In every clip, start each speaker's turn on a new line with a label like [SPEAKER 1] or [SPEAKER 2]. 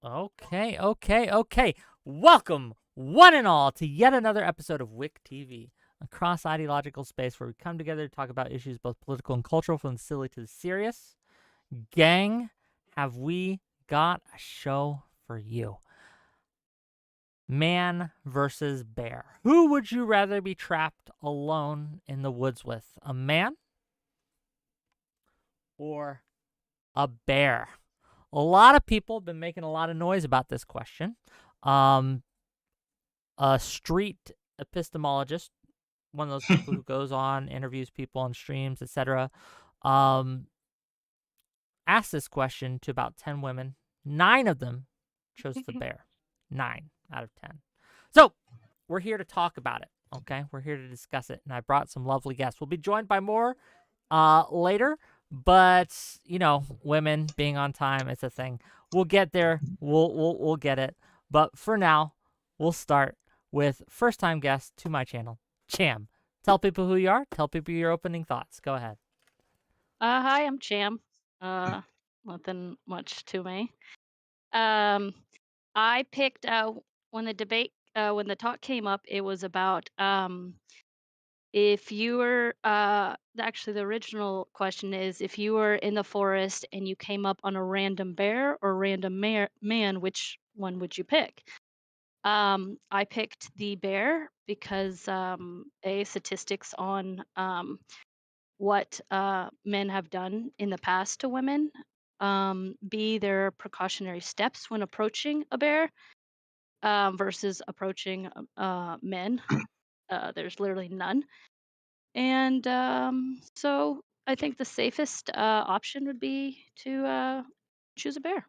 [SPEAKER 1] Okay. Welcome, one and all, to yet another episode of Whick TV, a cross-ideological space where we come together to talk about issues both political and cultural, from the silly to the serious. Gang, have we got a show for you? Man versus bear. Who would you rather be trapped alone in the woods with? A man or a bear? A lot of people have been making a lot of noise about this question. Um, a street epistemologist, one of those people who goes on, interviews people on streams, etc., um, asked this question to about 10 women. 9 of them chose the bear. 9 out of 10. So we're here to talk about it. Okay, we're here to discuss it, and I brought some lovely guests. We'll be joined by more later, but women being on time, it's a thing. We'll get there. We'll get it. But for now, we'll start with first-time guest to my channel, Cham. Tell people who you are. Tell people your opening thoughts. Go ahead.
[SPEAKER 2] Hi, I'm Cham. Nothing much to me. Um, I picked when the talk came up. It was about if you were actually the original question is if you were in the forest and you came up on a random bear or random man, which one would you pick? I picked the bear because statistics on what men have done in the past to women. B, their precautionary steps when approaching a bear versus approaching men. There's literally none. And so I think the safest option would be to choose a bear.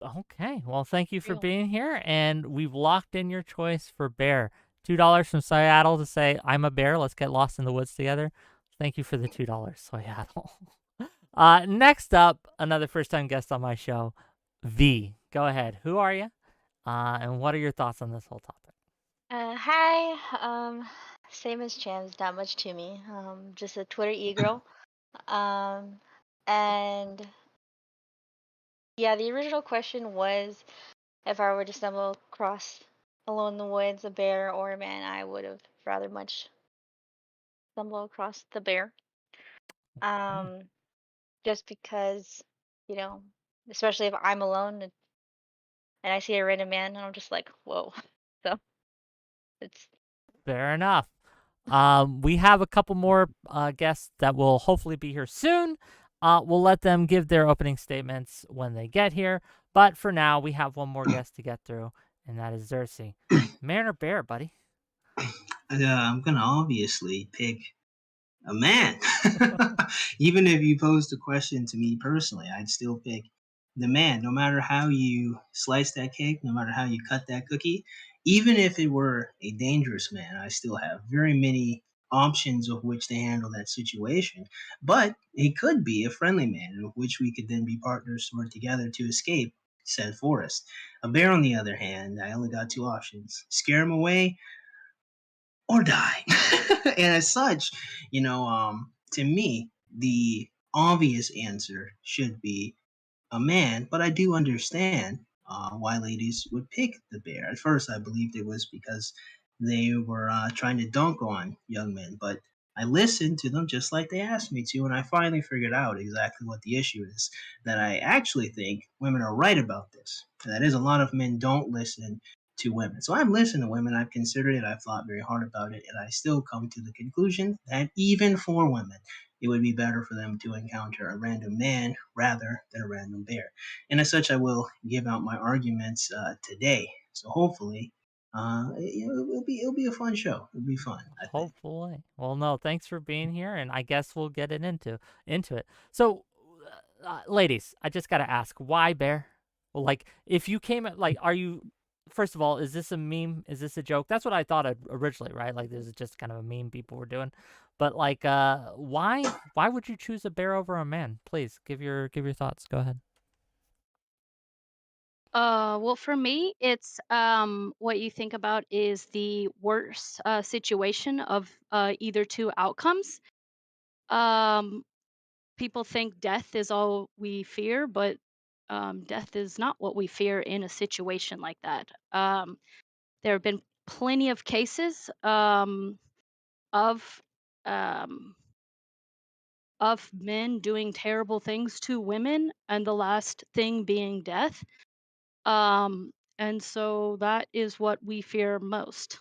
[SPEAKER 1] Okay. Well, thank you for
[SPEAKER 2] Real.
[SPEAKER 1] being here, and we've locked in your choice for bear. $2 from Seattle to say I'm a bear. Let's get lost in the woods together. Thank you for the $2, Seattle. Next up, another first-time guest on my show, V. Go ahead. Who are you? And what are your thoughts on this whole topic?
[SPEAKER 3] Hi. Same as Cham's, not much to me. Just a Twitter e-girl. Um, and yeah, the original question was if I were to stumble across alone in the woods a bear or a man, I would have rather much stumble across the bear.
[SPEAKER 1] Okay.
[SPEAKER 3] Um, just because, you know, especially if I'm alone and I see a random man, and I'm just like, whoa. So it's
[SPEAKER 1] Fair enough. We have a couple more guests that will hopefully be here soon. We'll let them give their opening statements when they get here. But for now, we have one more guest to get through, and that is 𝕊𝖎. Man or bear, buddy?
[SPEAKER 4] I'm gonna obviously pick a man. Even if you posed the question to me personally, I'd still pick the man. No matter how you slice that cake, no matter how you cut that cookie, even if it were a dangerous man, I still have very many options of which to handle that situation. But it could be a friendly man, in which we could then be partners to work together to escape said forest. A bear, on the other hand, I only got two options: scare him away or die. And as such, to me, the obvious answer should be a man, but I do understand why ladies would pick the bear. At first, I believed it was because they were trying to dunk on young men, but I listened to them just like they asked me to, and I finally figured out exactly what the issue is. That I actually think women are right about this. And that is, a lot of men don't listen to women. So I've listened to women, I've considered it, I've thought very hard about it, and I still come to the conclusion that even for women, it would be better for them to encounter a random man rather than a random bear. And as such, I will give out my arguments today. So hopefully, it'll be a fun show. It'll be fun, I think.
[SPEAKER 1] Hopefully. Well, no, thanks for being here, and I guess we'll get it into it. So, ladies, I just gotta ask, why bear? Well, like, if you came at like, are you? First of all, is this a meme? Is this a joke? That's what I thought originally, right? Like, this is just kind of a meme people were doing. But like, why would you choose a bear over a man? Please give your thoughts. Go ahead.
[SPEAKER 2] Well, for me, it's what you think about is the worst situation of either two outcomes. Um, People think death is all we fear, but Death is not what we fear in a situation like that. There have been plenty of cases of um, men doing terrible things to women, and the last thing being death. And so that is what we fear most.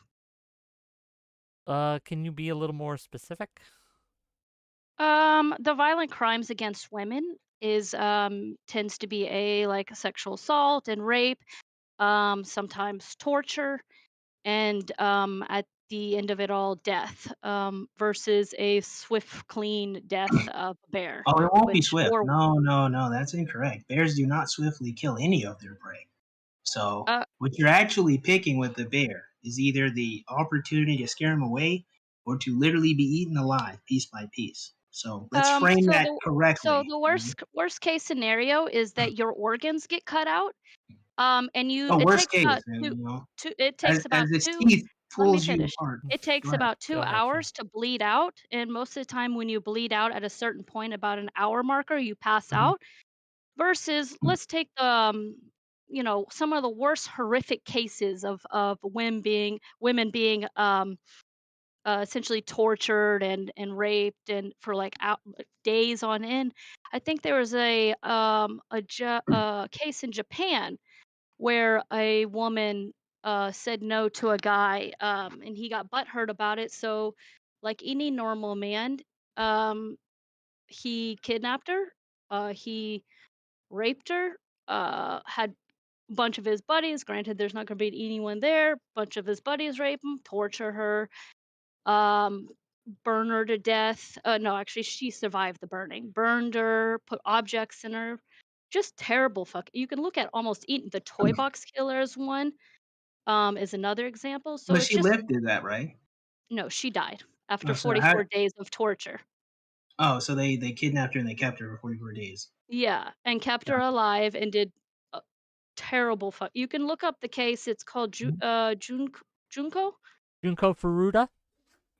[SPEAKER 1] Can you be a little more specific?
[SPEAKER 2] The violent crimes against women is tends to be like sexual assault and rape, sometimes torture, and at the end of it all, death, versus a swift, clean death of a bear,
[SPEAKER 4] Oh, it won't be
[SPEAKER 2] which
[SPEAKER 4] swift.
[SPEAKER 2] or
[SPEAKER 4] No, no, no, that's incorrect. Bears do not swiftly kill any of their prey. So
[SPEAKER 2] uh,
[SPEAKER 4] what you're actually picking with the bear is either the opportunity to scare him away or to literally be eaten alive piece by piece. So let's frame
[SPEAKER 2] so
[SPEAKER 4] that
[SPEAKER 2] the
[SPEAKER 4] correctly.
[SPEAKER 2] worst case scenario is that your organs get cut out. And
[SPEAKER 4] Oh,
[SPEAKER 2] it
[SPEAKER 4] worst
[SPEAKER 2] takes
[SPEAKER 4] case,
[SPEAKER 2] about
[SPEAKER 4] and
[SPEAKER 2] two
[SPEAKER 4] you know,
[SPEAKER 2] two it
[SPEAKER 4] as
[SPEAKER 2] takes about
[SPEAKER 4] his
[SPEAKER 2] 2
[SPEAKER 4] teeth
[SPEAKER 2] let me
[SPEAKER 4] pulls you
[SPEAKER 2] finish.
[SPEAKER 4] apart.
[SPEAKER 2] It takes
[SPEAKER 4] Go ahead.
[SPEAKER 2] about
[SPEAKER 1] Go
[SPEAKER 2] 2
[SPEAKER 1] ahead, Sam.
[SPEAKER 2] hours to bleed out, and most of the time when you bleed out at a certain point, about an hour marker, you pass
[SPEAKER 4] Mhm.
[SPEAKER 2] out, versus let's take some of the worst horrific cases of women being, essentially tortured and raped and for, like, days on end. I think there was a case in Japan where a woman said no to a guy, and he got butthurt about it. So, like any normal man, um, he kidnapped her, he raped her, had a bunch of his buddies. Granted, there's not going to be anyone there. Bunch of his buddies rape him, torture her, um, burn her to death. No, actually, she survived the burning. Burned her, put objects in her. Just terrible. Fuck. You can look at almost eating the toy box killer as one, is another example. So
[SPEAKER 4] But
[SPEAKER 2] it's
[SPEAKER 4] she
[SPEAKER 2] just
[SPEAKER 4] lifted that, right?
[SPEAKER 2] no, she died after
[SPEAKER 4] Oh, so how?
[SPEAKER 2] 44 days of torture.
[SPEAKER 4] Oh, so they kidnapped her and they kept her for 44 days.
[SPEAKER 2] Yeah, and kept her alive and did uh, terrible fuck. You can look up the case. It's called
[SPEAKER 4] Mhm.
[SPEAKER 2] Junko.
[SPEAKER 1] Junko Furuta?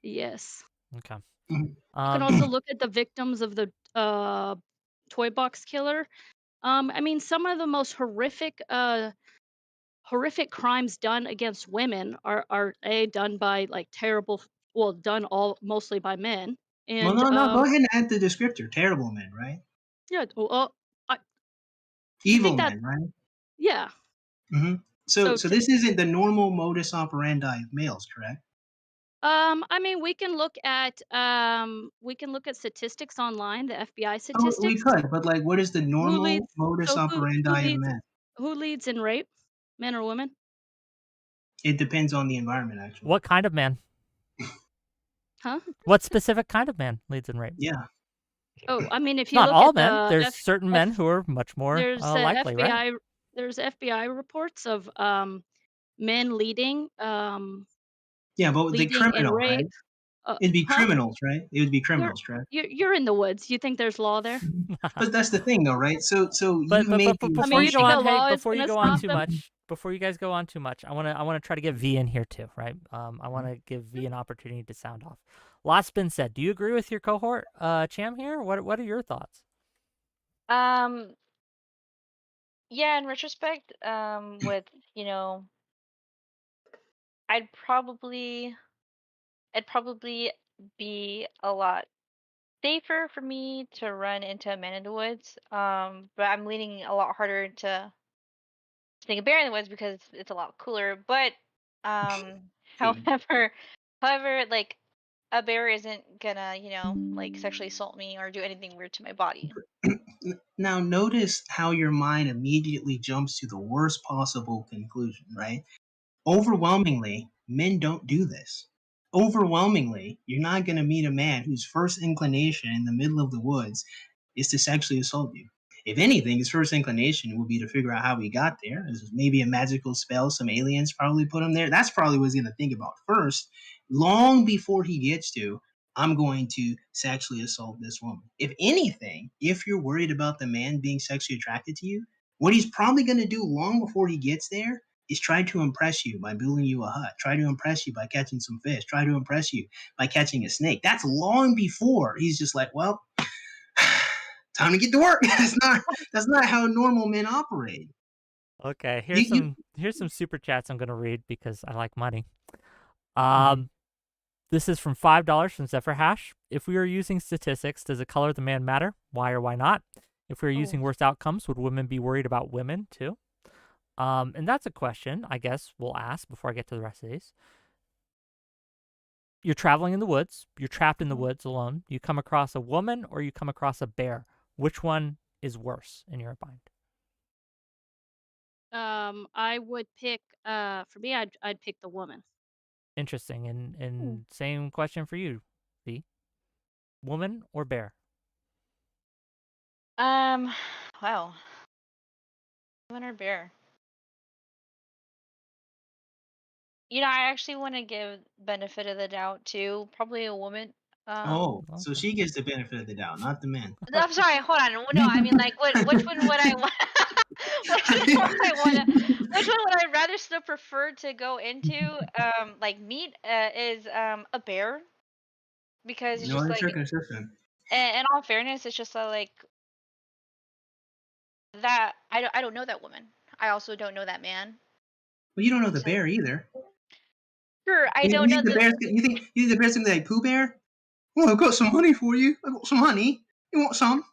[SPEAKER 2] Yes.
[SPEAKER 1] Okay.
[SPEAKER 4] Mhm.
[SPEAKER 2] You can also look at the victims of the toy box killer. I mean, some of the most horrific crimes done against women are done by like done all mostly by men.
[SPEAKER 4] Well,
[SPEAKER 2] And
[SPEAKER 4] no, no. Go ahead and add the descriptor. Terrible men, right?
[SPEAKER 2] yeah, well, I, you
[SPEAKER 4] Evil
[SPEAKER 2] think that
[SPEAKER 4] men, right?
[SPEAKER 2] yeah.
[SPEAKER 4] Hmm. So,
[SPEAKER 2] So
[SPEAKER 4] so this isn't the normal modus operandi of males, correct?
[SPEAKER 2] I mean, we can look at statistics online, the FBI
[SPEAKER 4] Oh, we
[SPEAKER 2] statistics.
[SPEAKER 4] could, but like, what is the
[SPEAKER 2] Who
[SPEAKER 4] normal
[SPEAKER 2] leads?
[SPEAKER 4] modus
[SPEAKER 2] So who
[SPEAKER 4] operandi of
[SPEAKER 2] leads?
[SPEAKER 4] men?
[SPEAKER 2] Who leads in rape? Men or women?
[SPEAKER 4] It depends on the environment, actually.
[SPEAKER 1] What kind of man?
[SPEAKER 2] Huh?
[SPEAKER 1] What specific kind of man leads in rape?
[SPEAKER 4] Yeah.
[SPEAKER 2] Oh, I mean, if
[SPEAKER 1] It's
[SPEAKER 2] you
[SPEAKER 1] not
[SPEAKER 2] look
[SPEAKER 1] all
[SPEAKER 2] at
[SPEAKER 1] men.
[SPEAKER 2] the
[SPEAKER 1] There's
[SPEAKER 2] F,
[SPEAKER 1] certain men
[SPEAKER 2] F
[SPEAKER 1] who are much more
[SPEAKER 2] there's
[SPEAKER 1] likely, right?
[SPEAKER 2] FBI reports of men
[SPEAKER 4] Yeah, but the
[SPEAKER 2] leading in
[SPEAKER 4] criminal, right?
[SPEAKER 2] rape.
[SPEAKER 4] It'd be
[SPEAKER 2] Huh?
[SPEAKER 4] criminals, right? It would be
[SPEAKER 2] You're
[SPEAKER 4] criminals, correct?
[SPEAKER 2] you're in the woods. You think there's law there?
[SPEAKER 4] Mhm. But that's the thing, though, right? So
[SPEAKER 1] But
[SPEAKER 4] you've
[SPEAKER 1] but
[SPEAKER 4] made
[SPEAKER 1] but, but
[SPEAKER 4] the
[SPEAKER 2] I mean,
[SPEAKER 1] before you
[SPEAKER 2] you
[SPEAKER 1] go
[SPEAKER 2] think
[SPEAKER 4] assumption.
[SPEAKER 1] on,
[SPEAKER 2] the
[SPEAKER 1] hey,
[SPEAKER 2] law is
[SPEAKER 1] before you
[SPEAKER 2] gonna
[SPEAKER 1] go on
[SPEAKER 2] stop
[SPEAKER 1] too
[SPEAKER 2] them?
[SPEAKER 1] much, before you guys go on too much, I wanna try to get V in here too, right? I wanna give V an opportunity to sound off. Lots been said. Do you agree with your cohort, Cham here? What are your thoughts?
[SPEAKER 3] Um, yeah, in retrospect, with, I'd probably it'd probably be a lot safer for me to run into a man in the woods. But I'm leaning a lot harder to seeing a bear in the woods because it's a lot cooler. But
[SPEAKER 4] See.
[SPEAKER 3] however, like a bear isn't gonna, like sexually assault me or do anything weird to my body.
[SPEAKER 4] Now, notice how your mind immediately jumps to the worst possible conclusion, right? Overwhelmingly, men don't do this. Overwhelmingly, you're not going to meet a man whose first inclination in the middle of the woods is to sexually assault you. If anything, his first inclination will be to figure out how he got there. This is maybe a magical spell, some aliens probably put him there. That's probably what he's going to think about first, long before he gets to, I'm going to sexually assault this woman. If anything, if you're worried about the man being sexually attracted to you, what he's probably going to do long before he gets there is try to impress you by building you a hut, try to impress you by catching some fish, try to impress you by catching a snake. That's long before he's just like, well, time to get to work. That's not how normal men operate.
[SPEAKER 1] Okay,
[SPEAKER 4] You
[SPEAKER 1] here's some super chats I'm gonna read because I like money.
[SPEAKER 4] Mhm.
[SPEAKER 1] This is from $5 from 𝕍𝖎. If we are using statistics, does the color of the man matter? Why or why not? If we are using
[SPEAKER 2] Oh.
[SPEAKER 1] worst outcomes, would women be worried about women too? And that's a question I guess we'll ask before I get to the rest of these. You're traveling in the woods. You're trapped in the woods alone. You come across a woman or you come across a bear. Which one is worse in your mind?
[SPEAKER 2] I would pick. For me, I'd pick the woman.
[SPEAKER 1] Interesting. And same question for you, V. Woman or bear?
[SPEAKER 3] Wow. Woman or bear? I actually want to give benefit of the doubt to probably a woman.
[SPEAKER 4] Oh, so
[SPEAKER 1] Okay.
[SPEAKER 4] she gets the benefit of the doubt, not the men.
[SPEAKER 3] No, I'm sorry. Hold on. No, I mean like, which one would I want? Which one would I want to? Which one would I rather still prefer to go into? Like meet is a bear because it's
[SPEAKER 4] No,
[SPEAKER 3] just
[SPEAKER 4] that's
[SPEAKER 3] like,
[SPEAKER 4] your consistent.
[SPEAKER 3] in all fairness, it's just like that. I don't know that woman. I also don't know that man.
[SPEAKER 4] Well, you don't know the
[SPEAKER 3] So
[SPEAKER 4] bear either.
[SPEAKER 3] sure, I
[SPEAKER 4] You
[SPEAKER 3] don't know
[SPEAKER 4] think the
[SPEAKER 3] the.
[SPEAKER 4] bear's you think the bear's gonna be like Pooh Bear? Oh, I've got some honey for you. I got some honey. You want some?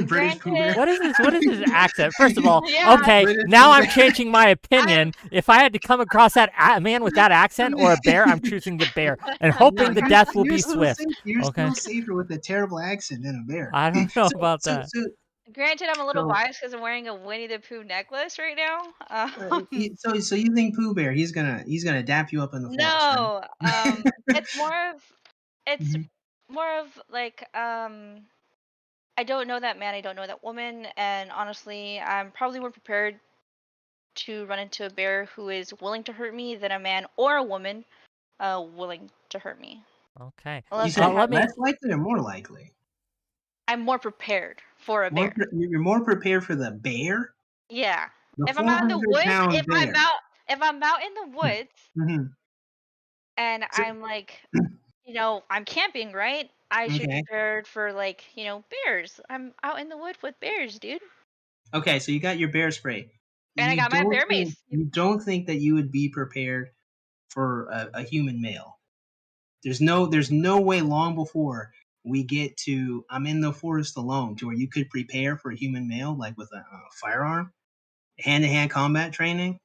[SPEAKER 4] British Pooh Bear.
[SPEAKER 3] Granted,
[SPEAKER 1] What is this? What is this accent? First of all,
[SPEAKER 3] yeah.
[SPEAKER 1] okay,
[SPEAKER 4] British
[SPEAKER 1] now
[SPEAKER 4] Pooh
[SPEAKER 1] I'm
[SPEAKER 4] Bear.
[SPEAKER 1] changing my opinion. If I had to come across that man with that accent or a bear, I'm choosing the bear and
[SPEAKER 4] No,
[SPEAKER 1] hoping the death will be
[SPEAKER 4] still
[SPEAKER 1] swift.
[SPEAKER 4] safe. You're
[SPEAKER 1] Okay,
[SPEAKER 4] still safer with a terrible accent than a bear.
[SPEAKER 1] I don't know
[SPEAKER 4] So,
[SPEAKER 1] about
[SPEAKER 4] so,
[SPEAKER 1] that.
[SPEAKER 4] so,
[SPEAKER 3] Granted, I'm a little
[SPEAKER 4] so,
[SPEAKER 3] biased because I'm wearing a Winnie the Pooh necklace right now.
[SPEAKER 4] so you think Pooh Bear? He's gonna dap you up in the forest, right?
[SPEAKER 3] No, it's more of it's
[SPEAKER 4] Mhm.
[SPEAKER 3] more of like I don't know that man, I don't know that woman, and honestly, I'm probably more prepared to run into a bear who is willing to hurt me than a man or a woman willing to hurt me.
[SPEAKER 1] Okay,
[SPEAKER 4] You
[SPEAKER 3] Unless I
[SPEAKER 4] said
[SPEAKER 1] let
[SPEAKER 3] have
[SPEAKER 1] me.
[SPEAKER 4] less likely or more likely?
[SPEAKER 3] I'm more prepared for a bear.
[SPEAKER 4] You're more prepared for the bear,
[SPEAKER 3] Yeah.
[SPEAKER 4] the
[SPEAKER 3] If I'm out in the
[SPEAKER 4] 400
[SPEAKER 3] woods,
[SPEAKER 4] pound bear.
[SPEAKER 3] if I'm out in the woods
[SPEAKER 4] Mm-hmm.
[SPEAKER 3] and
[SPEAKER 4] So,
[SPEAKER 3] I'm like, I'm camping, right? I should be
[SPEAKER 4] okay.
[SPEAKER 3] prepared for like, bears. I'm out in the wood with bears, dude.
[SPEAKER 4] Okay, so you got your bear spray.
[SPEAKER 3] And I got my bear mace.
[SPEAKER 4] You don't think that you would be prepared for a human male. There's no way long before we get to I'm in the forest alone to where you could prepare for a human male like with a firearm, hand-to-hand combat training,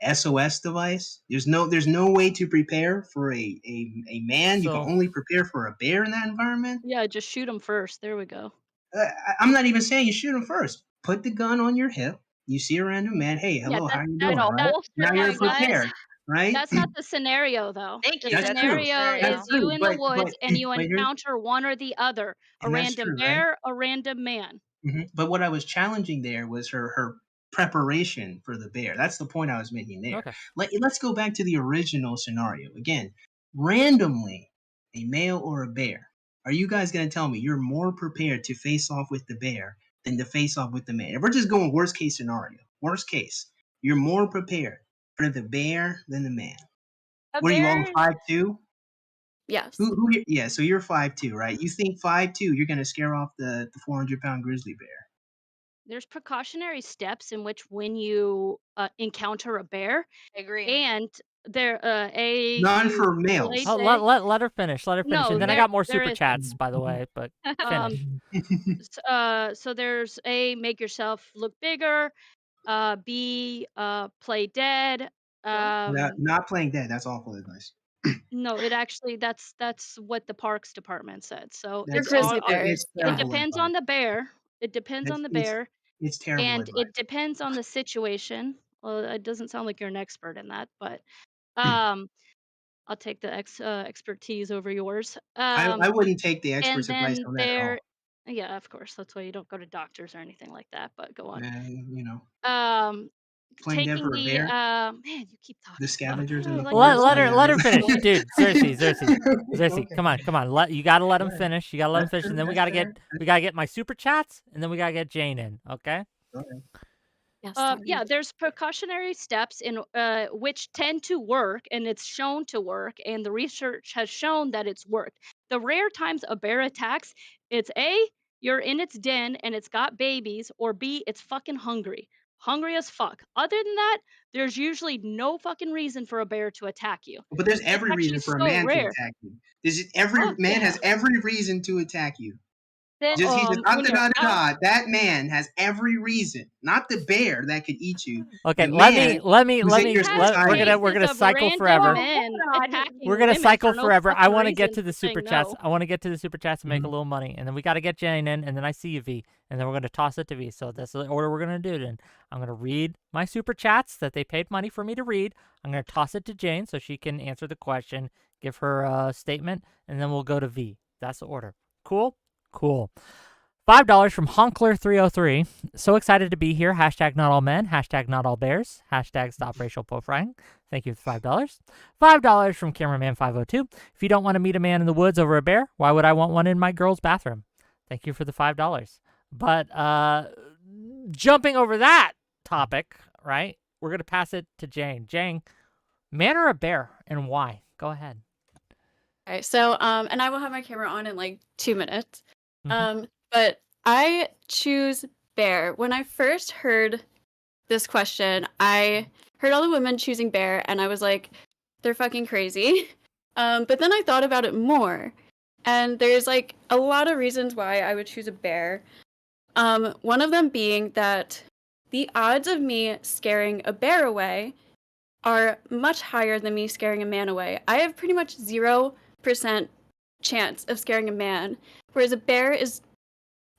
[SPEAKER 4] SOS device. There's no way to prepare for a man. You can
[SPEAKER 1] So
[SPEAKER 4] only prepare for a bear in that environment.
[SPEAKER 2] Yeah, just shoot them first. There we go.
[SPEAKER 4] I'm not even saying you shoot him first. Put the gun on your hip. You see a random man. Hey,
[SPEAKER 2] Yeah,
[SPEAKER 4] hello, how you
[SPEAKER 3] I'm
[SPEAKER 4] doing?
[SPEAKER 3] gonna
[SPEAKER 4] Right
[SPEAKER 3] holster
[SPEAKER 4] now
[SPEAKER 3] my
[SPEAKER 4] you're
[SPEAKER 3] gun.
[SPEAKER 4] prepared, right?
[SPEAKER 2] that's not the scenario though.
[SPEAKER 3] Thank
[SPEAKER 2] The
[SPEAKER 3] you.
[SPEAKER 4] That's
[SPEAKER 3] That's not the
[SPEAKER 4] true.
[SPEAKER 2] scenario
[SPEAKER 3] scenario.
[SPEAKER 2] is
[SPEAKER 4] That's
[SPEAKER 2] you
[SPEAKER 4] true.
[SPEAKER 2] in the
[SPEAKER 4] But
[SPEAKER 2] woods and you
[SPEAKER 4] but here's
[SPEAKER 2] encounter one or the other, a
[SPEAKER 4] and that's
[SPEAKER 2] random
[SPEAKER 4] true, right?
[SPEAKER 2] bear, a random man.
[SPEAKER 4] But what I was challenging there was her preparation for the bear. That's the point I was making there.
[SPEAKER 1] okay,
[SPEAKER 4] Let's go back to the original scenario again. Randomly, a male or a bear. Are you guys gonna tell me you're more prepared to face off with the bear than to face off with the man? If we're just going worst case scenario, worst case, you're more prepared for the bear than the man.
[SPEAKER 3] A
[SPEAKER 4] What are you all
[SPEAKER 3] bear.
[SPEAKER 4] 5'2"?
[SPEAKER 5] Yes.
[SPEAKER 4] Yeah, so you're 5'2", right? You think 5'2", you're gonna scare off the 400-pound grizzly bear.
[SPEAKER 2] There's precautionary steps in which when you encounter a bear,
[SPEAKER 3] I agree.
[SPEAKER 2] and there
[SPEAKER 4] None
[SPEAKER 2] you
[SPEAKER 4] for
[SPEAKER 2] play
[SPEAKER 4] males.
[SPEAKER 1] oh,
[SPEAKER 2] dead.
[SPEAKER 1] let her finish. Let her finish, and
[SPEAKER 2] No,
[SPEAKER 1] then I
[SPEAKER 2] there
[SPEAKER 1] got more
[SPEAKER 2] there
[SPEAKER 1] super
[SPEAKER 2] is.
[SPEAKER 1] chats, by the way. But
[SPEAKER 2] Um,
[SPEAKER 1] finish.
[SPEAKER 2] so there's make yourself look bigger. B, play dead.
[SPEAKER 4] Not playing dead. That's awful advice.
[SPEAKER 2] No, it actually that's what the parks department said. So
[SPEAKER 5] They're
[SPEAKER 2] it's
[SPEAKER 4] That's
[SPEAKER 2] all
[SPEAKER 5] grizzly
[SPEAKER 4] it's
[SPEAKER 5] bears.
[SPEAKER 2] it
[SPEAKER 5] Yeah.
[SPEAKER 4] terrible
[SPEAKER 2] depends on
[SPEAKER 4] advice.
[SPEAKER 2] the bear. It depends on the
[SPEAKER 4] It's
[SPEAKER 2] bear,
[SPEAKER 4] it's terrible
[SPEAKER 2] and it
[SPEAKER 4] advice.
[SPEAKER 2] depends on the situation. Well, it doesn't sound like you're an expert in that, but um, I'll take the expertise over yours.
[SPEAKER 4] I wouldn't take the
[SPEAKER 2] And
[SPEAKER 4] expert's advice
[SPEAKER 2] then
[SPEAKER 4] on that at
[SPEAKER 2] there,
[SPEAKER 4] all.
[SPEAKER 2] yeah, of course, that's why you don't go to doctors or anything like that. But go on.
[SPEAKER 4] And
[SPEAKER 2] Um,
[SPEAKER 4] playing dead
[SPEAKER 2] taking
[SPEAKER 4] for a
[SPEAKER 2] the
[SPEAKER 4] bear,
[SPEAKER 2] man, you keep
[SPEAKER 4] the
[SPEAKER 2] talking.
[SPEAKER 4] scavengers in the
[SPEAKER 2] Like you're
[SPEAKER 1] Let
[SPEAKER 4] forest.
[SPEAKER 1] let
[SPEAKER 2] holding
[SPEAKER 1] her
[SPEAKER 2] a
[SPEAKER 1] let her
[SPEAKER 2] grudge.
[SPEAKER 1] finish, dude. Xerxes.
[SPEAKER 4] Okay,
[SPEAKER 1] Come on, come on. You gotta let him
[SPEAKER 4] go ahead.
[SPEAKER 1] finish. You gotta let him
[SPEAKER 4] That's
[SPEAKER 1] finish,
[SPEAKER 4] true.
[SPEAKER 1] and then
[SPEAKER 4] That's fair.
[SPEAKER 1] we gotta get my super chats, and then we gotta get Jane in. Okay.
[SPEAKER 4] Go ahead.
[SPEAKER 5] Yes, that
[SPEAKER 2] Yeah,
[SPEAKER 5] would
[SPEAKER 2] there's precautionary steps in which tend to work, and it's shown to work, and the research has shown that it's worked. The rare times a bear attacks, it's A, you're in its den and it's got babies, or B, it's fucking hungry. Hungry as fuck. Other than that, there's usually no fucking reason for a bear to attack you.
[SPEAKER 4] But there's
[SPEAKER 2] It's
[SPEAKER 4] every
[SPEAKER 2] actually
[SPEAKER 4] reason for a
[SPEAKER 2] so
[SPEAKER 4] man to
[SPEAKER 2] rare.
[SPEAKER 4] attack you. Every
[SPEAKER 2] Oh,
[SPEAKER 4] man
[SPEAKER 2] yeah.
[SPEAKER 4] has every reason to attack you.
[SPEAKER 3] Then
[SPEAKER 4] Just he just
[SPEAKER 2] When you're out,
[SPEAKER 4] that man has every reason, not the bear that could eat you.
[SPEAKER 1] Okay,
[SPEAKER 4] The
[SPEAKER 1] let
[SPEAKER 4] man
[SPEAKER 1] me
[SPEAKER 4] who's in your society.
[SPEAKER 1] we're gonna
[SPEAKER 2] cases of
[SPEAKER 1] cycle
[SPEAKER 2] random
[SPEAKER 1] forever.
[SPEAKER 2] men attacking
[SPEAKER 1] We're gonna
[SPEAKER 2] women
[SPEAKER 1] cycle
[SPEAKER 2] for no
[SPEAKER 1] forever. I
[SPEAKER 2] fucking
[SPEAKER 1] want to get
[SPEAKER 2] reason
[SPEAKER 1] to the
[SPEAKER 2] for saying
[SPEAKER 1] super chats.
[SPEAKER 2] no.
[SPEAKER 1] I want to get to the super chats and make a
[SPEAKER 4] Mhm.
[SPEAKER 1] little money, and then we got to get Jane in, and then I see you, V, and then we're gonna toss it to V. So that's the order we're gonna do it in. I'm gonna read my super chats that they paid money for me to read. I'm gonna toss it to Jane so she can answer the question, give her statement, and then we'll go to V. That's the order. Cool? Cool. $5 from Honkler303. So excited to be here. Hashtag not all men. Hashtag not all bears. Hashtag stop racial profiling. Thank you for $5. $5 from Cameraman502. If you don't want to meet a man in the woods over a bear, why would I want one in my girl's bathroom? Thank you for the $5. But jumping over that topic, right? We're going to pass it to Jane. Jane, man or a bear, and why? Go ahead.
[SPEAKER 5] Okay, so and I will have my camera on in like 2 minutes.
[SPEAKER 1] Mhm.
[SPEAKER 5] But I choose bear. When I first heard this question, I heard all the women choosing bear, and I was like, they're fucking crazy. But then I thought about it more, and there's like a lot of reasons why I would choose a bear. One of them being that the odds of me scaring a bear away are much higher than me scaring a man away. I have pretty much 0% chance of scaring a man, whereas a bear is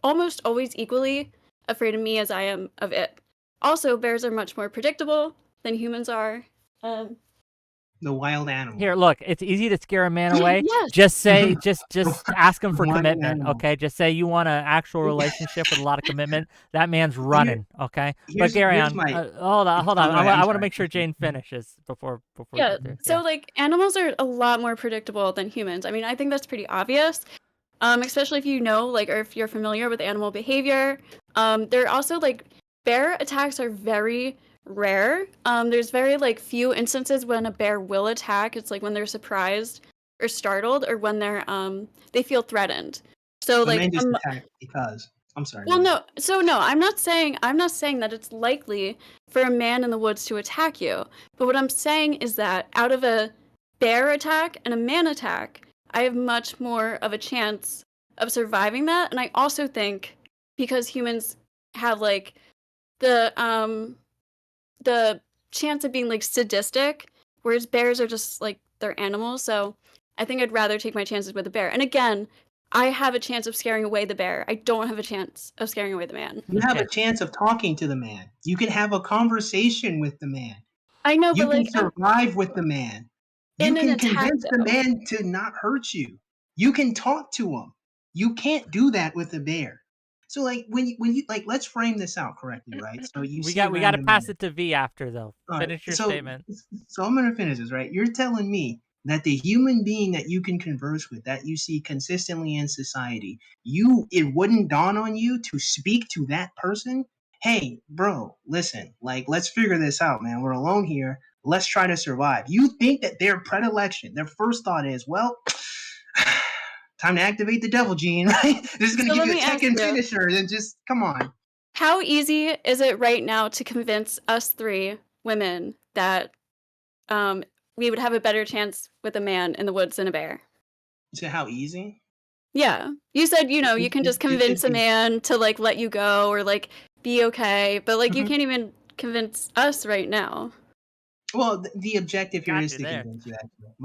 [SPEAKER 5] almost always equally afraid of me as I am of it. Also, bears are much more predictable than humans are.
[SPEAKER 4] The wild animal.
[SPEAKER 1] Here, look, it's easy to scare a man away.
[SPEAKER 5] Yes.
[SPEAKER 1] Just say, just ask him for
[SPEAKER 4] Wild
[SPEAKER 1] commitment,
[SPEAKER 4] animal.
[SPEAKER 1] okay? Just say you want an actual relationship with a lot of commitment. That man's running, okay? But Gary,
[SPEAKER 4] here's my-
[SPEAKER 1] hold on.
[SPEAKER 4] Oh, go ahead,
[SPEAKER 1] I
[SPEAKER 4] I'm
[SPEAKER 1] want to
[SPEAKER 4] sorry.
[SPEAKER 1] make sure Jane finishes before.
[SPEAKER 5] Yeah.
[SPEAKER 1] we get there.
[SPEAKER 5] So like animals are a lot more predictable than humans. I mean, I think that's pretty obvious. Especially if you know, like, or if you're familiar with animal behavior. There are also like bear attacks are very rare. There's very like few instances when a bear will attack. It's like when they're surprised or startled, or when they're they feel threatened. So
[SPEAKER 4] The
[SPEAKER 5] like
[SPEAKER 4] man just attacked because. I'm sorry.
[SPEAKER 5] well, no. So no, I'm not saying that it's likely for a man in the woods to attack you. But what I'm saying is that out of a bear attack and a man attack, I have much more of a chance of surviving that. And I also think because humans have like the chance of being like sadistic, whereas bears are just like they're animals. So I think I'd rather take my chances with a bear. And again, I have a chance of scaring away the bear. I don't have a chance of scaring away the man.
[SPEAKER 4] You have a chance of talking to the man. You can have a conversation with the man.
[SPEAKER 5] I know,
[SPEAKER 4] You
[SPEAKER 5] but
[SPEAKER 4] can
[SPEAKER 5] like
[SPEAKER 4] survive with the man. You
[SPEAKER 5] in an
[SPEAKER 4] can
[SPEAKER 5] attack,
[SPEAKER 4] convince the
[SPEAKER 5] though.
[SPEAKER 4] man to not hurt you. You can talk to him. You can't do that with a bear. So like when you like, let's frame this out correctly, right? So you
[SPEAKER 1] we got to pass it to V after though. Finish your statement.
[SPEAKER 4] So I'm gonna finish this, right? You're telling me that the human being that you can converse with, that you see consistently in society, it wouldn't dawn on you to speak to that person? Hey, bro, listen, like, let's figure this out, man. We're alone here. Let's try to survive. You think that their predilection, their first thought is, well, time to activate the devil gene, right? This is gonna give you a Tekken finisher, and just come on.
[SPEAKER 5] How easy is it right now to convince us 3 women that we would have a better chance with a man in the woods than a bear?
[SPEAKER 4] You say how easy?
[SPEAKER 5] Yeah. You said, you can just convince a man to like let you go or like be okay, but like you can't even convince us right now.
[SPEAKER 4] Well, the objective here is to convince you.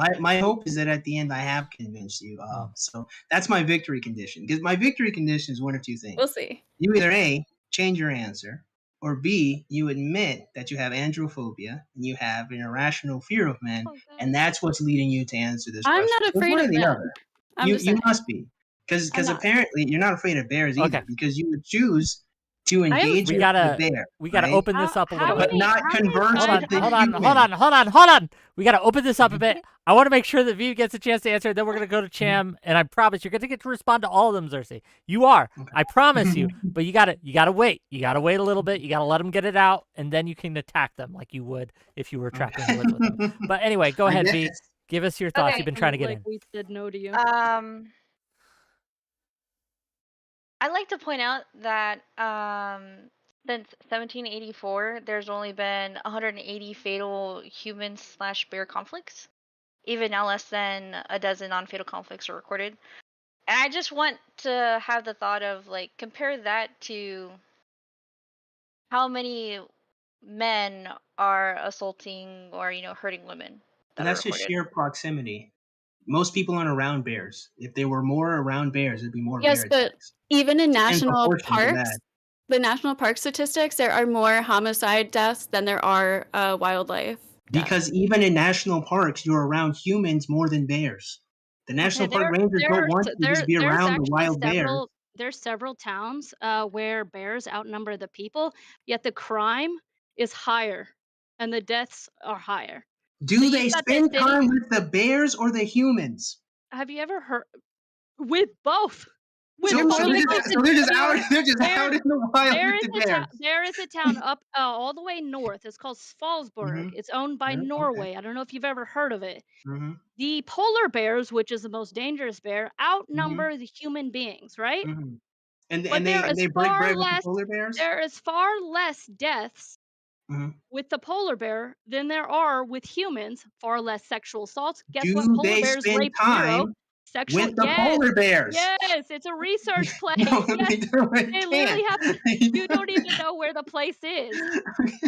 [SPEAKER 4] Actually, my hope is that at the end I have convinced you. So that's my victory condition. Because my victory condition is one of 2 things.
[SPEAKER 5] We'll see.
[SPEAKER 4] You either A, change your answer, or B, you admit that you have androphobia and you have an irrational fear of men, and that's what's leading you to answer this question.
[SPEAKER 5] I'm not afraid of men.
[SPEAKER 4] You must be. Because apparently you're not afraid of bears either, because you would choose to engage with the bear.
[SPEAKER 1] We gotta open this up a little bit.
[SPEAKER 4] But not converse with the human.
[SPEAKER 1] Hold on. We gotta open this up a bit. I want to make sure that V gets a chance to answer. Then we're gonna go to Cham, and I promise you're gonna get to respond to all of them, 𝕊𝖐. You are. Okay. I promise you. But you gotta wait. You gotta wait a little bit. You gotta let them get it out, and then you can attack them like you would if you were trapped in the woods with them. But anyway, go ahead, V. Give us your thoughts. You've been trying to get in.
[SPEAKER 2] We said no to you.
[SPEAKER 3] I'd like to point out that since 1784, there's only been 180 fatal human/bear conflicts. Even now, less than a dozen non-fatal conflicts are recorded. And I just want to have the thought of like compare that to how many men are assaulting or hurting women
[SPEAKER 4] But
[SPEAKER 3] that are
[SPEAKER 4] that's just
[SPEAKER 3] recorded.
[SPEAKER 4] sheer proximity. Most people aren't around bears. If they were more around bears, there'd be more
[SPEAKER 5] Yes,
[SPEAKER 4] bear
[SPEAKER 5] but
[SPEAKER 4] attacks.
[SPEAKER 5] even in
[SPEAKER 4] It's in
[SPEAKER 5] national
[SPEAKER 4] proportion to
[SPEAKER 5] parks,
[SPEAKER 4] that.
[SPEAKER 5] the national park statistics, there are more homicide deaths than there are wildlife deaths.
[SPEAKER 4] Because even in national parks, you're around humans more than bears. The national park rangers don't want you to just be
[SPEAKER 2] there's
[SPEAKER 4] around the
[SPEAKER 2] actually
[SPEAKER 4] wild bears.
[SPEAKER 2] there's several towns where bears outnumber the people, yet the crime is higher and the deaths are higher. So
[SPEAKER 4] Do they
[SPEAKER 2] you've got this
[SPEAKER 4] spend
[SPEAKER 2] city.
[SPEAKER 4] time with the bears or the humans?
[SPEAKER 2] Have you ever heard with both? With
[SPEAKER 4] So,
[SPEAKER 5] You're more
[SPEAKER 4] so they're
[SPEAKER 2] both.
[SPEAKER 5] likely
[SPEAKER 4] just,
[SPEAKER 5] to
[SPEAKER 4] so they're just
[SPEAKER 5] die.
[SPEAKER 4] out. They're just
[SPEAKER 2] There,
[SPEAKER 4] out in the wild
[SPEAKER 2] there
[SPEAKER 4] with
[SPEAKER 2] is
[SPEAKER 4] the
[SPEAKER 2] a town.
[SPEAKER 4] bears.
[SPEAKER 2] There is a town up all the way north. It's called Svalbard.
[SPEAKER 4] Hmm.
[SPEAKER 2] It's owned by
[SPEAKER 4] Yeah, okay.
[SPEAKER 2] Norway. I don't know if you've ever heard of it.
[SPEAKER 4] Hmm.
[SPEAKER 2] The polar bears, which is the most dangerous bear, outnumber the human beings, right?
[SPEAKER 4] Hmm. And
[SPEAKER 2] But
[SPEAKER 4] and they break bread with the polar bears.
[SPEAKER 2] there is far less deaths
[SPEAKER 4] Hmm.
[SPEAKER 2] with the polar bear than there are with humans. Far less sexual assaults. Guess what?
[SPEAKER 4] Do
[SPEAKER 2] Polar
[SPEAKER 4] they
[SPEAKER 2] bears
[SPEAKER 4] spend
[SPEAKER 2] rape zero.
[SPEAKER 4] time
[SPEAKER 2] Sexual,
[SPEAKER 4] with the
[SPEAKER 2] yes,
[SPEAKER 4] polar bears?
[SPEAKER 2] yes. It's a research place.
[SPEAKER 4] No,
[SPEAKER 2] Yes,
[SPEAKER 4] they
[SPEAKER 2] they
[SPEAKER 4] can't.
[SPEAKER 2] literally have.
[SPEAKER 4] They
[SPEAKER 2] You don't
[SPEAKER 4] don't.
[SPEAKER 2] even know where the place is.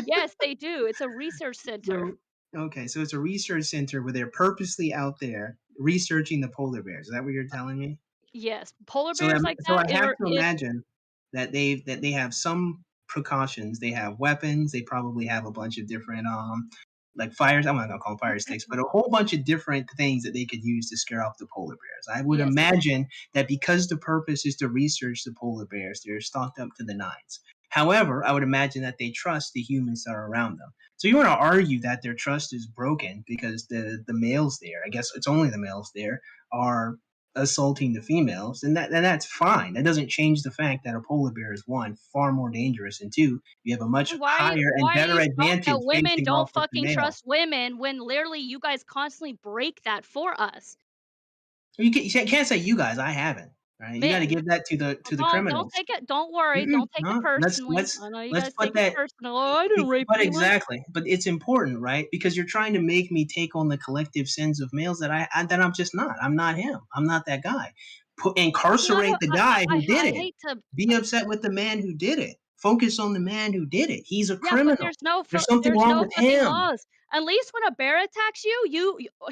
[SPEAKER 2] Yes, they do. It's a research center.
[SPEAKER 4] So, okay, so it's a research center where they're purposely out there researching the polar bears. Is that what you're telling me?
[SPEAKER 2] Yes, polar
[SPEAKER 4] So,
[SPEAKER 2] bears like
[SPEAKER 4] so
[SPEAKER 2] that
[SPEAKER 4] I have
[SPEAKER 2] are
[SPEAKER 4] to
[SPEAKER 2] in.
[SPEAKER 4] imagine that they have some precautions. They have weapons. They probably have a bunch of different like fires. I'm not gonna call them fire sticks, but a whole bunch of different things that they could use to scare off the polar bears. I would
[SPEAKER 2] Yes.
[SPEAKER 4] imagine that because the purpose is to research the polar bears, they're stocked up to the nines. However, I would imagine that they trust the humans that are around them. So you want to argue that their trust is broken because the males there, I guess it's only the males there, are assaulting the females, and that's fine. That doesn't change the fact that a polar bear is one, far more dangerous, and two, you have a much higher and
[SPEAKER 2] Why
[SPEAKER 4] better
[SPEAKER 2] are you shocked
[SPEAKER 4] advantage
[SPEAKER 2] that women
[SPEAKER 4] facing off
[SPEAKER 2] don't
[SPEAKER 4] with the
[SPEAKER 2] fucking
[SPEAKER 4] male.
[SPEAKER 2] trust women when literally you guys constantly break that for us?
[SPEAKER 4] You can't say you guys. I haven't. Right? You got to
[SPEAKER 2] Man,
[SPEAKER 4] give that to the
[SPEAKER 2] don't
[SPEAKER 4] criminals.
[SPEAKER 2] take it. Don't worry.
[SPEAKER 4] Mm-mm,
[SPEAKER 2] Don't take it
[SPEAKER 4] no, let's
[SPEAKER 2] personally.
[SPEAKER 4] let's
[SPEAKER 2] I know you
[SPEAKER 4] let's
[SPEAKER 2] guys
[SPEAKER 4] put
[SPEAKER 2] take it
[SPEAKER 4] that.
[SPEAKER 2] personal. Oh, I didn't rape
[SPEAKER 4] But
[SPEAKER 2] anyone.
[SPEAKER 4] exactly, but it's important, right? Because you're trying to make me take on the collective sins of males that that I'm just not. I'm not him. I'm not that guy. Incarcerate the guy who did
[SPEAKER 2] I
[SPEAKER 4] it.
[SPEAKER 2] hate to.
[SPEAKER 4] Be upset with the man who did it. Focus on the man who did it. He's a
[SPEAKER 2] Yeah, but
[SPEAKER 4] criminal. There's something
[SPEAKER 2] there's
[SPEAKER 4] wrong
[SPEAKER 2] no
[SPEAKER 4] with
[SPEAKER 2] fucking
[SPEAKER 4] him.
[SPEAKER 2] laws. At least when a bear attacks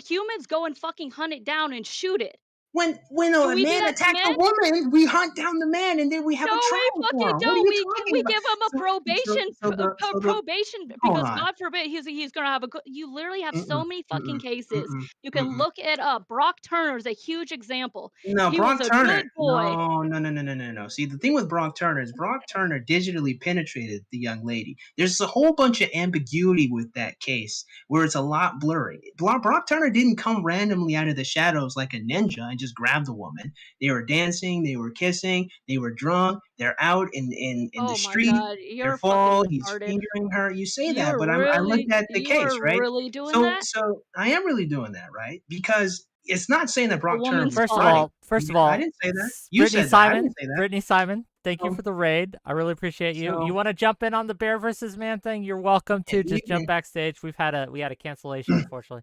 [SPEAKER 2] humans go and fucking hunt it down and shoot it.
[SPEAKER 4] When
[SPEAKER 2] Do
[SPEAKER 4] a
[SPEAKER 2] we do
[SPEAKER 4] man
[SPEAKER 2] that to
[SPEAKER 4] attacks a
[SPEAKER 2] men?
[SPEAKER 4] woman, we hunt down the man and then we have
[SPEAKER 2] No,
[SPEAKER 4] a
[SPEAKER 2] we
[SPEAKER 4] trial for
[SPEAKER 2] fucking
[SPEAKER 4] him. What are
[SPEAKER 2] don't.
[SPEAKER 4] you talking
[SPEAKER 2] We
[SPEAKER 4] about?
[SPEAKER 2] give him a probation
[SPEAKER 4] Hold
[SPEAKER 2] because
[SPEAKER 4] on.
[SPEAKER 2] God forbid he's gonna have a good. You literally have so
[SPEAKER 4] Mm-mm,
[SPEAKER 2] many fucking
[SPEAKER 4] mm-mm,
[SPEAKER 2] cases.
[SPEAKER 4] mm-mm,
[SPEAKER 2] You can
[SPEAKER 4] mm-mm.
[SPEAKER 2] look it up. Brock Turner's a huge example.
[SPEAKER 4] No,
[SPEAKER 2] He was
[SPEAKER 4] Brock
[SPEAKER 2] a
[SPEAKER 4] Turner.
[SPEAKER 2] good boy.
[SPEAKER 4] No, no, no, no, no, no, no. See, the thing with Brock Turner is Brock Turner digitally penetrated the young lady. There's a whole bunch of ambiguity with that case where it's a lot blurry. Brock Turner didn't come randomly out of the shadows like a ninja and just grab the woman. They were dancing, they were kissing, they were drunk, they're out in the
[SPEAKER 2] Oh my
[SPEAKER 4] street.
[SPEAKER 2] God,
[SPEAKER 4] They
[SPEAKER 2] you're fucking
[SPEAKER 4] fall. He's
[SPEAKER 2] retarded.
[SPEAKER 4] fingering her. You say that, but I looked at the
[SPEAKER 2] You
[SPEAKER 4] case,
[SPEAKER 2] are
[SPEAKER 4] right?
[SPEAKER 2] really doing
[SPEAKER 4] So
[SPEAKER 2] that.
[SPEAKER 4] so I am really doing that, right? Because it's not saying that
[SPEAKER 2] It's a
[SPEAKER 4] Brock Turner
[SPEAKER 2] woman's
[SPEAKER 4] was
[SPEAKER 1] First of
[SPEAKER 2] fault.
[SPEAKER 4] right.
[SPEAKER 1] all, first of
[SPEAKER 4] I
[SPEAKER 1] all,
[SPEAKER 4] didn't say that. You
[SPEAKER 1] Brittany
[SPEAKER 4] said that. I didn't
[SPEAKER 1] Simon,
[SPEAKER 4] say that.
[SPEAKER 1] Brittany Simon, thank you
[SPEAKER 4] So,
[SPEAKER 1] for the raid. I really appreciate you. You
[SPEAKER 4] so
[SPEAKER 1] want to jump in on the bear versus man thing? You're welcome to. Just jump backstage. We had a cancellation, unfortunately.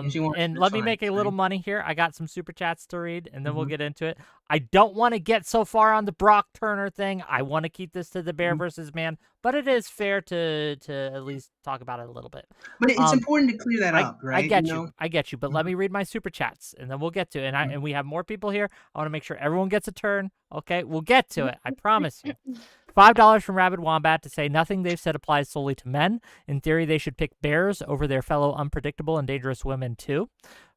[SPEAKER 4] if you want,
[SPEAKER 1] And
[SPEAKER 4] that's
[SPEAKER 1] let me
[SPEAKER 4] fine.
[SPEAKER 1] make a little money here. I got some super chats to read, and then we'll
[SPEAKER 4] Mhm.
[SPEAKER 1] get into it. I don't want to get so far on the Brock Turner thing. I want to keep this to the bear
[SPEAKER 4] Mhm.
[SPEAKER 1] versus man, but it is fair to at least talk about it a little bit.
[SPEAKER 4] But it's
[SPEAKER 1] Um,
[SPEAKER 4] important to clear that up,
[SPEAKER 1] I
[SPEAKER 4] right?
[SPEAKER 1] get
[SPEAKER 4] You
[SPEAKER 1] you.
[SPEAKER 4] know.
[SPEAKER 1] I get you. But let me read my super chats, and then we'll get to it. And we have more people here. I want to make sure everyone gets a turn. Okay, we'll get to it. I promise you. $5 from Rabid Wombat to say nothing they've said applies solely to men. In theory, they should pick bears over their fellow unpredictable and dangerous women too.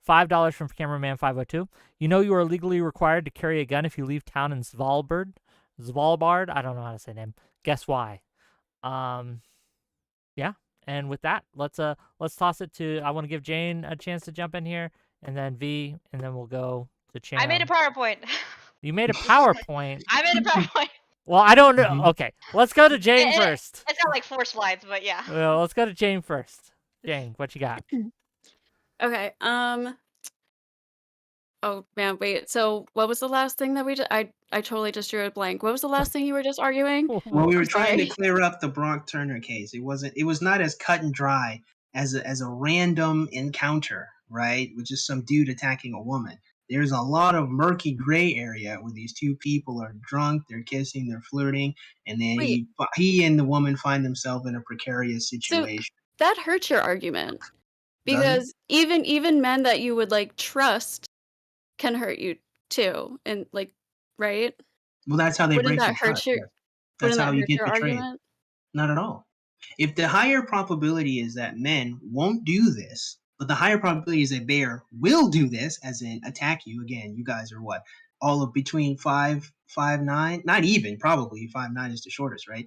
[SPEAKER 1] $5 from Cameraman 502. You know you are legally required to carry a gun if you leave town in Svalbard. I don't know how to say name. Guess why? Yeah. And with that, let's toss it to. I want to give Jane a chance to jump in here, and then V, and then we'll go to Cham.
[SPEAKER 3] I made a PowerPoint.
[SPEAKER 1] You made a PowerPoint.
[SPEAKER 3] I made a PowerPoint.
[SPEAKER 1] Well, I don't know. Okay, let's go to Jane first.
[SPEAKER 3] It's got like 4 slides, but yeah.
[SPEAKER 1] Well, let's go to Jane first. Jane, what you got?
[SPEAKER 5] Okay. Oh man, wait. So what was the last thing that I totally just drew a blank. What was the last thing you were just arguing?
[SPEAKER 4] Well, we
[SPEAKER 5] I'm
[SPEAKER 4] were trying to
[SPEAKER 5] sorry.
[SPEAKER 4] clear up the Brock Turner case. It was not as cut and dry as a random encounter, right? With just some dude attacking a woman. There's a lot of murky gray area where these two people are drunk, they're kissing, they're flirting, and then
[SPEAKER 5] Wait.
[SPEAKER 4] he and the woman find themselves in a precarious
[SPEAKER 5] So
[SPEAKER 4] situation.
[SPEAKER 5] that hurts your argument
[SPEAKER 4] Does it?
[SPEAKER 5] because even men that you would like trust can hurt you too, and like, right?
[SPEAKER 4] Well, that's how they
[SPEAKER 5] Wouldn't
[SPEAKER 4] break
[SPEAKER 5] that
[SPEAKER 4] some
[SPEAKER 5] hurt
[SPEAKER 4] trust.
[SPEAKER 5] your
[SPEAKER 4] Yes. That's
[SPEAKER 5] wouldn't
[SPEAKER 4] how
[SPEAKER 5] that
[SPEAKER 4] you
[SPEAKER 5] hurt
[SPEAKER 4] get
[SPEAKER 5] your
[SPEAKER 4] betrayed.
[SPEAKER 5] argument?
[SPEAKER 4] Not at all. If the higher probability is that men won't do this, but the higher probability is a bear will do this, as in attack you again. You guys are what? All of between 5'9", not even probably 5'9" is the shortest, right?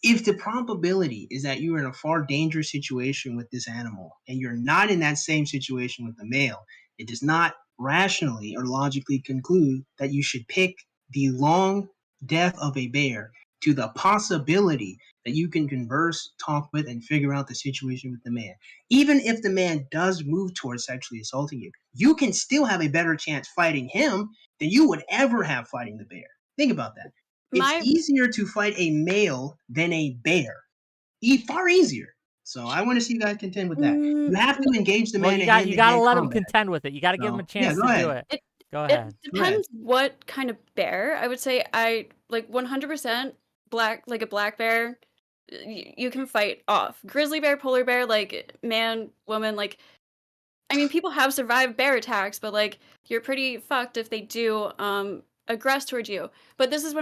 [SPEAKER 4] If the probability is that you are in a far dangerous situation with this animal and you're not in that same situation with the male, it does not rationally or logically conclude that you should pick the long death of a bear to the possibility that you can converse, talk with, and figure out the situation with the man. Even if the man does move towards sexually assaulting you, you can still have a better chance fighting him than you would ever have fighting the bear. Think about that. It's
[SPEAKER 5] My
[SPEAKER 4] easier to fight a male than a bear. Far easier. So I want to see you guys contend with that. You have to engage the
[SPEAKER 1] Well,
[SPEAKER 4] man
[SPEAKER 1] you
[SPEAKER 4] in
[SPEAKER 1] got to
[SPEAKER 4] hand-to-hand
[SPEAKER 1] let him
[SPEAKER 4] combat.
[SPEAKER 1] contend with it. You got to give him a
[SPEAKER 4] So, yeah,
[SPEAKER 1] chance
[SPEAKER 4] go
[SPEAKER 1] to do
[SPEAKER 4] ahead.
[SPEAKER 1] it. Go
[SPEAKER 5] it
[SPEAKER 1] ahead.
[SPEAKER 4] Go ahead.
[SPEAKER 5] depends what kind of bear. I would say I like 100% black, like a black bear. You can fight off. Grizzly bear, polar bear, like man, woman, like I mean, people have survived bear attacks, but like you're pretty fucked if they do aggress towards you. But this is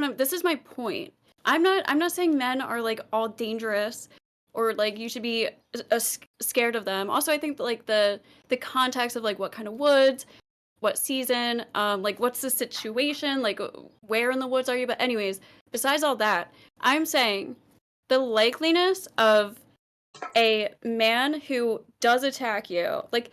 [SPEAKER 5] my point. I'm not saying men are like all dangerous or like you should be scared of them. Also, I think that, like the context of like what kind of woods, what season, like what's the situation, like where in the woods are you? But anyways, besides all that, I'm saying the likeliness of a man who does attack you, like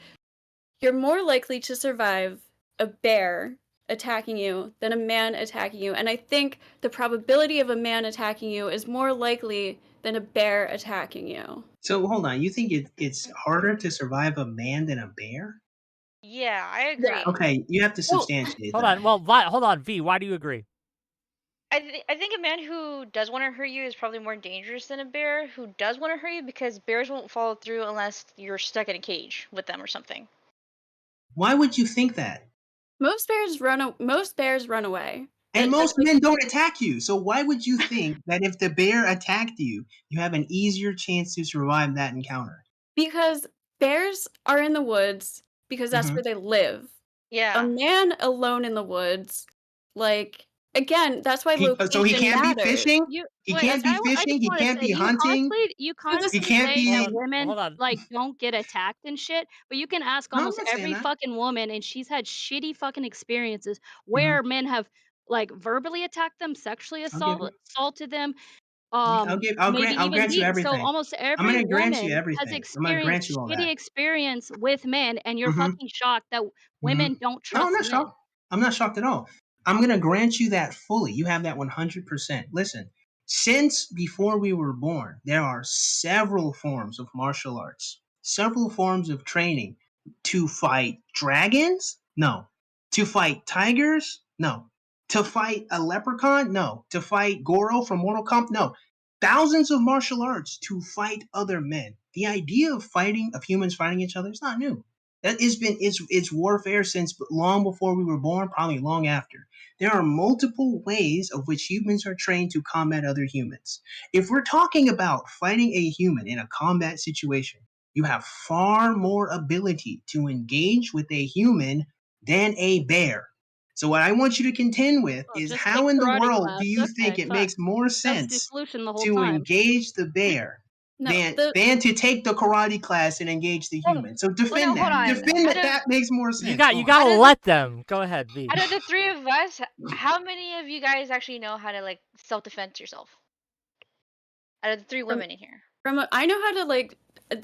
[SPEAKER 5] you're more likely to survive a bear attacking you than a man attacking you. And I think the probability of a man attacking you is more likely than a bear attacking you.
[SPEAKER 4] So hold on. You think it's harder to survive a man than a bear?
[SPEAKER 3] Yeah, I
[SPEAKER 5] Yeah.
[SPEAKER 3] agree.
[SPEAKER 4] Okay, you have to
[SPEAKER 5] Well,
[SPEAKER 4] substantiate
[SPEAKER 1] Hold
[SPEAKER 4] that.
[SPEAKER 1] on. Well, hold on, V. Why do you agree?
[SPEAKER 3] I think a man who does want to hurt you is probably more dangerous than a bear who does want to hurt you, because bears won't follow through unless you're stuck in a cage with them or something.
[SPEAKER 4] Why would you think that?
[SPEAKER 5] most bears run away.
[SPEAKER 4] And
[SPEAKER 5] That's
[SPEAKER 4] most
[SPEAKER 5] like
[SPEAKER 4] men don't attack you. So why would you think that if the bear attacked you, you have an easier chance to survive that encounter?
[SPEAKER 5] because bears are in the woods because that's
[SPEAKER 4] Mhm.
[SPEAKER 5] where they live. A
[SPEAKER 3] Yeah.
[SPEAKER 5] man alone in the woods, like again, that's why
[SPEAKER 4] So he
[SPEAKER 5] location
[SPEAKER 4] can't be
[SPEAKER 5] matters.
[SPEAKER 4] fishing.
[SPEAKER 2] You
[SPEAKER 4] He
[SPEAKER 2] wait.
[SPEAKER 4] can't be
[SPEAKER 2] I
[SPEAKER 4] fishing.
[SPEAKER 2] just
[SPEAKER 4] He
[SPEAKER 2] want to
[SPEAKER 4] can't
[SPEAKER 2] say
[SPEAKER 4] be hunting.
[SPEAKER 2] you
[SPEAKER 5] So this
[SPEAKER 4] He
[SPEAKER 2] constantly
[SPEAKER 4] can't
[SPEAKER 2] say that
[SPEAKER 4] be.
[SPEAKER 1] Hold
[SPEAKER 2] women
[SPEAKER 1] on.
[SPEAKER 2] like don't get attacked and shit, but you can ask
[SPEAKER 4] No, I'm
[SPEAKER 2] almost
[SPEAKER 4] not saying
[SPEAKER 2] every
[SPEAKER 4] that.
[SPEAKER 2] fucking woman, and she's had shitty fucking experiences
[SPEAKER 4] Mhm.
[SPEAKER 2] where men have like verbally attacked them, sexually
[SPEAKER 4] I'll give you.
[SPEAKER 2] assaulted them, maybe
[SPEAKER 4] I'll
[SPEAKER 2] even
[SPEAKER 4] grant you
[SPEAKER 2] beaten. So
[SPEAKER 4] everything.
[SPEAKER 2] almost
[SPEAKER 4] I'm
[SPEAKER 2] every
[SPEAKER 4] gonna grant you
[SPEAKER 2] woman has
[SPEAKER 4] everything. I'm gonna grant you
[SPEAKER 2] experienced
[SPEAKER 4] all
[SPEAKER 2] shitty
[SPEAKER 4] that.
[SPEAKER 2] experience with men, and you're
[SPEAKER 4] Hmm.
[SPEAKER 2] fucking shocked that
[SPEAKER 4] Hmm.
[SPEAKER 2] women don't
[SPEAKER 4] No, I'm
[SPEAKER 2] trust
[SPEAKER 4] not
[SPEAKER 2] men.
[SPEAKER 4] shocked. I'm not shocked at all. I'm gonna grant you that fully. You have that 100%. Listen, since before we were born, there are several forms of martial arts, several forms of training to fight dragons. No. To fight tigers. No. To fight a leprechaun. No. To fight Goro from Mortal Kombat. No. Thousands of martial arts to fight other men. The idea of humans fighting each other is not new. That has been it's warfare since long before we were born, probably long after. There are multiple ways of which humans are trained to combat other humans. If we're talking about fighting a human in a combat situation, you have far more ability to engage with a human than a bear. So what I want you to contend with
[SPEAKER 2] Oh,
[SPEAKER 4] is
[SPEAKER 2] just take
[SPEAKER 4] how in the
[SPEAKER 2] karate
[SPEAKER 4] world do
[SPEAKER 2] class.
[SPEAKER 4] you think
[SPEAKER 2] Okay,
[SPEAKER 4] it
[SPEAKER 2] fuck.
[SPEAKER 4] makes more
[SPEAKER 2] That's the
[SPEAKER 4] sense
[SPEAKER 2] solution the whole
[SPEAKER 4] to
[SPEAKER 2] time.
[SPEAKER 4] engage the bear
[SPEAKER 5] No,
[SPEAKER 4] than to take the karate class and engage the
[SPEAKER 3] Hold,
[SPEAKER 4] human. So
[SPEAKER 3] well,
[SPEAKER 4] defend
[SPEAKER 3] no, hold
[SPEAKER 4] that.
[SPEAKER 3] on.
[SPEAKER 4] Defend that. That makes more sense. Go
[SPEAKER 1] You
[SPEAKER 4] on.
[SPEAKER 1] got to
[SPEAKER 3] Out of
[SPEAKER 1] let them. Go ahead, V.
[SPEAKER 3] out of the three of us, how many of you guys actually know how to like self-defense yourself? Out of the three
[SPEAKER 5] from
[SPEAKER 3] women in here.
[SPEAKER 5] I know how to like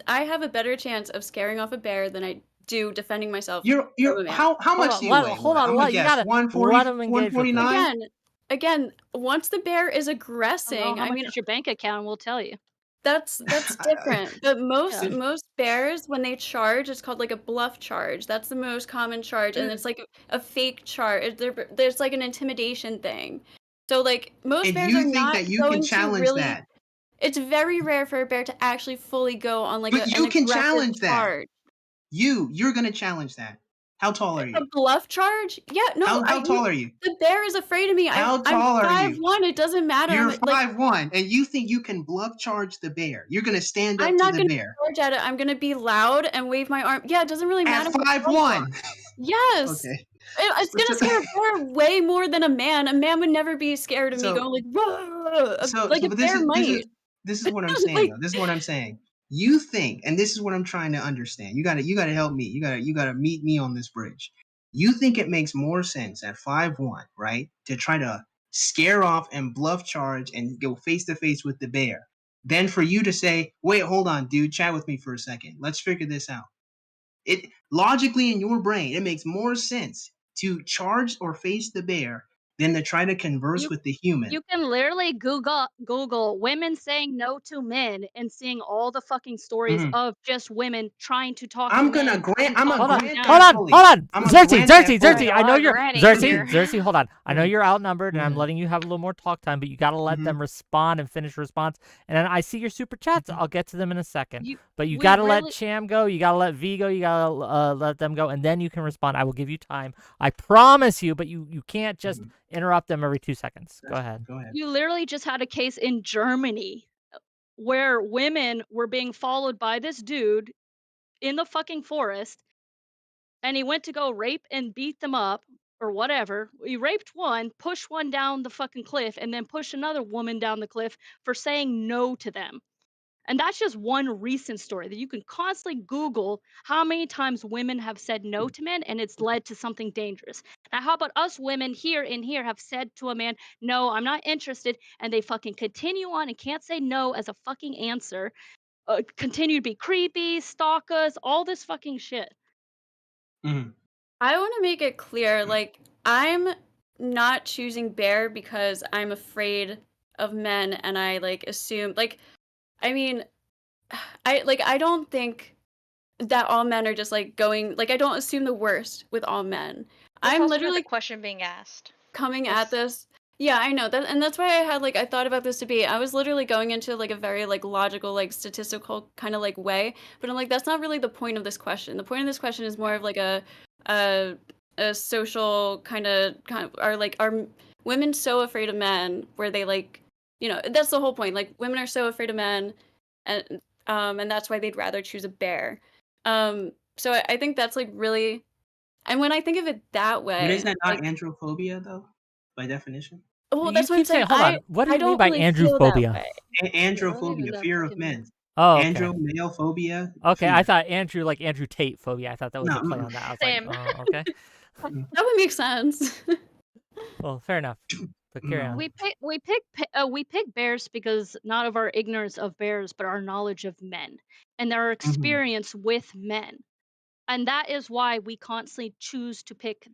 [SPEAKER 5] I have a better chance of scaring off a bear than I do defending myself from
[SPEAKER 4] You're
[SPEAKER 5] a man.
[SPEAKER 4] how
[SPEAKER 1] Hold
[SPEAKER 4] much
[SPEAKER 1] on.
[SPEAKER 4] do you weigh?
[SPEAKER 1] Hold
[SPEAKER 4] What?
[SPEAKER 1] on.
[SPEAKER 4] I'm gonna
[SPEAKER 1] You
[SPEAKER 4] guess
[SPEAKER 1] got to
[SPEAKER 4] 140,
[SPEAKER 1] let them engage with it.
[SPEAKER 4] 149.
[SPEAKER 5] Again, once the bear is
[SPEAKER 2] I don't know
[SPEAKER 5] aggressing,
[SPEAKER 2] how
[SPEAKER 5] I
[SPEAKER 2] much
[SPEAKER 5] mean,
[SPEAKER 2] is your bank account, and we'll tell you.
[SPEAKER 5] That's different. But
[SPEAKER 2] Yeah.
[SPEAKER 5] most bears, when they charge, it's called like a bluff charge. That's the most common charge, and it's like a fake charge. There's like an intimidation thing. So like most
[SPEAKER 4] And
[SPEAKER 5] bears are
[SPEAKER 4] you think
[SPEAKER 5] not
[SPEAKER 4] that you can
[SPEAKER 5] going to
[SPEAKER 4] challenge
[SPEAKER 5] really.
[SPEAKER 4] that?
[SPEAKER 5] It's very rare for a bear to actually fully go on like
[SPEAKER 4] But
[SPEAKER 5] an
[SPEAKER 4] you can
[SPEAKER 5] aggressive
[SPEAKER 4] challenge that.
[SPEAKER 5] charge.
[SPEAKER 4] You're gonna challenge that. How tall are
[SPEAKER 5] A
[SPEAKER 4] you?
[SPEAKER 5] bluff charge? Yeah, no,
[SPEAKER 4] How tall are you?
[SPEAKER 5] the bear is afraid of me.
[SPEAKER 4] How
[SPEAKER 5] I'm
[SPEAKER 4] tall are you?
[SPEAKER 5] 5'1". It doesn't matter.
[SPEAKER 4] You're
[SPEAKER 5] I'm like
[SPEAKER 4] 5'1", and you think you can bluff charge the bear? You're gonna stand up
[SPEAKER 5] I'm
[SPEAKER 4] to
[SPEAKER 5] not
[SPEAKER 4] the
[SPEAKER 5] gonna
[SPEAKER 4] bear
[SPEAKER 5] charge at it. I'm gonna be loud and wave my arm. Yeah, it doesn't really
[SPEAKER 4] at
[SPEAKER 5] matter what size you are.
[SPEAKER 4] 5'1"?
[SPEAKER 5] Yes.
[SPEAKER 4] Okay.
[SPEAKER 5] It's gonna scare a bear way more than a man. A man would never be scared of me going
[SPEAKER 4] So
[SPEAKER 5] like, "Rah!" Like a
[SPEAKER 4] but
[SPEAKER 5] bear might.
[SPEAKER 4] this is what I'm saying
[SPEAKER 5] Like
[SPEAKER 4] though. This is what I'm saying. You think, and this is what I'm trying to understand. You gotta help me. You gotta meet me on this bridge. You think it makes more sense at 5'1", right, to try to scare off and bluff charge and go face to face with the bear, than for you to say, "Wait, hold on, dude, chat with me for a second. Let's figure this out." It logically in your brain, it makes more sense to charge or face the bear than to try to converse
[SPEAKER 2] You
[SPEAKER 4] with the human.
[SPEAKER 2] you can literally Google women saying no to men and seeing all the fucking stories
[SPEAKER 4] Mhm.
[SPEAKER 2] of just women trying to talk to
[SPEAKER 4] I'm gonna
[SPEAKER 2] men
[SPEAKER 4] grant.
[SPEAKER 2] and
[SPEAKER 4] I'm
[SPEAKER 2] talk
[SPEAKER 4] a
[SPEAKER 1] Hold on,
[SPEAKER 2] them
[SPEAKER 4] grant
[SPEAKER 2] down.
[SPEAKER 1] hold
[SPEAKER 4] that
[SPEAKER 1] on,
[SPEAKER 4] fully.
[SPEAKER 1] hold on.
[SPEAKER 4] I'm a
[SPEAKER 1] Xerxes,
[SPEAKER 4] grant that
[SPEAKER 1] Xerxes,
[SPEAKER 4] fully.
[SPEAKER 1] Xerxes. I know
[SPEAKER 3] Y'all
[SPEAKER 1] you're
[SPEAKER 3] granting here.
[SPEAKER 1] Xerxes, hold on. I know
[SPEAKER 4] Mhm.
[SPEAKER 1] you're outnumbered, and I'm
[SPEAKER 4] Mhm.
[SPEAKER 1] letting you have a little more talk time, but you got to let
[SPEAKER 4] Mhm.
[SPEAKER 1] them respond and finish response. And then I see your super chats.
[SPEAKER 4] Mhm.
[SPEAKER 1] I'll get to them in a second.
[SPEAKER 2] You
[SPEAKER 1] But you
[SPEAKER 2] we
[SPEAKER 1] got to let
[SPEAKER 2] really
[SPEAKER 1] Cham go. You got to let V go. You got to let them go, and then you can respond. I will give you time. I promise you. But you can't just
[SPEAKER 4] Mhm.
[SPEAKER 1] interrupt them every 2 seconds. Go
[SPEAKER 4] Gotcha.
[SPEAKER 1] ahead.
[SPEAKER 4] Go ahead.
[SPEAKER 2] you literally just had a case in Germany where women were being followed by this dude in the fucking forest, and he went to go rape and beat them up or whatever. He raped one, pushed one down the fucking cliff, and then pushed another woman down the cliff for saying no to them. And that's just one recent story that you can constantly Google how many times women have said no to men and it's led to something dangerous. Now, how about us women here have said to a man, no, I'm not interested, and they fucking continue on and can't say no as a fucking answer, continue to be creepy, stalk us, all this fucking shit.
[SPEAKER 4] Mhm.
[SPEAKER 5] I want to make it clear, like I'm not choosing bear because I'm afraid of men, and I like assume like I mean, I don't think that all men are just like going like I don't assume the worst with all men.
[SPEAKER 3] That's
[SPEAKER 5] I'm
[SPEAKER 3] also not the
[SPEAKER 5] literally
[SPEAKER 3] question being asked.
[SPEAKER 5] coming at
[SPEAKER 3] It's
[SPEAKER 5] this. Yeah, I know that, and that's why I thought about this debate. I was literally going into like a very like logical, like statistical kind of like way, but I'm like that's not really the point of this question. The point of this question is more of like a a social kind of are women so afraid of men where they like that's the whole point. Like women are so afraid of men, and that's why they'd rather choose a bear. So I think that's like really, and when I think of it that
[SPEAKER 4] But is
[SPEAKER 5] way,
[SPEAKER 4] that not
[SPEAKER 5] like
[SPEAKER 4] androphobia though, by definition?
[SPEAKER 5] well,
[SPEAKER 1] You
[SPEAKER 5] that's what I'm
[SPEAKER 1] keep saying,
[SPEAKER 5] saying.
[SPEAKER 1] hold on. What do
[SPEAKER 5] I
[SPEAKER 1] you mean
[SPEAKER 5] don't
[SPEAKER 1] by
[SPEAKER 5] really feel that
[SPEAKER 1] androphobia?
[SPEAKER 5] way.
[SPEAKER 2] Yeah, I don't even
[SPEAKER 4] Androphobia,
[SPEAKER 2] know what
[SPEAKER 4] fear
[SPEAKER 2] that
[SPEAKER 4] of
[SPEAKER 2] fucking
[SPEAKER 4] men.
[SPEAKER 2] means.
[SPEAKER 1] Oh, okay.
[SPEAKER 4] Andro male phobia,
[SPEAKER 1] Okay, I
[SPEAKER 4] fear.
[SPEAKER 1] thought Andrew like Andrew Tate phobia. I thought that was
[SPEAKER 4] No.
[SPEAKER 1] a play on that. I was like,
[SPEAKER 3] same.
[SPEAKER 1] oh, okay.
[SPEAKER 4] Mm-mm.
[SPEAKER 5] That would make sense.
[SPEAKER 1] Well, fair enough. But carry on.
[SPEAKER 4] No.
[SPEAKER 2] We pick bears because not of our ignorance of bears, but our knowledge of men and our
[SPEAKER 4] Mhm.
[SPEAKER 2] experience with men. And that is why we constantly choose to pick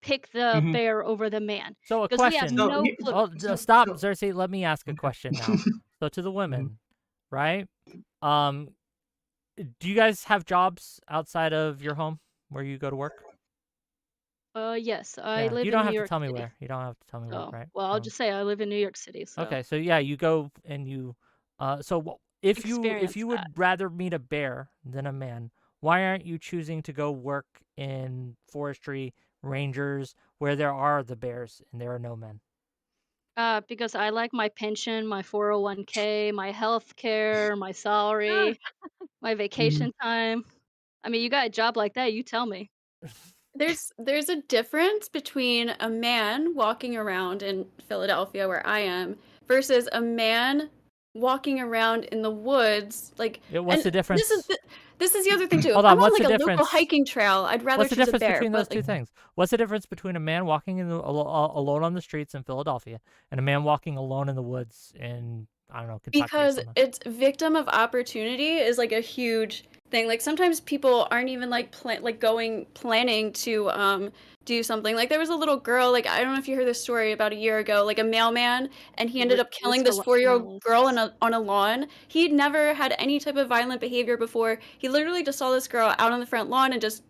[SPEAKER 2] the
[SPEAKER 4] Mhm.
[SPEAKER 2] bear over the man
[SPEAKER 1] So a
[SPEAKER 2] because we have
[SPEAKER 1] question.
[SPEAKER 4] So
[SPEAKER 2] no
[SPEAKER 4] here,
[SPEAKER 2] clue.
[SPEAKER 1] Oh,
[SPEAKER 4] so
[SPEAKER 1] stop,
[SPEAKER 4] so
[SPEAKER 1] Cersei. Let me ask a
[SPEAKER 4] okay.
[SPEAKER 1] question now. So to the
[SPEAKER 4] Mhm.
[SPEAKER 1] women, right? Um, do you guys have jobs outside of your home where you go to work?
[SPEAKER 2] Yes, I
[SPEAKER 1] Yeah, you
[SPEAKER 2] live in
[SPEAKER 1] don't
[SPEAKER 2] New
[SPEAKER 1] have to
[SPEAKER 2] York
[SPEAKER 1] tell me
[SPEAKER 2] City.
[SPEAKER 1] where. You don't have to tell me where,
[SPEAKER 2] So,
[SPEAKER 1] right?
[SPEAKER 2] well, I'll just say I live in New York City, so
[SPEAKER 1] Okay, so yeah, you go and you if
[SPEAKER 2] experience
[SPEAKER 1] you
[SPEAKER 2] that.
[SPEAKER 1] would rather meet a bear than a man, why aren't you choosing to go work in forestry, rangers, where there are the bears and there are no men?
[SPEAKER 2] Because I like my pension, my 401k, my health care, my salary, my
[SPEAKER 4] Mhm.
[SPEAKER 2] vacation time. I mean, you got a job like that, you tell me.
[SPEAKER 5] There's a difference between a man walking around in Philadelphia where I am versus a man walking around in the woods like
[SPEAKER 1] Yeah, what's
[SPEAKER 5] and
[SPEAKER 1] the difference?
[SPEAKER 5] this is the other thing too. If
[SPEAKER 1] Hold
[SPEAKER 5] I'm
[SPEAKER 1] on,
[SPEAKER 5] on
[SPEAKER 1] what's
[SPEAKER 5] like
[SPEAKER 1] the
[SPEAKER 5] a local
[SPEAKER 1] difference?
[SPEAKER 5] hiking trail, I'd rather
[SPEAKER 1] What's the
[SPEAKER 5] choose a
[SPEAKER 1] difference
[SPEAKER 5] bear,
[SPEAKER 1] between those
[SPEAKER 5] but
[SPEAKER 1] two
[SPEAKER 5] like
[SPEAKER 1] things? What's the difference between a man walking alone on the streets in Philadelphia and a man walking alone in the woods in I don't know, Kentucky or
[SPEAKER 5] Because
[SPEAKER 1] something.
[SPEAKER 5] it's victim of opportunity is like a huge thing. Like sometimes people aren't even like planning to do something. Like there was a little girl, like I don't know if you heard this story about a year ago, like a mailman, and he ended up killing this 4-year-old girl on a lawn. He'd never had any type of violent behavior before. He literally just saw this girl out on the front lawn and just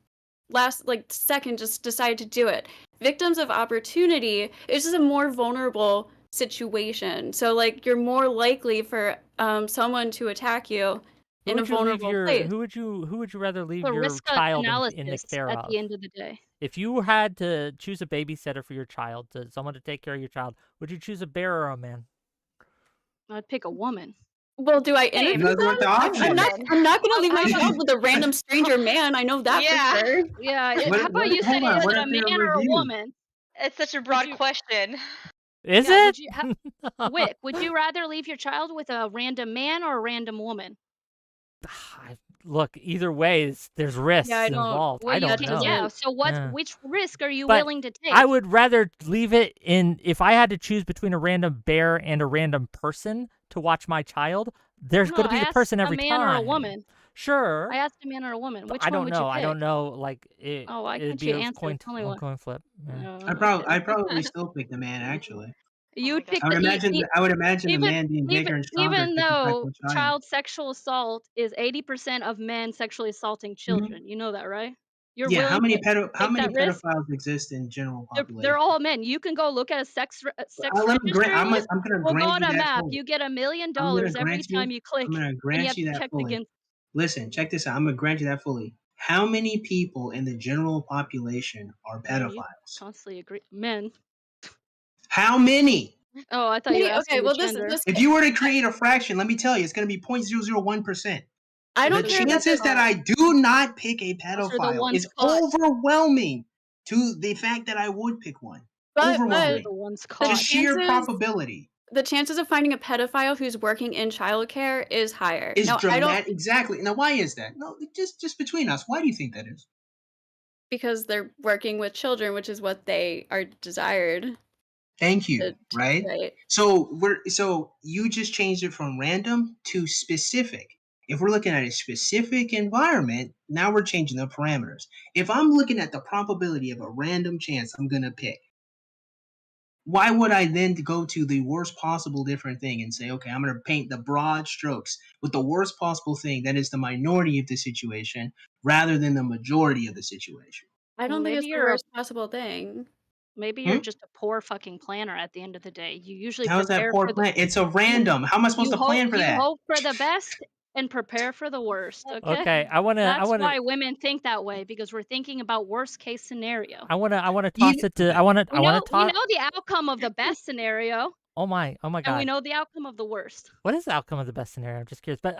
[SPEAKER 5] last second just decided to do it. Victims of opportunity is just a more vulnerable situation. So like you're more likely for someone to attack you in a vulnerable place.
[SPEAKER 1] Who would you rather leave
[SPEAKER 2] The
[SPEAKER 1] your
[SPEAKER 2] risk
[SPEAKER 1] child in
[SPEAKER 2] analysis
[SPEAKER 1] care
[SPEAKER 2] at
[SPEAKER 1] of?
[SPEAKER 2] the end of the day.
[SPEAKER 1] If you had to choose a babysitter for your child, someone to take care of your child, would you choose a bear or a man?
[SPEAKER 2] I'd pick a woman.
[SPEAKER 5] Well, do I interview
[SPEAKER 4] Those weren't the options.
[SPEAKER 5] I'm not gonna leave my
[SPEAKER 2] How about-
[SPEAKER 5] child with a random stranger man. I know that
[SPEAKER 3] Yeah.
[SPEAKER 5] for sure.
[SPEAKER 2] Yeah.
[SPEAKER 4] What-
[SPEAKER 2] How about
[SPEAKER 4] what-
[SPEAKER 2] you say,
[SPEAKER 4] hold on,
[SPEAKER 2] is
[SPEAKER 4] what
[SPEAKER 2] it a
[SPEAKER 4] if they're
[SPEAKER 2] man or a
[SPEAKER 4] reviewed?
[SPEAKER 2] woman?
[SPEAKER 3] It's such a broad
[SPEAKER 2] you-
[SPEAKER 3] question.
[SPEAKER 1] Is
[SPEAKER 2] Yeah,
[SPEAKER 1] it?
[SPEAKER 2] Whick, would you rather leave your child with a random man or a random woman?
[SPEAKER 1] Look, either way, there's risks
[SPEAKER 5] Yeah, I don't-
[SPEAKER 1] involved.
[SPEAKER 2] Well,
[SPEAKER 1] I
[SPEAKER 2] you
[SPEAKER 1] don't
[SPEAKER 2] can't-
[SPEAKER 1] know.
[SPEAKER 2] Yeah. So
[SPEAKER 1] Yeah.
[SPEAKER 2] which risk are you
[SPEAKER 1] But
[SPEAKER 2] willing to take?
[SPEAKER 1] I would rather leave it in. If I had to choose between a random bear and a random person to watch my child, there's
[SPEAKER 2] No,
[SPEAKER 1] going to be
[SPEAKER 2] I
[SPEAKER 1] the
[SPEAKER 2] asked
[SPEAKER 1] person
[SPEAKER 2] a
[SPEAKER 1] every
[SPEAKER 2] man
[SPEAKER 1] time.
[SPEAKER 2] or a woman.
[SPEAKER 1] Sure.
[SPEAKER 2] I asked a man or a woman.
[SPEAKER 1] But
[SPEAKER 2] Which
[SPEAKER 1] I
[SPEAKER 2] one
[SPEAKER 1] don't
[SPEAKER 2] would
[SPEAKER 1] know.
[SPEAKER 2] you pick?
[SPEAKER 1] I don't know. Like
[SPEAKER 2] Oh, why
[SPEAKER 1] it'd
[SPEAKER 2] can't
[SPEAKER 1] be
[SPEAKER 2] you
[SPEAKER 1] a
[SPEAKER 2] answer? Tell me one.
[SPEAKER 1] coin flip. Yeah.
[SPEAKER 2] Oh,
[SPEAKER 4] I'd
[SPEAKER 2] okay.
[SPEAKER 4] probably still pick the man. Actually,
[SPEAKER 2] You'd
[SPEAKER 3] God.
[SPEAKER 2] pick
[SPEAKER 4] I would
[SPEAKER 2] the
[SPEAKER 4] imagine. I would imagine the
[SPEAKER 2] even
[SPEAKER 4] man being bigger and stronger.
[SPEAKER 2] even
[SPEAKER 4] could protect
[SPEAKER 2] though
[SPEAKER 4] the child.
[SPEAKER 2] child sexual assault is 80% of men sexually assaulting children. You know that, right? You're
[SPEAKER 4] Yeah. How
[SPEAKER 2] willing
[SPEAKER 4] many
[SPEAKER 2] to
[SPEAKER 4] how
[SPEAKER 2] take
[SPEAKER 4] many
[SPEAKER 2] that risk?
[SPEAKER 4] pedophiles exist in general population?
[SPEAKER 2] They're all men. You can go look at a sex
[SPEAKER 4] Let me
[SPEAKER 2] registry
[SPEAKER 4] I'm
[SPEAKER 2] list.
[SPEAKER 4] gonna
[SPEAKER 2] We'll go
[SPEAKER 4] grant
[SPEAKER 2] on
[SPEAKER 4] you
[SPEAKER 2] a
[SPEAKER 4] that
[SPEAKER 2] map.
[SPEAKER 4] fully.
[SPEAKER 2] You get $1 million
[SPEAKER 4] I'm gonna
[SPEAKER 2] every
[SPEAKER 4] grant you.
[SPEAKER 2] time you click,
[SPEAKER 4] I'm gonna
[SPEAKER 2] and you
[SPEAKER 4] grant
[SPEAKER 2] have
[SPEAKER 4] you
[SPEAKER 2] to
[SPEAKER 4] that
[SPEAKER 2] check
[SPEAKER 4] fully.
[SPEAKER 2] against.
[SPEAKER 4] Listen, check this out. I'm gonna grant you that fully. How many people in the general population are
[SPEAKER 2] Man, you
[SPEAKER 4] pedophiles?
[SPEAKER 2] constantly agree. Men.
[SPEAKER 4] How many?
[SPEAKER 2] Oh, I thought you were asking
[SPEAKER 5] Okay,
[SPEAKER 2] the
[SPEAKER 5] well
[SPEAKER 2] gender.
[SPEAKER 4] If you were to create a fraction, let me tell you, it's going to be 0.001%.
[SPEAKER 5] I don't
[SPEAKER 4] The
[SPEAKER 5] care about
[SPEAKER 4] chances that I do not pick a
[SPEAKER 2] Those are the
[SPEAKER 4] pedophile
[SPEAKER 2] ones
[SPEAKER 4] is
[SPEAKER 2] caught.
[SPEAKER 4] overwhelming to the fact that I would pick one.
[SPEAKER 5] But
[SPEAKER 4] Overwhelming.
[SPEAKER 2] The ones
[SPEAKER 5] the
[SPEAKER 2] caught.
[SPEAKER 4] Just sheer
[SPEAKER 5] chances-
[SPEAKER 4] probability
[SPEAKER 5] the chances of finding a pedophile who's working in childcare is higher.
[SPEAKER 4] is
[SPEAKER 5] No, I
[SPEAKER 4] dramatic.
[SPEAKER 5] don't,
[SPEAKER 4] Exactly. Now, why is that? No, just between us. Why do you think that is?
[SPEAKER 5] because they're working with children, which is what they are desired.
[SPEAKER 4] Thank you.
[SPEAKER 5] to-
[SPEAKER 4] Right.
[SPEAKER 5] Right.
[SPEAKER 4] So you just changed it from random to specific. If we're looking at a specific environment, now we're changing the parameters. If I'm looking at the probability of a random chance I'm gonna pick, why would I then go to the worst possible different thing and say, okay, I'm gonna paint the broad strokes with the worst possible thing that is the minority of the situation rather than the majority of the situation?
[SPEAKER 5] I don't think
[SPEAKER 2] Maybe
[SPEAKER 5] it's the
[SPEAKER 2] you're a-
[SPEAKER 5] worst possible thing.
[SPEAKER 2] Maybe you're just a poor fucking planner at the end of the day. You usually
[SPEAKER 4] How's that
[SPEAKER 2] prepare
[SPEAKER 4] poor
[SPEAKER 2] for
[SPEAKER 4] plan? It's a random. How am I supposed to plan for
[SPEAKER 2] you
[SPEAKER 4] that?
[SPEAKER 2] hope for the best and prepare for the worst. Okay.
[SPEAKER 1] Okay, I wanna
[SPEAKER 2] Why women think that way, because we're thinking about worst case scenario.
[SPEAKER 1] I wanna toss it to I wanna
[SPEAKER 2] We know
[SPEAKER 1] toss.
[SPEAKER 2] the outcome of the best scenario,
[SPEAKER 1] Oh my
[SPEAKER 2] and we
[SPEAKER 1] god.
[SPEAKER 2] know the outcome of the worst.
[SPEAKER 1] What is the outcome of the best scenario? I'm just curious. But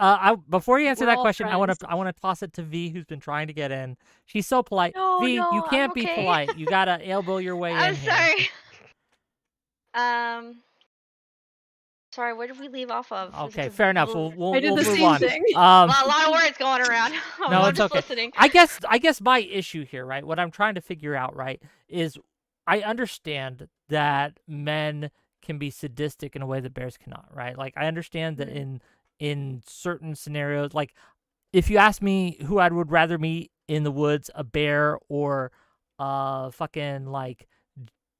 [SPEAKER 1] before you answer
[SPEAKER 2] We're
[SPEAKER 1] that
[SPEAKER 2] all
[SPEAKER 1] question, I
[SPEAKER 2] friends.
[SPEAKER 1] wanna toss it to V, who's been trying to get in. She's so polite.
[SPEAKER 3] No,
[SPEAKER 1] V,
[SPEAKER 3] no,
[SPEAKER 1] you can't
[SPEAKER 3] I'm
[SPEAKER 1] be
[SPEAKER 3] okay.
[SPEAKER 1] polite. You gotta elbow your way
[SPEAKER 3] I'm
[SPEAKER 1] in here.
[SPEAKER 3] sorry. Sorry, where did we leave off of?
[SPEAKER 1] Okay, fair enough. We'll
[SPEAKER 5] I did the
[SPEAKER 1] move
[SPEAKER 5] same
[SPEAKER 1] on.
[SPEAKER 5] thing.
[SPEAKER 3] Well, a lot of words going around.
[SPEAKER 1] No,
[SPEAKER 3] I'm
[SPEAKER 1] it's
[SPEAKER 3] just
[SPEAKER 1] okay.
[SPEAKER 3] listening.
[SPEAKER 1] I guess my issue here, right? What I'm trying to figure out, right, is I understand that men can be sadistic in a way that bears cannot, right? Like I understand that in certain scenarios, like if you ask me who I would rather meet in the woods, a bear or fucking like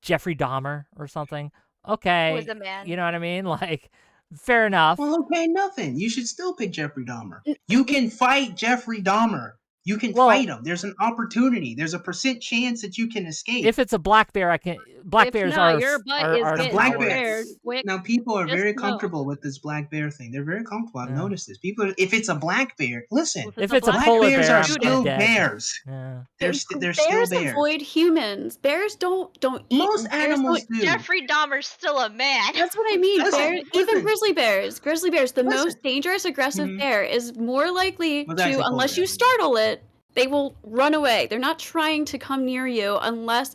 [SPEAKER 1] Jeffrey Dahmer or something, okay,
[SPEAKER 3] Who is a man?
[SPEAKER 1] you know what I mean? Like fair enough.
[SPEAKER 4] Well, okay, nothing. You should still pick Jeffrey Dahmer. You can fight Jeffrey Dahmer. You can fight him. There's an opportunity. There's a % chance that you can escape.
[SPEAKER 1] If it's a black bear, I can. Black
[SPEAKER 2] If
[SPEAKER 1] bears
[SPEAKER 2] not,
[SPEAKER 1] are
[SPEAKER 2] your butt
[SPEAKER 1] are,
[SPEAKER 2] is
[SPEAKER 1] are
[SPEAKER 2] getting
[SPEAKER 4] black
[SPEAKER 1] cowards.
[SPEAKER 2] prepared. Whick,
[SPEAKER 4] Now, people are
[SPEAKER 2] just
[SPEAKER 4] very
[SPEAKER 2] know.
[SPEAKER 4] comfortable with this black bear thing. They're very comfortable. I've
[SPEAKER 1] Yeah.
[SPEAKER 4] noticed this. People, if it's a black bear, listen.
[SPEAKER 1] If it's a
[SPEAKER 4] Black
[SPEAKER 1] polar
[SPEAKER 4] bears
[SPEAKER 1] bear,
[SPEAKER 4] are
[SPEAKER 1] I'm
[SPEAKER 4] still
[SPEAKER 1] dead.
[SPEAKER 4] bears.
[SPEAKER 1] Yeah.
[SPEAKER 4] They're still
[SPEAKER 5] Bears
[SPEAKER 4] bears.
[SPEAKER 5] avoid humans. Bears don't eat.
[SPEAKER 4] Most
[SPEAKER 5] Bears
[SPEAKER 4] animals
[SPEAKER 5] don't-
[SPEAKER 4] do.
[SPEAKER 3] Jeffrey Dahmer's still a man.
[SPEAKER 5] That's what I mean.
[SPEAKER 4] Listen,
[SPEAKER 5] Bears,
[SPEAKER 4] listen.
[SPEAKER 5] even grizzly bears. Grizzly bears, the
[SPEAKER 4] Listen.
[SPEAKER 5] most dangerous, aggressive
[SPEAKER 4] Mhm.
[SPEAKER 5] bear, is more likely
[SPEAKER 4] Well, that's a
[SPEAKER 5] to,
[SPEAKER 4] polar
[SPEAKER 5] unless
[SPEAKER 4] bear.
[SPEAKER 5] you startle it, they will run away. They're not trying to come near you unless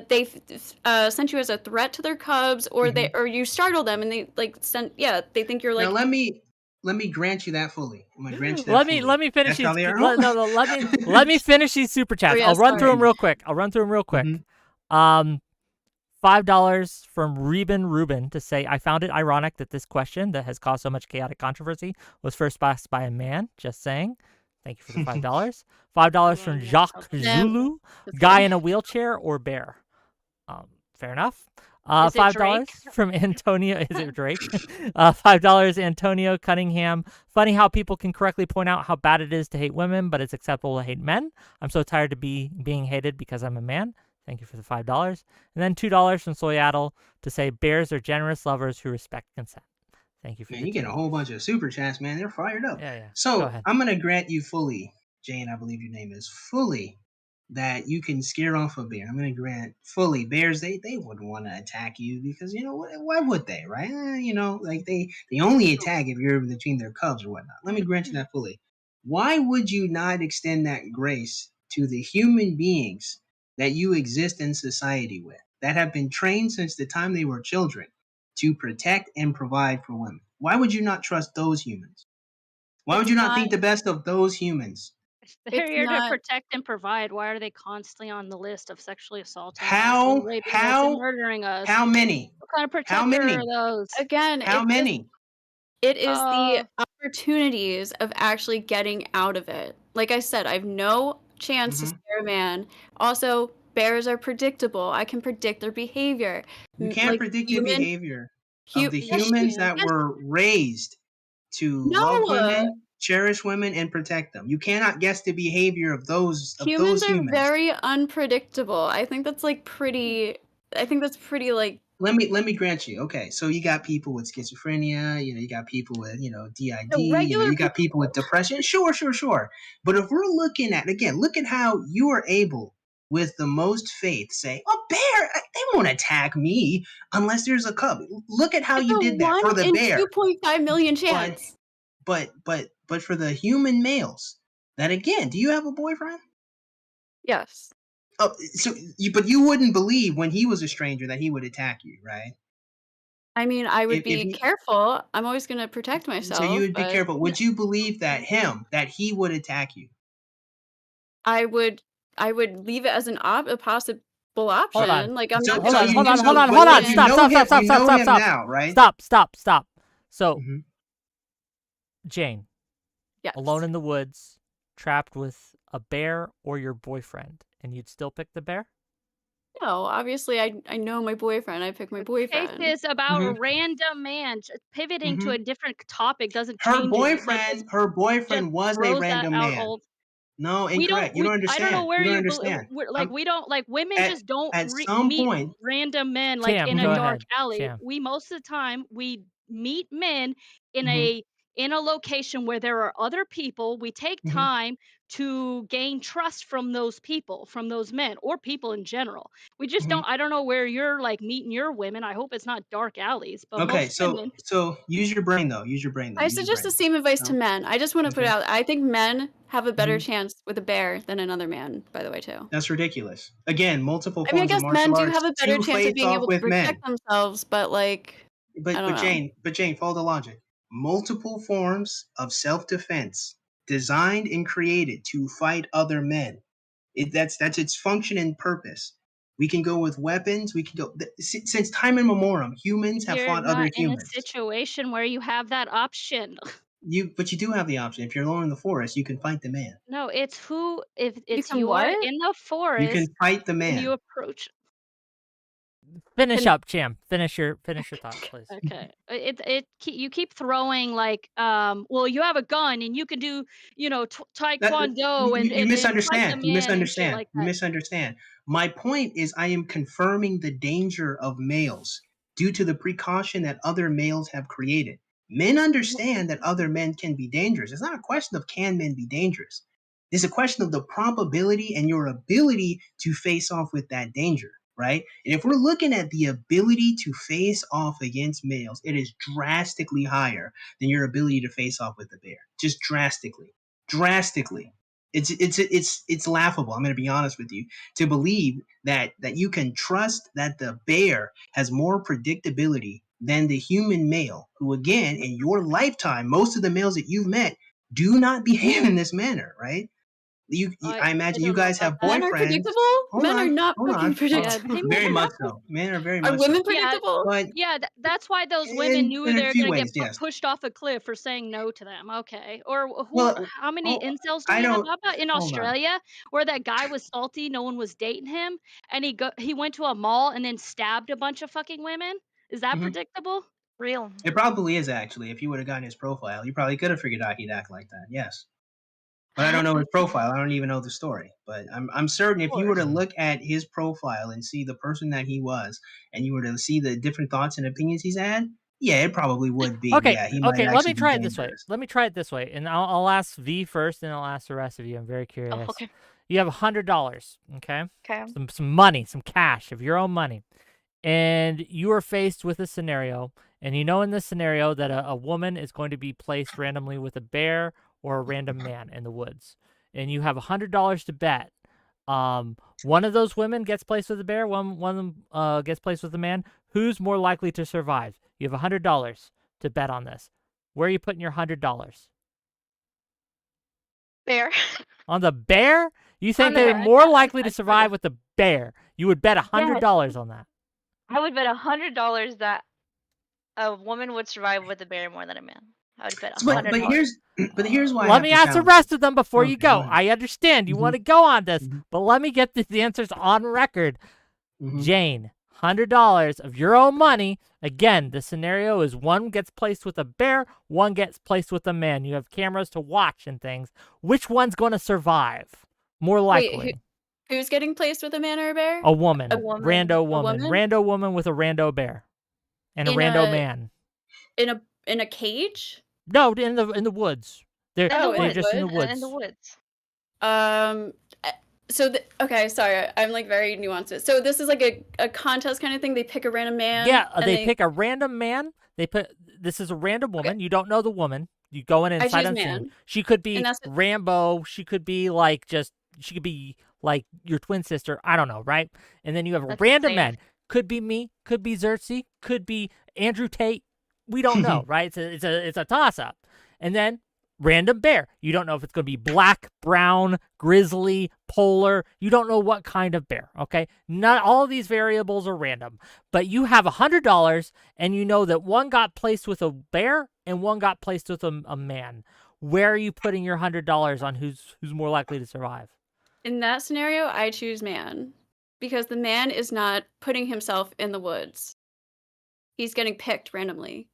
[SPEAKER 5] they sent you as a threat to their cubs, or or you startle them and they they think you're like.
[SPEAKER 4] Now let me grant you that fully. I'm gonna grant you that.
[SPEAKER 1] Let me finish these.
[SPEAKER 4] That's how
[SPEAKER 1] Let,
[SPEAKER 4] they
[SPEAKER 1] no,
[SPEAKER 4] are.
[SPEAKER 1] no, let me finish these super chats.
[SPEAKER 5] Oh, yeah,
[SPEAKER 1] I'll run through
[SPEAKER 5] sorry.
[SPEAKER 1] them real quick. $5 from Ruben to say, I found it ironic that this question that has caused so much chaotic controversy was first asked by a man. Just saying. Thank you for the $5. $5 from Jacques Zulu,
[SPEAKER 5] That's
[SPEAKER 1] guy
[SPEAKER 5] fine.
[SPEAKER 1] in a wheelchair or bear. Fair enough.
[SPEAKER 2] Is it
[SPEAKER 1] $5
[SPEAKER 2] Drake?
[SPEAKER 1] from Antonio. Is it Drake? $5 Antonio Cunningham. Funny how people can correctly point out how bad it is to hate women, but it's acceptable to hate men. I'm so tired of being hated because I'm a man. Thank you for the $5. And then $2 from 𝕾𝖎𝖙 to say bears are generous lovers who respect consent. Thank you for
[SPEAKER 4] Man,
[SPEAKER 1] the
[SPEAKER 4] you get a whole bunch of super chats, man. They're fired up.
[SPEAKER 1] Yeah. Go
[SPEAKER 4] So
[SPEAKER 1] ahead.
[SPEAKER 4] I'm gonna grant you fully, Jane, I believe your name is, fully, that you can scare off a bear. I'm gonna grant fully bears, they wouldn't want to attack you because why would they, right? Like they only attack if you're between their cubs or whatnot. Let me grant you that fully. Why would you not extend that grace to the human beings that you exist in society with, that have been trained since the time they were children to protect and provide for women? Why would you not trust those humans? Why would
[SPEAKER 5] It's
[SPEAKER 4] you not
[SPEAKER 5] not-
[SPEAKER 4] think the best of those humans?
[SPEAKER 2] They're
[SPEAKER 5] It's
[SPEAKER 2] here to
[SPEAKER 5] not-
[SPEAKER 2] protect and provide. Why are they constantly on the list of sexually assaulting us
[SPEAKER 4] How?
[SPEAKER 2] and raping us and murdering us?
[SPEAKER 4] How many?
[SPEAKER 2] What kind of
[SPEAKER 4] How
[SPEAKER 2] protector
[SPEAKER 4] many?
[SPEAKER 2] are those?
[SPEAKER 5] Again,
[SPEAKER 4] How
[SPEAKER 5] it's just-
[SPEAKER 4] many?
[SPEAKER 5] it is the
[SPEAKER 2] Uh,
[SPEAKER 5] opportunities of actually getting out of it. Like I said, I have no chance to scare a man. Also, bears are predictable. I can predict their behavior.
[SPEAKER 4] You can't
[SPEAKER 5] Like,
[SPEAKER 4] predict the behavior of the
[SPEAKER 5] yes,
[SPEAKER 4] humans
[SPEAKER 5] you-
[SPEAKER 4] that
[SPEAKER 5] yes,
[SPEAKER 4] were raised to
[SPEAKER 5] No.
[SPEAKER 4] love women, cherish women, and protect them. You cannot guess the behavior of those
[SPEAKER 5] humans are
[SPEAKER 4] humans.
[SPEAKER 5] very unpredictable. I think that's pretty like
[SPEAKER 4] Let me grant you. Okay, so you got people with schizophrenia, you got people with, DID,
[SPEAKER 5] regular
[SPEAKER 4] you got people with depression. Sure. But if we're looking at, again, look at how you are able, with the most faith, say, a bear, they won't attack me unless there's a cub. Look at how
[SPEAKER 5] it's
[SPEAKER 4] you
[SPEAKER 5] a
[SPEAKER 4] did that for
[SPEAKER 5] 1
[SPEAKER 4] the
[SPEAKER 5] in
[SPEAKER 4] bear.
[SPEAKER 5] 2.5 million chance.
[SPEAKER 4] But for the human males, that, again, do you have a boyfriend?
[SPEAKER 5] Yes.
[SPEAKER 4] Oh, so but you wouldn't believe when he was a stranger that he would attack you, right?
[SPEAKER 5] I mean, I would
[SPEAKER 4] If
[SPEAKER 5] be
[SPEAKER 4] he-
[SPEAKER 5] careful. I'm always going to protect myself.
[SPEAKER 4] So you would be
[SPEAKER 5] but
[SPEAKER 4] careful. Would you believe that he would attack you?
[SPEAKER 5] I would leave it as a possible option.
[SPEAKER 1] Hold on.
[SPEAKER 5] Like I'm
[SPEAKER 4] So-
[SPEAKER 5] not
[SPEAKER 1] Hold
[SPEAKER 4] so
[SPEAKER 1] on.
[SPEAKER 4] you-
[SPEAKER 1] Hold on.
[SPEAKER 4] so-
[SPEAKER 1] Hold on.
[SPEAKER 4] but
[SPEAKER 1] Hold on.
[SPEAKER 4] you
[SPEAKER 1] Stop.
[SPEAKER 4] know
[SPEAKER 1] Stop.
[SPEAKER 4] him-
[SPEAKER 1] Stop.
[SPEAKER 4] you
[SPEAKER 1] Stop.
[SPEAKER 4] know
[SPEAKER 1] Stop.
[SPEAKER 4] him
[SPEAKER 1] Stop.
[SPEAKER 4] now, right?
[SPEAKER 1] Stop. So,
[SPEAKER 4] Mhm.
[SPEAKER 1] Jane,
[SPEAKER 5] Yes.
[SPEAKER 1] alone in the woods, trapped with a bear or your boyfriend, and you'd still pick the bear?
[SPEAKER 5] No, obviously I know my boyfriend. I pick my
[SPEAKER 2] Case
[SPEAKER 5] boyfriend.
[SPEAKER 2] is about a
[SPEAKER 4] Mhm.
[SPEAKER 2] random man. Pivoting to
[SPEAKER 4] Mhm.
[SPEAKER 2] a different topic doesn't
[SPEAKER 4] Her
[SPEAKER 2] change it. That
[SPEAKER 4] boyfriend
[SPEAKER 2] just
[SPEAKER 4] was a
[SPEAKER 2] throws that
[SPEAKER 4] random
[SPEAKER 2] out
[SPEAKER 4] man.
[SPEAKER 2] old.
[SPEAKER 4] No,
[SPEAKER 2] We don't.
[SPEAKER 4] incorrect. You don't
[SPEAKER 2] I don't know
[SPEAKER 4] understand.
[SPEAKER 2] where
[SPEAKER 4] You don't
[SPEAKER 2] you.
[SPEAKER 4] understand.
[SPEAKER 2] Like we don't like women.
[SPEAKER 4] At-
[SPEAKER 2] Just don't
[SPEAKER 4] at some
[SPEAKER 2] meet
[SPEAKER 4] point-
[SPEAKER 2] random men like
[SPEAKER 1] Cham,
[SPEAKER 2] in
[SPEAKER 1] go
[SPEAKER 2] a dark
[SPEAKER 1] ahead.
[SPEAKER 2] alley.
[SPEAKER 1] Cham.
[SPEAKER 2] We most of the time we meet men in
[SPEAKER 4] Mhm.
[SPEAKER 2] a location where there are other people. We take
[SPEAKER 4] Mhm.
[SPEAKER 2] time to gain trust from those people, from those men or people in general. We just
[SPEAKER 4] Mhm.
[SPEAKER 2] don't. I don't know where you're like meeting your women. I hope it's not dark alleys, but
[SPEAKER 4] Okay,
[SPEAKER 2] most women.
[SPEAKER 4] so use your brain though. Use your brain though.
[SPEAKER 5] I
[SPEAKER 4] Use your
[SPEAKER 5] suggest the
[SPEAKER 4] brain.
[SPEAKER 5] same advice to
[SPEAKER 4] No.
[SPEAKER 5] men. I just want to put
[SPEAKER 4] Okay.
[SPEAKER 5] out I think men have a better
[SPEAKER 4] Mhm.
[SPEAKER 5] chance with a bear than another man, by the way, too.
[SPEAKER 4] That's ridiculous. Again, multiple
[SPEAKER 5] I mean, I
[SPEAKER 4] forms of
[SPEAKER 5] guess men
[SPEAKER 4] martial
[SPEAKER 5] do have
[SPEAKER 4] arts
[SPEAKER 5] a better
[SPEAKER 4] to
[SPEAKER 5] chance of
[SPEAKER 4] face
[SPEAKER 5] being
[SPEAKER 4] off
[SPEAKER 5] able to
[SPEAKER 4] with men.
[SPEAKER 5] protect themselves, but like I don't know.
[SPEAKER 4] But Jane, follow the logic. Multiple forms of self-defense designed and created to fight other men. That's its function and purpose. We can go with weapons. We can go since time immemorial. Humans have
[SPEAKER 2] You're
[SPEAKER 4] fought other
[SPEAKER 2] not in a
[SPEAKER 4] humans.
[SPEAKER 2] situation where you have that option.
[SPEAKER 4] But you do have the option. If you're alone in the forest, you can fight the man.
[SPEAKER 2] No, it's who if it's
[SPEAKER 5] can
[SPEAKER 2] you are
[SPEAKER 5] what?
[SPEAKER 2] in the
[SPEAKER 4] You can
[SPEAKER 2] forest
[SPEAKER 4] fight the
[SPEAKER 2] and you
[SPEAKER 4] man.
[SPEAKER 2] approach.
[SPEAKER 1] Finish
[SPEAKER 5] Can-
[SPEAKER 1] up, Cham. Finish your thought, please.
[SPEAKER 2] Okay, you keep throwing like well you have a gun and you can do taekwondo and
[SPEAKER 4] You
[SPEAKER 2] and fight the
[SPEAKER 4] misunderstand. You
[SPEAKER 2] man and shit
[SPEAKER 4] misunderstand.
[SPEAKER 2] like
[SPEAKER 4] You
[SPEAKER 2] that.
[SPEAKER 4] misunderstand. My point is, I am confirming the danger of males due to the precaution that other males have created. Men understand that other men can be dangerous. It's not a question of can men be dangerous. It's a question of the probability and your ability to face off with that danger, right? And if we're looking at the ability to face off against males, it is drastically higher than your ability to face off with the bear. Just drastically. It's laughable. I'm going to be honest with you, to believe that you can trust that the bear has more predictability than the human male, who, again, in your lifetime, most of the males that you've met do not behave in this manner, right? I imagine
[SPEAKER 2] I
[SPEAKER 4] you
[SPEAKER 2] don't know
[SPEAKER 4] guys
[SPEAKER 2] about
[SPEAKER 4] have
[SPEAKER 2] that.
[SPEAKER 5] Men are
[SPEAKER 4] boyfriends.
[SPEAKER 5] predictable.
[SPEAKER 4] Hold
[SPEAKER 5] Men are
[SPEAKER 4] on,
[SPEAKER 5] not
[SPEAKER 4] hold
[SPEAKER 5] fucking
[SPEAKER 4] on.
[SPEAKER 2] Yeah,
[SPEAKER 5] predictable.
[SPEAKER 4] Very much so. Men are very
[SPEAKER 5] Are
[SPEAKER 4] much
[SPEAKER 5] women
[SPEAKER 4] so.
[SPEAKER 2] yeah,
[SPEAKER 5] predictable?
[SPEAKER 4] But
[SPEAKER 2] yeah. That's why those women knew
[SPEAKER 4] in a
[SPEAKER 2] they're
[SPEAKER 4] few
[SPEAKER 2] gonna get
[SPEAKER 4] ways, yes.
[SPEAKER 2] pushed off a cliff for saying no to them. Okay, or who?
[SPEAKER 4] Well,
[SPEAKER 2] How many
[SPEAKER 4] oh,
[SPEAKER 2] incels do
[SPEAKER 4] I
[SPEAKER 2] we have?
[SPEAKER 4] don't.
[SPEAKER 2] How about in
[SPEAKER 4] Hold on.
[SPEAKER 2] Australia, where that guy was salty, no one was dating him, and he went to a mall and then stabbed a bunch of fucking women? Is that
[SPEAKER 4] Mhm.
[SPEAKER 2] predictable?
[SPEAKER 3] Real.
[SPEAKER 4] It probably is actually. If you would have gotten his profile, you probably could have figured out he'd act like that. Yes. But I don't know his profile. I don't even know the story. But I'm certain
[SPEAKER 2] Of
[SPEAKER 4] if you were to
[SPEAKER 2] course.
[SPEAKER 4] look at his profile and see the person that he was, and you were to see the different thoughts and opinions he's had, yeah, it probably would be.
[SPEAKER 1] Okay,
[SPEAKER 4] Yeah, he might
[SPEAKER 1] okay. Let me
[SPEAKER 4] actually be
[SPEAKER 1] try it this way.
[SPEAKER 4] dangerous.
[SPEAKER 1] Let me try it this way, and I'll ask V first, and I'll ask the rest of you. I'm very
[SPEAKER 3] Oh,
[SPEAKER 1] curious.
[SPEAKER 3] okay.
[SPEAKER 1] You have $100, okay?
[SPEAKER 3] Okay.
[SPEAKER 1] Some money, some cash of your own money, and you are faced with a scenario, and you know in this scenario that a woman is going to be placed randomly with a bear or a random man in the woods, and you have $100 to bet. One of those women gets placed with a bear, one of them gets placed with a man. Who's more likely to survive? You have $100 to bet on this. Where are you putting your $100?
[SPEAKER 3] Bear.
[SPEAKER 1] On the bear? You think
[SPEAKER 3] On the
[SPEAKER 1] they're
[SPEAKER 3] bear.
[SPEAKER 1] more likely to
[SPEAKER 2] I
[SPEAKER 1] survive with the bear? You would bet
[SPEAKER 3] Yes.
[SPEAKER 1] $100 on that.
[SPEAKER 3] I would bet $100 that a woman would survive with a bear more than a man. I would bet
[SPEAKER 4] But
[SPEAKER 3] $100.
[SPEAKER 4] here's why I
[SPEAKER 1] Let
[SPEAKER 4] have
[SPEAKER 1] me
[SPEAKER 4] to
[SPEAKER 1] ask the
[SPEAKER 4] challenge
[SPEAKER 1] rest
[SPEAKER 4] you.
[SPEAKER 1] of them before you
[SPEAKER 4] Okay, go
[SPEAKER 1] go.
[SPEAKER 4] ahead.
[SPEAKER 1] I understand you want
[SPEAKER 4] Mhm.
[SPEAKER 1] to go on this,
[SPEAKER 4] Mhm.
[SPEAKER 1] but let me get the answers on record.
[SPEAKER 4] Mhm.
[SPEAKER 1] Jane, $100 of your own money. Again, the scenario is one gets placed with a bear, one gets placed with a man. You have cameras to watch and things. Which one's going to survive? More
[SPEAKER 5] Wait,
[SPEAKER 1] likely.
[SPEAKER 5] who's getting placed with a man or a bear?
[SPEAKER 1] A woman.
[SPEAKER 3] A woman.
[SPEAKER 1] Rando
[SPEAKER 5] A
[SPEAKER 1] woman.
[SPEAKER 5] woman?
[SPEAKER 1] Rando woman with a rando bear. And a
[SPEAKER 5] In
[SPEAKER 1] rando
[SPEAKER 5] a
[SPEAKER 1] man.
[SPEAKER 5] in a cage?
[SPEAKER 1] No, in the woods. They're
[SPEAKER 3] In the
[SPEAKER 5] in
[SPEAKER 1] they're
[SPEAKER 5] the
[SPEAKER 1] just in the
[SPEAKER 5] woods?
[SPEAKER 3] In the
[SPEAKER 1] woods.
[SPEAKER 3] woods.
[SPEAKER 5] So okay, sorry, I'm like very nuanced. So this is like a contest kind of thing. They pick a random man.
[SPEAKER 1] Yeah,
[SPEAKER 5] and
[SPEAKER 1] they pick a random man. This is a random woman.
[SPEAKER 5] Okay.
[SPEAKER 1] You don't know the woman. You go in
[SPEAKER 5] I
[SPEAKER 1] sight
[SPEAKER 5] choose
[SPEAKER 1] unseen.
[SPEAKER 5] man.
[SPEAKER 1] She could
[SPEAKER 5] And
[SPEAKER 1] be
[SPEAKER 5] that's
[SPEAKER 1] Rambo. She could be she could be like your twin sister. I don't know, right? And then you have
[SPEAKER 3] That's
[SPEAKER 1] random
[SPEAKER 3] insane.
[SPEAKER 1] men. Could be me. Could be 𝕊𝖎, could be Andrew Tate. We don't know, right? It's a toss up. And then random bear. You don't know if it's going to be black, brown, grizzly, polar. You don't know what kind of bear, okay? Not all of these variables are random, but you have $100 and you know that one got placed with a bear and one got placed with a man. Where are you putting your $100 on who's more likely to survive?
[SPEAKER 5] in that scenario, I choose man because the man is not putting himself in the woods. He's getting picked randomly.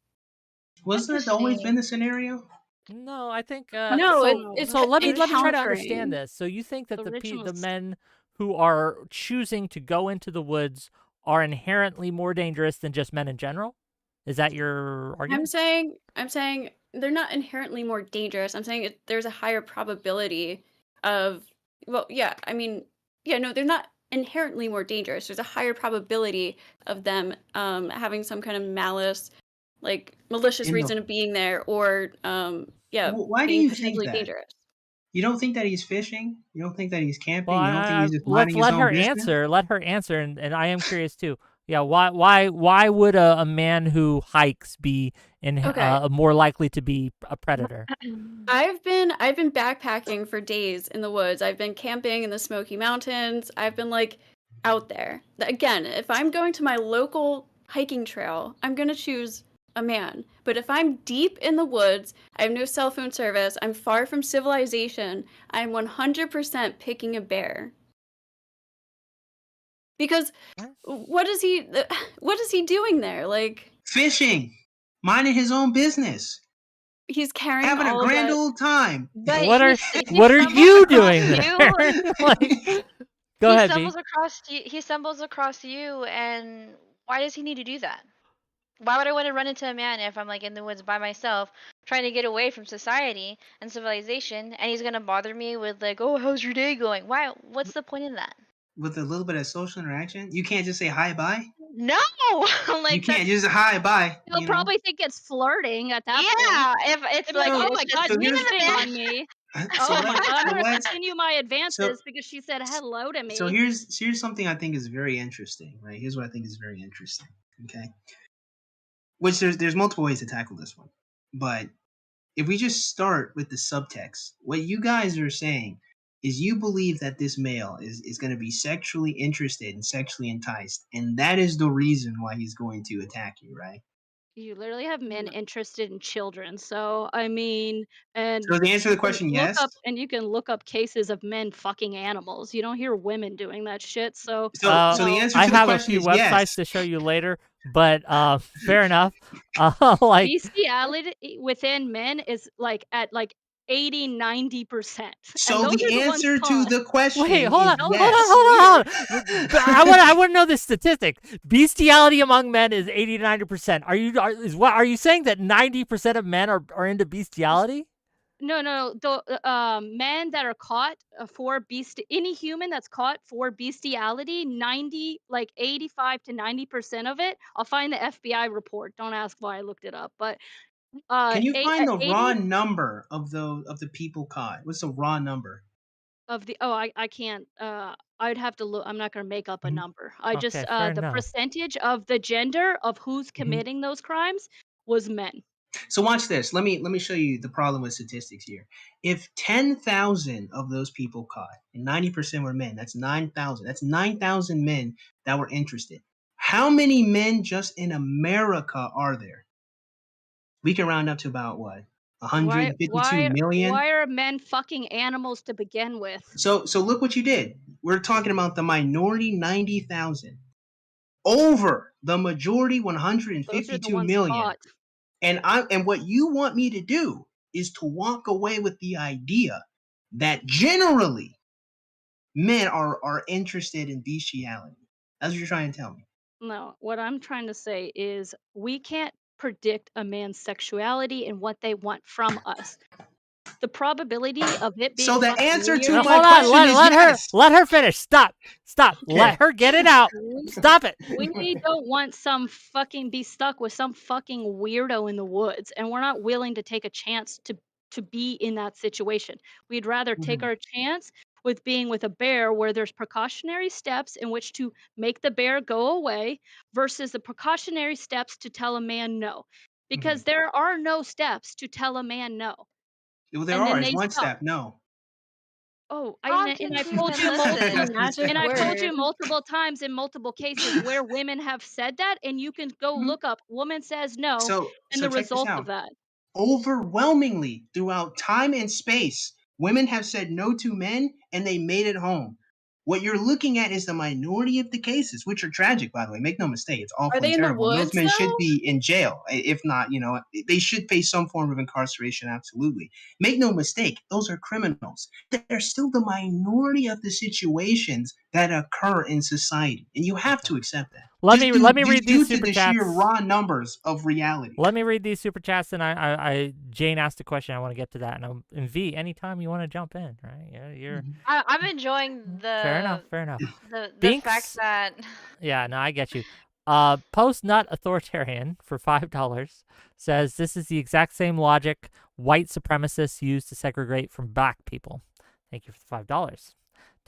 [SPEAKER 4] Wasn't it always been the scenario?
[SPEAKER 1] No, I think
[SPEAKER 5] No, it's
[SPEAKER 1] so let me try to
[SPEAKER 5] encountering.
[SPEAKER 1] understand this. So you think that the
[SPEAKER 2] Originals.
[SPEAKER 1] men who are choosing to go into the woods are inherently more dangerous than just men in general? Is that your argument?
[SPEAKER 5] I'm saying they're not inherently more dangerous. I'm saying there's a higher probability of well, yeah, I mean, yeah, no, they're not inherently more dangerous. There's a higher probability of them having some kind of malice, like malicious
[SPEAKER 4] In the
[SPEAKER 5] reason of being there, or yeah,
[SPEAKER 4] Why do
[SPEAKER 5] being
[SPEAKER 4] you think
[SPEAKER 5] potentially
[SPEAKER 4] that?
[SPEAKER 5] dangerous.
[SPEAKER 4] You don't think that he's fishing? You don't think that he's camping?
[SPEAKER 1] Well,
[SPEAKER 4] You don't think he's just
[SPEAKER 1] let's
[SPEAKER 4] minding his
[SPEAKER 1] let
[SPEAKER 4] own
[SPEAKER 1] her
[SPEAKER 4] business?
[SPEAKER 1] answer. Let her answer, and I am curious too. Yeah, why would a man who hikes be
[SPEAKER 5] Okay.
[SPEAKER 1] more likely to be a predator?
[SPEAKER 5] I've been backpacking for days in the woods. I've been camping in the Smoky Mountains. I've been like out there. Again, if I'm going to my local hiking trail, I'm going to choose a man. But if I'm deep in the woods, I have no cell phone service, I'm far from civilization, I'm 100% picking a bear. Because what is he doing there? Like
[SPEAKER 4] Fishing, minding his own business,
[SPEAKER 5] he's carrying
[SPEAKER 4] having a
[SPEAKER 5] all of
[SPEAKER 4] grand
[SPEAKER 5] that.
[SPEAKER 4] old time.
[SPEAKER 3] But
[SPEAKER 1] What are
[SPEAKER 3] he stumbles
[SPEAKER 1] you
[SPEAKER 3] across
[SPEAKER 1] doing
[SPEAKER 3] you.
[SPEAKER 1] there? Like, go
[SPEAKER 3] He
[SPEAKER 1] ahead,
[SPEAKER 3] stumbles
[SPEAKER 1] V.
[SPEAKER 3] across you. He stumbles across you, and why does he need to do that? Why would I want to run into a man if I'm like in the woods by myself, trying to get away from society and civilization, and he's gonna bother me with like, "Oh, how's your day going?" Why? What's the point in that?
[SPEAKER 4] With a little bit of social interaction, you can't just say hi bye.
[SPEAKER 3] No,
[SPEAKER 4] You
[SPEAKER 3] like
[SPEAKER 4] can't
[SPEAKER 3] that's
[SPEAKER 4] just hi bye.
[SPEAKER 2] He'll
[SPEAKER 4] You know.
[SPEAKER 2] probably think it's flirting at that point.
[SPEAKER 3] yeah. If it's
[SPEAKER 2] He'll be like,
[SPEAKER 3] like,
[SPEAKER 2] "Oh
[SPEAKER 3] it's
[SPEAKER 2] my
[SPEAKER 3] just
[SPEAKER 2] God,
[SPEAKER 4] So
[SPEAKER 2] she's
[SPEAKER 4] here's
[SPEAKER 3] the
[SPEAKER 2] hitting
[SPEAKER 3] man.
[SPEAKER 2] on me.
[SPEAKER 4] so
[SPEAKER 2] Oh my God, I'm gonna
[SPEAKER 4] let's
[SPEAKER 2] continue my
[SPEAKER 4] so
[SPEAKER 2] advances because she said hello to me."
[SPEAKER 4] so here's something I think is very interesting. Right. Here's what I think is very interesting. Okay. Which there's multiple ways to tackle this one, but if we just start with the subtext, what you guys are saying is you believe that this male is going to be sexually interested and sexually enticed, and that is the reason why he's going to attack you, right?
[SPEAKER 2] You literally have men
[SPEAKER 5] Mm.
[SPEAKER 2] interested in children. So, I mean, and
[SPEAKER 4] So the answer to the question, yes.
[SPEAKER 2] you can look up cases of men fucking animals. You don't hear women doing that shit. So,
[SPEAKER 4] So the
[SPEAKER 2] no.
[SPEAKER 4] answer
[SPEAKER 1] I
[SPEAKER 4] to the
[SPEAKER 1] have a
[SPEAKER 4] question
[SPEAKER 1] few
[SPEAKER 4] is
[SPEAKER 1] websites
[SPEAKER 4] yes.
[SPEAKER 1] to show you later, but fair enough. Like
[SPEAKER 2] Bestiality within men is like at like 80-90%. And
[SPEAKER 4] So
[SPEAKER 2] those
[SPEAKER 4] the
[SPEAKER 2] are the ones
[SPEAKER 4] answer to
[SPEAKER 2] caught.
[SPEAKER 4] the question
[SPEAKER 1] wait, hold
[SPEAKER 4] is
[SPEAKER 1] on, hold
[SPEAKER 4] yes.
[SPEAKER 1] on, hold on. But I want to know this statistic. Bestiality among men is 80 to 90%. Are you saying that 90% of men are into bestiality?
[SPEAKER 2] No. The men that are caught for any human that's caught for bestiality, 85 to 90% of it. I'll find the FBI report. Don't ask why I looked it up, but
[SPEAKER 4] Can you find the raw
[SPEAKER 2] 80
[SPEAKER 4] number of the people caught? What's the raw number?
[SPEAKER 2] of the I can't. I'd have to look. I'm not going to make up a
[SPEAKER 4] Mhm.
[SPEAKER 2] number. I just
[SPEAKER 1] Okay, fair
[SPEAKER 2] the
[SPEAKER 1] enough.
[SPEAKER 2] percentage of the gender of who's
[SPEAKER 4] Mhm.
[SPEAKER 2] committing those crimes was men.
[SPEAKER 4] So watch this. Let me show you the problem with statistics here. If 10,000 of those people caught and 90% were men, that's 9,000. That's 9,000 men that were interested. How many men just in America are there? We can round up to about what?
[SPEAKER 2] Why
[SPEAKER 4] 152
[SPEAKER 2] why
[SPEAKER 4] million?
[SPEAKER 2] why are men fucking animals to begin with?
[SPEAKER 4] So look what you did. We're talking about the minority 90,000 over the majority
[SPEAKER 2] Those are the
[SPEAKER 4] 152
[SPEAKER 2] ones
[SPEAKER 4] million.
[SPEAKER 2] caught.
[SPEAKER 4] And what you want me to do is to walk away with the idea that generally men are interested in bestiality. That's what you're trying to tell me.
[SPEAKER 2] No, what I'm trying to say is we can't predict a man's sexuality and what they want from us. The probability of it being
[SPEAKER 4] So the
[SPEAKER 2] fucking
[SPEAKER 4] answer to
[SPEAKER 2] weird.
[SPEAKER 1] Now
[SPEAKER 4] my
[SPEAKER 1] hold on.
[SPEAKER 4] question is yes.
[SPEAKER 1] Let her finish. Stop.
[SPEAKER 4] Okay.
[SPEAKER 1] Let her get it out.
[SPEAKER 2] We
[SPEAKER 1] Stop it.
[SPEAKER 2] we don't want some fucking be stuck with some fucking weirdo in the woods, and we're not willing to take a chance to be in that situation. We'd rather take
[SPEAKER 4] Mhm,
[SPEAKER 2] our chance with being with a bear where there's precautionary steps in which to make the bear go away versus the precautionary steps to tell a man no. Because
[SPEAKER 4] mhm.
[SPEAKER 2] there are no steps to tell a man no.
[SPEAKER 4] Well, there
[SPEAKER 2] And then
[SPEAKER 4] are. It's
[SPEAKER 2] they
[SPEAKER 4] one
[SPEAKER 2] stop.
[SPEAKER 4] step. No.
[SPEAKER 2] Oh,
[SPEAKER 3] How
[SPEAKER 2] and
[SPEAKER 3] can
[SPEAKER 2] I've
[SPEAKER 3] two
[SPEAKER 2] told
[SPEAKER 3] men
[SPEAKER 2] you multiple
[SPEAKER 3] listen?
[SPEAKER 5] Magic
[SPEAKER 2] and I've told
[SPEAKER 5] word.
[SPEAKER 2] you multiple times in multiple cases where women have said that, and you can go
[SPEAKER 4] Mhm.
[SPEAKER 2] look up woman says no and
[SPEAKER 4] So
[SPEAKER 2] the
[SPEAKER 4] check this
[SPEAKER 2] result of
[SPEAKER 4] out.
[SPEAKER 2] that.
[SPEAKER 4] Overwhelmingly throughout time and space, women have said no to men and they made it home. What you're looking at is the minority of the cases, which are tragic, by the way. Make no mistake, it's
[SPEAKER 5] Are
[SPEAKER 4] awful and
[SPEAKER 5] they in the
[SPEAKER 4] terrible. And those
[SPEAKER 5] woods
[SPEAKER 4] men should
[SPEAKER 5] though?
[SPEAKER 4] be in jail. If not, they should face some form of incarceration, absolutely. Make no mistake, those are criminals. They're still the minority of the situations that occur in society. And you have
[SPEAKER 1] Okay.
[SPEAKER 4] to accept that.
[SPEAKER 1] Let me read these
[SPEAKER 4] Due to
[SPEAKER 1] super
[SPEAKER 4] the sheer
[SPEAKER 1] chats.
[SPEAKER 4] raw numbers of reality.
[SPEAKER 1] Let me read these super chats, and Jane asked a question. I want to get to that, and V, anytime you want to jump in, right? Yeah, you're
[SPEAKER 4] Mhm.
[SPEAKER 3] I'm enjoying
[SPEAKER 1] fair enough. Fair enough.
[SPEAKER 3] the fact
[SPEAKER 1] Binks,
[SPEAKER 3] that
[SPEAKER 1] yeah, no, I get you. Post nut authoritarian for $5 says this is the exact same logic white supremacists use to segregate from black people. Thank you for the $5.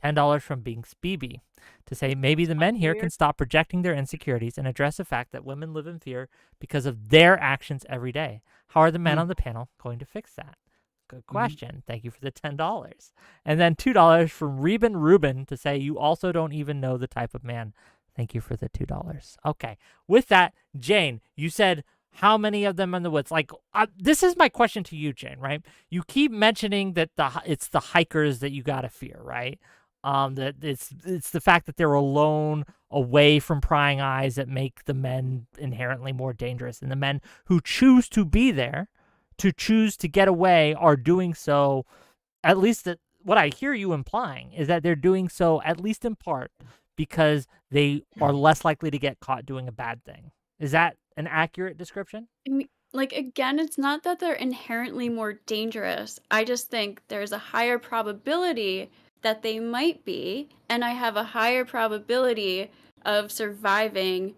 [SPEAKER 1] $10 from Binks BB to say maybe the men here can
[SPEAKER 2] Weird.
[SPEAKER 1] stop projecting their insecurities and address the fact that women live in fear because of their actions every day. How are the men on the panel going to fix that? Good question. Thank you for the $10. And then $2 from Reuben Rubin to say you also don't even know the type of man. Thank you for the $2. Okay. With that, Jane, you said how many of them in the woods? Like, this is my question to you, Jane, right? You keep mentioning that it's the hikers that you got to fear, right? That it's the fact that they're alone, away from prying eyes, that make the men inherently more dangerous. And the men who choose to be there, to choose to get away, are doing so, at least what I hear you implying is that they're doing so, at least in part, because they are less likely to get caught doing a bad thing. Is that an accurate description?
[SPEAKER 5] I mean, like, again, it's not that they're inherently more dangerous. I just think there's a higher probability that they might be, and I have a higher probability of surviving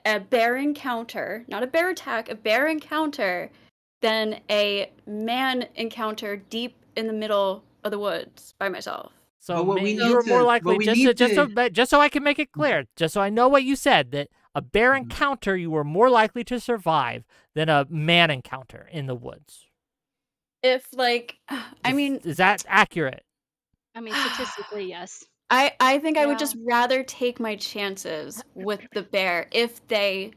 [SPEAKER 5] a bear encounter, not a bear attack, a bear encounter, than a man encounter deep in the middle of the woods by myself.
[SPEAKER 1] So
[SPEAKER 4] But what we
[SPEAKER 1] you were
[SPEAKER 4] need
[SPEAKER 1] more
[SPEAKER 4] to,
[SPEAKER 1] likely,
[SPEAKER 4] what we need to,
[SPEAKER 1] just so I can make it clear, just so I know what you said, that a bear encounter you were more likely to survive than a man encounter in the woods.
[SPEAKER 5] If, like, I mean,
[SPEAKER 1] Is that accurate?
[SPEAKER 2] I mean, statistically, yes.
[SPEAKER 5] I think I would
[SPEAKER 3] Yeah.
[SPEAKER 5] just rather take my chances with the bear if they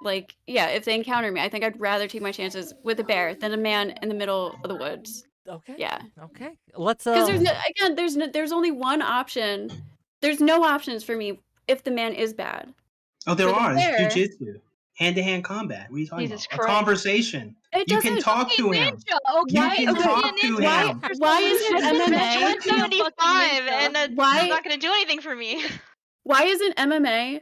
[SPEAKER 5] if they encounter me. I think I'd rather take my chances with a bear than a man in the middle of the woods.
[SPEAKER 1] Okay.
[SPEAKER 5] Yeah.
[SPEAKER 1] Okay. Let's
[SPEAKER 5] Because there's only one option. There's no options for me if the man is bad.
[SPEAKER 4] Oh, there
[SPEAKER 5] For the
[SPEAKER 4] are. It's
[SPEAKER 5] bear,
[SPEAKER 4] jujitsu, hand-to-hand combat. What are you talking
[SPEAKER 3] Jesus
[SPEAKER 4] about? A
[SPEAKER 3] Christ.
[SPEAKER 4] conversation.
[SPEAKER 5] it
[SPEAKER 4] You can
[SPEAKER 5] doesn't.
[SPEAKER 4] talk to him.
[SPEAKER 2] Ninja, okay?
[SPEAKER 4] You
[SPEAKER 5] Why?
[SPEAKER 4] can
[SPEAKER 5] Okay.
[SPEAKER 4] talk to
[SPEAKER 5] Why?
[SPEAKER 4] him.
[SPEAKER 5] Why isn't
[SPEAKER 3] I'm
[SPEAKER 5] MMA?
[SPEAKER 3] 175 and it's
[SPEAKER 5] Why?
[SPEAKER 3] not gonna do anything for me.
[SPEAKER 5] Why isn't MMA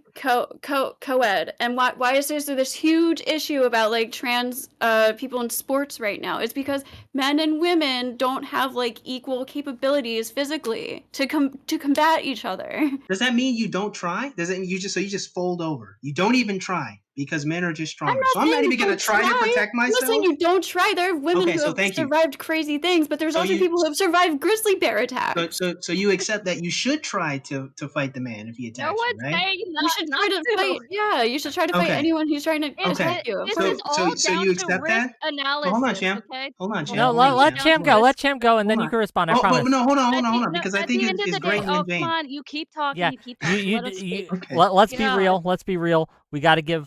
[SPEAKER 5] co-ed? And why is there this huge issue about like trans people in sports right now? It's because men and women don't have like equal capabilities physically to combat each other.
[SPEAKER 4] Does that mean you don't try? Does it mean you just fold over? You don't even try because men are just
[SPEAKER 5] I'm
[SPEAKER 4] stronger.
[SPEAKER 5] not
[SPEAKER 4] So I'm not
[SPEAKER 5] saying
[SPEAKER 4] even
[SPEAKER 5] you
[SPEAKER 4] gonna
[SPEAKER 5] don't
[SPEAKER 4] try to protect
[SPEAKER 5] I'm not saying
[SPEAKER 4] myself.
[SPEAKER 5] you don't try. There are women
[SPEAKER 4] Okay,
[SPEAKER 5] who
[SPEAKER 4] so
[SPEAKER 5] have
[SPEAKER 4] thank you.
[SPEAKER 5] survived crazy things, but there's
[SPEAKER 4] So
[SPEAKER 5] also
[SPEAKER 4] you
[SPEAKER 5] people who have survived grizzly bear
[SPEAKER 4] so,
[SPEAKER 5] attacks.
[SPEAKER 4] so you accept that you should try to fight the man if he
[SPEAKER 2] No
[SPEAKER 4] attacks you,
[SPEAKER 2] one's
[SPEAKER 4] right?
[SPEAKER 2] saying
[SPEAKER 5] You should
[SPEAKER 2] not
[SPEAKER 5] try to fight. Yeah, you should try to fight
[SPEAKER 4] Okay.
[SPEAKER 5] anyone who's trying to attack you. Of
[SPEAKER 2] This
[SPEAKER 5] course.
[SPEAKER 2] is all
[SPEAKER 4] So
[SPEAKER 2] down
[SPEAKER 4] you
[SPEAKER 2] to
[SPEAKER 4] accept
[SPEAKER 2] risk
[SPEAKER 4] that?
[SPEAKER 2] analysis,
[SPEAKER 4] Hold on, champ.
[SPEAKER 2] okay?
[SPEAKER 4] Hold on,
[SPEAKER 2] The
[SPEAKER 4] champ.
[SPEAKER 1] No,
[SPEAKER 2] whole
[SPEAKER 4] Hold
[SPEAKER 2] thing
[SPEAKER 4] on,
[SPEAKER 1] let
[SPEAKER 2] is
[SPEAKER 4] champ.
[SPEAKER 2] down
[SPEAKER 1] Cham
[SPEAKER 2] to
[SPEAKER 1] go.
[SPEAKER 2] risk.
[SPEAKER 1] Let Cham go, and then
[SPEAKER 4] Hold
[SPEAKER 1] you
[SPEAKER 4] on.
[SPEAKER 1] can respond. I
[SPEAKER 4] Oh,
[SPEAKER 1] promise.
[SPEAKER 4] no, hold on,
[SPEAKER 2] No,
[SPEAKER 4] because I
[SPEAKER 2] at
[SPEAKER 4] think
[SPEAKER 2] the end of
[SPEAKER 4] it's
[SPEAKER 2] the day,
[SPEAKER 4] great
[SPEAKER 2] oh,
[SPEAKER 4] and
[SPEAKER 2] come
[SPEAKER 4] vain.
[SPEAKER 2] on, you keep talking,
[SPEAKER 1] Yeah,
[SPEAKER 2] you keep talking. Let us speak.
[SPEAKER 4] Okay.
[SPEAKER 1] let's be
[SPEAKER 2] God.
[SPEAKER 1] real. Let's be real. We got to give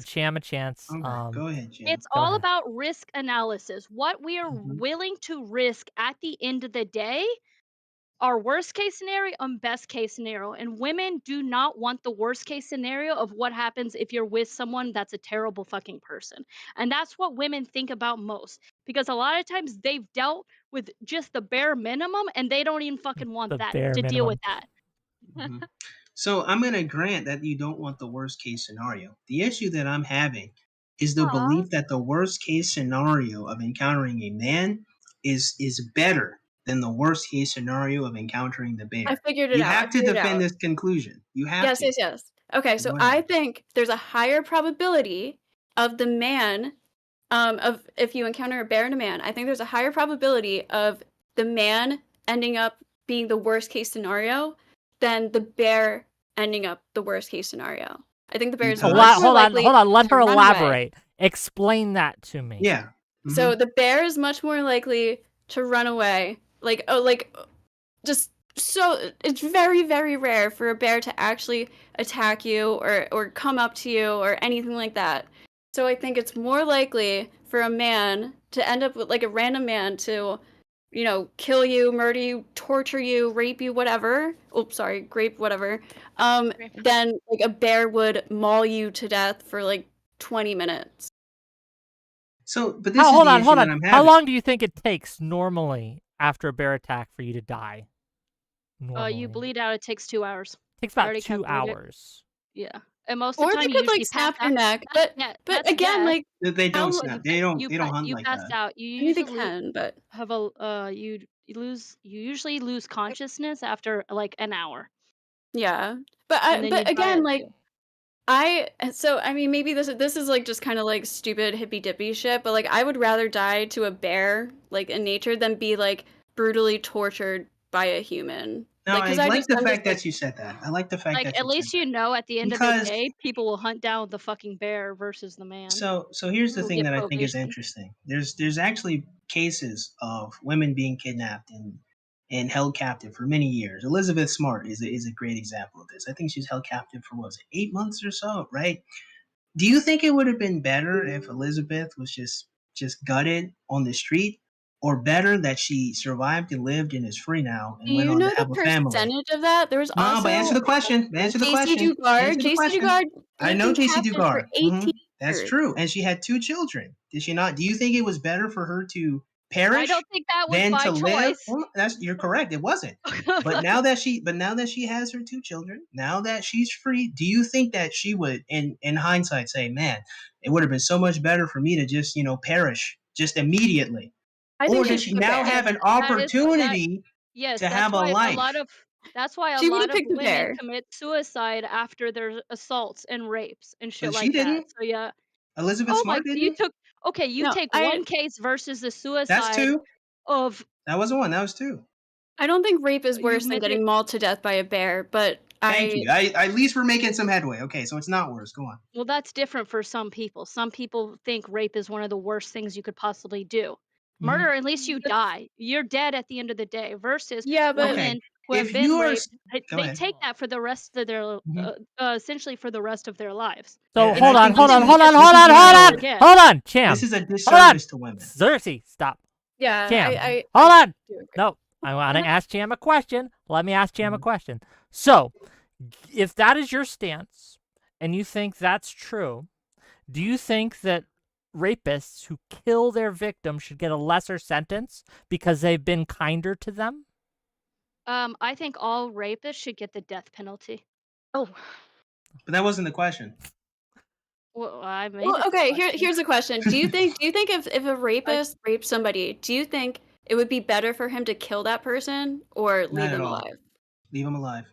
[SPEAKER 1] Cham a chance.
[SPEAKER 4] Okay. Go ahead, champ.
[SPEAKER 2] It's
[SPEAKER 1] Go
[SPEAKER 2] all
[SPEAKER 1] ahead.
[SPEAKER 2] about risk analysis. What we are
[SPEAKER 4] Mhm.
[SPEAKER 2] willing to risk at the end of the day, our worst case scenario and best case scenario. And women do not want the worst case scenario of what happens if you're with someone that's a terrible fucking person. And that's what women think about most. Because a lot of times they've dealt with just the bare minimum and they don't even fucking want
[SPEAKER 1] The
[SPEAKER 2] that
[SPEAKER 1] bare
[SPEAKER 2] to deal
[SPEAKER 1] minimum.
[SPEAKER 2] with that.
[SPEAKER 4] Mhm. So I'm going to grant that you don't want the worst case scenario. The issue that I'm having is the
[SPEAKER 2] Aw.
[SPEAKER 4] belief that the worst case scenario of encountering a man is better than the worst case scenario of encountering the bear.
[SPEAKER 5] I figured it
[SPEAKER 4] You
[SPEAKER 5] out. I
[SPEAKER 4] have to
[SPEAKER 5] figured it
[SPEAKER 4] defend
[SPEAKER 5] out.
[SPEAKER 4] this conclusion. You have
[SPEAKER 5] Yes,
[SPEAKER 4] to.
[SPEAKER 5] yes, yes. Okay, so
[SPEAKER 4] Go
[SPEAKER 5] I
[SPEAKER 4] ahead.
[SPEAKER 5] think there's a higher probability of the man, of if you encounter a bear and a man, I think there's a higher probability of the man ending up being the worst case scenario than the bear ending up the worst case scenario. I think the bear is
[SPEAKER 4] Because-
[SPEAKER 5] much more
[SPEAKER 1] Hold on,
[SPEAKER 5] likely
[SPEAKER 1] hold on. Let
[SPEAKER 5] to
[SPEAKER 1] her
[SPEAKER 5] run away.
[SPEAKER 1] elaborate. Explain that to me.
[SPEAKER 4] Yeah. Mhm.
[SPEAKER 5] So the bear is much more likely to run away. Just so it's very, very rare for a bear to actually attack you or come up to you or anything like that. So I think it's more likely for a man to end up with like a random man to, kill you, murder you, torture you, rape you, whatever. Oops, sorry, grape, whatever. Than like a bear would maul you to death for like 20 minutes.
[SPEAKER 4] So, but this is
[SPEAKER 1] Hold
[SPEAKER 4] the
[SPEAKER 1] on,
[SPEAKER 4] issue
[SPEAKER 1] hold
[SPEAKER 4] that
[SPEAKER 1] on.
[SPEAKER 4] I'm
[SPEAKER 1] How
[SPEAKER 4] having.
[SPEAKER 1] long do you think it takes normally after a bear attack for you to die? Normally.
[SPEAKER 2] You bleed out, it takes 2 hours.
[SPEAKER 1] takes
[SPEAKER 2] I
[SPEAKER 1] about
[SPEAKER 2] already
[SPEAKER 1] 2
[SPEAKER 2] calculated it.
[SPEAKER 1] hours.
[SPEAKER 2] Yeah. And most of
[SPEAKER 5] Or
[SPEAKER 2] the
[SPEAKER 5] they
[SPEAKER 2] time you
[SPEAKER 5] could like
[SPEAKER 2] usually pass
[SPEAKER 5] snap your
[SPEAKER 2] out.
[SPEAKER 5] neck, but
[SPEAKER 2] That's
[SPEAKER 5] again,
[SPEAKER 2] death.
[SPEAKER 5] like
[SPEAKER 4] They don't
[SPEAKER 5] how-
[SPEAKER 4] snap. They don't hunt
[SPEAKER 2] You
[SPEAKER 4] like
[SPEAKER 2] passed
[SPEAKER 4] that.
[SPEAKER 2] out. You
[SPEAKER 5] I mean, they
[SPEAKER 2] usually
[SPEAKER 5] can, but
[SPEAKER 2] have a you usually lose consciousness after like an hour.
[SPEAKER 5] yeah. But
[SPEAKER 2] And then you
[SPEAKER 5] but
[SPEAKER 2] die
[SPEAKER 5] again,
[SPEAKER 2] at
[SPEAKER 5] like
[SPEAKER 2] 2.
[SPEAKER 5] I mean, maybe this is like just kind of like stupid hippy dippy shit, but like I would rather die to a bear like in nature than be like brutally tortured by a human.
[SPEAKER 4] No,
[SPEAKER 5] Like,
[SPEAKER 4] I
[SPEAKER 5] because
[SPEAKER 4] like the
[SPEAKER 5] I'm
[SPEAKER 4] fact
[SPEAKER 5] just like,
[SPEAKER 4] that you said that. I like the fact
[SPEAKER 2] Like
[SPEAKER 4] that
[SPEAKER 2] at
[SPEAKER 4] you said
[SPEAKER 2] least you
[SPEAKER 4] that.
[SPEAKER 2] know at the end of the
[SPEAKER 4] Because
[SPEAKER 2] day people will hunt down the fucking bear versus the man.
[SPEAKER 4] so here's the
[SPEAKER 2] Who'll
[SPEAKER 4] thing
[SPEAKER 2] get
[SPEAKER 4] that I think is
[SPEAKER 2] probation.
[SPEAKER 4] interesting. There's actually cases of women being kidnapped and held captive for many years. Elizabeth Smart is a great example of this. I think she's held captive for what was it, 8 months or so, right? Do you think it would have been better if Elizabeth was just gutted on the street, or better that she survived and lived and is free now
[SPEAKER 5] do
[SPEAKER 4] and went
[SPEAKER 5] you
[SPEAKER 4] on to
[SPEAKER 5] know the
[SPEAKER 4] have a family?
[SPEAKER 5] percentage of that? There was
[SPEAKER 4] No, but answer
[SPEAKER 5] also
[SPEAKER 4] the question. Answer the
[SPEAKER 5] JC
[SPEAKER 4] question.
[SPEAKER 5] Dugard.
[SPEAKER 4] Answer the
[SPEAKER 5] JC
[SPEAKER 4] question.
[SPEAKER 5] Dugard
[SPEAKER 4] I
[SPEAKER 5] lived
[SPEAKER 4] know
[SPEAKER 5] in
[SPEAKER 4] JC
[SPEAKER 5] captive for
[SPEAKER 4] Dugard.
[SPEAKER 5] 18
[SPEAKER 4] That's
[SPEAKER 5] years.
[SPEAKER 4] true. And she had 2 children. Did she not? Do you think it was better for her to
[SPEAKER 2] I
[SPEAKER 4] perish
[SPEAKER 2] don't think that was
[SPEAKER 4] than
[SPEAKER 2] by
[SPEAKER 4] to live?
[SPEAKER 2] choice.
[SPEAKER 4] Well, you're correct. It wasn't. But now that she has her 2 children, now that she's free, do you think that she would in hindsight say, "Man, it would have been so much better for me to just, perish just immediately."
[SPEAKER 5] I
[SPEAKER 4] Or
[SPEAKER 5] think she
[SPEAKER 4] does she
[SPEAKER 5] took
[SPEAKER 4] now
[SPEAKER 5] it.
[SPEAKER 4] have an
[SPEAKER 2] That is what that
[SPEAKER 4] opportunity
[SPEAKER 2] yes,
[SPEAKER 4] to have a life?
[SPEAKER 2] that's why a
[SPEAKER 5] She would
[SPEAKER 2] lot
[SPEAKER 5] have
[SPEAKER 2] of
[SPEAKER 5] picked the
[SPEAKER 2] women
[SPEAKER 5] bear.
[SPEAKER 2] commit suicide after their assaults and rapes and shit
[SPEAKER 4] But she
[SPEAKER 2] like that.
[SPEAKER 4] didn't.
[SPEAKER 2] So yeah.
[SPEAKER 4] Elizabeth
[SPEAKER 2] Oh my,
[SPEAKER 4] Smart
[SPEAKER 2] you
[SPEAKER 4] didn't.
[SPEAKER 2] took okay, you
[SPEAKER 5] No,
[SPEAKER 2] take one case versus the
[SPEAKER 4] That's
[SPEAKER 2] suicide
[SPEAKER 4] 2.
[SPEAKER 2] of
[SPEAKER 4] That wasn't 1. That was 2.
[SPEAKER 5] I don't think rape is
[SPEAKER 2] you
[SPEAKER 5] worse than
[SPEAKER 2] meant
[SPEAKER 5] getting
[SPEAKER 2] it.
[SPEAKER 5] mauled to death by a bear, but
[SPEAKER 4] Thank you. At least we're making some headway. Okay, so it's not worse. Go on.
[SPEAKER 2] Well, that's different for some people. Some people think rape is one of the worst things you could possibly do. Murder, at least you
[SPEAKER 5] But
[SPEAKER 2] die. You're dead at the end of the day. Versus
[SPEAKER 5] yeah, but
[SPEAKER 4] Okay.
[SPEAKER 2] women who have
[SPEAKER 4] If
[SPEAKER 2] been
[SPEAKER 4] you are,
[SPEAKER 2] raped,
[SPEAKER 4] go
[SPEAKER 2] they
[SPEAKER 4] ahead.
[SPEAKER 2] take that for the rest of their,
[SPEAKER 4] Mhm.
[SPEAKER 2] essentially for the rest of their lives.
[SPEAKER 1] So
[SPEAKER 4] And
[SPEAKER 1] hold
[SPEAKER 4] I
[SPEAKER 1] on,
[SPEAKER 4] think
[SPEAKER 1] hold
[SPEAKER 4] this
[SPEAKER 1] on,
[SPEAKER 4] is
[SPEAKER 1] hold on,
[SPEAKER 2] just
[SPEAKER 1] hold on,
[SPEAKER 4] why
[SPEAKER 1] hold
[SPEAKER 2] do
[SPEAKER 1] on,
[SPEAKER 2] it again.
[SPEAKER 1] hold on,
[SPEAKER 4] this
[SPEAKER 1] Cham.
[SPEAKER 4] is a
[SPEAKER 1] Hold on,
[SPEAKER 4] disservice to women.
[SPEAKER 1] Xerxes, stop.
[SPEAKER 5] yeah,
[SPEAKER 1] Cham,
[SPEAKER 5] I
[SPEAKER 1] hold on.
[SPEAKER 5] do agree.
[SPEAKER 1] No, I want to
[SPEAKER 2] Uh-huh.
[SPEAKER 1] ask Cham a question. Let me ask Cham a
[SPEAKER 4] Mhm.
[SPEAKER 1] question. So, if that is your stance, and you think that's true, do you think that rapists who kill their victims should get a lesser sentence because they've been kinder to them?
[SPEAKER 2] I think all rapists should get the death penalty.
[SPEAKER 3] Oh,
[SPEAKER 4] But that wasn't the question.
[SPEAKER 2] Well, I made
[SPEAKER 5] Well,
[SPEAKER 2] it the
[SPEAKER 5] okay,
[SPEAKER 2] question.
[SPEAKER 5] here's a question. Do you think if a rapist raped somebody, do you think it would be better for him to kill that person or
[SPEAKER 4] Not
[SPEAKER 5] leave
[SPEAKER 4] at
[SPEAKER 5] them
[SPEAKER 4] all.
[SPEAKER 5] alive?
[SPEAKER 4] Leave them alive.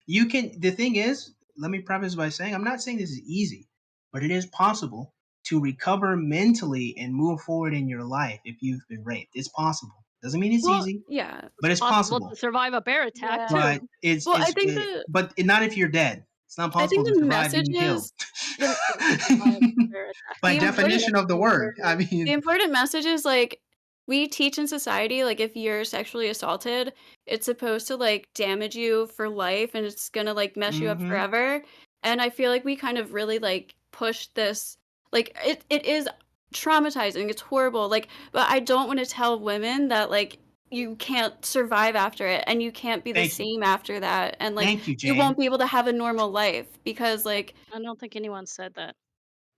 [SPEAKER 4] You can. The thing is, let me preface by saying I'm not saying this is easy, but it is possible to recover mentally and move forward in your life if you've been raped. It's possible. Doesn't mean it's
[SPEAKER 5] Well,
[SPEAKER 4] easy,
[SPEAKER 5] yeah.
[SPEAKER 4] but it's
[SPEAKER 2] Possible
[SPEAKER 4] possible.
[SPEAKER 2] to survive a bear attack
[SPEAKER 3] yeah.
[SPEAKER 2] too.
[SPEAKER 4] But
[SPEAKER 5] Well, I think
[SPEAKER 4] but not if you're dead. It's not
[SPEAKER 5] I
[SPEAKER 4] possible
[SPEAKER 5] think
[SPEAKER 4] to
[SPEAKER 5] the
[SPEAKER 4] survive
[SPEAKER 5] message
[SPEAKER 4] being killed.
[SPEAKER 5] is the
[SPEAKER 2] Survive a bear attack.
[SPEAKER 4] By
[SPEAKER 5] The important
[SPEAKER 4] definition of the word, I
[SPEAKER 5] the
[SPEAKER 4] mean,
[SPEAKER 5] important message is like we teach in society like if you're sexually assaulted, it's supposed to like damage you for life and it's gonna like mess you up
[SPEAKER 4] mhm.
[SPEAKER 5] forever. And I feel like we kind of really like push this like it is traumatizing. It's horrible. Like, but I don't want to tell women that like you can't survive after it and you can't be the
[SPEAKER 4] Thank you.
[SPEAKER 5] same after that and like
[SPEAKER 4] Thank you,
[SPEAKER 5] you
[SPEAKER 4] Jane.
[SPEAKER 5] won't be able to have a normal life because like
[SPEAKER 2] I don't think anyone said that.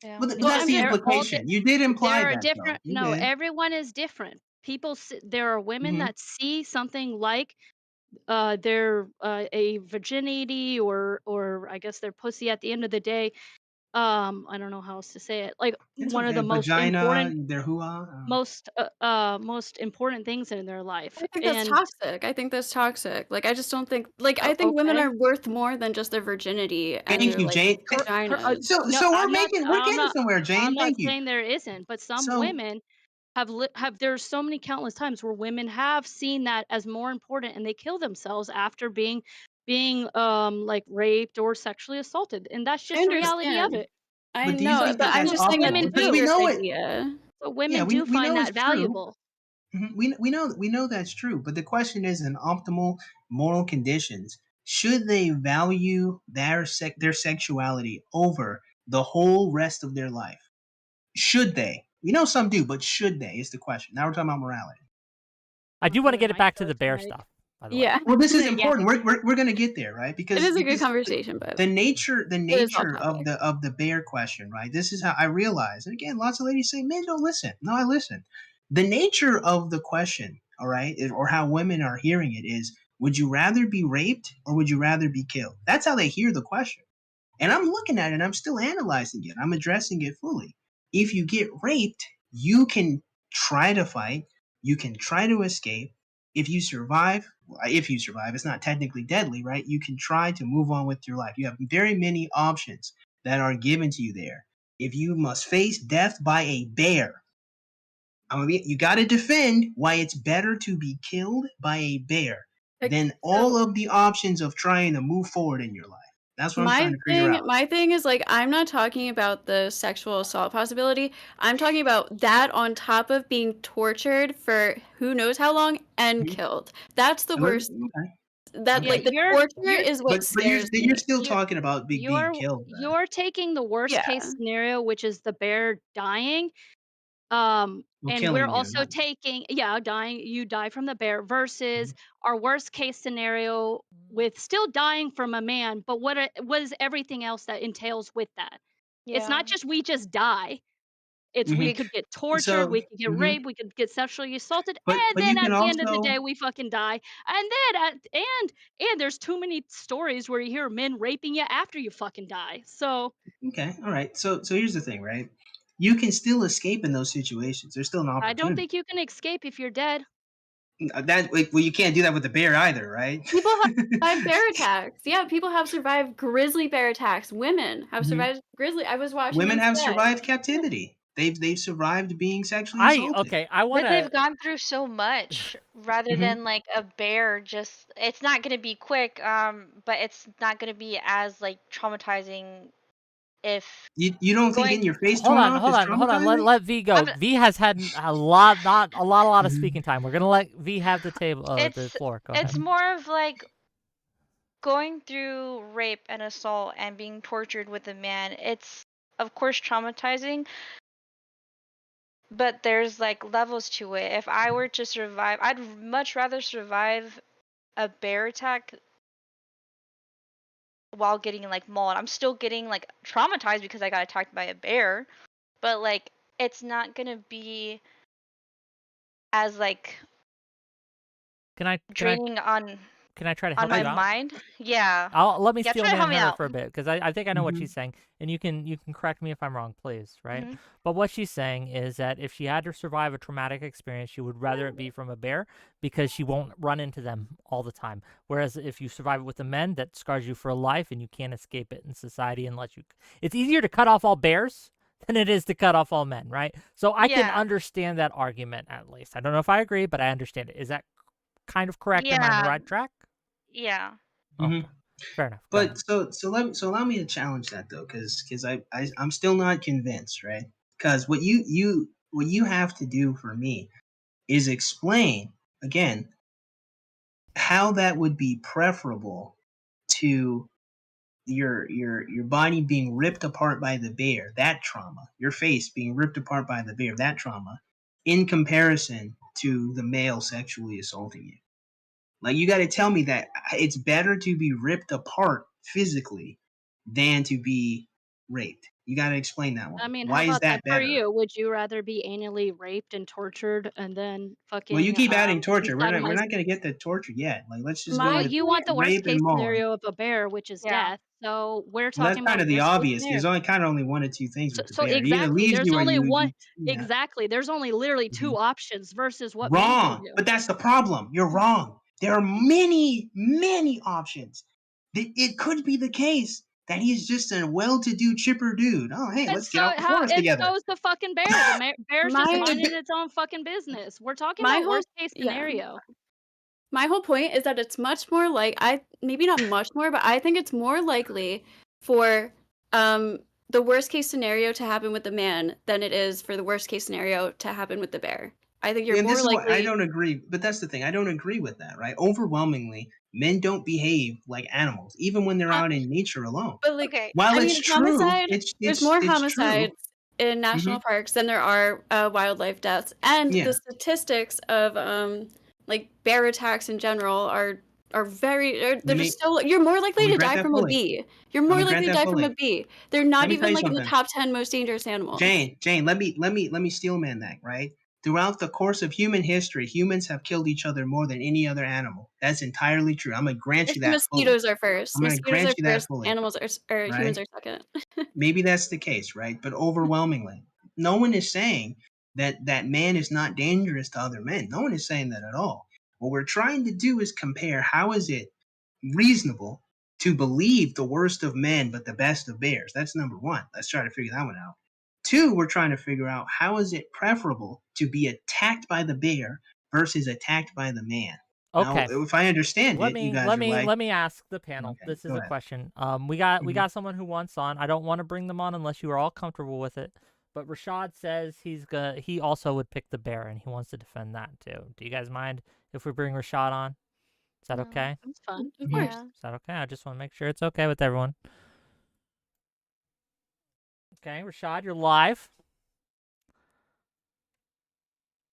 [SPEAKER 3] Yeah.
[SPEAKER 4] Well,
[SPEAKER 5] Well,
[SPEAKER 4] that's
[SPEAKER 5] I'm
[SPEAKER 4] the
[SPEAKER 5] just
[SPEAKER 2] They're all
[SPEAKER 4] implication. You did imply
[SPEAKER 2] there are
[SPEAKER 4] that, though.
[SPEAKER 2] different.
[SPEAKER 4] You
[SPEAKER 2] No,
[SPEAKER 4] did.
[SPEAKER 2] everyone is different. There are women
[SPEAKER 4] Mhm.
[SPEAKER 2] that see something like their a virginity or I guess their pussy at the end of the day. I don't know how else to say it. Like
[SPEAKER 4] It's
[SPEAKER 2] one of
[SPEAKER 4] okay.
[SPEAKER 2] the most
[SPEAKER 4] Vagina,
[SPEAKER 2] important
[SPEAKER 4] their hoo-ah.
[SPEAKER 2] most important things in their life.
[SPEAKER 5] I think that's
[SPEAKER 2] And
[SPEAKER 5] toxic. I think that's toxic. Like, I just don't think like, I think women
[SPEAKER 2] okay.
[SPEAKER 5] are worth more than just their virginity and
[SPEAKER 4] Thank
[SPEAKER 5] their,
[SPEAKER 4] you,
[SPEAKER 5] like,
[SPEAKER 4] Jane.
[SPEAKER 5] vaginas.
[SPEAKER 4] So
[SPEAKER 2] No,
[SPEAKER 4] so
[SPEAKER 2] I'm not.
[SPEAKER 4] we're getting somewhere,
[SPEAKER 2] I'm
[SPEAKER 4] Jane.
[SPEAKER 2] not
[SPEAKER 4] Thank you.
[SPEAKER 2] saying there isn't, but some
[SPEAKER 4] So
[SPEAKER 2] women have there's so many countless times where women have seen that as more important and they kill themselves after being like raped or sexually assaulted, and that's
[SPEAKER 5] I
[SPEAKER 2] just the reality of
[SPEAKER 5] understand.
[SPEAKER 2] it.
[SPEAKER 5] I
[SPEAKER 4] but do you
[SPEAKER 5] know,
[SPEAKER 4] think
[SPEAKER 5] but
[SPEAKER 4] that
[SPEAKER 5] I'm
[SPEAKER 4] that's
[SPEAKER 5] just saying that's
[SPEAKER 4] optimal?
[SPEAKER 5] a
[SPEAKER 2] Women
[SPEAKER 4] Because we
[SPEAKER 2] do.
[SPEAKER 5] dangerous
[SPEAKER 4] know it.
[SPEAKER 5] idea.
[SPEAKER 2] So
[SPEAKER 4] Yeah,
[SPEAKER 2] women do
[SPEAKER 4] we
[SPEAKER 2] find
[SPEAKER 4] know
[SPEAKER 2] that
[SPEAKER 4] it's true.
[SPEAKER 2] valuable.
[SPEAKER 4] We know that's true. But the question is, in optimal moral conditions, should they value their sexuality over the whole rest of their life? Should they? We know some do, but should they? Is the question. Now we're talking about morality.
[SPEAKER 1] I do want to
[SPEAKER 2] Really
[SPEAKER 1] get it
[SPEAKER 2] my
[SPEAKER 1] back to the
[SPEAKER 2] choice,
[SPEAKER 1] bear
[SPEAKER 2] Mike.
[SPEAKER 1] stuff, by the way.
[SPEAKER 5] Yeah.
[SPEAKER 4] Well, this is
[SPEAKER 2] Yeah.
[SPEAKER 4] important. We're gonna get there, right?
[SPEAKER 5] It is a good conversation, but
[SPEAKER 4] the nature
[SPEAKER 5] it is off
[SPEAKER 4] of
[SPEAKER 5] topic.
[SPEAKER 4] the bear question, right? This is how I realize. And again, lots of ladies say, "Men don't listen." No, I listen. The nature of the question, all right, or how women are hearing it is: would you rather be raped or would you rather be killed? That's how they hear the question. And I'm looking at it and I'm still analyzing it. I'm addressing it fully. If you get raped, you can try to fight, you can try to escape. If you survive, it's not technically deadly, right? You can try to move on with your life. You have very many options that are given to you there. If you must face death by a bear, you got to defend why it's better to be killed by a bear
[SPEAKER 5] Like,
[SPEAKER 4] than all of the options of trying to move forward in your life. That's what I'm trying to figure out.
[SPEAKER 5] My thing is like I'm not talking about the sexual assault possibility. I'm talking about that on top of being tortured for who knows how long and
[SPEAKER 4] Mhm.
[SPEAKER 5] killed. That's the worst.
[SPEAKER 4] Okay.
[SPEAKER 5] That
[SPEAKER 2] Yeah,
[SPEAKER 5] like the
[SPEAKER 2] you're
[SPEAKER 5] torture is what
[SPEAKER 4] But
[SPEAKER 5] scares
[SPEAKER 4] you're
[SPEAKER 5] me.
[SPEAKER 4] still
[SPEAKER 2] you're
[SPEAKER 4] talking about being killed. Then.
[SPEAKER 2] you're taking the worst
[SPEAKER 5] Yeah.
[SPEAKER 2] case scenario, which is the bear dying.
[SPEAKER 4] Well,
[SPEAKER 2] And we're
[SPEAKER 4] killing you,
[SPEAKER 2] also
[SPEAKER 4] not.
[SPEAKER 2] taking, yeah, dying, you die from the bear versus
[SPEAKER 4] Mhm.
[SPEAKER 2] our worst case scenario with still dying from a man, but what is everything else that entails with that? It's
[SPEAKER 3] Yeah.
[SPEAKER 2] not just we just die. It's we
[SPEAKER 4] Mhm.
[SPEAKER 2] could get tortured,
[SPEAKER 4] So,
[SPEAKER 2] we could get raped, we could get sexually assaulted, and
[SPEAKER 4] but you
[SPEAKER 2] then
[SPEAKER 4] can
[SPEAKER 2] at the end of the
[SPEAKER 4] also
[SPEAKER 2] day we fucking die. And then and there's too many stories where you hear men raping you after you fucking die. So
[SPEAKER 4] okay, all right. So here's the thing, right? You can still escape in those situations. There's still an
[SPEAKER 2] I don't
[SPEAKER 4] opportunity.
[SPEAKER 2] think you can escape if you're dead.
[SPEAKER 4] Well, you can't do that with the bear either, right?
[SPEAKER 5] People have survived bear attacks. Yeah, people have survived grizzly bear attacks. Women have
[SPEAKER 4] Mhm.
[SPEAKER 5] survived grizzly. I was watching
[SPEAKER 4] Women
[SPEAKER 5] them
[SPEAKER 4] have
[SPEAKER 5] today.
[SPEAKER 4] survived captivity. They've survived being sexually assaulted.
[SPEAKER 1] Okay, I want
[SPEAKER 3] But they've
[SPEAKER 1] to.
[SPEAKER 3] gone through so much rather
[SPEAKER 4] Mhm.
[SPEAKER 3] than like a bear just it's not going to be quick but it's not going to be as like traumatizing if
[SPEAKER 4] You don't think
[SPEAKER 3] going
[SPEAKER 4] in your face
[SPEAKER 1] Hold
[SPEAKER 4] torn
[SPEAKER 1] on,
[SPEAKER 4] off
[SPEAKER 1] hold
[SPEAKER 4] is
[SPEAKER 1] on, hold on.
[SPEAKER 4] traumatizing?
[SPEAKER 1] Let V go.
[SPEAKER 3] I'm,
[SPEAKER 1] V has had a lot of
[SPEAKER 4] Mhm.
[SPEAKER 1] speaking time. We're gonna let V have the the
[SPEAKER 3] it's
[SPEAKER 1] floor. Go
[SPEAKER 3] it's
[SPEAKER 1] ahead.
[SPEAKER 3] more of like going through rape and assault and being tortured with a man. It's of course traumatizing, but there's like levels to it. If I were to survive, I'd much rather survive a bear attack while getting like mauled. I'm still getting like traumatized because I got attacked by a bear, but like it's not gonna be as like
[SPEAKER 1] Can I
[SPEAKER 3] draining
[SPEAKER 1] can I try to
[SPEAKER 3] on
[SPEAKER 1] help
[SPEAKER 3] my
[SPEAKER 1] you out?
[SPEAKER 3] mind. Yeah.
[SPEAKER 1] Let me
[SPEAKER 3] Yeah,
[SPEAKER 1] steel
[SPEAKER 3] try to
[SPEAKER 1] man
[SPEAKER 3] help me
[SPEAKER 1] her
[SPEAKER 3] out.
[SPEAKER 1] for a bit because I think I know what
[SPEAKER 4] Mhm.
[SPEAKER 1] she's saying, and you can correct me if I'm wrong, please. Right?
[SPEAKER 3] Mhm.
[SPEAKER 1] But what she's saying is that if she had to survive a traumatic experience, she would rather it be from a bear because she won't run into them all the time. Whereas if you survive it with the men, that scars you for life, and you can't escape it in society unless you. It's easier to cut off all bears than it is to cut off all men, right? So I can
[SPEAKER 3] Yeah.
[SPEAKER 1] understand that argument at least. I don't know if I agree, but I understand it. Is that kind of correct? Am I on the
[SPEAKER 3] Yeah.
[SPEAKER 1] right track?
[SPEAKER 3] Yeah.
[SPEAKER 1] Okay,
[SPEAKER 4] Mhm.
[SPEAKER 1] fair enough. Go ahead.
[SPEAKER 4] But so allow me to challenge that though, because I'm still not convinced, right? Because what you have to do for me is explain again how that would be preferable to your body being ripped apart by the bear, that trauma, your face being ripped apart by the bear, that trauma, in comparison to the male sexually assaulting you. Like you got to tell me that it's better to be ripped apart physically than to be raped. You got to explain that
[SPEAKER 2] I
[SPEAKER 4] one.
[SPEAKER 2] mean, how
[SPEAKER 4] Why is
[SPEAKER 2] about that
[SPEAKER 4] that
[SPEAKER 2] for
[SPEAKER 4] better?
[SPEAKER 2] you? Would you rather be anally raped and tortured and then
[SPEAKER 4] Well, you
[SPEAKER 2] fucking
[SPEAKER 4] keep adding torture. We're not
[SPEAKER 2] sodomized?
[SPEAKER 4] going to get to torture yet. Like let's just go
[SPEAKER 2] Well,
[SPEAKER 5] My
[SPEAKER 4] with
[SPEAKER 2] you want
[SPEAKER 5] point,
[SPEAKER 2] the worst
[SPEAKER 4] rape and
[SPEAKER 2] case
[SPEAKER 4] mauling.
[SPEAKER 2] scenario of a bear, which is
[SPEAKER 3] Yeah.
[SPEAKER 2] death. So we're
[SPEAKER 4] Well, that's
[SPEAKER 2] talking
[SPEAKER 4] kind
[SPEAKER 2] about
[SPEAKER 4] of the
[SPEAKER 2] worst case
[SPEAKER 4] obvious.
[SPEAKER 2] scenario.
[SPEAKER 4] There's only kind of only one or two things
[SPEAKER 2] So,
[SPEAKER 4] with the
[SPEAKER 2] so
[SPEAKER 4] bear. It either
[SPEAKER 2] exactly,
[SPEAKER 4] leaves
[SPEAKER 2] there's
[SPEAKER 4] you or
[SPEAKER 2] only one.
[SPEAKER 4] yeah.
[SPEAKER 2] Exactly, there's only literally
[SPEAKER 4] Mhm.
[SPEAKER 2] two options versus what men can
[SPEAKER 4] Wrong.
[SPEAKER 2] do.
[SPEAKER 4] But that's the problem. You're wrong. There are many, many options. It could be the case that he's just a well-to-do chipper dude. Oh, hey,
[SPEAKER 2] And
[SPEAKER 4] let's
[SPEAKER 2] so
[SPEAKER 4] get out the
[SPEAKER 2] how
[SPEAKER 4] forest
[SPEAKER 2] and
[SPEAKER 4] together.
[SPEAKER 2] so's the fucking bear. Bear's just
[SPEAKER 5] my
[SPEAKER 2] minding its own fucking business. We're talking
[SPEAKER 5] my
[SPEAKER 2] about
[SPEAKER 5] whole
[SPEAKER 2] worst case
[SPEAKER 5] yeah.
[SPEAKER 2] scenario.
[SPEAKER 5] My whole point is that it's much more like maybe not much more, but I think it's more likely for the worst case scenario to happen with the man than it is for the worst case scenario to happen with the bear. I think you're
[SPEAKER 4] And this
[SPEAKER 5] more
[SPEAKER 4] is what I
[SPEAKER 5] likely.
[SPEAKER 4] don't agree. But that's the thing. I don't agree with that, right? Overwhelmingly, men don't behave like animals, even when they're
[SPEAKER 5] Hom-
[SPEAKER 4] out in nature alone.
[SPEAKER 5] But like,
[SPEAKER 3] Okay.
[SPEAKER 4] While
[SPEAKER 5] I
[SPEAKER 4] it's
[SPEAKER 5] mean,
[SPEAKER 4] true,
[SPEAKER 5] homicide. There's more
[SPEAKER 4] it's true.
[SPEAKER 5] homicides in
[SPEAKER 4] Hmm.
[SPEAKER 5] national parks than there are wildlife deaths, and
[SPEAKER 4] Yeah,
[SPEAKER 5] the statistics of like bear attacks in general are very. They're
[SPEAKER 4] let
[SPEAKER 5] just
[SPEAKER 4] me.
[SPEAKER 5] so you're more
[SPEAKER 4] I'm
[SPEAKER 5] likely
[SPEAKER 4] gonna
[SPEAKER 5] to
[SPEAKER 4] grant
[SPEAKER 5] die
[SPEAKER 4] that
[SPEAKER 5] from a
[SPEAKER 4] fully.
[SPEAKER 5] bee. You're
[SPEAKER 4] I'm
[SPEAKER 5] more
[SPEAKER 4] gonna grant
[SPEAKER 5] likely to
[SPEAKER 4] that
[SPEAKER 5] die from a
[SPEAKER 4] fully.
[SPEAKER 5] bee. They're
[SPEAKER 4] Let
[SPEAKER 5] not
[SPEAKER 4] me tell
[SPEAKER 5] even
[SPEAKER 4] you
[SPEAKER 5] like in the
[SPEAKER 4] something.
[SPEAKER 5] top 10 most dangerous animals.
[SPEAKER 4] Jane, let me steel man that, right? Throughout the course of human history, humans have killed each other more than any other animal. That's entirely true. I'm gonna grant
[SPEAKER 5] If
[SPEAKER 4] you
[SPEAKER 5] the
[SPEAKER 4] that fully.
[SPEAKER 5] mosquitoes are first,
[SPEAKER 4] I'm gonna
[SPEAKER 5] mosquitoes
[SPEAKER 4] grant
[SPEAKER 5] are
[SPEAKER 4] you that
[SPEAKER 5] first.
[SPEAKER 4] fully,
[SPEAKER 5] Animals are or humans
[SPEAKER 4] right?
[SPEAKER 5] are second.
[SPEAKER 4] Maybe that's the case, right? But overwhelmingly, no one is saying that man is not dangerous to other men. No one is saying that at all. What we're trying to do is compare how is it reasonable to believe the worst of men but the best of bears. That's number one. Let's try to figure that one out. Two, we're trying to figure out how is it preferable to be attacked by the bear versus attacked by the man. Now,
[SPEAKER 1] Okay.
[SPEAKER 4] if I understand
[SPEAKER 1] Let
[SPEAKER 4] it, you
[SPEAKER 1] me
[SPEAKER 4] guys
[SPEAKER 1] let
[SPEAKER 4] are
[SPEAKER 1] me
[SPEAKER 4] like,
[SPEAKER 1] let me ask the panel.
[SPEAKER 4] okay,
[SPEAKER 1] This is
[SPEAKER 4] go
[SPEAKER 1] a
[SPEAKER 4] ahead.
[SPEAKER 1] question. We
[SPEAKER 4] Mhm.
[SPEAKER 1] got someone who wants on. I don't want to bring them on unless you are all comfortable with it. But Rashad says he also would pick the bear and he wants to defend that too. Do you guys mind if we bring Rashad on? Is that
[SPEAKER 3] No.
[SPEAKER 1] okay?
[SPEAKER 2] It's fun.
[SPEAKER 5] Of
[SPEAKER 4] Mhm.
[SPEAKER 5] course.
[SPEAKER 3] Yeah.
[SPEAKER 1] Is that okay? I just want to make sure it's okay with everyone. Okay, Rashad, you're live.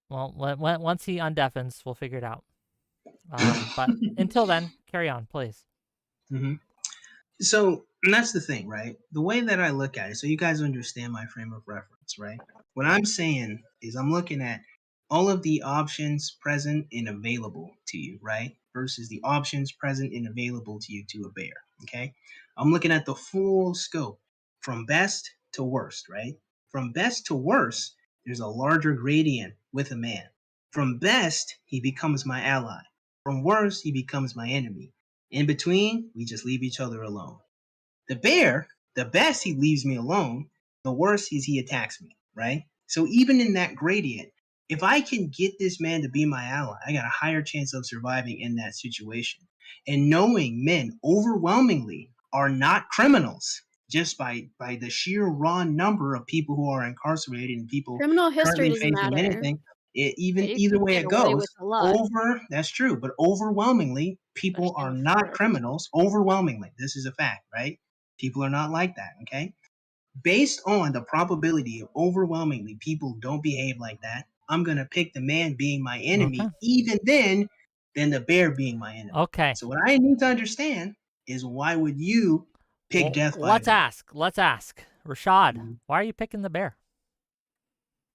[SPEAKER 1] Well, once he undeafens, we'll figure it out. But until then, carry on, please.
[SPEAKER 4] Mhm. So, and that's the thing, right? The way that I look at it, so you guys understand my frame of reference, right? What I'm saying is I'm looking at all of the options present and available to you, right? Versus the options present and available to you to a bear, okay? I'm looking at the full scope from best to worst, right? From best to worst, there's a larger gradient with a man. From best, he becomes my ally. From worst, he becomes my enemy. In between, we just leave each other alone. The bear, the best he leaves me alone, the worse is he attacks me, right? So even in that gradient, if I can get this man to be my ally, I got a higher chance of surviving in that situation. And knowing men overwhelmingly are not criminals, just by the sheer raw number of people who are incarcerated and people
[SPEAKER 5] Criminal history
[SPEAKER 4] currently
[SPEAKER 5] doesn't
[SPEAKER 4] facing
[SPEAKER 5] matter.
[SPEAKER 4] anything.
[SPEAKER 2] Yeah,
[SPEAKER 4] Even
[SPEAKER 2] you
[SPEAKER 4] either
[SPEAKER 2] can
[SPEAKER 4] way
[SPEAKER 2] get
[SPEAKER 4] it
[SPEAKER 2] away
[SPEAKER 4] goes,
[SPEAKER 2] with a lot,
[SPEAKER 4] that's true, but overwhelmingly, people
[SPEAKER 2] especially in
[SPEAKER 4] are
[SPEAKER 2] the
[SPEAKER 4] not
[SPEAKER 2] forest.
[SPEAKER 4] criminals. Overwhelmingly, this is a fact, right? People are not like that. Okay, based on the probability of overwhelmingly people don't behave like that, I'm gonna pick the man being my enemy,
[SPEAKER 1] Okay.
[SPEAKER 4] even then, than the bear being my enemy.
[SPEAKER 1] Okay.
[SPEAKER 4] So what I need to understand is why would you pick
[SPEAKER 1] Well,
[SPEAKER 4] death by a
[SPEAKER 1] let's
[SPEAKER 4] bear?
[SPEAKER 1] ask. Let's ask. Rashad,
[SPEAKER 4] Mhm.
[SPEAKER 1] why are you picking the bear?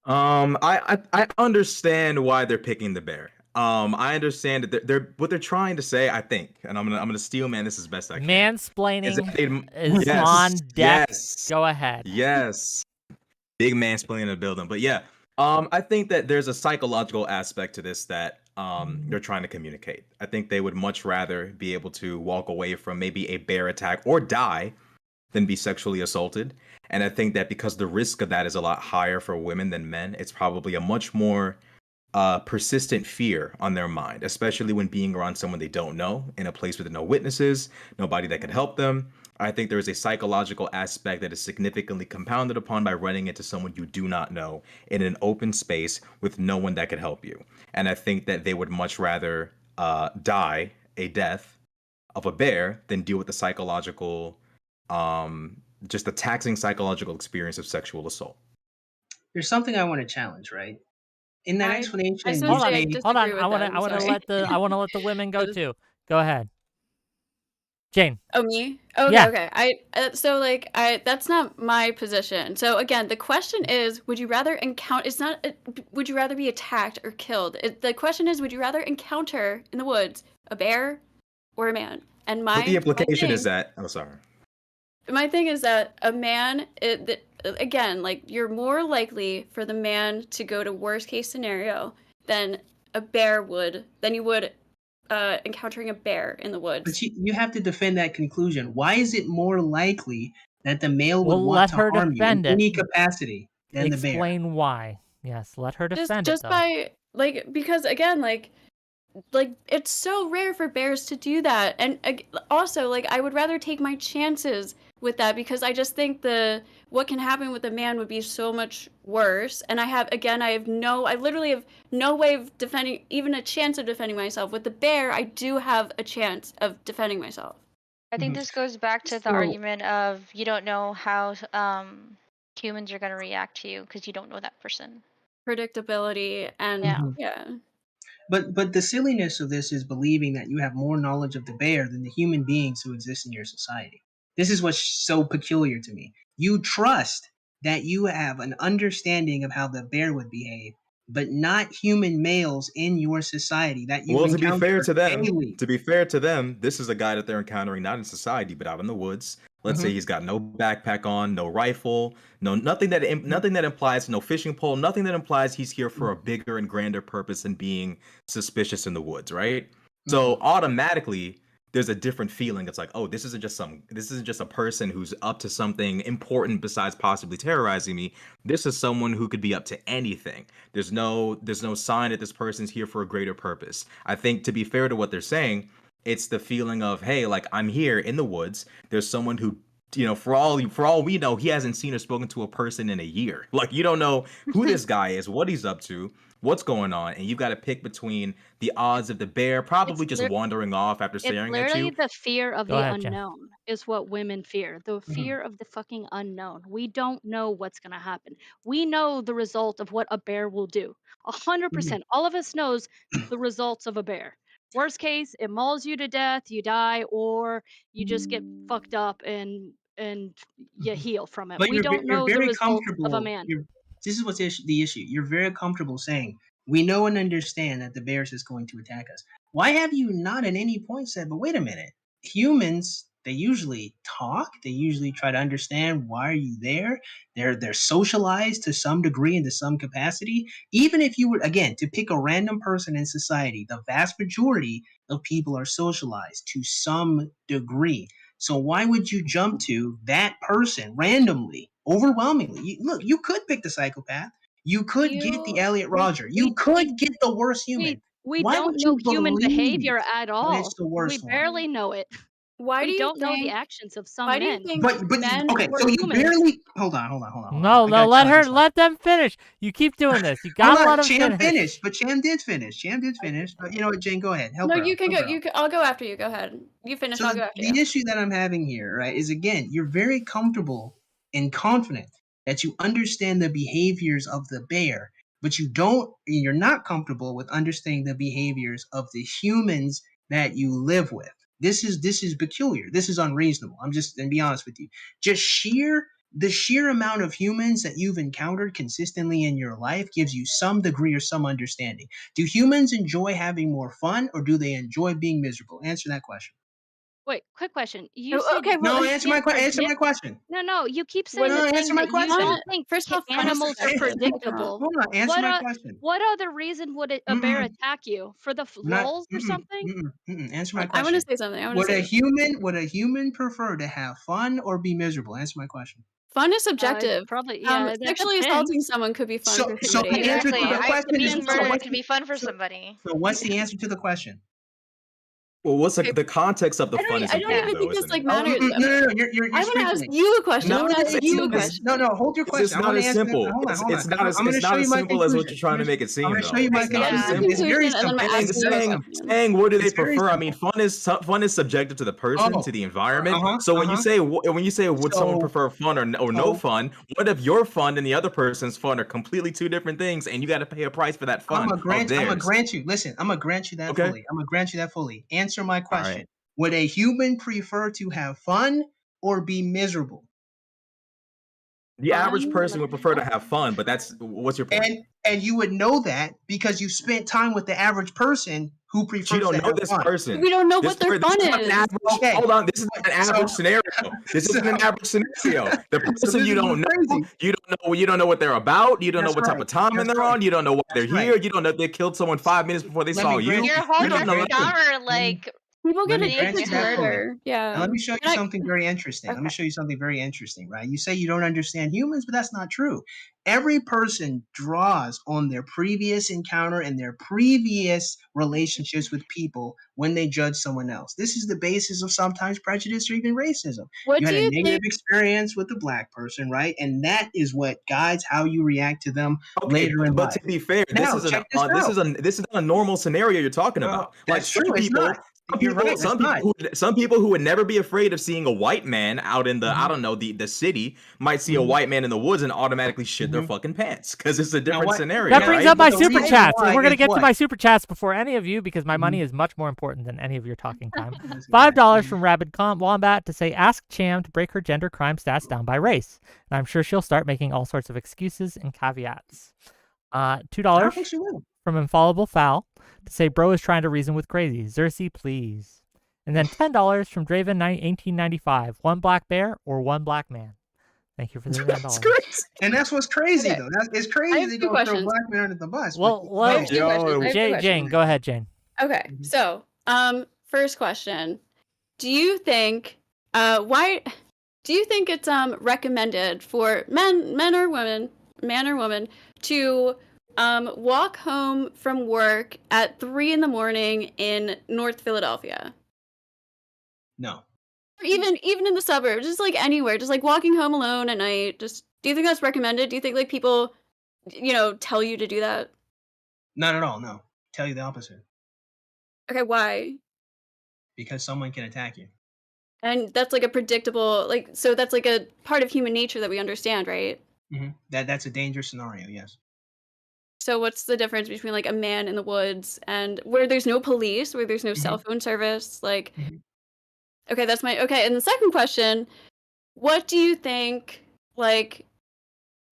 [SPEAKER 6] I understand why they're picking the bear. I understand that they're what they're trying to say, I think, and I'm gonna steal man this as best I can. Is that
[SPEAKER 1] Mansplaining
[SPEAKER 6] they
[SPEAKER 1] is on deck. Go ahead.
[SPEAKER 6] yes. Big mansplaining in the building. But yeah, I think that there's a psychological aspect to this that they're trying to communicate. I think they would much rather be able to walk away from maybe a bear attack or die than be sexually assaulted. And I think that because the risk of that is a lot higher for women than men, it's probably a much more persistent fear on their mind, especially when being around someone they don't know in a place with no witnesses, nobody that could help them. I think there is a psychological aspect that is significantly compounded upon by running into someone you do not know in an open space with no one that could help you. And I think that they would much rather die a death of a bear than deal with the psychological, just the taxing psychological experience of sexual assault.
[SPEAKER 4] There's something I want to challenge, right? In that
[SPEAKER 5] I
[SPEAKER 4] explanation,
[SPEAKER 5] just
[SPEAKER 4] you
[SPEAKER 5] want to
[SPEAKER 1] Hold
[SPEAKER 5] say I
[SPEAKER 1] on.
[SPEAKER 4] say
[SPEAKER 1] Hold
[SPEAKER 5] disagree
[SPEAKER 1] on.
[SPEAKER 5] with
[SPEAKER 1] I want
[SPEAKER 5] that.
[SPEAKER 1] to.
[SPEAKER 5] I'm
[SPEAKER 1] I want to
[SPEAKER 5] sorry.
[SPEAKER 1] let the. I want to let the women go
[SPEAKER 5] That is-
[SPEAKER 1] too. Go ahead, Jane.
[SPEAKER 5] Oh, me? Okay,
[SPEAKER 1] Yeah.
[SPEAKER 5] okay. So like that's not my position. So again, the question is, would you rather encounter? It's not. Would you rather be attacked or killed? The question is, would you rather encounter in the woods a bear or a man? And
[SPEAKER 6] But the
[SPEAKER 5] my
[SPEAKER 6] implication is
[SPEAKER 5] thing,
[SPEAKER 6] that, oh, sorry.
[SPEAKER 5] my thing is that a man, again, like you're more likely for the man to go to worst case scenario than a bear would, than you would encountering a bear in the woods.
[SPEAKER 4] But you have to defend that conclusion. Why is it more likely that the male would
[SPEAKER 1] We'll
[SPEAKER 4] want
[SPEAKER 1] let
[SPEAKER 4] to
[SPEAKER 1] her
[SPEAKER 4] harm you in
[SPEAKER 1] defend it.
[SPEAKER 4] any capacity than the bear?
[SPEAKER 1] Explain why. Yes, let her defend
[SPEAKER 5] Just
[SPEAKER 1] it though.
[SPEAKER 5] by like, because again, like it's so rare for bears to do that, and also like I would rather take my chances with that because I just think what can happen with a man would be so much worse. And I literally have no way of defending, even a chance of defending myself. With the bear, I do have a chance of defending myself.
[SPEAKER 3] I think
[SPEAKER 4] Mhm.
[SPEAKER 3] this goes back to the
[SPEAKER 4] So-
[SPEAKER 3] argument of you don't know how humans are going to react to you because you don't know that person.
[SPEAKER 5] Predictability and
[SPEAKER 3] Yeah.
[SPEAKER 5] yeah.
[SPEAKER 4] But the silliness of this is believing that you have more knowledge of the bear than the human beings who exist in your society. This is what's so peculiar to me. You trust that you have an understanding of how the bear would behave, but not human males in your society that you
[SPEAKER 6] Well,
[SPEAKER 4] encounter daily.
[SPEAKER 6] to be fair to them, this is a guy that they're encountering not in society, but out in the woods. Let's say
[SPEAKER 4] Mhm.
[SPEAKER 6] he's got no backpack on, no rifle, nothing that implies no fishing pole, nothing that implies he's here for a bigger and grander purpose than being suspicious in the woods, right? So automatically there's a different feeling. It's like, oh, this isn't just a person who's up to something important besides possibly terrorizing me. This is someone who could be up to anything. There's no sign that this person's here for a greater purpose. I think to be fair to what they're saying, it's the feeling of, hey, like I'm here in the woods. There's someone who, for all we know, he hasn't seen or spoken to a person in a year. Like you don't know who this guy is, what he's up to, what's going on, and you've got to pick between the odds of the bear probably just wandering off after
[SPEAKER 2] It's
[SPEAKER 6] staring at
[SPEAKER 2] literally
[SPEAKER 6] you.
[SPEAKER 2] the fear of
[SPEAKER 1] Go
[SPEAKER 2] the
[SPEAKER 1] ahead, Jen.
[SPEAKER 2] unknown is what women fear. The fear of the fucking unknown. We don't know what's gonna happen. We know the result of what a bear will do. 100%. All of us knows the results of a bear. Worst case, it mauls you to death, you die, or you just get fucked up and you heal from it.
[SPEAKER 4] But
[SPEAKER 2] We don't
[SPEAKER 4] you're
[SPEAKER 2] know the
[SPEAKER 4] very
[SPEAKER 2] results of a
[SPEAKER 4] comfortable.
[SPEAKER 2] man.
[SPEAKER 4] This is what's the issue. You're very comfortable saying we know and understand that the bears is going to attack us. Why have you not at any point said, but wait a minute, humans, they usually talk, they usually try to understand why are you there. They're socialized to some degree and to some capacity. Even if you were, again, to pick a random person in society, the vast majority of people are socialized to some degree. So why would you jump to that person randomly, overwhelmingly? Look, you could pick the psychopath. You could get the 𝕾𝖎𝖙. You
[SPEAKER 2] We
[SPEAKER 4] could get the worst human.
[SPEAKER 2] we
[SPEAKER 4] Why
[SPEAKER 2] don't
[SPEAKER 4] would
[SPEAKER 2] know
[SPEAKER 4] you
[SPEAKER 2] human
[SPEAKER 4] believe
[SPEAKER 2] behavior at
[SPEAKER 4] that it's
[SPEAKER 2] all.
[SPEAKER 4] the
[SPEAKER 2] We
[SPEAKER 4] worst one?
[SPEAKER 2] barely know it.
[SPEAKER 5] Why do
[SPEAKER 2] We
[SPEAKER 5] you
[SPEAKER 2] don't know the
[SPEAKER 5] think?
[SPEAKER 2] actions of some
[SPEAKER 5] Why do you
[SPEAKER 2] men.
[SPEAKER 5] think
[SPEAKER 4] But
[SPEAKER 5] men?
[SPEAKER 4] okay,
[SPEAKER 2] We're
[SPEAKER 4] so you
[SPEAKER 2] humans.
[SPEAKER 4] barely hold on.
[SPEAKER 1] No,
[SPEAKER 4] I gotta challenge yourself.
[SPEAKER 1] let them finish. You keep doing this. You
[SPEAKER 4] Hold
[SPEAKER 1] gotta let
[SPEAKER 4] on,
[SPEAKER 1] them
[SPEAKER 4] Cham
[SPEAKER 1] finish.
[SPEAKER 4] finished, but Cham did finish. Cham did finish. But you know what, Jane, go ahead. Help
[SPEAKER 5] No,
[SPEAKER 4] her out.
[SPEAKER 5] you can
[SPEAKER 4] Help
[SPEAKER 5] go.
[SPEAKER 4] her out.
[SPEAKER 5] You can. I'll go after you. Go ahead. You finish.
[SPEAKER 4] So
[SPEAKER 5] I'll go after
[SPEAKER 4] the
[SPEAKER 5] you.
[SPEAKER 4] issue that I'm having here, right, is again, you're very comfortable and confident that you understand the behaviors of the bear, but you're not comfortable with understanding the behaviors of the humans that you live with. This is peculiar. This is unreasonable. I'm just gonna be honest with you. Just the sheer amount of humans that you've encountered consistently in your life gives you some degree or some understanding. Do humans enjoy having more fun, or do they enjoy being miserable? Answer that question.
[SPEAKER 2] Wait, quick question. You
[SPEAKER 5] Oh,
[SPEAKER 2] said
[SPEAKER 5] okay. Well,
[SPEAKER 4] No,
[SPEAKER 2] you
[SPEAKER 4] answer
[SPEAKER 2] can't
[SPEAKER 4] answer my
[SPEAKER 2] predict.
[SPEAKER 4] question.
[SPEAKER 2] No, you keep
[SPEAKER 5] What
[SPEAKER 2] saying
[SPEAKER 5] is
[SPEAKER 2] the
[SPEAKER 4] Answer
[SPEAKER 2] thing
[SPEAKER 4] my
[SPEAKER 2] that you
[SPEAKER 4] question.
[SPEAKER 2] don't think
[SPEAKER 5] First off, fun is
[SPEAKER 2] animals are
[SPEAKER 5] subjective.
[SPEAKER 2] predictable.
[SPEAKER 4] Hold on, answer my
[SPEAKER 2] What
[SPEAKER 4] question.
[SPEAKER 2] what other reason would a bear
[SPEAKER 4] Mm-mm,
[SPEAKER 2] attack you? For the
[SPEAKER 4] not,
[SPEAKER 2] lulz or something?
[SPEAKER 4] Answer my
[SPEAKER 5] I want to
[SPEAKER 4] question.
[SPEAKER 5] say something. I want to say
[SPEAKER 4] Would a human prefer to have fun or be miserable? Answer my question.
[SPEAKER 5] fun is
[SPEAKER 2] It's
[SPEAKER 5] subjective.
[SPEAKER 2] probably that
[SPEAKER 5] Sexually
[SPEAKER 2] depends.
[SPEAKER 5] assaulting someone could be fun for
[SPEAKER 4] So
[SPEAKER 5] somebody.
[SPEAKER 4] the answer to
[SPEAKER 3] Exactly.
[SPEAKER 4] the question is
[SPEAKER 3] Being murdered could be fun for somebody.
[SPEAKER 4] so what's the answer to the question?
[SPEAKER 6] Well, what's
[SPEAKER 5] Okay.
[SPEAKER 6] the context of the fun is
[SPEAKER 5] I don't
[SPEAKER 6] important
[SPEAKER 5] even
[SPEAKER 6] though,
[SPEAKER 5] think this
[SPEAKER 6] isn't
[SPEAKER 5] like
[SPEAKER 6] it?
[SPEAKER 5] matters.
[SPEAKER 4] No, you're
[SPEAKER 5] I want to ask
[SPEAKER 4] sprinkling.
[SPEAKER 5] you a question. I
[SPEAKER 6] No,
[SPEAKER 5] want to ask you a question.
[SPEAKER 4] No, hold your question.
[SPEAKER 6] It's
[SPEAKER 4] I
[SPEAKER 6] not
[SPEAKER 4] want to
[SPEAKER 6] as
[SPEAKER 4] answer that.
[SPEAKER 6] simple.
[SPEAKER 4] Hold on.
[SPEAKER 6] It's not as
[SPEAKER 4] I'm going to show you my
[SPEAKER 6] simple as what
[SPEAKER 4] conclusion.
[SPEAKER 6] you're trying to make it
[SPEAKER 4] I'm
[SPEAKER 6] seem,
[SPEAKER 4] going to show
[SPEAKER 6] though.
[SPEAKER 4] you my
[SPEAKER 6] It's not
[SPEAKER 3] Yeah.
[SPEAKER 6] as
[SPEAKER 5] Give me
[SPEAKER 4] conclusion.
[SPEAKER 5] the
[SPEAKER 6] simple.
[SPEAKER 4] It's very
[SPEAKER 5] conclusion, and then I'm
[SPEAKER 4] simple.
[SPEAKER 5] asking
[SPEAKER 4] It's
[SPEAKER 5] you
[SPEAKER 4] very
[SPEAKER 5] a
[SPEAKER 4] simple.
[SPEAKER 5] question.
[SPEAKER 6] Saying what do they
[SPEAKER 4] It's very
[SPEAKER 6] prefer? I mean,
[SPEAKER 4] simple.
[SPEAKER 6] fun is subjective to the person, to the environment. So when you say would someone prefer fun or no fun, what if your fun and the other person's fun are completely two different things, and you got to pay a price for that fun of
[SPEAKER 4] I'm gonna
[SPEAKER 6] theirs?
[SPEAKER 4] grant you. Listen, I'm gonna grant you that
[SPEAKER 6] Okay.
[SPEAKER 4] fully. I'm gonna grant you that fully. Answer my
[SPEAKER 6] All right.
[SPEAKER 4] question. Would a human prefer to have fun or be miserable?
[SPEAKER 6] The average
[SPEAKER 5] Fun.
[SPEAKER 6] person would prefer to have fun, but what's your point?
[SPEAKER 4] And you would know that because you spent time with the average person who
[SPEAKER 6] But you
[SPEAKER 4] prefers
[SPEAKER 6] don't
[SPEAKER 4] to
[SPEAKER 6] know
[SPEAKER 4] have
[SPEAKER 6] this
[SPEAKER 4] fun.
[SPEAKER 6] person.
[SPEAKER 5] We don't know
[SPEAKER 6] This
[SPEAKER 5] what their
[SPEAKER 6] this
[SPEAKER 5] fun
[SPEAKER 6] is not an
[SPEAKER 5] is.
[SPEAKER 6] average.
[SPEAKER 4] Okay.
[SPEAKER 6] Hold on, this is not an average scenario. This
[SPEAKER 4] So-
[SPEAKER 6] isn't an average scenario. The
[SPEAKER 4] So
[SPEAKER 6] person
[SPEAKER 4] this
[SPEAKER 6] you
[SPEAKER 4] is
[SPEAKER 6] don't know,
[SPEAKER 4] crazy.
[SPEAKER 6] you don't know what they're about. You don't know
[SPEAKER 4] That's
[SPEAKER 6] what type
[SPEAKER 4] right.
[SPEAKER 6] of time
[SPEAKER 4] That's
[SPEAKER 6] they're
[SPEAKER 4] right.
[SPEAKER 6] on. You don't know why they're
[SPEAKER 4] That's right.
[SPEAKER 6] here. You don't know if they killed someone 5 minutes before they
[SPEAKER 4] Let
[SPEAKER 6] saw
[SPEAKER 4] me grant
[SPEAKER 6] you.
[SPEAKER 3] Your
[SPEAKER 4] you.
[SPEAKER 3] whole
[SPEAKER 6] You don't know
[SPEAKER 3] first
[SPEAKER 6] nothing.
[SPEAKER 3] hour, like,
[SPEAKER 5] People
[SPEAKER 4] Let
[SPEAKER 5] get
[SPEAKER 4] me grant
[SPEAKER 5] addicted
[SPEAKER 4] you
[SPEAKER 5] to
[SPEAKER 4] that fully.
[SPEAKER 5] murder. Yeah.
[SPEAKER 4] Now let me show you
[SPEAKER 5] And I-
[SPEAKER 4] something very interesting. Let me
[SPEAKER 5] Okay.
[SPEAKER 4] show you something very interesting, right? You say you don't understand humans, but that's not true. Every person draws on their previous encounter and their previous relationships with people when they judge someone else. This is the basis of sometimes prejudice or even racism.
[SPEAKER 5] What
[SPEAKER 4] You
[SPEAKER 5] do
[SPEAKER 4] had a
[SPEAKER 5] you
[SPEAKER 4] negative
[SPEAKER 5] think?
[SPEAKER 4] experience with a black person, right? And that is what guides how you react to them
[SPEAKER 6] Okay,
[SPEAKER 4] later in
[SPEAKER 6] but
[SPEAKER 4] life.
[SPEAKER 6] to be fair,
[SPEAKER 4] Now,
[SPEAKER 6] this
[SPEAKER 4] check this out.
[SPEAKER 6] is not a normal scenario you're talking about. Like
[SPEAKER 4] That's true. It's not. You're right. It's not.
[SPEAKER 6] Some people who would never be afraid of seeing a white man out in the I don't know the city might see a white man in the woods and automatically shit their fucking pants because it's a different
[SPEAKER 4] what-
[SPEAKER 6] scenario.
[SPEAKER 1] That brings
[SPEAKER 6] right?
[SPEAKER 1] up my
[SPEAKER 4] The
[SPEAKER 1] super
[SPEAKER 4] reason
[SPEAKER 1] chats,
[SPEAKER 4] why
[SPEAKER 1] and we're gonna
[SPEAKER 4] is
[SPEAKER 1] get to
[SPEAKER 4] what?
[SPEAKER 1] my super chats before any of you because my money is much more important than any of your talking time.
[SPEAKER 4] This
[SPEAKER 1] $5
[SPEAKER 4] guy.
[SPEAKER 1] from Rabid Wombat to say, ask Cham to break her gender crime stats down by race. And I'm sure she'll start making all sorts of excuses and caveats.
[SPEAKER 4] I
[SPEAKER 1] $2
[SPEAKER 4] don't think she will.
[SPEAKER 1] from Infallible Fowl to say, bro is trying to reason with crazy. Xerxes, please. And then $10 from Draven 1895. One black bear or one black man? Thank you for the $10.
[SPEAKER 4] And that's what's crazy,
[SPEAKER 5] Okay.
[SPEAKER 4] though. It's
[SPEAKER 5] I
[SPEAKER 4] crazy
[SPEAKER 5] have
[SPEAKER 4] they
[SPEAKER 5] two
[SPEAKER 4] go throw
[SPEAKER 5] questions.
[SPEAKER 4] black men under the bus.
[SPEAKER 1] Well,
[SPEAKER 5] I have two questions. I have two
[SPEAKER 1] Jane,
[SPEAKER 5] questions.
[SPEAKER 1] go ahead, Jane.
[SPEAKER 5] Okay. So, first question: do you think, why do you think it's recommended for man or woman, to walk home from work at 3 a.m. in North Philadelphia?
[SPEAKER 4] No.
[SPEAKER 5] Or even in the suburbs, just like anywhere, just like walking home alone at night. Just, do you think that's recommended? Do you think like people, tell you to do that?
[SPEAKER 4] Not at all. No. Tell you the opposite.
[SPEAKER 5] Okay, why?
[SPEAKER 4] Because someone can attack you.
[SPEAKER 5] And that's like a predictable, so that's like a part of human nature that we understand, right?
[SPEAKER 4] That's a dangerous scenario. Yes.
[SPEAKER 5] So what's the difference between like a man in the woods and where there's no police, where there's no cell phone service? Like, okay, okay. And the second question, what do you think, like,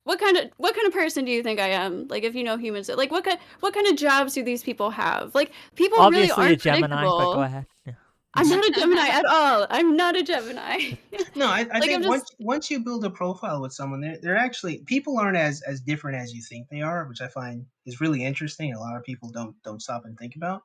[SPEAKER 5] what kind of person do you think I am? Like, if you know humans, like what kind of jobs do these people have? Like, people
[SPEAKER 1] Obviously
[SPEAKER 5] really aren't
[SPEAKER 1] a Gemini,
[SPEAKER 5] predictable.
[SPEAKER 1] but go ahead. Yeah.
[SPEAKER 5] I'm not a Gemini at all. I'm not a Gemini.
[SPEAKER 4] No, I
[SPEAKER 5] Like,
[SPEAKER 4] think
[SPEAKER 5] I'm just-
[SPEAKER 4] once you build a profile with someone, they're actually, people aren't as different as you think they are, which I find is really interesting. A lot of people don't stop and think about.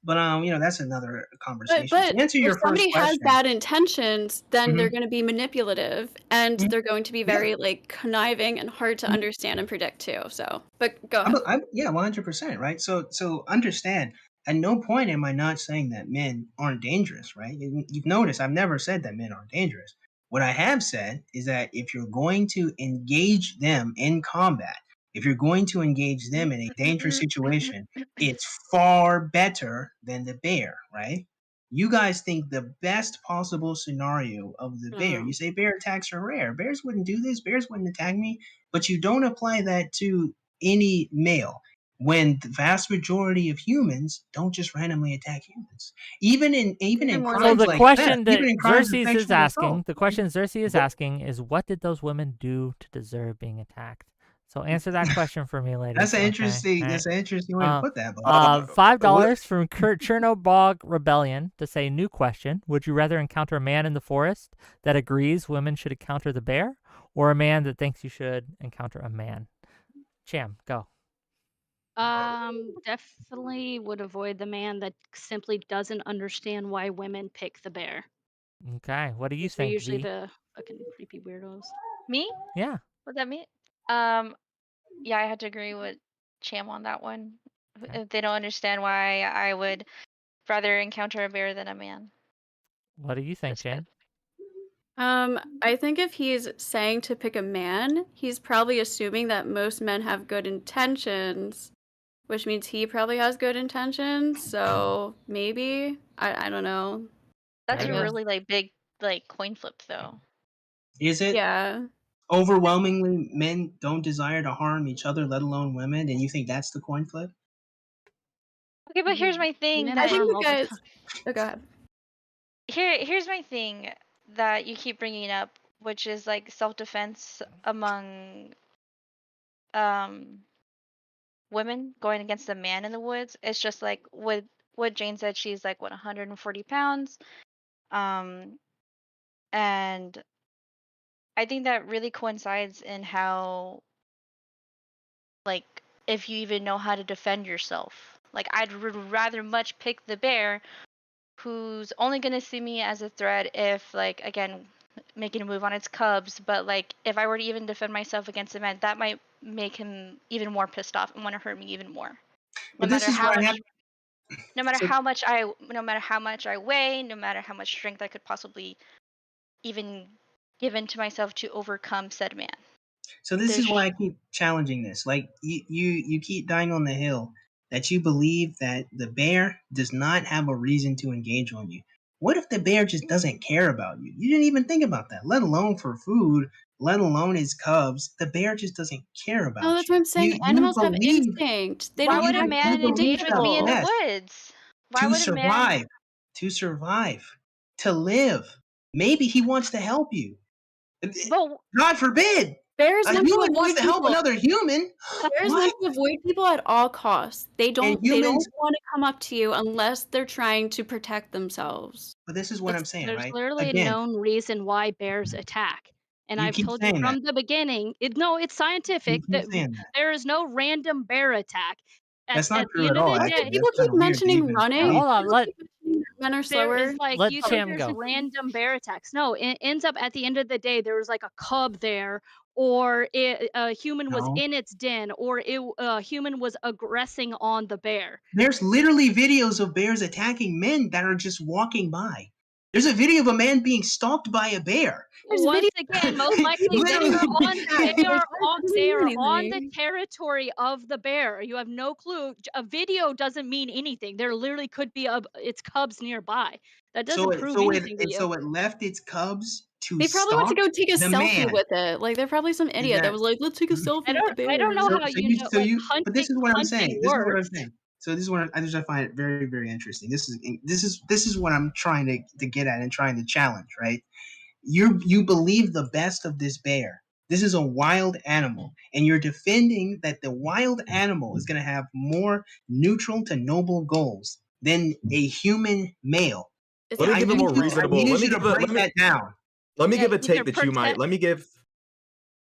[SPEAKER 4] But that's another conversation.
[SPEAKER 5] But
[SPEAKER 4] To answer
[SPEAKER 5] if
[SPEAKER 4] your first
[SPEAKER 5] somebody has
[SPEAKER 4] question,
[SPEAKER 5] bad intentions, then they're going to be manipulative, and they're going to be very like conniving and hard to understand and predict too. So, but go ahead.
[SPEAKER 4] 100%, right? So understand at no point am I not saying that men aren't dangerous, right? You've noticed I've never said that men aren't dangerous. What I have said is that if you're going to engage them in combat, if you're going to engage them in a dangerous situation, it's far better than the bear, right? You guys think the best possible scenario of the bear. You say bear attacks are rare. Bears wouldn't do this. Bears wouldn't attack me. But you don't apply that to any male when the vast majority of humans don't just randomly attack humans. Even in
[SPEAKER 5] more
[SPEAKER 1] So
[SPEAKER 4] crimes
[SPEAKER 1] the
[SPEAKER 4] like
[SPEAKER 1] question
[SPEAKER 4] theft, even
[SPEAKER 1] that
[SPEAKER 4] in crimes of
[SPEAKER 1] Xerxes is
[SPEAKER 4] sexual
[SPEAKER 1] asking,
[SPEAKER 4] assault.
[SPEAKER 1] the question Xerxes is asking is, what did those women do to deserve being attacked? So answer that question for me, ladies.
[SPEAKER 4] That's an
[SPEAKER 1] okay?
[SPEAKER 4] interesting.
[SPEAKER 1] All
[SPEAKER 4] That's
[SPEAKER 1] right.
[SPEAKER 4] an interesting way to put that. But
[SPEAKER 1] $5 from Chernobyl Rebellion to say, new question: would you rather encounter a man in the forest that agrees women should encounter the bear, or a man that thinks you should encounter a man? Cham, go.
[SPEAKER 2] Definitely would avoid the man that simply doesn't understand why women pick the bear.
[SPEAKER 1] Okay, what do you
[SPEAKER 2] These are
[SPEAKER 1] think,
[SPEAKER 2] usually
[SPEAKER 1] V?
[SPEAKER 2] the fucking creepy weirdos.
[SPEAKER 3] Me?
[SPEAKER 1] Yeah.
[SPEAKER 3] What that mean? Yeah, I had to agree with Cham on that one.
[SPEAKER 1] Okay.
[SPEAKER 3] If they don't understand why I would rather encounter a bear than a man.
[SPEAKER 1] What do you think,
[SPEAKER 3] Just 'cause.
[SPEAKER 1] Shane?
[SPEAKER 5] I think if he's saying to pick a man, he's probably assuming that most men have good intentions, which means he probably has good intentions. So maybe I don't know.
[SPEAKER 3] That's
[SPEAKER 1] Fair
[SPEAKER 3] a
[SPEAKER 1] enough.
[SPEAKER 3] really like big like coin flip though.
[SPEAKER 4] is it
[SPEAKER 5] Yeah.
[SPEAKER 4] overwhelmingly men don't desire to harm each other, let alone women? And you think that's the coin flip?
[SPEAKER 3] Okay, but here's my thing
[SPEAKER 2] Men
[SPEAKER 5] I
[SPEAKER 3] that
[SPEAKER 5] think
[SPEAKER 2] harm
[SPEAKER 5] the
[SPEAKER 2] all the
[SPEAKER 5] guys.
[SPEAKER 2] time.
[SPEAKER 5] Oh, go ahead.
[SPEAKER 3] here's my thing that you keep bringing up, which is like self-defense among um women going against a man in the woods. It's just like what Jane said. She's like what 140 pounds, and I think that really coincides in how, like, if you even know how to defend yourself. Like, would rather much pick the bear who's only going to see me as a threat if, like, again, making a move on its cubs. But, like, if I were to even defend myself against a man, that might make him even more pissed off and want to hurt me even more.
[SPEAKER 4] But this is what happened.
[SPEAKER 3] No matter
[SPEAKER 4] So-
[SPEAKER 3] how much I weigh, no matter how much strength I could possibly even give into myself to overcome said man.
[SPEAKER 4] So this is why I keep challenging this. Like you keep dying on the hill that you believe that the bear does not have a reason to engage on you. What if the bear just doesn't care about you? You didn't even think about that, let alone for food, let alone his cubs. The bear just doesn't care about
[SPEAKER 5] No, that's what I'm saying.
[SPEAKER 4] you.
[SPEAKER 5] Animals have
[SPEAKER 4] believe
[SPEAKER 5] instinct. They
[SPEAKER 3] Why
[SPEAKER 5] don't
[SPEAKER 3] would a
[SPEAKER 5] have
[SPEAKER 3] man
[SPEAKER 5] anything
[SPEAKER 3] engage with me in the
[SPEAKER 4] best
[SPEAKER 3] woods? Why
[SPEAKER 4] to
[SPEAKER 3] would a man?
[SPEAKER 4] survive, to live. Maybe he wants to help you.
[SPEAKER 3] But
[SPEAKER 4] God forbid.
[SPEAKER 5] Bears
[SPEAKER 4] A
[SPEAKER 5] want to
[SPEAKER 4] human wants
[SPEAKER 5] avoid
[SPEAKER 4] to help
[SPEAKER 5] people.
[SPEAKER 4] another human.
[SPEAKER 5] Bears
[SPEAKER 4] What?
[SPEAKER 5] want to avoid people at all costs. They don't
[SPEAKER 4] humans-
[SPEAKER 5] want to come up to you unless they're trying to protect themselves.
[SPEAKER 4] But this is what I'm saying,
[SPEAKER 2] There's
[SPEAKER 4] right?
[SPEAKER 2] literally a
[SPEAKER 4] Again,
[SPEAKER 2] known reason why bears attack. And
[SPEAKER 4] you
[SPEAKER 2] I've
[SPEAKER 4] keep
[SPEAKER 2] told you
[SPEAKER 4] saying that.
[SPEAKER 2] from the beginning, it's
[SPEAKER 4] You
[SPEAKER 2] scientific
[SPEAKER 4] keep
[SPEAKER 2] that
[SPEAKER 4] saying that.
[SPEAKER 2] there is no random bear attack.
[SPEAKER 4] That's not
[SPEAKER 2] At the
[SPEAKER 4] true
[SPEAKER 2] end
[SPEAKER 4] at
[SPEAKER 2] of
[SPEAKER 4] all,
[SPEAKER 2] the
[SPEAKER 5] Why do
[SPEAKER 2] day,
[SPEAKER 4] actually.
[SPEAKER 5] people
[SPEAKER 4] That's
[SPEAKER 5] keep
[SPEAKER 4] kind of weird to
[SPEAKER 5] mentioning
[SPEAKER 4] even
[SPEAKER 5] running?
[SPEAKER 4] say.
[SPEAKER 1] Hold on,
[SPEAKER 5] People keep mentioning that men are
[SPEAKER 2] there
[SPEAKER 5] slower.
[SPEAKER 2] is like
[SPEAKER 1] let
[SPEAKER 2] you
[SPEAKER 1] Cham
[SPEAKER 2] think there's
[SPEAKER 1] go.
[SPEAKER 2] random bear attacks. No, it ends up at the end of the day there was like a cub there, or a human was
[SPEAKER 4] No.
[SPEAKER 2] in its den, or a human was aggressing on the bear.
[SPEAKER 4] There's literally videos of bears attacking men that are just walking by. There's a video of a man being stalked by a bear.
[SPEAKER 5] There's
[SPEAKER 2] Once
[SPEAKER 5] video
[SPEAKER 2] again, most likely
[SPEAKER 4] Literally.
[SPEAKER 2] they are on the
[SPEAKER 5] anything.
[SPEAKER 2] territory of the bear. You have no clue. A video doesn't mean anything. There literally could be its cubs nearby. That doesn't prove anything to you.
[SPEAKER 4] So it left its cubs to
[SPEAKER 5] They probably went to
[SPEAKER 4] stalk
[SPEAKER 5] go take a
[SPEAKER 4] the
[SPEAKER 5] selfie
[SPEAKER 4] man.
[SPEAKER 5] with it. Like they're probably some idiot that was like, "Let's take a
[SPEAKER 4] Mhm.
[SPEAKER 5] selfie with the bear."
[SPEAKER 2] I don't know how
[SPEAKER 4] So
[SPEAKER 2] you know like
[SPEAKER 4] but this is what I'm saying.
[SPEAKER 2] hunting
[SPEAKER 4] This is what I'm
[SPEAKER 2] works.
[SPEAKER 4] saying. So this is what I just find it very, very interesting. This is what I'm trying to get at and trying to challenge, right? You believe the best of this bear. This is a wild animal, and you're defending that the wild animal is going to have more neutral to noble goals than a human male.
[SPEAKER 5] Is
[SPEAKER 6] Let me
[SPEAKER 5] that
[SPEAKER 6] give a more
[SPEAKER 5] reasonable?
[SPEAKER 6] reasonable.
[SPEAKER 4] I
[SPEAKER 6] Let
[SPEAKER 4] need
[SPEAKER 6] me
[SPEAKER 4] you to
[SPEAKER 6] give a
[SPEAKER 4] break that down.
[SPEAKER 6] let me
[SPEAKER 2] Yeah,
[SPEAKER 6] give a
[SPEAKER 2] either
[SPEAKER 6] take that you might.
[SPEAKER 2] protect.
[SPEAKER 6] Let me give.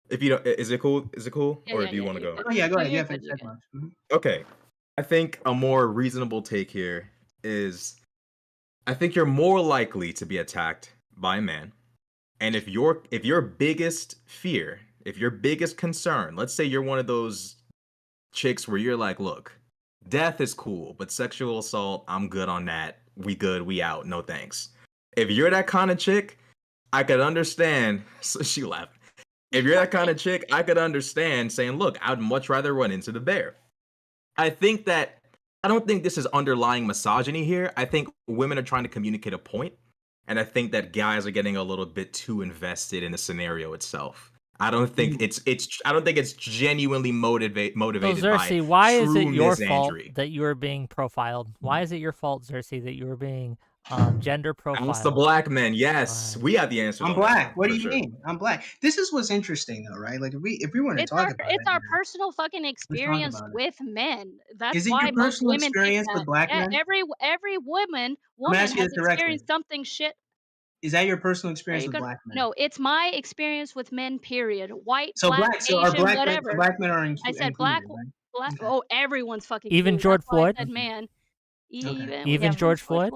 [SPEAKER 6] If you don't, is it cool? Is it cool,
[SPEAKER 2] Yeah,
[SPEAKER 6] or
[SPEAKER 2] yeah,
[SPEAKER 6] do you
[SPEAKER 2] yeah.
[SPEAKER 6] want to
[SPEAKER 2] You're
[SPEAKER 6] go?
[SPEAKER 2] good.
[SPEAKER 4] Oh yeah, go
[SPEAKER 2] No,
[SPEAKER 4] ahead.
[SPEAKER 2] you're
[SPEAKER 4] Yeah,
[SPEAKER 2] good. You're
[SPEAKER 4] said
[SPEAKER 2] good.
[SPEAKER 4] much. Mhm.
[SPEAKER 6] Okay, I think a more reasonable take here is, I think you're more likely to be attacked by a man, and if your biggest fear, if your biggest concern, let's say you're one of those chicks where you're like, look, death is cool, but sexual assault, I'm good on that. We good, we out. No thanks. If you're that kind of chick, I could understand. So she laughed. If you're that kind of chick, I could understand saying, look, I'd much rather run into the bear. I don't think this is underlying misogyny here. I think women are trying to communicate a point, and I think that guys are getting a little bit too invested in the scenario itself. I don't think it's genuinely
[SPEAKER 1] So
[SPEAKER 6] motivated by
[SPEAKER 1] Xerxes, why is it
[SPEAKER 6] true
[SPEAKER 1] your fault
[SPEAKER 6] misandry.
[SPEAKER 1] that you are being profiled? Why is it your fault, Xerxes, that you are being gender
[SPEAKER 6] Ask the
[SPEAKER 1] profiled?
[SPEAKER 6] black men. Yes,
[SPEAKER 1] Right.
[SPEAKER 6] we have the answers
[SPEAKER 4] I'm
[SPEAKER 6] on this
[SPEAKER 4] black.
[SPEAKER 6] one
[SPEAKER 4] What do
[SPEAKER 6] for
[SPEAKER 4] you
[SPEAKER 6] sure.
[SPEAKER 4] mean? I'm black. This is what's interesting, though, right? Like, if we want to
[SPEAKER 2] It's
[SPEAKER 4] talk
[SPEAKER 2] our
[SPEAKER 4] about
[SPEAKER 2] it's
[SPEAKER 4] it
[SPEAKER 2] our
[SPEAKER 4] here,
[SPEAKER 2] personal fucking
[SPEAKER 4] let's talk
[SPEAKER 2] experience
[SPEAKER 4] about it.
[SPEAKER 2] with men. That's
[SPEAKER 4] Is it
[SPEAKER 2] why
[SPEAKER 4] your
[SPEAKER 2] most
[SPEAKER 4] personal
[SPEAKER 2] women think
[SPEAKER 4] experience
[SPEAKER 2] that.
[SPEAKER 4] with black men?
[SPEAKER 2] Every woman
[SPEAKER 4] I'm asking you
[SPEAKER 2] has
[SPEAKER 4] this directly.
[SPEAKER 2] experienced something shit.
[SPEAKER 4] Is that your personal
[SPEAKER 2] Are
[SPEAKER 4] experience
[SPEAKER 2] you
[SPEAKER 4] with
[SPEAKER 2] gonna?
[SPEAKER 4] black men?
[SPEAKER 2] No, it's my experience with men. Period. White,
[SPEAKER 4] So
[SPEAKER 2] black,
[SPEAKER 4] black. So are
[SPEAKER 2] Asian,
[SPEAKER 4] black men? So
[SPEAKER 2] whatever.
[SPEAKER 4] black men are
[SPEAKER 2] I said
[SPEAKER 4] included,
[SPEAKER 2] black,
[SPEAKER 4] right? Okay.
[SPEAKER 2] Oh, everyone's fucking
[SPEAKER 1] Even
[SPEAKER 2] included.
[SPEAKER 1] George
[SPEAKER 2] That's why I
[SPEAKER 1] Floyd?
[SPEAKER 2] said man.
[SPEAKER 4] Okay.
[SPEAKER 1] Even
[SPEAKER 3] Yeah.
[SPEAKER 1] George Floyd?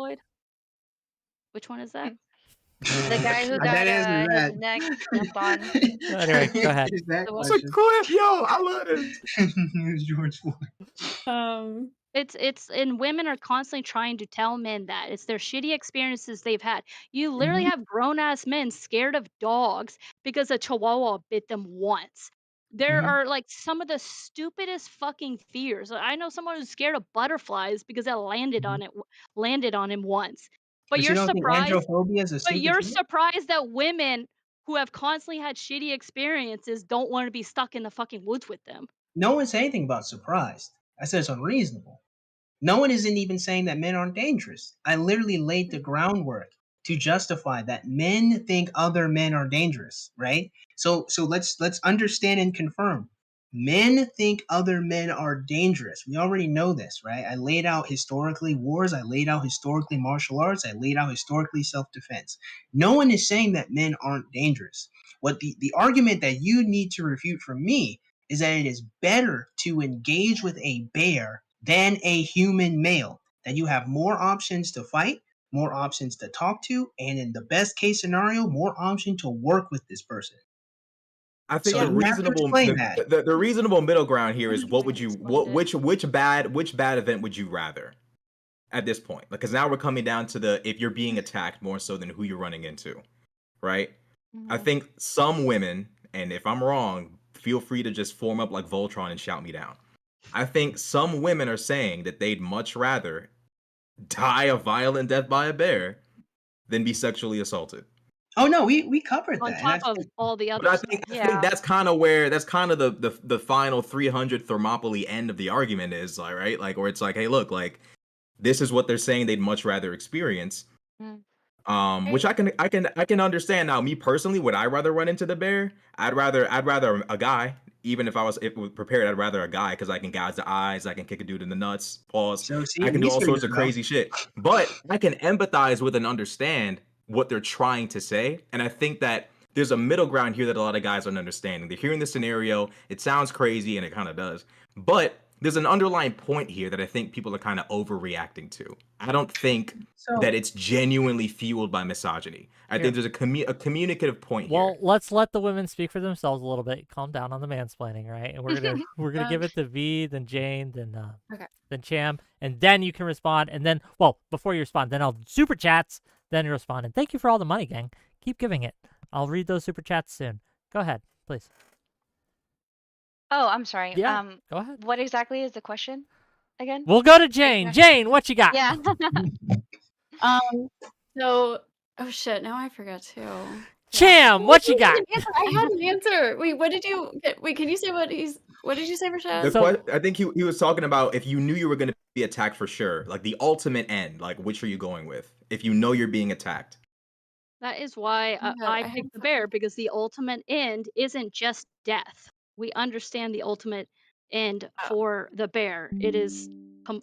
[SPEAKER 2] Which one is that?
[SPEAKER 3] The guy who
[SPEAKER 4] That
[SPEAKER 3] got
[SPEAKER 4] answers
[SPEAKER 3] his
[SPEAKER 4] that.
[SPEAKER 3] neck stepped on.
[SPEAKER 1] Anyway, go ahead.
[SPEAKER 4] Answers that
[SPEAKER 2] The what?
[SPEAKER 6] It's a
[SPEAKER 4] question.
[SPEAKER 6] clip, yo. I love this.
[SPEAKER 4] It's George Floyd.
[SPEAKER 2] It's and women are constantly trying to tell men that it's their shitty experiences they've had. You literally
[SPEAKER 4] Mhm.
[SPEAKER 2] have grown ass men scared of dogs because a chihuahua bit them once. There
[SPEAKER 4] Mhm.
[SPEAKER 2] are like some of the stupidest fucking fears. I know someone who's scared of butterflies because it
[SPEAKER 4] Mhm.
[SPEAKER 2] landed on him once. But
[SPEAKER 4] But you
[SPEAKER 2] you're
[SPEAKER 4] don't think
[SPEAKER 2] surprised
[SPEAKER 4] androphobia is a
[SPEAKER 2] but
[SPEAKER 4] stupid
[SPEAKER 2] you're
[SPEAKER 4] fear?
[SPEAKER 2] surprised that women who have constantly had shitty experiences don't want to be stuck in the fucking woods with them.
[SPEAKER 4] No one said anything about surprised. I said it's unreasonable. No one isn't even saying that men aren't dangerous. I literally laid the groundwork to justify that men think other men are dangerous, right? So let's understand and confirm. Men think other men are dangerous. We already know this, right? I laid out historically wars, I laid out historically martial arts, I laid out historically self-defense. No one is saying that men aren't dangerous. What the argument that you need to refute from me is that it is better to engage with a bear than a human male. That you have more options to fight, more options to talk to, and in the best case scenario, more option to work with this person.
[SPEAKER 6] I think
[SPEAKER 4] So
[SPEAKER 3] Yeah.
[SPEAKER 6] the
[SPEAKER 4] you have to
[SPEAKER 6] reasonable
[SPEAKER 4] explain that.
[SPEAKER 6] the reasonable middle ground here is what would you
[SPEAKER 2] Explained it.
[SPEAKER 6] which bad event would you rather at this point? Because now we're coming down to the if you're being attacked more so than who you're running into, right? I
[SPEAKER 3] Mhm.
[SPEAKER 6] think some women, and if I'm wrong, feel free to just form up like Voltron and shout me down. I think some women are saying that they'd much rather die a violent death by a bear than be sexually assaulted.
[SPEAKER 4] Oh no, we covered
[SPEAKER 2] On
[SPEAKER 4] that, and
[SPEAKER 2] top
[SPEAKER 4] that's
[SPEAKER 2] of all the
[SPEAKER 6] But
[SPEAKER 2] other stuff.
[SPEAKER 6] I think that's kind of where that's kind of the final 300 Thermopylae end of the argument is, like, right? Like, where it's like, hey, look, like this is what they're saying they'd much rather experience.
[SPEAKER 3] Mm.
[SPEAKER 6] Which I can understand. Now, me personally, would I rather run into the bear? I'd rather a guy. Even if I was prepared, I'd rather a guy because I can gouge the eyes, I can kick a dude in the nuts, pause.
[SPEAKER 4] so see,
[SPEAKER 6] I can
[SPEAKER 4] we
[SPEAKER 6] do all
[SPEAKER 4] see where
[SPEAKER 6] sorts
[SPEAKER 4] you
[SPEAKER 6] of
[SPEAKER 4] go.
[SPEAKER 6] crazy shit. But I can empathize with and understand what they're trying to say. And I think that there's a middle ground here that a lot of guys aren't understanding. They're hearing the scenario, it sounds crazy, and it kind of does. But there's an underlying point here that I think people are kind of overreacting to. I don't think
[SPEAKER 4] So
[SPEAKER 6] that it's genuinely fueled by misogyny. I
[SPEAKER 1] Here.
[SPEAKER 6] think there's a communicative point
[SPEAKER 1] Well,
[SPEAKER 6] here.
[SPEAKER 1] let's let the women speak for themselves a little bit. Calm down on the mansplaining, right? And we're gonna give it to V, then Jane,
[SPEAKER 5] Okay.
[SPEAKER 1] then Cham, and then you can respond. And then, well, before you respond, then I'll super chats, then you respond. And thank you for all the money, gang. Keep giving it. I'll read those super chats soon. Go ahead, please.
[SPEAKER 3] Oh, I'm sorry.
[SPEAKER 1] Yeah, go ahead.
[SPEAKER 3] What exactly is the question again?
[SPEAKER 1] We'll go to Jane.
[SPEAKER 3] Exactly.
[SPEAKER 1] Jane, what you got?
[SPEAKER 3] Yeah.
[SPEAKER 5] So, oh shit, now I forgot too.
[SPEAKER 1] Cham, what you got?
[SPEAKER 5] I had an answer. Wait, what did you? Wait, can you say what did you say, Rashad?
[SPEAKER 6] I think he was talking about if you knew you were going to be attacked for sure, like the ultimate end, like which are you going with? If you know you're being attacked.
[SPEAKER 2] That is why
[SPEAKER 5] Oh my God,
[SPEAKER 2] I
[SPEAKER 5] I had
[SPEAKER 2] picked the bear because the ultimate end isn't just death. We understand the ultimate end
[SPEAKER 5] Oh.
[SPEAKER 2] for the bear. It is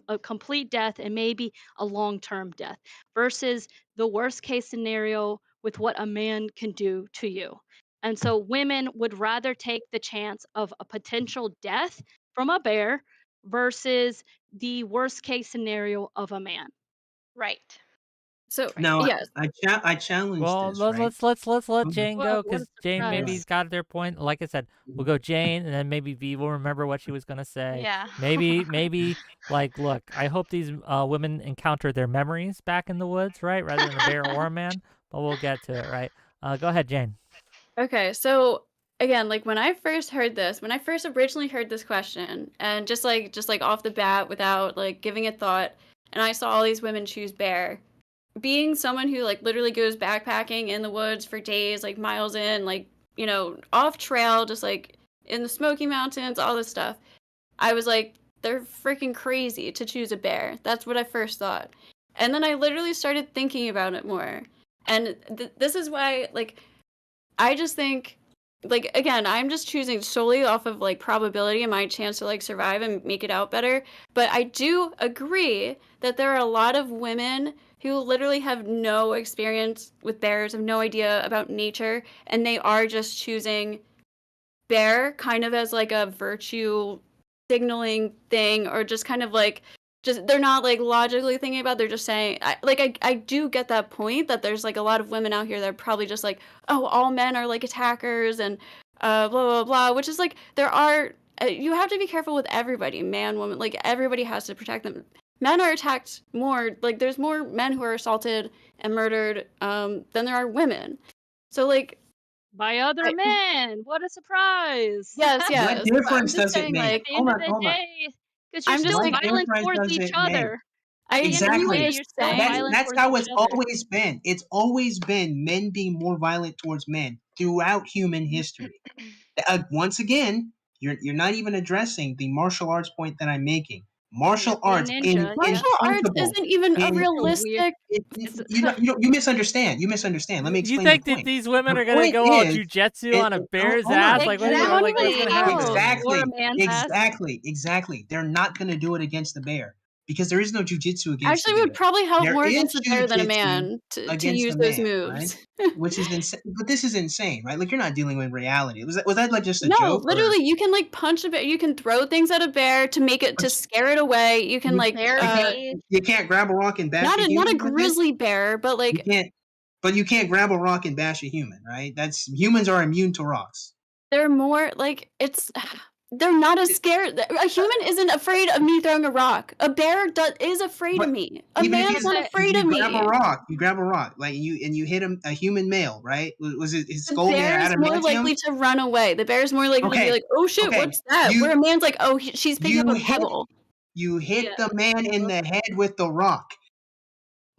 [SPEAKER 2] a complete death and maybe a long-term death versus the worst case scenario with what a man can do to you. And so women would rather take the chance of a potential death from a bear versus the worst case scenario of a man.
[SPEAKER 3] Right.
[SPEAKER 5] So
[SPEAKER 4] Now,
[SPEAKER 5] yes,
[SPEAKER 4] I challenge
[SPEAKER 1] Well,
[SPEAKER 4] this, right?
[SPEAKER 1] let's let
[SPEAKER 4] Okay.
[SPEAKER 1] Jane
[SPEAKER 2] Well,
[SPEAKER 1] go,
[SPEAKER 2] what a
[SPEAKER 1] because Jane maybe's
[SPEAKER 2] surprise.
[SPEAKER 1] got their point. Like I said, we'll go Jane, and then maybe V will remember what she was gonna say.
[SPEAKER 3] Yeah.
[SPEAKER 1] Maybe like, look, I hope these women encounter their memories back in the woods, right, rather than a bear or a man. But we'll get to it, right? Go ahead, Jane.
[SPEAKER 5] okay, so again, like when I first heard this, when I first originally heard this question, and just like off the bat without like giving it thought, and I saw all these women choose bear, being someone who like literally goes backpacking in the woods for days, like miles in, like, you know, off trail, just like in the Smoky Mountains, all this stuff, I was like, they're freaking crazy to choose a bear. That's what I first thought. And then I literally started thinking about it more. And this is why, like, I just think, like, again, I'm just choosing solely off of like probability and my chance to like survive and make it out better. But I do agree that there are a lot of women who literally have no experience with bears, have no idea about nature, and they are just choosing bear kind of as like a virtue signaling thing, or just kind of like, just they're not like logically thinking about it, they're just saying, I do get that point that there's like a lot of women out here that are probably just like, oh, all men are like attackers and blah blah blah, which is like, there are you have to be careful with everybody, man, woman, like everybody has to protect them. Men are attacked more, like there's more men who are assaulted and murdered than there are women. So like,
[SPEAKER 2] By other men. What a surprise.
[SPEAKER 5] yes,
[SPEAKER 4] What
[SPEAKER 5] yes, but I'm
[SPEAKER 4] difference
[SPEAKER 5] just
[SPEAKER 4] does it
[SPEAKER 5] saying,
[SPEAKER 4] make?
[SPEAKER 5] like,
[SPEAKER 2] At the
[SPEAKER 4] Hold
[SPEAKER 2] end of
[SPEAKER 4] on,
[SPEAKER 2] the
[SPEAKER 4] hold on.
[SPEAKER 2] day, because you're
[SPEAKER 5] I'm just
[SPEAKER 2] still
[SPEAKER 5] like,
[SPEAKER 4] What
[SPEAKER 2] violent
[SPEAKER 4] difference
[SPEAKER 2] towards
[SPEAKER 4] does
[SPEAKER 2] each
[SPEAKER 4] it make?
[SPEAKER 2] other. At
[SPEAKER 5] I
[SPEAKER 2] the end of the
[SPEAKER 5] see what
[SPEAKER 2] day,
[SPEAKER 5] you're
[SPEAKER 4] Exactly.
[SPEAKER 2] you're still
[SPEAKER 5] saying.
[SPEAKER 2] violent
[SPEAKER 4] That's
[SPEAKER 2] towards
[SPEAKER 4] how
[SPEAKER 2] each
[SPEAKER 4] it's
[SPEAKER 2] other.
[SPEAKER 4] always been. It's always been men being more violent towards men throughout human history. Once again, you're not even addressing the martial arts point that I'm making.
[SPEAKER 2] You have
[SPEAKER 4] Martial
[SPEAKER 2] to be a
[SPEAKER 4] arts
[SPEAKER 2] ninja.
[SPEAKER 4] in
[SPEAKER 2] Yeah.
[SPEAKER 5] Martial arts
[SPEAKER 4] principle,
[SPEAKER 5] isn't even a
[SPEAKER 4] in
[SPEAKER 2] It's a weird.
[SPEAKER 5] realistic.
[SPEAKER 2] It's a,
[SPEAKER 4] you misunderstand. You misunderstand. Let me
[SPEAKER 1] You
[SPEAKER 4] explain the
[SPEAKER 1] think that
[SPEAKER 4] point.
[SPEAKER 1] these women
[SPEAKER 4] The
[SPEAKER 1] are gonna
[SPEAKER 4] point
[SPEAKER 1] go all
[SPEAKER 4] is,
[SPEAKER 1] jujitsu on a bear's
[SPEAKER 4] hold on.
[SPEAKER 1] ass? Like, what?
[SPEAKER 5] Exactly.
[SPEAKER 1] Like, what's gonna happen to them?
[SPEAKER 2] or a
[SPEAKER 4] Exactly,
[SPEAKER 2] man's ass.
[SPEAKER 4] exactly. They're not going to do it against the bear because there is no jujitsu against
[SPEAKER 5] Actually,
[SPEAKER 4] the
[SPEAKER 5] would
[SPEAKER 4] bear.
[SPEAKER 5] probably help
[SPEAKER 4] There
[SPEAKER 5] more
[SPEAKER 4] is
[SPEAKER 5] against the bear than a
[SPEAKER 4] jujitsu
[SPEAKER 5] man to
[SPEAKER 4] against
[SPEAKER 5] use
[SPEAKER 4] the
[SPEAKER 5] those
[SPEAKER 4] man, right?
[SPEAKER 5] moves.
[SPEAKER 4] Which is insane. But this is insane, right? Like you're not dealing with reality. Was that like just a
[SPEAKER 5] No,
[SPEAKER 4] joke, or
[SPEAKER 5] literally, you can like punch a bear. You can throw things at a bear to make it, to
[SPEAKER 4] but
[SPEAKER 5] scare it away. You can
[SPEAKER 4] you,
[SPEAKER 5] like
[SPEAKER 3] Bear rage.
[SPEAKER 4] you can't grab a rock and bash a
[SPEAKER 5] not a
[SPEAKER 4] human with it?
[SPEAKER 5] grizzly bear, but
[SPEAKER 4] You
[SPEAKER 5] like,
[SPEAKER 4] can't. But you can't grab a rock and bash a human, right? That's humans are immune to rocks.
[SPEAKER 5] they're more like, it's they're not as scared. A human isn't afraid of me throwing a rock. A bear is afraid of
[SPEAKER 4] But
[SPEAKER 5] me. A
[SPEAKER 4] even if
[SPEAKER 5] man's not
[SPEAKER 4] if
[SPEAKER 5] afraid of
[SPEAKER 4] you grab
[SPEAKER 5] me.
[SPEAKER 4] a rock, like you hit a human male, right? Was it his
[SPEAKER 5] The
[SPEAKER 4] skull made
[SPEAKER 5] bear
[SPEAKER 4] of
[SPEAKER 5] is more
[SPEAKER 4] adamantium?
[SPEAKER 5] likely to run away. The bear is more likely to be
[SPEAKER 4] Okay,
[SPEAKER 5] like, "Oh shit,
[SPEAKER 4] okay.
[SPEAKER 5] what's that?" Where
[SPEAKER 4] You
[SPEAKER 5] a man's like, "Oh, she's picking up
[SPEAKER 4] you
[SPEAKER 5] a
[SPEAKER 4] hit
[SPEAKER 5] pebble."
[SPEAKER 4] you hit
[SPEAKER 2] Yeah.
[SPEAKER 4] the man in the head with the rock.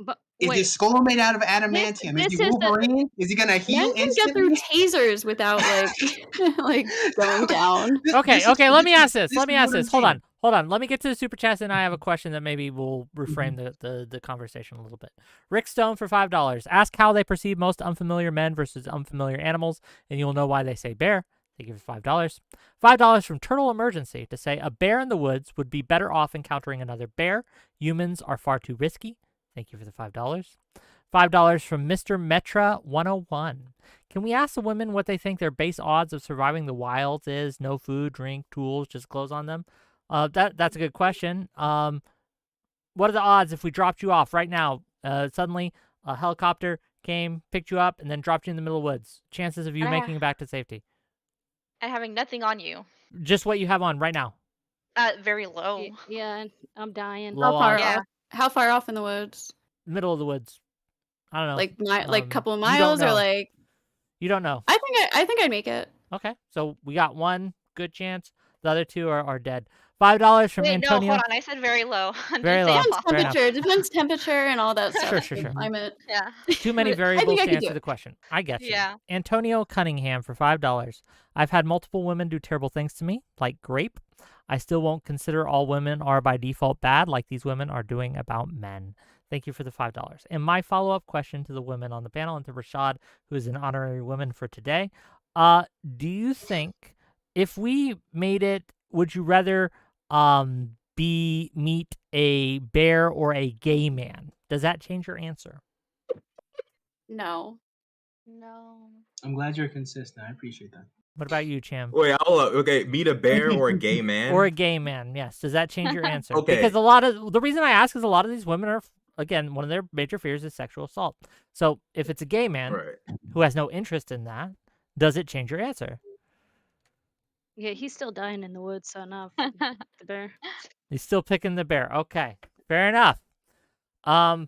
[SPEAKER 2] But
[SPEAKER 4] Is
[SPEAKER 2] wait,
[SPEAKER 4] his skull made out of
[SPEAKER 2] this
[SPEAKER 4] a'damantium? Is he
[SPEAKER 2] this is the
[SPEAKER 4] Wolverine? Is he gonna
[SPEAKER 5] Men
[SPEAKER 4] heal
[SPEAKER 5] can get through
[SPEAKER 4] instantly?
[SPEAKER 5] tasers without like like going down.
[SPEAKER 1] Okay, okay. Let me ask this.
[SPEAKER 4] This
[SPEAKER 1] Let me
[SPEAKER 4] is
[SPEAKER 1] ask
[SPEAKER 4] what I'm
[SPEAKER 1] this. Hold
[SPEAKER 4] saying.
[SPEAKER 1] on, hold on. Let me get to the super chats, and I have a question that maybe will reframe the conversation a little bit. Rick Stone for $5. Ask how they perceive most unfamiliar men versus unfamiliar animals, and you'll know why they say bear. Thank you for $5. $5 from Turtle Emergency to say a bear in the woods would be better off encountering another bear. Humans are far too risky. Thank you for the $5. $5 from Mr. Metra 101. Can we ask the women what they think their base odds of surviving the wilds is? No food, drink, tools, just clothes on them. That's a good question. What are the odds if we dropped you off right now? Suddenly a helicopter came, picked you up, and then dropped you in the middle of the woods. Chances of you making it back to safety.
[SPEAKER 3] And having nothing on you.
[SPEAKER 1] Just what you have on right now.
[SPEAKER 3] Very low.
[SPEAKER 2] yeah, I'm dying.
[SPEAKER 1] Low
[SPEAKER 5] How far
[SPEAKER 1] odds.
[SPEAKER 3] Yeah.
[SPEAKER 5] off? How far off in the woods?
[SPEAKER 1] Middle of the woods. I don't know.
[SPEAKER 5] Like like couple of
[SPEAKER 1] You don't
[SPEAKER 5] miles, or
[SPEAKER 1] know.
[SPEAKER 5] like?
[SPEAKER 1] You don't know.
[SPEAKER 5] I think I'd make it.
[SPEAKER 1] Okay, so we got one good chance. The other two are dead. $5 from
[SPEAKER 3] Wait,
[SPEAKER 1] Antonio.
[SPEAKER 3] no, hold on. I said very low. I'm
[SPEAKER 1] Very
[SPEAKER 3] just
[SPEAKER 1] low.
[SPEAKER 3] saying
[SPEAKER 5] Depends
[SPEAKER 3] possible.
[SPEAKER 1] Fair enough.
[SPEAKER 5] temperature. Depends temperature and all that stuff.
[SPEAKER 1] Sure.
[SPEAKER 5] Climate.
[SPEAKER 3] Yeah.
[SPEAKER 1] Too many
[SPEAKER 5] But I
[SPEAKER 1] variables
[SPEAKER 5] think I
[SPEAKER 1] to
[SPEAKER 5] could
[SPEAKER 1] answer
[SPEAKER 5] do
[SPEAKER 1] the
[SPEAKER 5] it.
[SPEAKER 1] question. I get you.
[SPEAKER 3] Yeah.
[SPEAKER 1] Antonio Cunningham for $5. I've had multiple women do terrible things to me, like grape. I still won't consider all women are by default bad, like these women are doing about men. Thank you for the $5. And my follow-up question to the women on the panel and to Rashad, who is an honorary woman for today. Do you think if we made it, would you rather meet a bear or a gay man? Does that change your answer?
[SPEAKER 5] No.
[SPEAKER 3] No.
[SPEAKER 4] I'm glad you're consistent. I appreciate that.
[SPEAKER 1] What about you, Cham?
[SPEAKER 6] Wait, hold up. Okay, meet a bear or a gay man?
[SPEAKER 1] Or a gay man, yes. Does that change your answer?
[SPEAKER 6] Okay.
[SPEAKER 1] Because the reason I ask is a lot of these women again, one of their major fears is sexual assault. So if it's a gay man
[SPEAKER 6] Right.
[SPEAKER 1] who has no interest in that, does it change your answer?
[SPEAKER 2] Yeah, he's still dying in the woods, so no, the bear.
[SPEAKER 1] He's still picking the bear. Okay, fair enough.
[SPEAKER 6] Oh,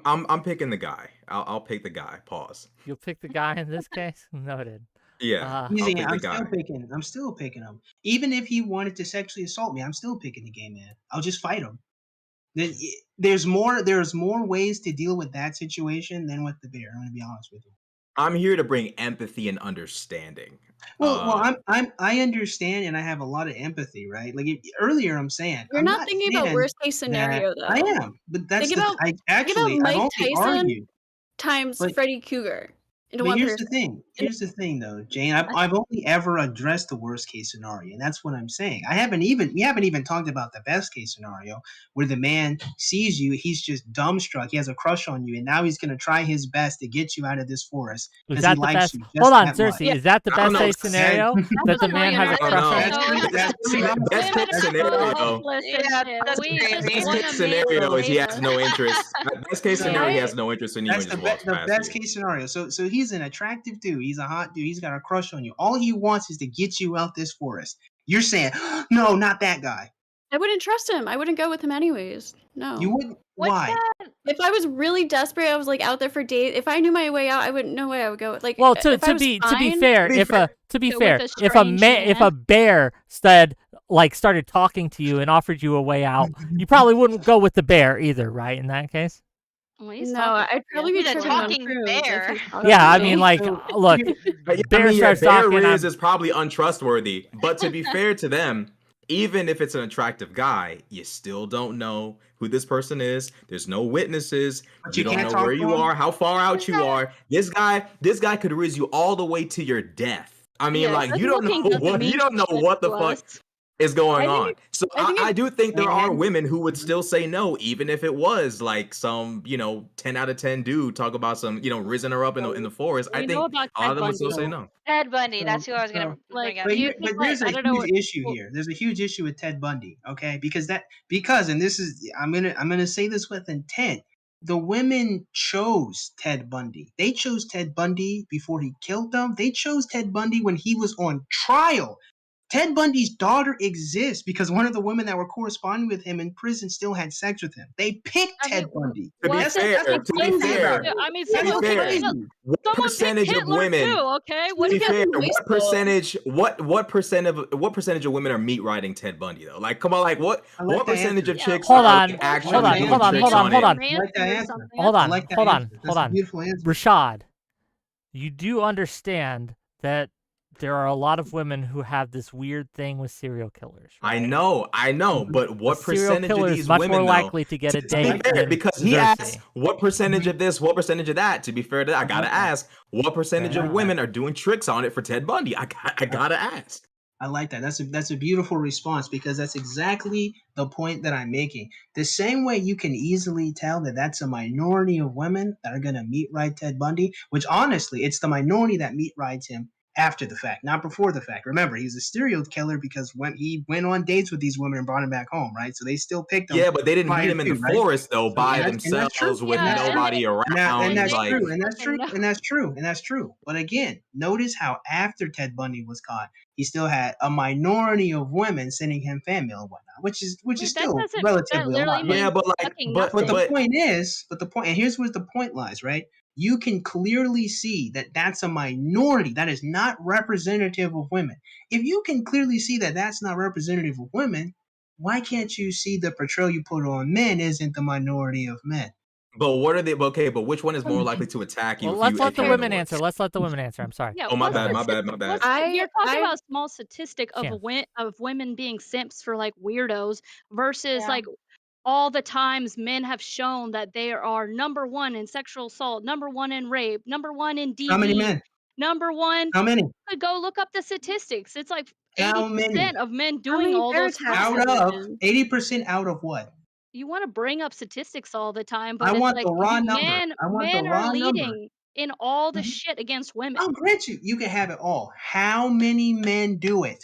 [SPEAKER 6] I'm picking the guy. I'll pick the guy. Pause.
[SPEAKER 1] You'll pick the guy in this case. Noted.
[SPEAKER 6] Yeah, I'll
[SPEAKER 4] Easy,
[SPEAKER 6] pick the
[SPEAKER 4] I'm
[SPEAKER 6] guy.
[SPEAKER 4] still picking him. Even if he wanted to sexually assault me, I'm still picking the gay man. I'll just fight him. There's more ways to deal with that situation than with the bear. I'm gonna be honest with you.
[SPEAKER 6] I'm here to bring empathy and understanding.
[SPEAKER 4] Well, I understand, and I have a lot of empathy, right? Like earlier, I'm saying
[SPEAKER 5] You're
[SPEAKER 4] I'm
[SPEAKER 5] not thinking about
[SPEAKER 4] saying
[SPEAKER 5] worst case
[SPEAKER 4] that
[SPEAKER 5] scenario though.
[SPEAKER 4] I am, but that's
[SPEAKER 5] Think
[SPEAKER 4] the
[SPEAKER 5] about
[SPEAKER 4] I
[SPEAKER 5] think about
[SPEAKER 4] actually I've
[SPEAKER 5] Mike
[SPEAKER 4] only
[SPEAKER 5] Tyson
[SPEAKER 4] argued.
[SPEAKER 5] times
[SPEAKER 4] But
[SPEAKER 5] Freddy Cougar into
[SPEAKER 4] But
[SPEAKER 5] one
[SPEAKER 4] here's
[SPEAKER 5] person.
[SPEAKER 4] the thing. Here's the thing, though, Jane. I've only ever addressed the worst case scenario, and that's what I'm saying. We haven't even talked about the best case scenario, where the man sees you, he's just dumbstruck, he has a crush on you, and now he's gonna try his best to get you out of this forest
[SPEAKER 1] Is
[SPEAKER 4] because he
[SPEAKER 1] that the
[SPEAKER 4] likes
[SPEAKER 1] best?
[SPEAKER 4] you
[SPEAKER 1] Hold
[SPEAKER 4] just
[SPEAKER 1] on,
[SPEAKER 4] that much.
[SPEAKER 1] Cersei.
[SPEAKER 5] Yeah.
[SPEAKER 1] Is that the
[SPEAKER 6] I don't
[SPEAKER 1] best
[SPEAKER 6] know.
[SPEAKER 1] case scenario that the man has a
[SPEAKER 6] I don't
[SPEAKER 1] crush
[SPEAKER 6] know.
[SPEAKER 1] on
[SPEAKER 4] That's
[SPEAKER 1] you?
[SPEAKER 4] crazy. That's
[SPEAKER 6] Best case scenario.
[SPEAKER 2] Listen, we just
[SPEAKER 6] Best
[SPEAKER 2] want
[SPEAKER 6] case
[SPEAKER 2] a
[SPEAKER 6] scenario is he
[SPEAKER 2] man.
[SPEAKER 6] has no interest. Best case
[SPEAKER 4] So
[SPEAKER 6] scenario, he has no interest in you
[SPEAKER 4] that's
[SPEAKER 6] and just walks
[SPEAKER 4] the
[SPEAKER 6] past
[SPEAKER 4] best
[SPEAKER 6] you.
[SPEAKER 4] case scenario. So he's an attractive dude. He's a hot dude. He's got a crush on you. All he wants is to get you out this forest. You're saying, no, not that guy.
[SPEAKER 5] I wouldn't trust him. I wouldn't go with him anyways. No.
[SPEAKER 4] You wouldn't.
[SPEAKER 3] What's
[SPEAKER 4] Why?
[SPEAKER 3] that?
[SPEAKER 5] If I was really desperate, I was like out there for days. If I knew my way out, I wouldn't know where I would go. Like,
[SPEAKER 1] Well,
[SPEAKER 5] if
[SPEAKER 1] to
[SPEAKER 5] I was
[SPEAKER 1] be
[SPEAKER 5] fine,
[SPEAKER 1] fair,
[SPEAKER 6] be
[SPEAKER 1] if
[SPEAKER 6] fair.
[SPEAKER 1] if a
[SPEAKER 2] strange
[SPEAKER 1] if a
[SPEAKER 2] man.
[SPEAKER 1] bear started talking to you and offered you a way out, you probably wouldn't go with the bear either, right? In that case.
[SPEAKER 2] Well, he's
[SPEAKER 5] no,
[SPEAKER 2] talking
[SPEAKER 5] I'd probably be
[SPEAKER 3] He's a
[SPEAKER 5] tripping on
[SPEAKER 3] talking
[SPEAKER 5] shrooms if
[SPEAKER 3] bear.
[SPEAKER 5] he's talking
[SPEAKER 1] Yeah,
[SPEAKER 5] to
[SPEAKER 1] I
[SPEAKER 5] me.
[SPEAKER 1] mean, like,
[SPEAKER 4] So
[SPEAKER 1] look, bear starts
[SPEAKER 6] Bear
[SPEAKER 1] talking.
[SPEAKER 6] Riz is probably untrustworthy. But to be fair to them, even if it's an attractive guy, you still don't know who this person is. There's no witnesses.
[SPEAKER 4] But
[SPEAKER 6] You
[SPEAKER 4] you
[SPEAKER 6] don't
[SPEAKER 4] can't
[SPEAKER 6] know
[SPEAKER 4] talk
[SPEAKER 6] where
[SPEAKER 4] to
[SPEAKER 6] you
[SPEAKER 4] him?
[SPEAKER 6] are, how far out you are. This guy could riz you all the way to your death. I mean,
[SPEAKER 2] Yeah,
[SPEAKER 6] like
[SPEAKER 2] good
[SPEAKER 6] you don't
[SPEAKER 2] looking
[SPEAKER 6] know
[SPEAKER 2] doesn't
[SPEAKER 6] what
[SPEAKER 2] mean
[SPEAKER 6] what the
[SPEAKER 2] to
[SPEAKER 6] fuck
[SPEAKER 2] us.
[SPEAKER 6] is going
[SPEAKER 5] I think
[SPEAKER 6] on. So
[SPEAKER 5] I think
[SPEAKER 6] I do think there are
[SPEAKER 4] And-
[SPEAKER 6] women who would still say no, even if it was like some, 10 out of 10 dude talk about some, risen her up in the forest.
[SPEAKER 2] We
[SPEAKER 6] I
[SPEAKER 2] know
[SPEAKER 6] think
[SPEAKER 2] about
[SPEAKER 6] a lot
[SPEAKER 2] Ted
[SPEAKER 6] of them would still
[SPEAKER 2] Bundy.
[SPEAKER 6] say no.
[SPEAKER 3] Ted Bundy. That's who I was
[SPEAKER 4] So-
[SPEAKER 3] gonna
[SPEAKER 2] Like,
[SPEAKER 3] bring up.
[SPEAKER 4] But,
[SPEAKER 2] do you think,
[SPEAKER 4] there's
[SPEAKER 2] like,
[SPEAKER 4] a
[SPEAKER 2] I don't know
[SPEAKER 4] huge issue here. There's a huge issue with Ted Bundy, okay? Because and this is I'm gonna say this with intent. The women chose Ted Bundy. They chose Ted Bundy before he killed them. They chose Ted Bundy when he was on trial. Ted Bundy's daughter exists because one of the women that were corresponding with him in prison still had sex with him. They picked
[SPEAKER 2] I
[SPEAKER 4] Ted
[SPEAKER 2] mean,
[SPEAKER 4] Bundy.
[SPEAKER 6] To be
[SPEAKER 2] What's
[SPEAKER 6] fair,
[SPEAKER 4] what's
[SPEAKER 6] to be
[SPEAKER 4] crazy
[SPEAKER 6] fair,
[SPEAKER 4] about it.
[SPEAKER 2] I mean,
[SPEAKER 6] to be
[SPEAKER 2] someone
[SPEAKER 6] fair,
[SPEAKER 2] picked
[SPEAKER 6] what
[SPEAKER 2] someone
[SPEAKER 6] percentage
[SPEAKER 2] picked
[SPEAKER 6] of
[SPEAKER 2] Hitler
[SPEAKER 6] women?
[SPEAKER 2] too. Okay,
[SPEAKER 6] To
[SPEAKER 2] what
[SPEAKER 6] be
[SPEAKER 2] do you
[SPEAKER 6] fair,
[SPEAKER 5] Wasteful.
[SPEAKER 6] what percentage of women are meat riding Ted Bundy though? Like, come on, like what
[SPEAKER 4] I like that
[SPEAKER 6] percentage of
[SPEAKER 4] answer.
[SPEAKER 6] chicks
[SPEAKER 1] Hold
[SPEAKER 6] are
[SPEAKER 1] on,
[SPEAKER 6] like, actually
[SPEAKER 1] hold on,
[SPEAKER 6] doing
[SPEAKER 1] hold on,
[SPEAKER 6] tricks
[SPEAKER 1] hold on, hold
[SPEAKER 6] it?
[SPEAKER 1] on.
[SPEAKER 4] I like that answer.
[SPEAKER 1] Hold
[SPEAKER 4] I
[SPEAKER 1] on,
[SPEAKER 4] like that
[SPEAKER 1] hold on,
[SPEAKER 4] answer. That's
[SPEAKER 1] hold
[SPEAKER 4] a
[SPEAKER 1] on.
[SPEAKER 4] beautiful answer.
[SPEAKER 1] Rashad, you do understand that there are a lot of women who have this weird thing with serial killers, right?
[SPEAKER 6] I know, but
[SPEAKER 1] A
[SPEAKER 6] what
[SPEAKER 1] serial
[SPEAKER 6] percentage of
[SPEAKER 1] killer
[SPEAKER 6] these
[SPEAKER 1] is much
[SPEAKER 6] women
[SPEAKER 1] more
[SPEAKER 6] though?
[SPEAKER 1] likely to get a
[SPEAKER 6] To be
[SPEAKER 1] date
[SPEAKER 6] fair,
[SPEAKER 1] than
[SPEAKER 6] because he asked
[SPEAKER 1] Cersei.
[SPEAKER 6] what percentage of this, what percentage of that. To be fair to that, I gotta ask what percentage
[SPEAKER 1] Fair
[SPEAKER 6] of
[SPEAKER 1] enough.
[SPEAKER 6] women are doing tricks on it for Ted Bundy. I gotta ask.
[SPEAKER 4] I like that. That's a beautiful response because that's exactly the point that I'm making. The same way you can easily tell that that's a minority of women that are gonna meet ride Ted Bundy, which honestly, it's the minority that meet rides him after the fact, not before the fact. Remember, he's a serial killer because when he went on dates with these women and brought him back home, right? So they still picked him.
[SPEAKER 6] Yeah, but they didn't meet
[SPEAKER 4] prior
[SPEAKER 6] him in the
[SPEAKER 4] to, right?
[SPEAKER 6] forest though by
[SPEAKER 4] and that's true.
[SPEAKER 6] themselves with
[SPEAKER 2] Yeah,
[SPEAKER 6] nobody around.
[SPEAKER 4] And that's
[SPEAKER 6] like,
[SPEAKER 4] true, and that's true,
[SPEAKER 2] fucking
[SPEAKER 4] and that's true, and that's true. But again, notice how after Ted Bundy was caught, he still had a minority of women sending him fan mail and whatnot, which is
[SPEAKER 2] Wait, that
[SPEAKER 4] still
[SPEAKER 2] doesn't- that
[SPEAKER 4] relatively a
[SPEAKER 2] literally
[SPEAKER 4] lot.
[SPEAKER 2] means
[SPEAKER 6] yeah, but like,
[SPEAKER 2] fucking
[SPEAKER 6] but
[SPEAKER 4] But
[SPEAKER 2] nothing.
[SPEAKER 4] the point is, and here's where the point lies, right? You can clearly see that that's a minority. That is not representative of women. If you can clearly see that that's not representative of women, why can't you see the portrayal you put on men isn't the minority of men?
[SPEAKER 6] But what are they? Okay, but which one is more likely to attack you?
[SPEAKER 1] Well,
[SPEAKER 6] if
[SPEAKER 1] let's
[SPEAKER 6] you,
[SPEAKER 1] let
[SPEAKER 6] if
[SPEAKER 1] the
[SPEAKER 6] you're in
[SPEAKER 1] women
[SPEAKER 6] woods?
[SPEAKER 1] answer. Let's let the women answer. I'm sorry.
[SPEAKER 2] Yeah,
[SPEAKER 6] Oh, my
[SPEAKER 2] what's
[SPEAKER 6] bad,
[SPEAKER 2] the
[SPEAKER 6] my
[SPEAKER 2] sti-
[SPEAKER 6] bad, my bad.
[SPEAKER 2] what's- You're talking
[SPEAKER 5] I-
[SPEAKER 2] about a small statistic of
[SPEAKER 1] Chance.
[SPEAKER 2] of women being simps for like weirdos versus
[SPEAKER 3] Yeah.
[SPEAKER 2] like all the times men have shown that they are number one in sexual assault, number one in rape, number one in DV,
[SPEAKER 4] How many men?
[SPEAKER 2] number one.
[SPEAKER 4] How many?
[SPEAKER 2] Go look up the statistics. It's like
[SPEAKER 4] How
[SPEAKER 2] 80%
[SPEAKER 4] many?
[SPEAKER 2] of men
[SPEAKER 5] How
[SPEAKER 2] doing
[SPEAKER 5] many
[SPEAKER 2] all
[SPEAKER 5] bear
[SPEAKER 2] those
[SPEAKER 5] attacks
[SPEAKER 2] crimes.
[SPEAKER 4] Out
[SPEAKER 5] have there
[SPEAKER 4] of
[SPEAKER 5] been?
[SPEAKER 4] 80% out of what?
[SPEAKER 2] You want to bring up statistics all the time,
[SPEAKER 4] I
[SPEAKER 2] but it's
[SPEAKER 4] want
[SPEAKER 2] like
[SPEAKER 4] the raw number.
[SPEAKER 2] men
[SPEAKER 4] I want the
[SPEAKER 2] men
[SPEAKER 4] raw
[SPEAKER 2] are
[SPEAKER 4] number.
[SPEAKER 2] leading in all the
[SPEAKER 4] Mhm.
[SPEAKER 2] shit against women.
[SPEAKER 4] I'll grant you, you can have it all. How many men do it?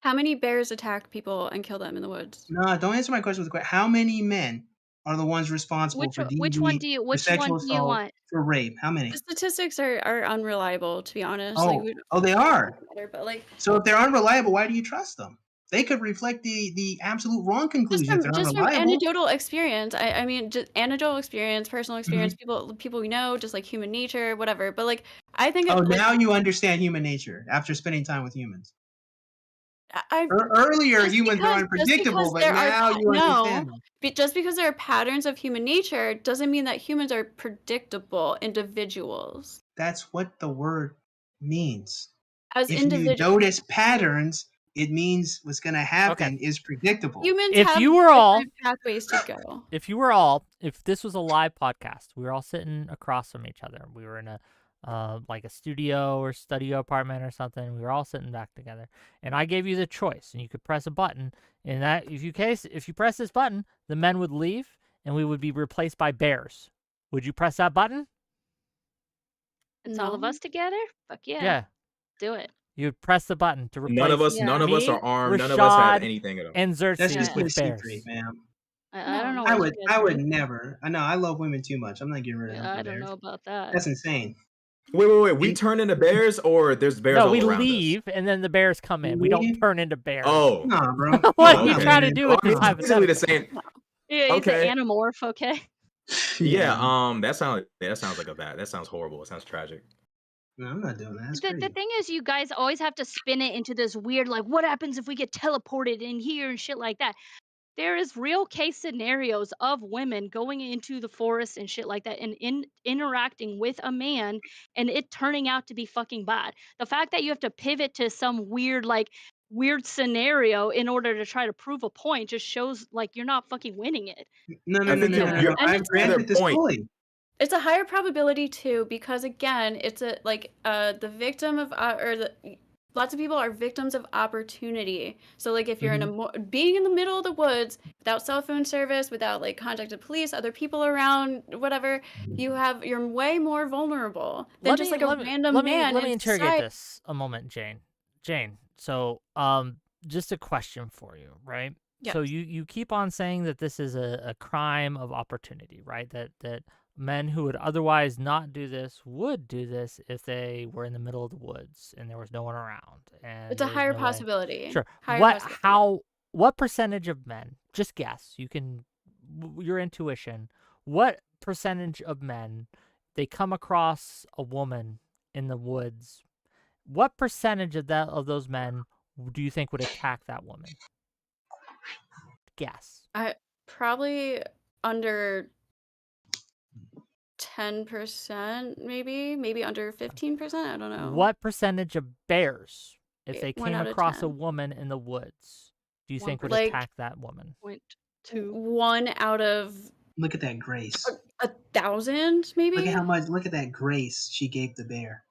[SPEAKER 5] How many bears attack people and kill them in the woods?
[SPEAKER 4] No, don't answer my question with a question. How many men are the ones responsible for
[SPEAKER 2] which one
[SPEAKER 4] DV,
[SPEAKER 2] do you
[SPEAKER 4] for
[SPEAKER 2] which one
[SPEAKER 4] sexual
[SPEAKER 2] do you
[SPEAKER 4] assault,
[SPEAKER 2] want?
[SPEAKER 4] for rape? How
[SPEAKER 5] The
[SPEAKER 4] many?
[SPEAKER 5] statistics are unreliable, to be honest. Like,
[SPEAKER 4] Oh, they are.
[SPEAKER 5] matter, but like
[SPEAKER 4] So if they're unreliable, why do you trust them? They could reflect the absolute wrong conclusion if they're
[SPEAKER 5] just from
[SPEAKER 4] unreliable.
[SPEAKER 5] anecdotal experience. I mean, just anecdotal experience, personal experience,
[SPEAKER 4] Mhm.
[SPEAKER 5] people we know, just like human nature, whatever. But like, I think
[SPEAKER 4] Oh,
[SPEAKER 5] it, like
[SPEAKER 4] now you understand human nature after spending time with humans.
[SPEAKER 5] I
[SPEAKER 4] Earlier, humans are
[SPEAKER 5] just
[SPEAKER 4] unpredictable,
[SPEAKER 5] because
[SPEAKER 4] but
[SPEAKER 5] there are
[SPEAKER 4] now you understand them.
[SPEAKER 5] just because there are patterns of human nature doesn't mean that humans are predictable individuals.
[SPEAKER 4] That's what the word means.
[SPEAKER 5] As
[SPEAKER 4] If you
[SPEAKER 5] individuals,
[SPEAKER 4] notice patterns, it means what's going to
[SPEAKER 1] Okay.
[SPEAKER 4] happen is predictable.
[SPEAKER 5] humans
[SPEAKER 1] If
[SPEAKER 5] have
[SPEAKER 1] you were all,
[SPEAKER 5] different pathways to go.
[SPEAKER 1] if this was a live podcast, we were all sitting across from each other. We were in a like a studio or studio apartment or something. We were all sitting back together, and I gave you the choice, and you could press a button. And that, if you press this button, the men would leave, and we would be replaced by bears. Would you press that button?
[SPEAKER 2] It's all of
[SPEAKER 5] No.
[SPEAKER 2] us together? Fuck yeah.
[SPEAKER 1] Yeah.
[SPEAKER 2] Do it.
[SPEAKER 1] You would press the button to replace
[SPEAKER 6] None of us
[SPEAKER 1] me,
[SPEAKER 6] are armed. None of us have
[SPEAKER 1] Rashad,
[SPEAKER 6] anything at all.
[SPEAKER 1] and
[SPEAKER 4] That's
[SPEAKER 1] Xerxes
[SPEAKER 4] just
[SPEAKER 2] Yeah.
[SPEAKER 1] with
[SPEAKER 4] TSC3,
[SPEAKER 1] bears.
[SPEAKER 4] ma'am.
[SPEAKER 2] I don't know
[SPEAKER 5] No.
[SPEAKER 2] what you guys
[SPEAKER 4] I would
[SPEAKER 2] think.
[SPEAKER 4] never. I know I love women too much. I'm not getting rid of them
[SPEAKER 2] I
[SPEAKER 4] for
[SPEAKER 2] don't
[SPEAKER 4] bears.
[SPEAKER 2] know about that.
[SPEAKER 4] That's insane.
[SPEAKER 6] Wait. We turn into bears, or there's bears
[SPEAKER 1] No,
[SPEAKER 6] all
[SPEAKER 1] we
[SPEAKER 6] around us?
[SPEAKER 1] leave, and then the bears come in. We don't
[SPEAKER 4] Leave?
[SPEAKER 1] turn into bears.
[SPEAKER 6] Oh,
[SPEAKER 4] Nah, bro.
[SPEAKER 1] What
[SPEAKER 4] No,
[SPEAKER 1] are you
[SPEAKER 4] I'm not
[SPEAKER 1] trying to
[SPEAKER 4] leaving.
[SPEAKER 1] do with this
[SPEAKER 6] it's basically the
[SPEAKER 1] hypothetical?
[SPEAKER 6] same.
[SPEAKER 2] Yeah, he's
[SPEAKER 6] Okay.
[SPEAKER 2] an anamorph, okay?
[SPEAKER 6] Yeah. That sounds like a bad. That sounds horrible. It sounds tragic.
[SPEAKER 4] No, I'm not doing that. That's
[SPEAKER 2] The
[SPEAKER 4] crazy.
[SPEAKER 2] thing is, you guys always have to spin it into this weird, like, what happens if we get teleported in here and shit like that. There is real case scenarios of women going into the forest and shit like that and interacting with a man and it turning out to be fucking bad. The fact that you have to pivot to some weird scenario in order to try to prove a point just shows like you're not fucking winning it.
[SPEAKER 4] No.
[SPEAKER 6] I think
[SPEAKER 5] you're-
[SPEAKER 4] No.
[SPEAKER 5] and
[SPEAKER 4] I've
[SPEAKER 5] it's
[SPEAKER 4] granted this
[SPEAKER 6] point.
[SPEAKER 4] fully.
[SPEAKER 5] It's a higher probability too, because again, it's a the victim of lots of people are victims of opportunity. So like if you're in being in the middle of the woods without cell phone service, without like contact with police, other people around, whatever, you're way more vulnerable than just like a random man.
[SPEAKER 1] Let me
[SPEAKER 5] in
[SPEAKER 1] interrogate
[SPEAKER 5] society.
[SPEAKER 1] this a moment, Jane. So just a question for you, right? So
[SPEAKER 5] Yes.
[SPEAKER 1] you keep on saying that this is a crime of opportunity, right? That men who would otherwise not do this would do this if they were in the middle of the woods and there was no one around. And
[SPEAKER 5] It's a
[SPEAKER 1] there was
[SPEAKER 5] higher
[SPEAKER 1] no way.
[SPEAKER 5] possibility.
[SPEAKER 1] Sure.
[SPEAKER 5] Higher
[SPEAKER 1] What
[SPEAKER 5] possibility.
[SPEAKER 1] what percentage of men? Just guess. You can your intuition. What percentage of men they come across a woman in the woods? What percentage of those men do you think would attack that woman? Guess.
[SPEAKER 5] Probably under 10%, maybe under 15%. I don't know.
[SPEAKER 1] What percentage of bears, if they
[SPEAKER 5] 1
[SPEAKER 1] came
[SPEAKER 5] out of
[SPEAKER 1] across a
[SPEAKER 5] 10.
[SPEAKER 1] woman in the woods, do you think would
[SPEAKER 5] Like-
[SPEAKER 1] attack that woman?
[SPEAKER 2] 0.2.
[SPEAKER 5] 1 out of
[SPEAKER 4] Look at that grace.
[SPEAKER 5] 1,000, maybe.
[SPEAKER 4] Look at how much. Look at that grace she gave the bear.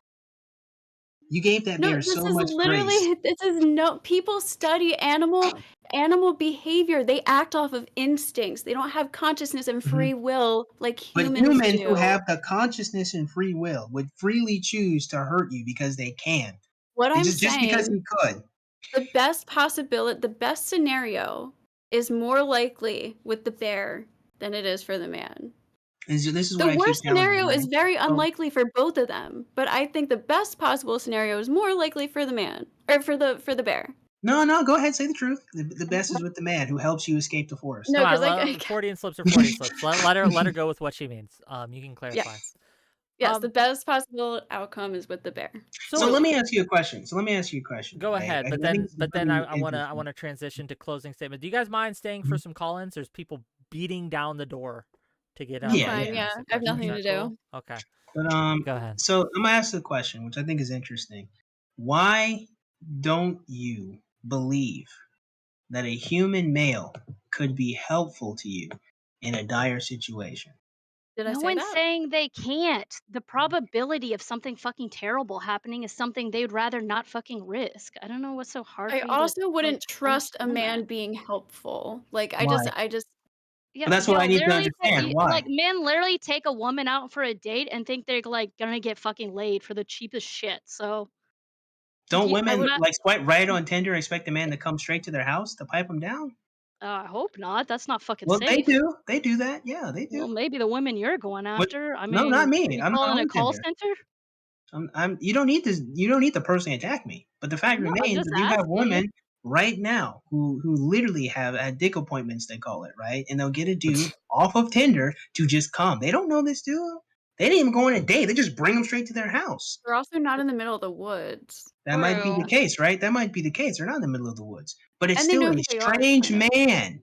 [SPEAKER 4] You gave that
[SPEAKER 5] No,
[SPEAKER 4] bear
[SPEAKER 5] this
[SPEAKER 4] so
[SPEAKER 5] is
[SPEAKER 4] much
[SPEAKER 5] literally
[SPEAKER 4] grace.
[SPEAKER 5] people study animal behavior. They act off of instincts. They don't have consciousness and free will like
[SPEAKER 4] But
[SPEAKER 5] humans
[SPEAKER 4] humans
[SPEAKER 5] do.
[SPEAKER 4] who have the consciousness and free will would freely choose to hurt you because they can.
[SPEAKER 5] What I'm
[SPEAKER 4] Just because
[SPEAKER 5] saying,
[SPEAKER 4] he could.
[SPEAKER 5] the best scenario is more likely with the bear than it is for the man.
[SPEAKER 4] This is
[SPEAKER 5] The
[SPEAKER 4] what I keep
[SPEAKER 5] worst
[SPEAKER 4] telling you,
[SPEAKER 5] scenario is
[SPEAKER 4] right?
[SPEAKER 5] very unlikely for both of them, but I think the best possible scenario is more likely for the man or for the bear.
[SPEAKER 4] No, go ahead, say the truth. The best is with the man who helps you escape the forest.
[SPEAKER 5] No,
[SPEAKER 1] Come
[SPEAKER 5] 'cause
[SPEAKER 1] on,
[SPEAKER 5] I-
[SPEAKER 1] Freudian slips are Freudian slips. Let her go with what she means. You can clarify.
[SPEAKER 5] Yes, the best possible outcome is with the bear.
[SPEAKER 4] So let me ask you a question.
[SPEAKER 1] Go
[SPEAKER 4] okay?
[SPEAKER 1] ahead,
[SPEAKER 4] I
[SPEAKER 1] but
[SPEAKER 4] think
[SPEAKER 1] then
[SPEAKER 4] this is pretty
[SPEAKER 1] I want
[SPEAKER 4] interesting.
[SPEAKER 1] to transition to closing statement. Do you guys mind staying for some call-ins? There's people beating down the door to get on.
[SPEAKER 4] Yeah,
[SPEAKER 5] Fine, yeah. I have nothing to do.
[SPEAKER 1] Okay.
[SPEAKER 4] But
[SPEAKER 1] Go ahead.
[SPEAKER 4] So I'm gonna ask the question, which I think is interesting. Why don't you believe that a human male could be helpful to you in a dire situation?
[SPEAKER 5] Did I
[SPEAKER 2] No
[SPEAKER 5] say
[SPEAKER 2] one's
[SPEAKER 5] that?
[SPEAKER 2] saying they can't. The probability of something fucking terrible happening is something they would rather not fucking risk. I don't know what's so hard
[SPEAKER 5] I
[SPEAKER 2] for you
[SPEAKER 5] also
[SPEAKER 2] to
[SPEAKER 5] wouldn't trust a
[SPEAKER 2] understand
[SPEAKER 5] man
[SPEAKER 2] that.
[SPEAKER 5] being helpful. Like
[SPEAKER 4] Why?
[SPEAKER 5] I just
[SPEAKER 2] Yeah,
[SPEAKER 4] But that's what I need to understand. Why?
[SPEAKER 2] like men literally take a woman out for a date and think they're like gonna get fucking laid for the cheapest shit. So
[SPEAKER 4] Don't
[SPEAKER 2] I
[SPEAKER 4] women
[SPEAKER 2] would-
[SPEAKER 4] like swipe right on Tinder and expect a man to come straight to their house to pipe them down?
[SPEAKER 2] I hope not. That's not fucking
[SPEAKER 4] Well, they
[SPEAKER 2] safe.
[SPEAKER 4] do. They do that. Yeah, they
[SPEAKER 2] Well,
[SPEAKER 4] do.
[SPEAKER 2] maybe the women you're going
[SPEAKER 4] But
[SPEAKER 2] after. I
[SPEAKER 4] no, not
[SPEAKER 2] mean,
[SPEAKER 4] me.
[SPEAKER 2] you
[SPEAKER 4] I'm not
[SPEAKER 2] calling a
[SPEAKER 4] on
[SPEAKER 2] call
[SPEAKER 4] Tinder.
[SPEAKER 2] center?
[SPEAKER 4] You don't need to. You don't need to personally attack me. But the fact
[SPEAKER 2] No, I'm
[SPEAKER 4] remains
[SPEAKER 2] just
[SPEAKER 4] that you have
[SPEAKER 2] asking.
[SPEAKER 4] women right now who literally have at dick appointments, they call it, right? And they'll get a dude off of Tinder to just come. They don't know this dude. They didn't even go on a date. They just bring him straight to their house.
[SPEAKER 5] They're also not in the middle of the woods.
[SPEAKER 4] That might be the
[SPEAKER 3] True.
[SPEAKER 4] case, right? That might be the case. They're not in the middle of the woods, but it's
[SPEAKER 5] And they
[SPEAKER 4] still
[SPEAKER 5] know
[SPEAKER 4] a
[SPEAKER 5] who they are,
[SPEAKER 4] strange
[SPEAKER 5] kind of.
[SPEAKER 4] man.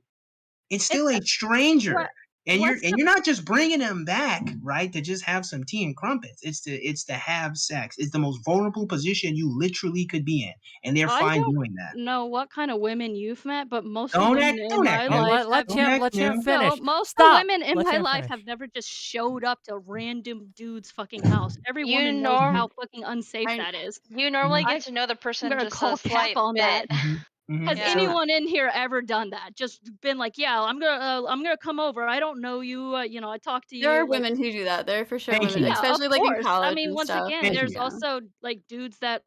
[SPEAKER 4] It's
[SPEAKER 2] It's
[SPEAKER 4] still a stranger,
[SPEAKER 2] what
[SPEAKER 4] and
[SPEAKER 2] what's the
[SPEAKER 4] you're not just bringing him back, right, to just have some tea and crumpets. It's to have sex. It's the most vulnerable position you literally could be in, and they're
[SPEAKER 2] I
[SPEAKER 4] fine
[SPEAKER 2] don't
[SPEAKER 4] doing that.
[SPEAKER 2] know what kind of women you've met, but most of the women in
[SPEAKER 4] Don't
[SPEAKER 2] my
[SPEAKER 4] act
[SPEAKER 1] Oh,
[SPEAKER 4] new.
[SPEAKER 2] life
[SPEAKER 1] let
[SPEAKER 2] have
[SPEAKER 4] Don't act
[SPEAKER 1] Champ
[SPEAKER 4] new.
[SPEAKER 2] no,
[SPEAKER 1] finish.
[SPEAKER 2] most of the
[SPEAKER 1] Stop.
[SPEAKER 2] women in
[SPEAKER 1] Let
[SPEAKER 2] my
[SPEAKER 1] Champ
[SPEAKER 2] life
[SPEAKER 1] finish.
[SPEAKER 2] have never just showed up to random dude's fucking house. Every
[SPEAKER 3] You
[SPEAKER 2] woman knows
[SPEAKER 3] norm
[SPEAKER 2] how fucking unsafe
[SPEAKER 5] I
[SPEAKER 2] that is.
[SPEAKER 3] you normally
[SPEAKER 4] Mhm,
[SPEAKER 3] get to know the
[SPEAKER 2] I'm
[SPEAKER 3] person
[SPEAKER 2] gonna
[SPEAKER 3] just a
[SPEAKER 2] call tap
[SPEAKER 3] slight
[SPEAKER 2] on that.
[SPEAKER 3] bit.
[SPEAKER 4] mhm, mhm.
[SPEAKER 2] Has
[SPEAKER 3] Yeah.
[SPEAKER 4] So
[SPEAKER 2] anyone in here ever done that? Just been like, "Yeah, I'm gonna come over. I don't know you. You know, I talked to
[SPEAKER 5] There
[SPEAKER 2] you."
[SPEAKER 5] are
[SPEAKER 2] Like,
[SPEAKER 5] women who do that. There are for sure
[SPEAKER 4] thank
[SPEAKER 5] women,
[SPEAKER 4] you,
[SPEAKER 2] yeah, of
[SPEAKER 5] especially like in
[SPEAKER 2] course. I
[SPEAKER 5] college
[SPEAKER 2] mean,
[SPEAKER 5] and
[SPEAKER 2] once
[SPEAKER 5] stuff.
[SPEAKER 2] again,
[SPEAKER 4] thank
[SPEAKER 2] there's
[SPEAKER 4] you.
[SPEAKER 5] Yeah.
[SPEAKER 2] also like dudes that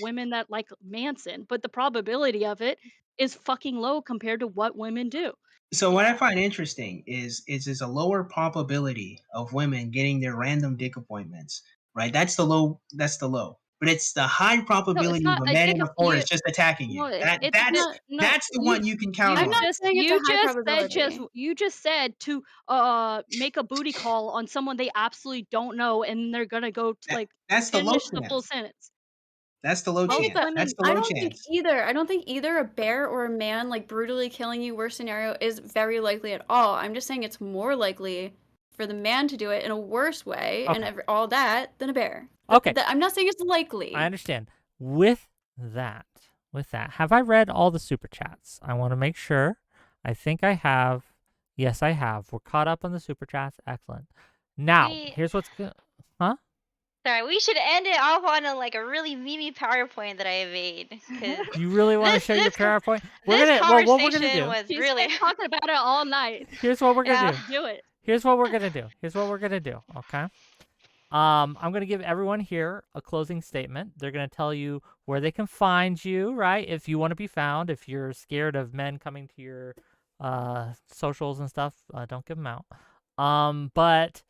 [SPEAKER 2] women that like Manson, but the probability of it is fucking low compared to what women do.
[SPEAKER 4] So what I
[SPEAKER 3] Yeah.
[SPEAKER 4] find interesting is a lower probability of women getting their random dick appointments, right? That's the low. But it's the high
[SPEAKER 2] No, it's
[SPEAKER 4] probability of
[SPEAKER 2] not
[SPEAKER 4] a
[SPEAKER 2] a
[SPEAKER 4] man
[SPEAKER 2] dick
[SPEAKER 4] in
[SPEAKER 2] of
[SPEAKER 4] the
[SPEAKER 2] you.
[SPEAKER 4] forest just attacking
[SPEAKER 2] No,
[SPEAKER 4] you.
[SPEAKER 2] it's not. No,
[SPEAKER 4] That's the one you can count
[SPEAKER 5] I'm
[SPEAKER 4] on.
[SPEAKER 5] not saying it's a high probability.
[SPEAKER 2] you just said to make a booty call on someone they absolutely don't know, and they're gonna go to,
[SPEAKER 4] That
[SPEAKER 2] like,
[SPEAKER 4] that's the low
[SPEAKER 2] finish the full
[SPEAKER 4] chance.
[SPEAKER 2] sentence.
[SPEAKER 4] That's the low
[SPEAKER 5] I
[SPEAKER 2] Most
[SPEAKER 5] think
[SPEAKER 4] chance.
[SPEAKER 5] that
[SPEAKER 4] That's
[SPEAKER 2] women
[SPEAKER 4] the
[SPEAKER 5] I
[SPEAKER 4] low
[SPEAKER 5] don't think
[SPEAKER 4] chance.
[SPEAKER 5] either. I don't think either a bear or a man like brutally killing you, worst scenario, is very likely at all. I'm just saying it's more likely for the man to do it in a worse way and
[SPEAKER 1] Okay.
[SPEAKER 5] all that than a bear.
[SPEAKER 1] Okay.
[SPEAKER 5] I'm not saying it's likely.
[SPEAKER 1] I understand. With that, have I read all the super chats? I want to make sure. I think I have. Yes, I have. We're caught up on the super chats. Excellent. Now,
[SPEAKER 3] We
[SPEAKER 1] here's what's good. Huh?
[SPEAKER 3] sorry, we should end it off on a really memey PowerPoint that I made because
[SPEAKER 1] You really want to
[SPEAKER 3] this
[SPEAKER 1] show your
[SPEAKER 3] this co-
[SPEAKER 1] PowerPoint?
[SPEAKER 3] this
[SPEAKER 1] What we're gonna
[SPEAKER 3] conversation
[SPEAKER 1] do.
[SPEAKER 3] was
[SPEAKER 2] She's
[SPEAKER 3] really
[SPEAKER 2] been talking about it all night.
[SPEAKER 1] Here's what we're gonna
[SPEAKER 3] yeah.
[SPEAKER 1] do.
[SPEAKER 2] Do it.
[SPEAKER 1] Here's what we're gonna do. Okay. I'm gonna give everyone here a closing statement. They're gonna tell you where they can find you, right? If you want to be found, if you're scared of men coming to your socials and stuff, don't give them out. But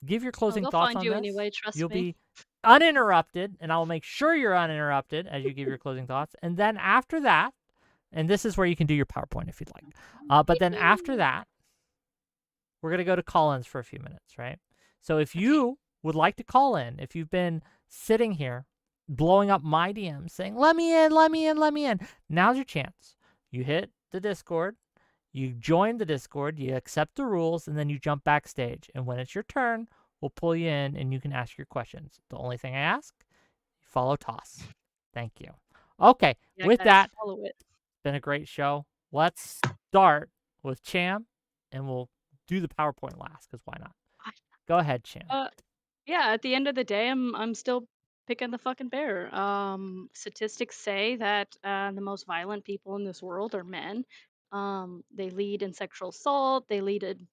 [SPEAKER 1] give your
[SPEAKER 2] Oh,
[SPEAKER 1] closing
[SPEAKER 2] they'll
[SPEAKER 1] thoughts
[SPEAKER 2] find
[SPEAKER 1] on
[SPEAKER 2] you
[SPEAKER 1] this.
[SPEAKER 2] anyway. Trust
[SPEAKER 1] You'll
[SPEAKER 2] me.
[SPEAKER 1] be uninterrupted, and I'll make sure you're uninterrupted as you give your closing thoughts. And then after that, and this is where you can do your PowerPoint if you'd like. But then after that, we're gonna go to call-ins for a few minutes, right? So if you would like to call in, if you've been sitting here blowing up my DMs saying, let me in, let me in, let me in, now's your chance. You hit the Discord, you join the Discord, you accept the rules, and then you jump backstage. And when it's your turn, we'll pull you in and you can ask your questions. The only thing I ask, follow Toss. Thank you. Okay,
[SPEAKER 2] Yeah,
[SPEAKER 1] with
[SPEAKER 2] guys,
[SPEAKER 1] that,
[SPEAKER 2] follow it.
[SPEAKER 1] it's been a great show. Let's start with Cham, and we'll do the PowerPoint last, because why not? Go ahead, Cham.
[SPEAKER 2] Yeah, at the end of the day, I'm still picking the fucking bear. Statistics say that the most violent people in this world are men. They lead in sexual assault. They lead in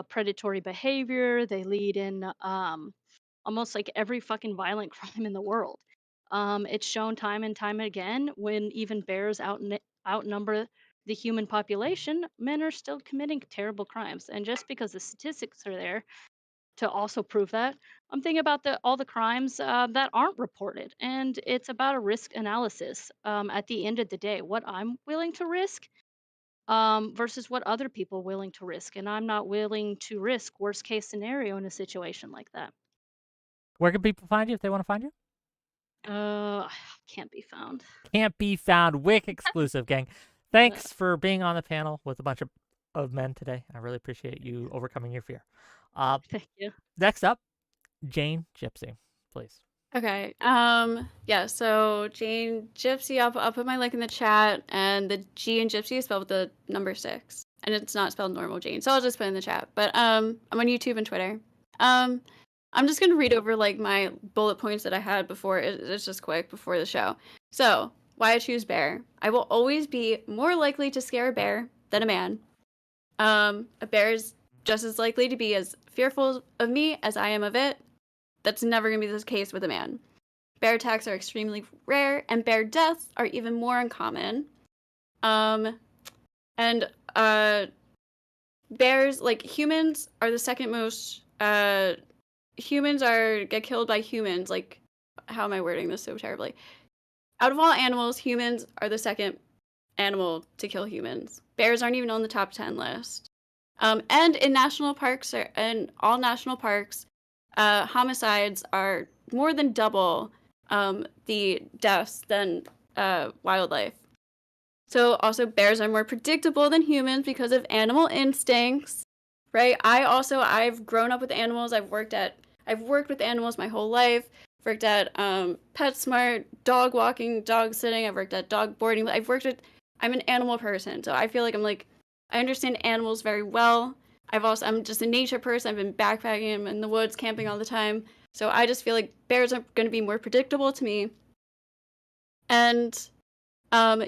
[SPEAKER 2] predatory behavior. They lead in almost like every fucking violent crime in the world. It's shown time and time again when even bears outnumber the human population, men are still committing terrible crimes. And just because the statistics are there to also prove that, I'm thinking about all the crimes that aren't reported, and it's about a risk analysis. At the end of the day, what I'm willing to risk versus what other people are willing to risk, and I'm not willing to risk worst case scenario in a situation like that.
[SPEAKER 1] Where can people find you if they want to find you?
[SPEAKER 2] Can't be found.
[SPEAKER 1] Can't be found. Wick exclusive, gang. Thanks for being on the panel with a bunch of men today. I really appreciate you overcoming your fear.
[SPEAKER 2] Thank you.
[SPEAKER 1] Next up, Jane Gypsy, please.
[SPEAKER 5] Okay. Yeah, so Jane Gypsy, I'll put my link in the chat, and the G in Gypsy is spelled with the number 6. And it's not spelled normal Jane, so I'll just put it in the chat. But I'm on YouTube and Twitter. I'm just gonna read over like my bullet points that I had before. It's just quick before the show. So, why I choose bear. I will always be more likely to scare a bear than a man. A bear is just as likely to be as fearful of me as I am of it. That's never going to be the case with a man. Bear attacks are extremely rare, and bear deaths are even more uncommon. And And bears, like humans, are the second most. Humans get killed by humans. Like, how am I wording this so terribly? Out of all animals, humans are the second animal to kill humans. Bears aren't even on the top 10 list. And in national parks, and all national parks, homicides are more than double the deaths than wildlife. So also bears are more predictable than humans because of animal instincts, right? I've grown up with animals. I've worked with animals my whole life. Worked at PetSmart, dog walking, dog sitting. I've worked at dog boarding. I'm an animal person, so I feel like I understand animals very well. I'm just a nature person. I've been backpacking. I'm in the woods, camping all the time. So I just feel like bears are going to be more predictable to me. And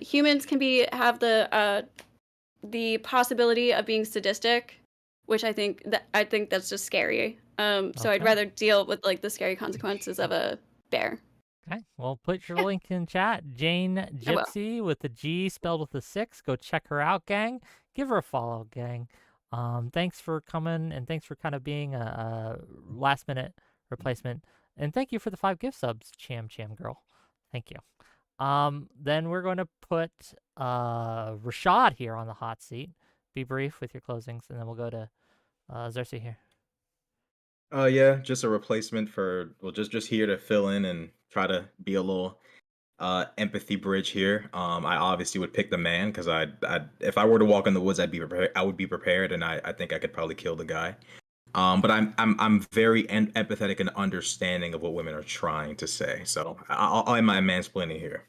[SPEAKER 5] humans can have the possibility of being sadistic, which I think that's just scary. So I'd rather deal with like the scary consequences of a bear.
[SPEAKER 1] Okay, well, put your link in chat. Jane Gypsy with the G spelled with a 6. Go check her out, gang. Give her a follow, gang. Thanks for coming, and thanks for kind of being a last-minute replacement. And thank you for the 5 gift subs, Cham Girl. Thank you. Then we're going to put Rashad here on the hot seat. Be brief with your closings, and then we'll go to 𝕶𝖎 here.
[SPEAKER 6] Yeah, just a replacement for, well, just here to fill in and try to be a little empathy bridge here. I obviously would pick the man because if I were to walk in the woods, I'd be prepared. I would be prepared, and I think I could probably kill the guy. But I'm very empathetic and understanding of what women are trying to say. So I'll end my mansplaining here.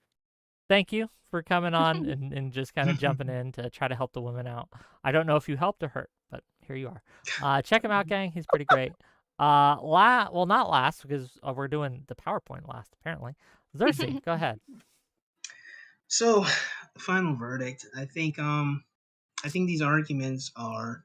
[SPEAKER 1] Thank you for coming on and just kind of jumping in to try to help the women out. I don't know if you helped or hurt, but here you are. Check him out, gang. He's pretty great. Well, not last because we're doing the PowerPoint last, apparently. 𝕶𝖎, go ahead.
[SPEAKER 4] So, final verdict. I think these arguments are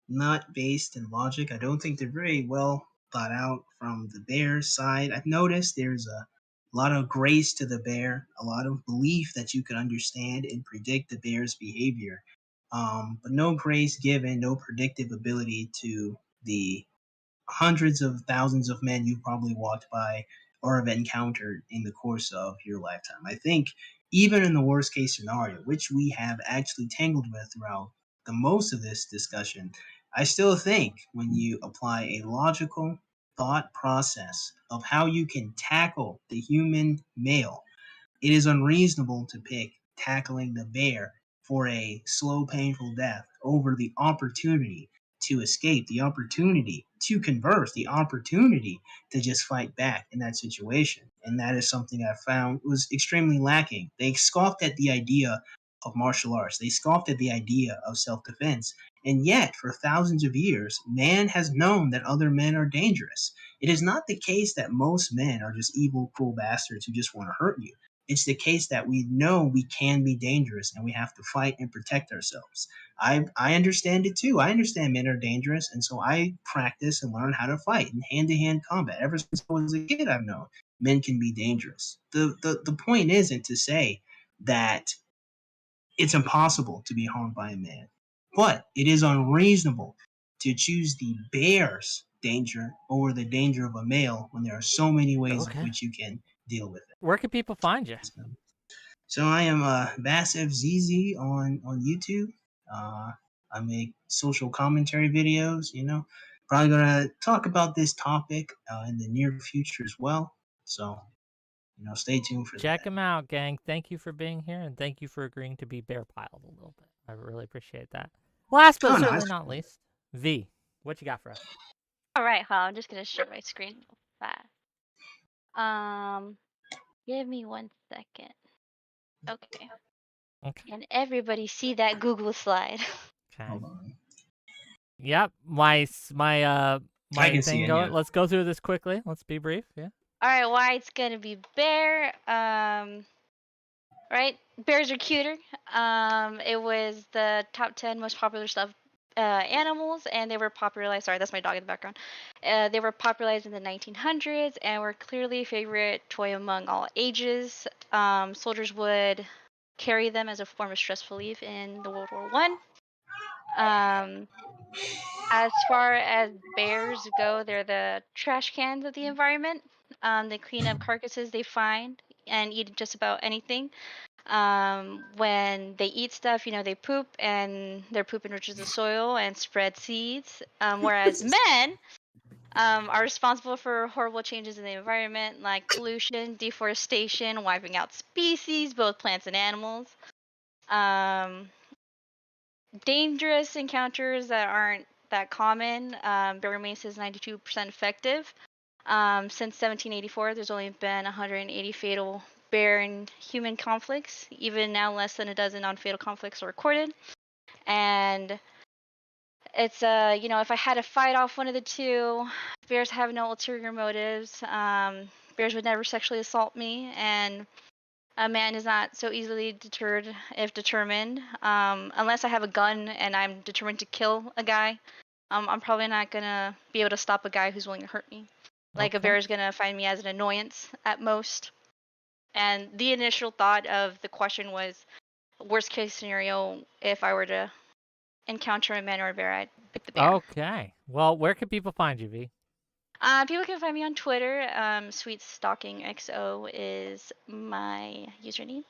[SPEAKER 4] not based in logic. I don't think they're very well thought out from the bear side. I've noticed there's a lot of grace to the bear, a lot of belief that you can understand and predict the bear's behavior, but no grace given, no predictive ability to the hundreds of thousands of men you've probably walked by or have encountered in the course of your lifetime. I think even in the worst case scenario, which we have actually tangled with throughout the most of this discussion, I still think when you apply a logical thought process of how you can tackle the human male, it is unreasonable to pick tackling the bear for a slow, painful death over the opportunity to escape, the opportunity to converse, the opportunity to just fight back in that situation. And that is something I found was extremely lacking. They scoffed at the idea of martial arts. They scoffed at the idea of self-defense. And yet, for thousands of years, man has known that other men are dangerous. It is not the case that most men are just evil, cruel bastards who just want to hurt you. It's the case that we know we can be dangerous and we have to fight and protect ourselves. I understand it too. I understand men are dangerous, and so I practice and learn how to fight in hand-to-hand combat. Ever since I was a kid, I've known men can be dangerous. The point isn't to say that it's impossible to be harmed by a man, but it is unreasonable to choose the bear's danger over the danger of a male when there are so many ways in which you can deal with it.
[SPEAKER 1] Where can people find you?
[SPEAKER 4] So I am 𝕵𝖎𝖎𝖙𝖘𝖍𝖔𝖜 on YouTube. I make social commentary videos, Probably going to talk about this topic in the near future as well. So, stay tuned for that.
[SPEAKER 1] Check him out, gang. Thank you for being here, and thank you for agreeing to be bear piled a little bit. I really appreciate that. Last but certainly not least, V, what you got for us?
[SPEAKER 3] All right, well, I'm just going to share my screen real fast. Give me 1 second. Okay. Can everybody see that Google slide?
[SPEAKER 1] Okay.
[SPEAKER 4] Hold on.
[SPEAKER 1] Yep, my
[SPEAKER 4] can see
[SPEAKER 1] thing
[SPEAKER 4] it,
[SPEAKER 1] going.
[SPEAKER 4] yeah.
[SPEAKER 1] Let's go through this quickly. Let's be brief. Yeah.
[SPEAKER 3] All right, why it's going to be bear. Right? Bears are cuter. It was the top 10 most popular stuffed animals, and they were popularized. Sorry, that's my dog in the background. They were popularized in the 1900s and were clearly a favorite toy among all ages. Soldiers would carry them as a form of stress relief in the World War One. As far as bears go, they're the trash cans of the environment. They clean up carcasses they find and eat just about anything. When they eat stuff, they poop, and their poop enriches the soil and spreads seeds. Whereas men are responsible for horrible changes in the environment, like pollution, deforestation, wiping out species, both plants and animals. Dangerous encounters that aren't that common. Bear mace is 92% effective. Since 1784, there's only been 180 fatal bear and human conflicts. Even now, less than a dozen non-fatal conflicts are recorded. And it's if I had to fight off one of the two, bears have no ulterior motives. Bears would never sexually assault me, and a man is not so easily deterred if determined. Unless I have a gun and I'm determined to kill a guy, I'm probably not gonna be able to stop a guy who's willing to hurt me. Like a
[SPEAKER 1] Okay.
[SPEAKER 3] bear is gonna find me as an annoyance at most. And the initial thought of the question was, worst case scenario, if I were to encounter a man or a bear, I'd pick the bear.
[SPEAKER 1] Okay. Well, where can people find you, V?
[SPEAKER 3] People can find me on Twitter. Sweet Stalking XO is my username.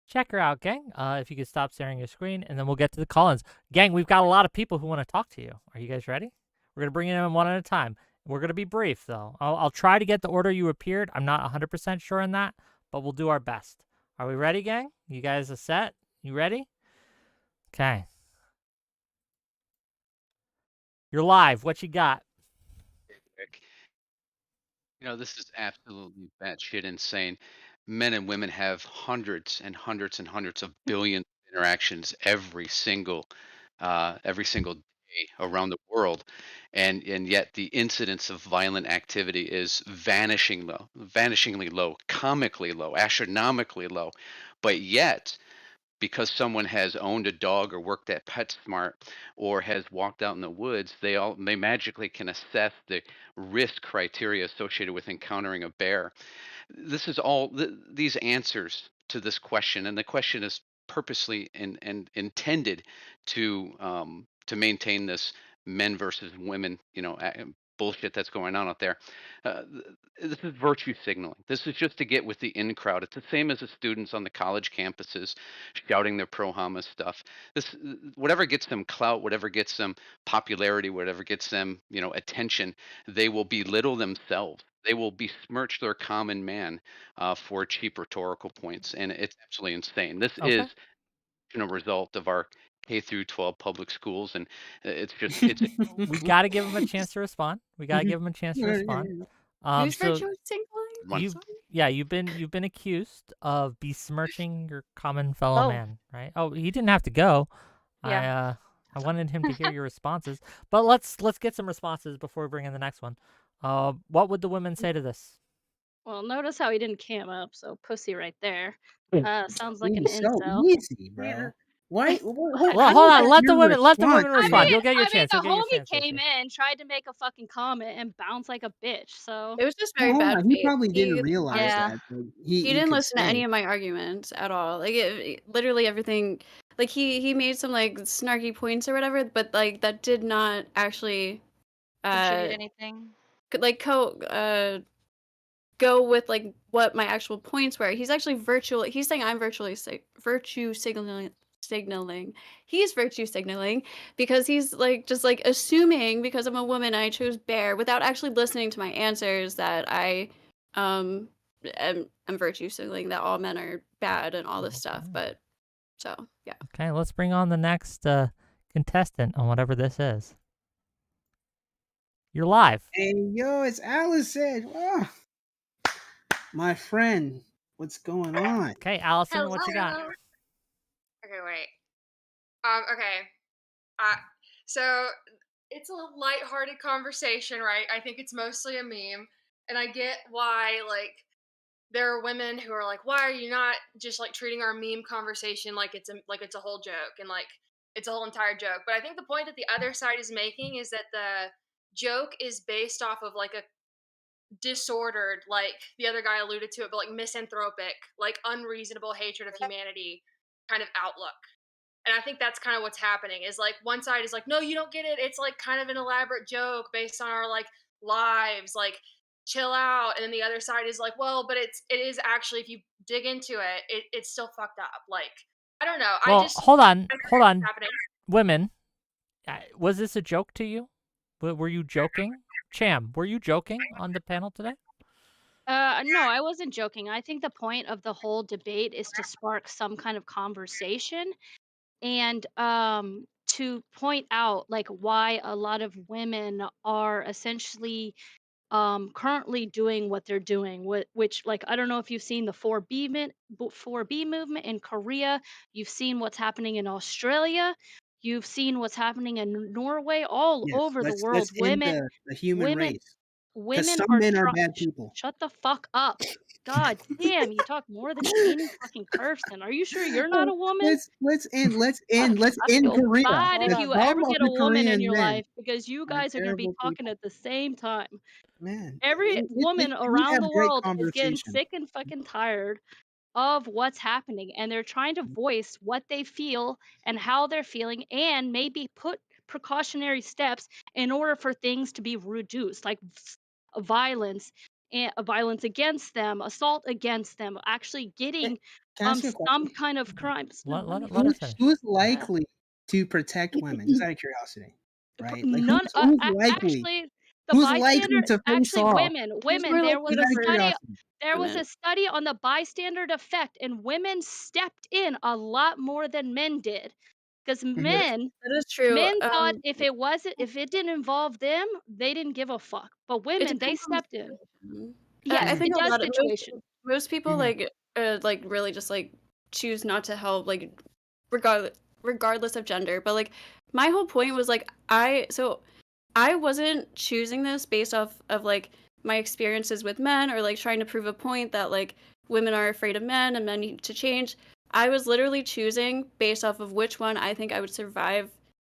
[SPEAKER 1] Check her out, gang. If you could stop staring at your screen, and then we'll get to the call-ins. Gang, we've got a lot of people who want to talk to you. Are you guys ready? We're going to bring in one at a time. We're going to be brief, though. I'll try to get the order you appeared. I'm not 100% sure on that, but we'll do our best. Are we ready, gang? You guys are set? You ready? Okay. You're live. What you got?
[SPEAKER 7] Rick. This is absolutely batshit insane. Men and women have hundreds and hundreds and hundreds of billions of interactions every single day around the world, and yet the incidence of violent activity is vanishingly low, comically low, astronomically low. But yet, because someone has owned a dog or worked at PetSmart or has walked out in the woods, they magically can assess the risk criteria associated with encountering a bear. This is all these answers to this question, and the question is purposely and intended to maintain this men versus women, bullshit that's going on out there. This is virtue signaling. This is just to get with the in crowd. It's the same as the students on the college campuses shouting their pro Hama stuff. This, whatever gets them clout, whatever gets them popularity, whatever gets them, attention, they will belittle themselves. They will besmirch their common man for cheap rhetorical points, and it's absolutely insane. This
[SPEAKER 1] Okay.
[SPEAKER 7] is a result of our K through 12 public schools, and it's
[SPEAKER 1] We got to give them a chance to respond. We got to give them a chance to respond.
[SPEAKER 5] Who's
[SPEAKER 1] So
[SPEAKER 5] virtue signaling?
[SPEAKER 1] you've been accused of besmirching your common fellow
[SPEAKER 3] Oh.
[SPEAKER 1] man, right? Oh, he didn't have to go.
[SPEAKER 3] Yeah.
[SPEAKER 1] I wanted him to hear your responses, but let's get some responses before we bring in the next one. What would the women say to this?
[SPEAKER 2] Well, notice how he didn't cam up, so pussy right there. Sounds like an
[SPEAKER 4] Ooh, so
[SPEAKER 2] incel.
[SPEAKER 4] easy, bro. Why?
[SPEAKER 1] Well,
[SPEAKER 4] how
[SPEAKER 1] hold
[SPEAKER 4] is
[SPEAKER 1] on.
[SPEAKER 4] that
[SPEAKER 1] Let the
[SPEAKER 4] your
[SPEAKER 1] women
[SPEAKER 4] response,
[SPEAKER 1] respond.
[SPEAKER 4] man?
[SPEAKER 1] You'll get your chance.
[SPEAKER 2] The
[SPEAKER 1] You'll get your
[SPEAKER 2] homie
[SPEAKER 1] chance.
[SPEAKER 2] came in, tried to make a fucking comment, and bounced like a bitch. So
[SPEAKER 5] It was just
[SPEAKER 4] Well,
[SPEAKER 5] very
[SPEAKER 4] hold
[SPEAKER 5] bad
[SPEAKER 4] on. He
[SPEAKER 5] faith.
[SPEAKER 4] probably didn't realize
[SPEAKER 3] Yeah.
[SPEAKER 4] that. But
[SPEAKER 5] He didn't
[SPEAKER 4] could
[SPEAKER 5] listen to
[SPEAKER 4] say.
[SPEAKER 5] any of my arguments at all. Like literally everything. Like he made some like snarky points or whatever, but like that did not actually
[SPEAKER 3] Contribute anything?
[SPEAKER 5] go with like what my actual points were. He's actually he's saying I'm virtue signaling. He's virtue signaling because he's like just like assuming because I'm a woman I chose bear without actually listening to my answers that I am virtue signaling that all men are bad and all this stuff. But so yeah.
[SPEAKER 1] Okay, let's bring on the next contestant on whatever this is. You're live.
[SPEAKER 4] Hey, yo, it's Allison. Oh, my friend, what's going on?
[SPEAKER 1] Okay, Allison, what you got?
[SPEAKER 8] Okay, wait. Okay. So it's a lighthearted conversation, right? I think it's mostly a meme, and I get why, like, there are women who are like, "Why are you not just like treating our meme conversation like it's a whole joke and like it's a whole entire joke?" But I think the point that the other side is making is that the joke is based off of like a disordered, like the other guy alluded to it, but like misanthropic, like unreasonable hatred of humanity kind of outlook. And I think that's kind of what's happening is like one side is like, no, you don't get it. It's like kind of an elaborate joke based on our like lives, like chill out. And then the other side is like, well, but it is actually, if you dig into it, it's still fucked up. Like, I don't know.
[SPEAKER 1] Well, hold
[SPEAKER 8] I
[SPEAKER 1] on,
[SPEAKER 8] think
[SPEAKER 1] hold
[SPEAKER 8] it's
[SPEAKER 1] on,
[SPEAKER 8] happening.
[SPEAKER 1] women. Was this a joke to you? Were you joking? Cham, were you joking on the panel today?
[SPEAKER 2] No, I wasn't joking. I think the point of the whole debate is to spark some kind of conversation and to point out like why a lot of women are essentially currently doing what they're doing, which like I don't know if you've seen the 4B movement in Korea, you've seen what's happening in Australia, you've seen what's happening in Norway, all
[SPEAKER 9] Yes,
[SPEAKER 2] over the
[SPEAKER 9] let's
[SPEAKER 2] world.
[SPEAKER 9] end the human
[SPEAKER 2] Women
[SPEAKER 9] race. Because
[SPEAKER 2] women
[SPEAKER 9] some
[SPEAKER 2] are
[SPEAKER 9] men are bad people.
[SPEAKER 2] shut the fuck up. God damn, you talk more than any fucking person. Are you sure you're not a woman?
[SPEAKER 9] Let's end
[SPEAKER 2] I feel
[SPEAKER 9] Korea.
[SPEAKER 2] bad if
[SPEAKER 1] Hold
[SPEAKER 2] you
[SPEAKER 1] on.
[SPEAKER 2] ever
[SPEAKER 9] Some of
[SPEAKER 2] get a
[SPEAKER 9] the
[SPEAKER 2] woman in
[SPEAKER 9] Korean
[SPEAKER 2] your
[SPEAKER 9] men
[SPEAKER 2] life because you
[SPEAKER 9] are
[SPEAKER 2] guys are going to be
[SPEAKER 9] terrible
[SPEAKER 2] talking
[SPEAKER 9] people.
[SPEAKER 2] at the same time.
[SPEAKER 9] Man,
[SPEAKER 2] Every woman
[SPEAKER 9] we
[SPEAKER 2] around
[SPEAKER 9] have
[SPEAKER 2] the
[SPEAKER 9] great
[SPEAKER 2] world is getting
[SPEAKER 9] conversation.
[SPEAKER 2] sick and fucking tired of what's happening, and they're trying to voice what they feel and how they're feeling and maybe put precautionary steps in order for things to be reduced, like violence and violence against them, assault against them, actually getting
[SPEAKER 9] Can I ask you a
[SPEAKER 2] some
[SPEAKER 9] question?
[SPEAKER 2] kind of crimes. No, let me
[SPEAKER 1] Let her
[SPEAKER 2] finish.
[SPEAKER 1] finish.
[SPEAKER 9] Who's likely to protect women? Just out of curiosity, right? Like
[SPEAKER 2] None
[SPEAKER 9] who's likely?
[SPEAKER 2] actually the
[SPEAKER 9] Who's likely
[SPEAKER 2] bystander
[SPEAKER 9] to face
[SPEAKER 2] actually
[SPEAKER 9] off?
[SPEAKER 5] Who's
[SPEAKER 2] women
[SPEAKER 5] more
[SPEAKER 2] there
[SPEAKER 5] likely
[SPEAKER 2] was
[SPEAKER 9] Just
[SPEAKER 2] a
[SPEAKER 5] to
[SPEAKER 9] out of
[SPEAKER 5] hurt
[SPEAKER 2] study
[SPEAKER 9] curiosity.
[SPEAKER 2] there was
[SPEAKER 5] women?
[SPEAKER 2] a study on the bystander effect and women stepped in a lot more than men did because
[SPEAKER 9] Mhm.
[SPEAKER 5] That is true.
[SPEAKER 2] men thought if it didn't involve them they didn't give a fuck, but
[SPEAKER 5] It
[SPEAKER 2] women they
[SPEAKER 5] depends on the
[SPEAKER 2] stepped in.
[SPEAKER 5] situation. I
[SPEAKER 2] Yes,
[SPEAKER 9] Mhm.
[SPEAKER 5] think
[SPEAKER 2] it
[SPEAKER 5] a
[SPEAKER 2] does
[SPEAKER 5] lot of
[SPEAKER 2] situation.
[SPEAKER 5] most people
[SPEAKER 9] Mhm.
[SPEAKER 5] like really just like choose not to help like regardless of gender. But like my whole point was like I wasn't choosing this based off of like my experiences with men or like trying to prove a point that like women are afraid of men and men need to change. I was literally choosing based off of which one I think I would survive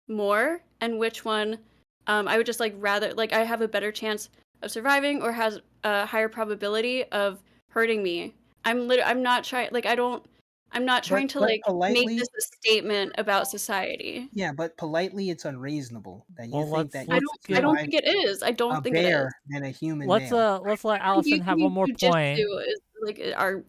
[SPEAKER 5] more and which one I would just like rather like I have a better chance of surviving or has a higher probability of hurting me. I'm not trying like I'm not trying to
[SPEAKER 9] But
[SPEAKER 5] like make
[SPEAKER 9] politely,
[SPEAKER 5] this a statement about society.
[SPEAKER 9] yeah, but politely, it's unreasonable that you
[SPEAKER 1] Well,
[SPEAKER 9] think that you
[SPEAKER 5] I
[SPEAKER 1] let's
[SPEAKER 5] don't
[SPEAKER 9] can
[SPEAKER 5] I
[SPEAKER 1] give
[SPEAKER 5] don't
[SPEAKER 9] survive
[SPEAKER 5] think it is. I
[SPEAKER 9] a
[SPEAKER 5] don't think it is.
[SPEAKER 9] bear than a human
[SPEAKER 1] let's
[SPEAKER 9] male.
[SPEAKER 1] let Allison have one more point.
[SPEAKER 5] Jujitsu is like our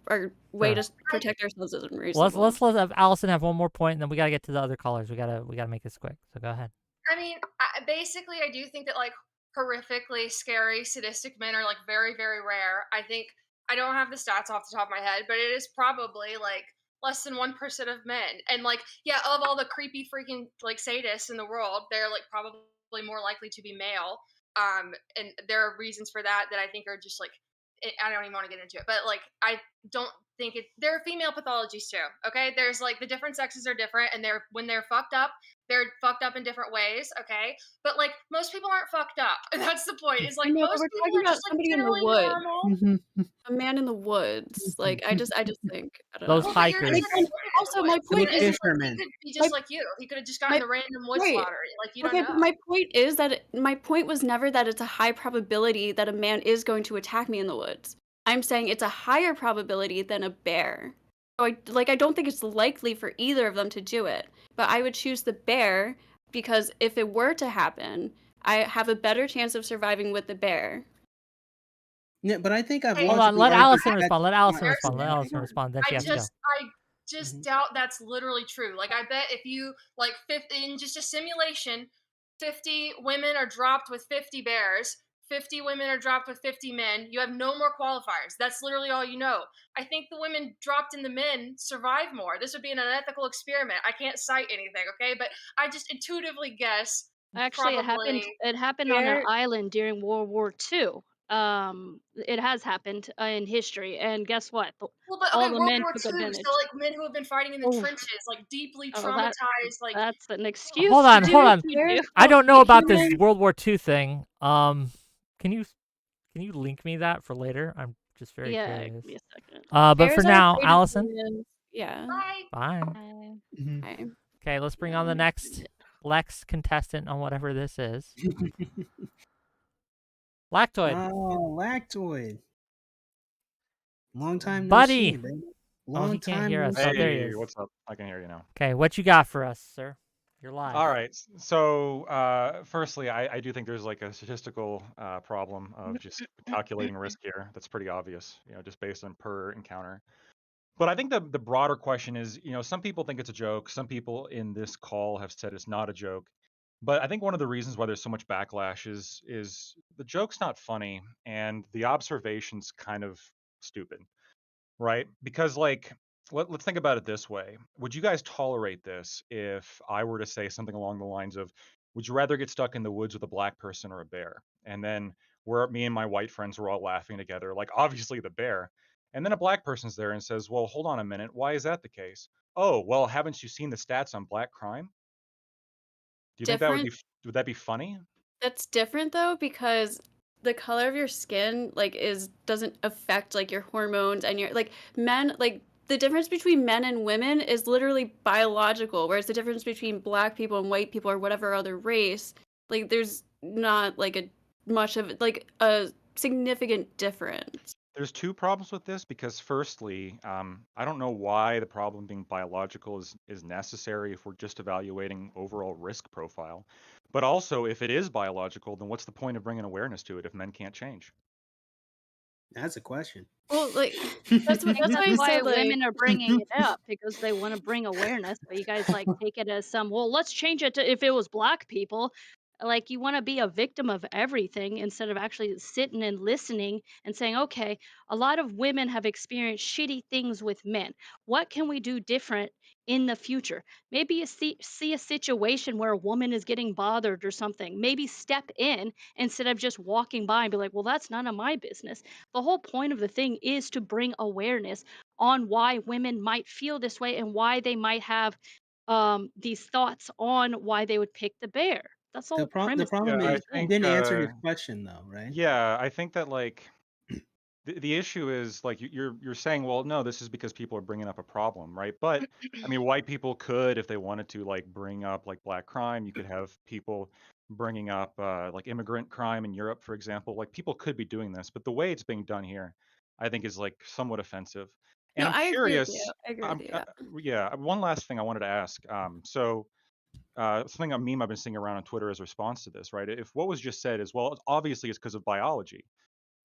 [SPEAKER 5] way
[SPEAKER 1] Sure.
[SPEAKER 5] to protect ourselves isn't
[SPEAKER 1] Let's
[SPEAKER 5] reasonable.
[SPEAKER 1] let Allison have one more point, and then we gotta get to the other callers. We gotta make this quick. So go ahead.
[SPEAKER 8] I mean, basically, I do think that like horrifically scary, sadistic men are like very, very rare. I think I don't have the stats off the top of my head, but it is probably like less than 1% of men. And like, yeah, of all the creepy freaking like sadists in the world, they're like probably more likely to be male. And there are reasons for that that I think are just like I don't even want to get into it, but like I don't think it. There are female pathologies too. Okay, there's like the different sexes are different, and when they're fucked up, they're fucked up in different ways. Okay, but like most people aren't fucked up. That's the point. Is
[SPEAKER 5] I
[SPEAKER 8] like
[SPEAKER 5] know, but
[SPEAKER 8] most
[SPEAKER 5] we're
[SPEAKER 8] people
[SPEAKER 5] talking
[SPEAKER 8] are
[SPEAKER 5] about
[SPEAKER 8] just like
[SPEAKER 5] somebody in the
[SPEAKER 8] generally
[SPEAKER 5] woods,
[SPEAKER 8] normal.
[SPEAKER 5] a man in the woods. Like I just think I don't
[SPEAKER 1] Those
[SPEAKER 5] know.
[SPEAKER 8] Well, but you're
[SPEAKER 1] hikers.
[SPEAKER 8] just
[SPEAKER 9] Like,
[SPEAKER 8] like
[SPEAKER 5] Also, my
[SPEAKER 9] like
[SPEAKER 5] point
[SPEAKER 8] is
[SPEAKER 5] is
[SPEAKER 8] like he
[SPEAKER 9] fishermen.
[SPEAKER 8] could be
[SPEAKER 5] my
[SPEAKER 8] just like you. He could have just gotten
[SPEAKER 5] my
[SPEAKER 8] the random wood
[SPEAKER 5] right.
[SPEAKER 8] slaughter. Like you don't
[SPEAKER 5] Okay,
[SPEAKER 8] know.
[SPEAKER 5] but my point is that my point was never that it's a high probability that a man is going to attack me in the woods. I'm saying it's a higher probability than a bear. So I don't think it's likely for either of them to do it. But I would choose the bear because if it were to happen, I have a better chance of surviving with the bear.
[SPEAKER 9] Yeah, but I think I've
[SPEAKER 8] Hey,
[SPEAKER 1] Hold on.
[SPEAKER 9] logically
[SPEAKER 1] Let
[SPEAKER 9] argued
[SPEAKER 1] Allison
[SPEAKER 9] that
[SPEAKER 1] respond. Let
[SPEAKER 9] that's
[SPEAKER 1] Allison
[SPEAKER 9] not
[SPEAKER 1] respond. Let
[SPEAKER 9] happening.
[SPEAKER 1] Allison respond. Then she has to go.
[SPEAKER 8] I just
[SPEAKER 9] Mhm.
[SPEAKER 8] doubt that's literally true. Like I bet if you like 50, in just a simulation, 50 women are dropped with 50 bears, 50 women are dropped with 50 men, you have no more qualifiers. That's literally all you know. I think the women dropped in the men survive more. This would be an unethical experiment. I can't cite anything, okay? But I just intuitively guess
[SPEAKER 2] Actually,
[SPEAKER 8] probably.
[SPEAKER 2] it happened on an
[SPEAKER 5] Bear
[SPEAKER 2] island during World War II. It has happened in history, and guess what?
[SPEAKER 8] Well, but
[SPEAKER 2] All
[SPEAKER 8] okay,
[SPEAKER 2] the
[SPEAKER 8] World
[SPEAKER 2] men
[SPEAKER 8] War
[SPEAKER 2] took
[SPEAKER 8] II. So
[SPEAKER 2] advantage.
[SPEAKER 8] like men who have been fighting in the
[SPEAKER 2] Oh,
[SPEAKER 8] trenches, like deeply
[SPEAKER 2] oh,
[SPEAKER 8] traumatized, like
[SPEAKER 2] that's an
[SPEAKER 1] Hold
[SPEAKER 2] excuse to
[SPEAKER 1] on.
[SPEAKER 2] do
[SPEAKER 1] Hold
[SPEAKER 2] what
[SPEAKER 1] on.
[SPEAKER 2] you
[SPEAKER 5] bears
[SPEAKER 2] do.
[SPEAKER 1] I don't know about this
[SPEAKER 5] humans
[SPEAKER 1] World War II thing. Can you link me that for later? I'm just very
[SPEAKER 2] Yeah,
[SPEAKER 1] curious.
[SPEAKER 2] give me a second.
[SPEAKER 1] But for
[SPEAKER 5] bears are
[SPEAKER 1] now,
[SPEAKER 5] afraid of
[SPEAKER 1] Allison.
[SPEAKER 5] humans. Yeah.
[SPEAKER 8] bye.
[SPEAKER 1] Bye.
[SPEAKER 9] Mhm.
[SPEAKER 5] Okay.
[SPEAKER 1] Okay, let's bring on the
[SPEAKER 2] Yeah.
[SPEAKER 1] next contestant on whatever this is. Lactoid.
[SPEAKER 9] Oh, Lactoid. Long time no
[SPEAKER 1] Buddy.
[SPEAKER 9] see, baby.
[SPEAKER 1] Oh,
[SPEAKER 9] Long
[SPEAKER 1] he can't
[SPEAKER 9] time
[SPEAKER 1] hear
[SPEAKER 9] no
[SPEAKER 1] us. Oh, there he
[SPEAKER 10] Hey,
[SPEAKER 1] is.
[SPEAKER 10] what's up? I can hear you now.
[SPEAKER 1] Okay, what you got for us, sir? You're live.
[SPEAKER 10] All right. So, firstly, I do think there's like a statistical problem of just calculating risk here. That's pretty obvious, just based on per encounter. But I think the broader question is, some people think it's a joke. Some people in this call have said it's not a joke. But I think one of the reasons why there's so much backlash is the joke's not funny and the observation's kind of stupid, right? Because like let's think about it this way. Would you guys tolerate this if I were to say something along the lines of, would you rather get stuck in the woods with a black person or a bear? And then me and my white friends were all laughing together, like obviously the bear. And then a black person's there and says, well, hold on a minute. Why is that the case? Oh, well, haven't you seen the stats on black crime? Do you think that would that be funny?
[SPEAKER 5] That's different though, because the color of your skin doesn't affect like your hormones and your men, the difference between men and women is literally biological, whereas the difference between black people and white people or whatever other race, there's not much of a significant difference.
[SPEAKER 10] There's two problems with this because firstly, I don't know why the problem being biological is necessary if we're just evaluating overall risk profile. But also, if it is biological, then what's the point of bringing awareness to it if men can't change?
[SPEAKER 9] That's a question.
[SPEAKER 5] Well, that's
[SPEAKER 2] why women are bringing it up, because they want to bring awareness. But you guys take it as well, let's change it to if it was black people. You want to be a victim of everything instead of actually sitting and listening and saying, okay, a lot of women have experienced shitty things with men. What can we do different in the future? Maybe you see a situation where a woman is getting bothered or something. Maybe step in instead of just walking by and be like, well, that's none of my business. The whole point of the thing is to bring awareness on why women might feel this way and why they might have these thoughts on why they would pick the bear. That's the whole
[SPEAKER 9] The
[SPEAKER 2] premise.
[SPEAKER 9] problem
[SPEAKER 10] Yeah,
[SPEAKER 9] is you didn't answer his question though, right?
[SPEAKER 10] Yeah, I think that the issue is you're saying, well, no, this is because people are bringing up a problem, right? But I mean, white people could, if they wanted to, bring up black crime. You could have people bringing up immigrant crime in Europe, for example. People could be doing this, but the way it's being done here, I think, is somewhat offensive. And
[SPEAKER 5] No,
[SPEAKER 10] I'm
[SPEAKER 5] I
[SPEAKER 10] curious.
[SPEAKER 5] agree with you.
[SPEAKER 10] Yeah, one last thing I wanted to ask. Something a meme I've been seeing around on Twitter as a response to this, right? If what was just said is, well, obviously it's because of biology,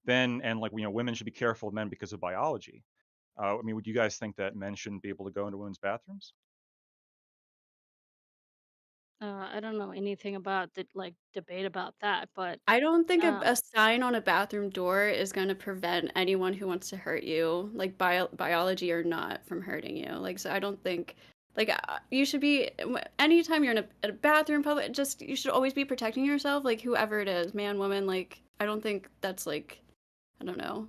[SPEAKER 10] then women should be careful of men because of biology. I mean, would you guys think that men shouldn't be able to go into women's bathrooms?
[SPEAKER 2] I don't know anything about the debate about that, but
[SPEAKER 5] I don't think a sign on a bathroom door is going to prevent anyone who wants to hurt you, biology or not, from hurting you. So I don't think you should be, anytime you're in a bathroom, public, you should always be protecting yourself, whoever it is, man, woman. I don't think that's I don't know,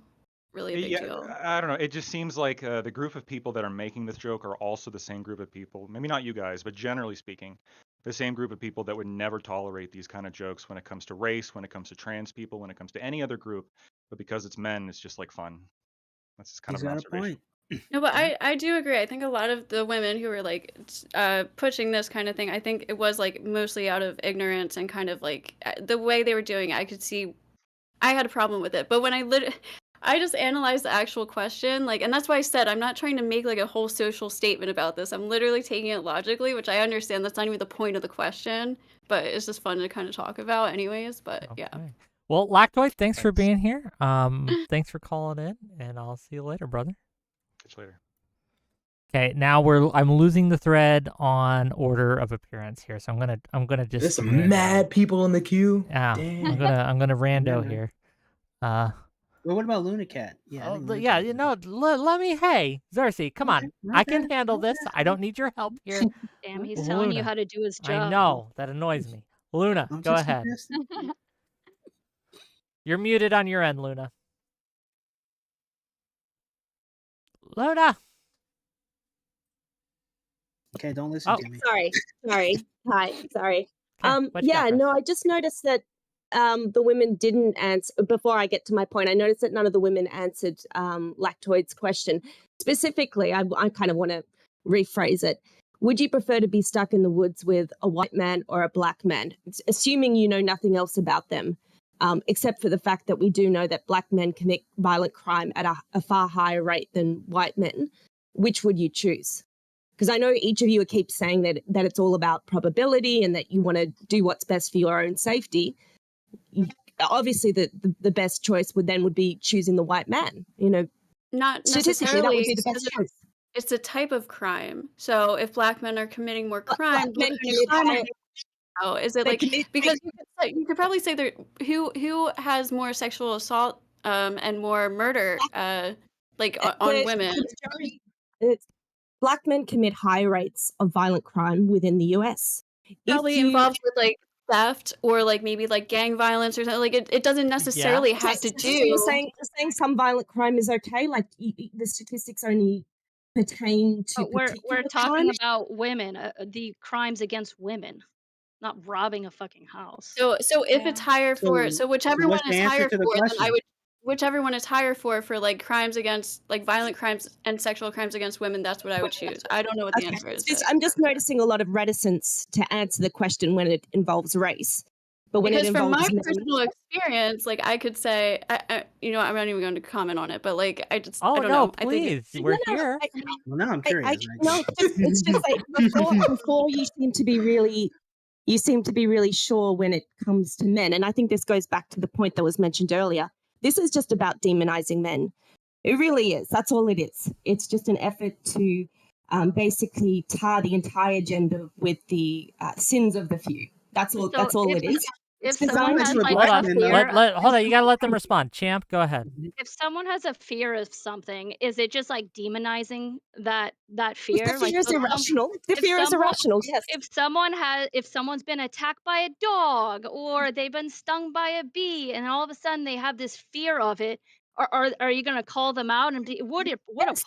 [SPEAKER 5] really a big deal.
[SPEAKER 10] I don't know. It just seems like the group of people that are making this joke are also the same group of people. Maybe not you guys, but generally speaking, the same group of people that would never tolerate these kind of jokes when it comes to race, when it comes to trans people, when it comes to any other group. But because it's men, it's just fun. That's just kind of an observation.
[SPEAKER 5] No, but I do agree. I think a lot of the women who were pushing this kind of thing, I think it was mostly out of ignorance and kind of the way they were doing it. I could see I had a problem with it. But when I just analyzed the actual question, and that's why I said I'm not trying to make a whole social statement about this. I'm literally taking it logically, which I understand that's not even the point of the question, but it's just fun to kind of talk about anyways. But
[SPEAKER 1] Okay.
[SPEAKER 5] yeah.
[SPEAKER 1] Well, Lactoid, thanks for being here. Thanks for calling in, and I'll see you later, brother.
[SPEAKER 10] Catch you later.
[SPEAKER 1] Okay, now I'm losing the thread on order of appearance here, so I'm gonna just.
[SPEAKER 6] There's some mad people in the queue.
[SPEAKER 1] Yeah,
[SPEAKER 6] damn.
[SPEAKER 1] I'm gonna rando here.
[SPEAKER 9] Well, what about Lunacat? Yeah,
[SPEAKER 1] let me. Hey, Xerxes, come on. I can handle this. I don't need your help here.
[SPEAKER 2] Damn, he's telling you how to do his job.
[SPEAKER 1] I know that annoys me. Luna, go ahead. You're muted on your end, Luna. Luna.
[SPEAKER 9] Okay, don't listen to me.
[SPEAKER 11] Sorry. Hi, sorry.
[SPEAKER 1] Yeah,
[SPEAKER 11] no, I just noticed that the women didn't answer. Before I get to my point, I noticed that none of the women answered Lactoid's question. Specifically, I kind of want to rephrase it. Would you prefer to be stuck in the woods with a white man or a black man? Assuming you know nothing else about them. except for the fact that we do know that black men commit violent crime at a far higher rate than white men. Which would you choose? Because I know each of you keep saying that it's all about probability and that you want to do what's best for your own safety. Obviously, the best choice would be choosing the white man. You know,
[SPEAKER 5] Not
[SPEAKER 11] statistically, that would
[SPEAKER 5] necessarily.
[SPEAKER 11] be the best choice.
[SPEAKER 5] It's a type of crime. So if black men are committing more crime,
[SPEAKER 11] Black men
[SPEAKER 5] what kind
[SPEAKER 11] commit
[SPEAKER 5] of crime
[SPEAKER 11] higher-
[SPEAKER 5] is it
[SPEAKER 11] they
[SPEAKER 5] like
[SPEAKER 11] commit-
[SPEAKER 5] because you could probably say that who has more sexual assault and more murder like on women.
[SPEAKER 11] The majority, black men commit higher rates of violent crime within the US.
[SPEAKER 5] Probably involved with like theft or like maybe like gang violence or something. Like it doesn't necessarily have to do.
[SPEAKER 11] So you're saying some violent crime is okay? Like the statistics only pertain to
[SPEAKER 2] But we're
[SPEAKER 11] particular
[SPEAKER 2] talking
[SPEAKER 11] crimes?
[SPEAKER 2] about women, the crimes against women, not robbing a fucking house.
[SPEAKER 5] So if it's higher for whichever one
[SPEAKER 9] what's the
[SPEAKER 5] is
[SPEAKER 9] answer
[SPEAKER 5] higher
[SPEAKER 9] to the
[SPEAKER 5] for, then I
[SPEAKER 9] question?
[SPEAKER 5] would whichever one is higher for like crimes against like violent crimes and sexual crimes against women, that's what I would choose. I don't know what the answer is.
[SPEAKER 11] I'm just noticing a lot of reticence to answer the question when it involves race. But when
[SPEAKER 5] because
[SPEAKER 11] it
[SPEAKER 5] from
[SPEAKER 11] involves
[SPEAKER 5] my personal experience, like I could say, I'm not even going to comment on it, but like I just, I don't know.
[SPEAKER 1] Please,
[SPEAKER 5] I think
[SPEAKER 1] we're here.
[SPEAKER 9] Well, now I'm curious.
[SPEAKER 11] No, it's just like before you seem to be really sure when it comes to men, and I think this goes back to the point that was mentioned earlier. This is just about demonizing men. It really is. That's all it is. It's just an effort to basically tar the entire gender with the sins of the few. That's all. That's all it is.
[SPEAKER 2] If someone has like
[SPEAKER 1] hold
[SPEAKER 2] a
[SPEAKER 1] on,
[SPEAKER 2] fear,
[SPEAKER 1] hold on. You gotta let them respond. Champ, go ahead.
[SPEAKER 2] if someone has a fear of something, is it just like demonizing that fear?
[SPEAKER 11] If the fear is irrational. The fear is irrational. Yes.
[SPEAKER 2] If someone's been attacked by a dog or they've been stung by a bee, and all of a sudden they have this fear of it, are you gonna call them out and be what a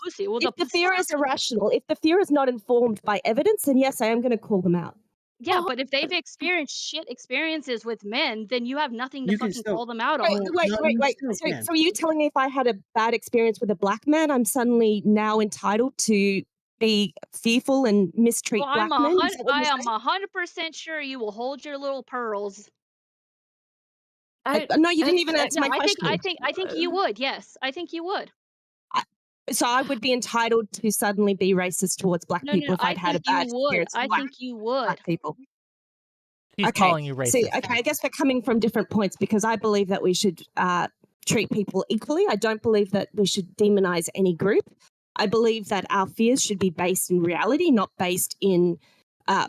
[SPEAKER 2] pussy? Well,
[SPEAKER 11] if the fear is irrational, if the fear is not informed by evidence, then yes, I am going to call them out.
[SPEAKER 2] Yeah, but if they've experienced shit experiences with men, then you have nothing to fucking call them out on.
[SPEAKER 11] Wait. So are you telling me if I had a bad experience with a black man, I'm suddenly now entitled to be fearful and mistreat
[SPEAKER 2] Well,
[SPEAKER 11] black men?
[SPEAKER 2] I am 100% sure you will hold your little pearls.
[SPEAKER 11] No, you didn't even answer my question.
[SPEAKER 2] I think you would. Yes, I think you would.
[SPEAKER 11] So I would be entitled to suddenly be racist towards black people if I'd had a bad experience with
[SPEAKER 2] I think you would.
[SPEAKER 11] black people.
[SPEAKER 1] He's calling you racist.
[SPEAKER 11] See, I guess we're coming from different points because I believe that we should treat people equally. I don't believe that we should demonize any group. I believe that our fears should be based in reality, not based in